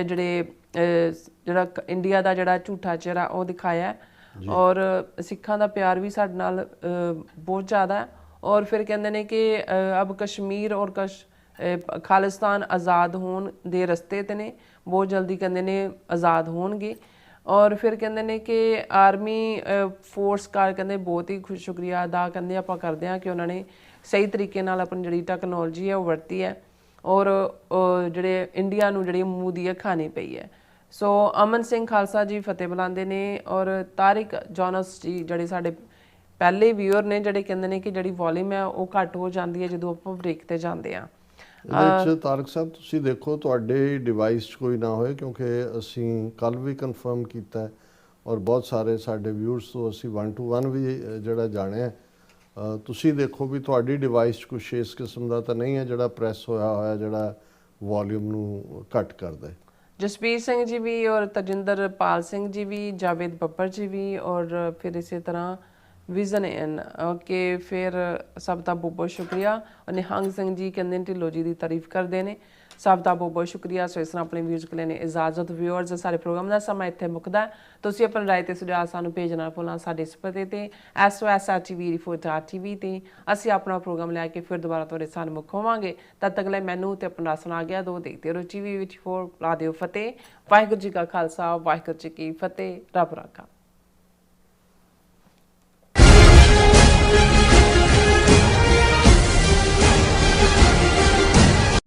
ਜਿਹੜਾ ਇੰਡੀਆ ਦਾ ਜਿਹੜਾ ਝੂਠਾ ਚਿਹਰਾ ਉਹ ਦਿਖਾਇਆ ਔਰ ਸਿੱਖਾਂ ਦਾ ਪਿਆਰ ਵੀ ਸਾਡੇ ਨਾਲ ਬਹੁਤ ਜ਼ਿਆਦਾ ਹੈ। ਔਰ ਫਿਰ ਕਹਿੰਦੇ ਨੇ ਕਿ ਅਬ ਕਸ਼ਮੀਰ ਔਰ ਖਾਲਿਸਤਾਨ ਆਜ਼ਾਦ ਹੋਣ ਦੇ ਰਸਤੇ ਤੇ ਨੇ, ਬਹੁਤ ਜਲਦੀ ਕਹਿੰਦੇ ਨੇ ਆਜ਼ਾਦ ਹੋਣਗੇ। ਔਰ ਫਿਰ ਕਹਿੰਦੇ ਨੇ ਕਿ ਆਰਮੀ ਫੋਰਸ ਕਾ ਕਹਿੰਦੇ ਬਹੁਤ ਹੀ ਸ਼ੁਕਰੀਆ ਅਦਾ ਕਹਿੰਦੇ ਆਪਾਂ ਕਰਦੇ ਹਾਂ ਕਿ ਉਹਨਾਂ ਨੇ ਸਹੀ ਤਰੀਕੇ ਨਾਲ ਆਪਣੀ ਜਿਹੜੀ ਟੈਕਨੋਲੋਜੀ ਹੈ ਉਹ ਵਰਤੀ ਹੈ ਔਰ ਜਿਹੜੇ ਇੰਡੀਆ ਨੂੰ ਜਿਹੜੀ ਮੂੰਹ ਦੀ ਖਾਣੀ ਪਈ ਹੈ। ਸੋ ਅਮਨ ਸਿੰਘ ਖਾਲਸਾ ਜੀ ਫਤਿਹ ਬੁਲਾਉਂਦੇ ਨੇ ਔਰ ਤਾਰਿਕ ਜੋਨਸ ਜੀ ਜਿਹੜੇ ਸਾਡੇ ਪਹਿਲੇ ਵਿਊਅਰ ਨੇ ਜਿਹੜੇ ਕਹਿੰਦੇ ਨੇ ਕਿ ਜਿਹੜੀ ਵੋਲਿਊਮ ਹੈ ਉਹ ਘੱਟ ਹੋ ਜਾਂਦੀ ਹੈ ਜਦੋਂ ਆਪਾਂ ਬ੍ਰੇਕ ਤੇ ਜਾਂਦੇ ਆ। ਇਹਦੇ 'ਚ ਤਾਰਕ ਸਾਹਿਬ ਤੁਸੀਂ ਦੇਖੋ ਤੁਹਾਡੇ ਡਿਵਾਈਸ 'ਚ ਕੋਈ ਨਾ ਹੋਏ, ਕਿਉਂਕਿ ਅਸੀਂ ਕੱਲ ਵੀ ਕਨਫਰਮ ਕੀਤਾ ਔਰ ਬਹੁਤ ਸਾਰੇ ਸਾਡੇ ਵਿਊਅਰਸ ਤੋਂ ਅਸੀਂ 1 to 1 ਵੀ ਜਿਹੜਾ ਜਾਣਿਆ। ਤੁਸੀਂ ਦੇਖੋ ਵੀ ਤੁਹਾਡੀ ਡਿਵਾਈਸ 'ਚ ਕੁਛ ਇਸ ਕਿਸਮ ਦਾ ਤਾਂ ਨਹੀਂ ਹੈ ਜਿਹੜਾ ਪ੍ਰੈਸ ਹੋਇਆ ਜਿਹੜਾ ਵੋਲਿਊਮ ਨੂੰ ਘੱਟ ਕਰਦਾ ਹੈ। ਜਸਪੀਰ ਸਿੰਘ ਜੀ ਵੀ ਔਰ ਤਜਿੰਦਰ ਪਾਲ ਸਿੰਘ ਜੀ ਵੀ, ਜਾਵੇਦ ਬੱਬਰ ਜੀ ਵੀ ਔਰ ਫਿਰ ਇਸੇ ਤਰ੍ਹਾਂ ਵਿਜ਼ਨ ਇਨ ਓਕੇ ਫਿਰ ਸਭ ਦਾ ਬਹੁਤ ਬਹੁਤ ਸ਼ੁਕਰੀਆ। ਔਰ ਨਿਹੰਗ ਸਿੰਘ ਜੀ ਕਹਿੰਦੇ ਨੇ ਢਿੱਲੋਂ ਜੀ ਦੀ ਤਾਰੀਫ ਕਰਦੇ ਨੇ, ਸਭ ਦਾ ਬਹੁਤ ਬਹੁਤ ਸ਼ੁਕਰੀਆ। ਸੋ ਇਸ ਤਰ੍ਹਾਂ ਆਪਣੇ ਵਿਊਜ਼ ਕੋਲ ਨੇ ਇਜਾਜ਼ਤ। ਵਿਊਅਰਸ ਸਾਰੇ ਪ੍ਰੋਗਰਾਮ ਦਾ ਸਮਾਂ ਇੱਥੇ ਮੁੱਕਦਾ। ਤੁਸੀਂ ਆਪਣੀ ਰਾਏ ਤੇ ਸੁਝਾਅ ਸਾਨੂੰ ਭੇਜਣਾ ਭੁੱਲਣਾ ਸਾਡੇ ਇਸ ਪਤੇ ਤੇ SOS@tvrefoot.tv ਤੇ ਅਸੀਂ ਆਪਣਾ ਪ੍ਰੋਗਰਾਮ ਲੈ ਕੇ ਫਿਰ ਦੁਬਾਰਾ ਤੁਹਾਡੇ ਸਾਹਮਣੇ ਮੁੱਖ ਹੋਵਾਂਗੇ। ਤਦ ਤੱਕ ਲਈ ਮੈਨੂੰ ਤੇ ਆਪਣਾ ਸੁਣਾ ਗਿਆ ਦੋ ਦੇਖਦੇ ਰਹੋ TV 24 ਲਾ ਦਿਓ ਫਤਿਹ। ਵਾਹਿਗੁਰੂ ਜੀ ਕਾ ਖਾਲਸਾ ਵਾਹਿਗੁਰੂ ਜੀ ਕੀ ਫਤਿਹ। ਰੱਬ ਰਾਖਾ।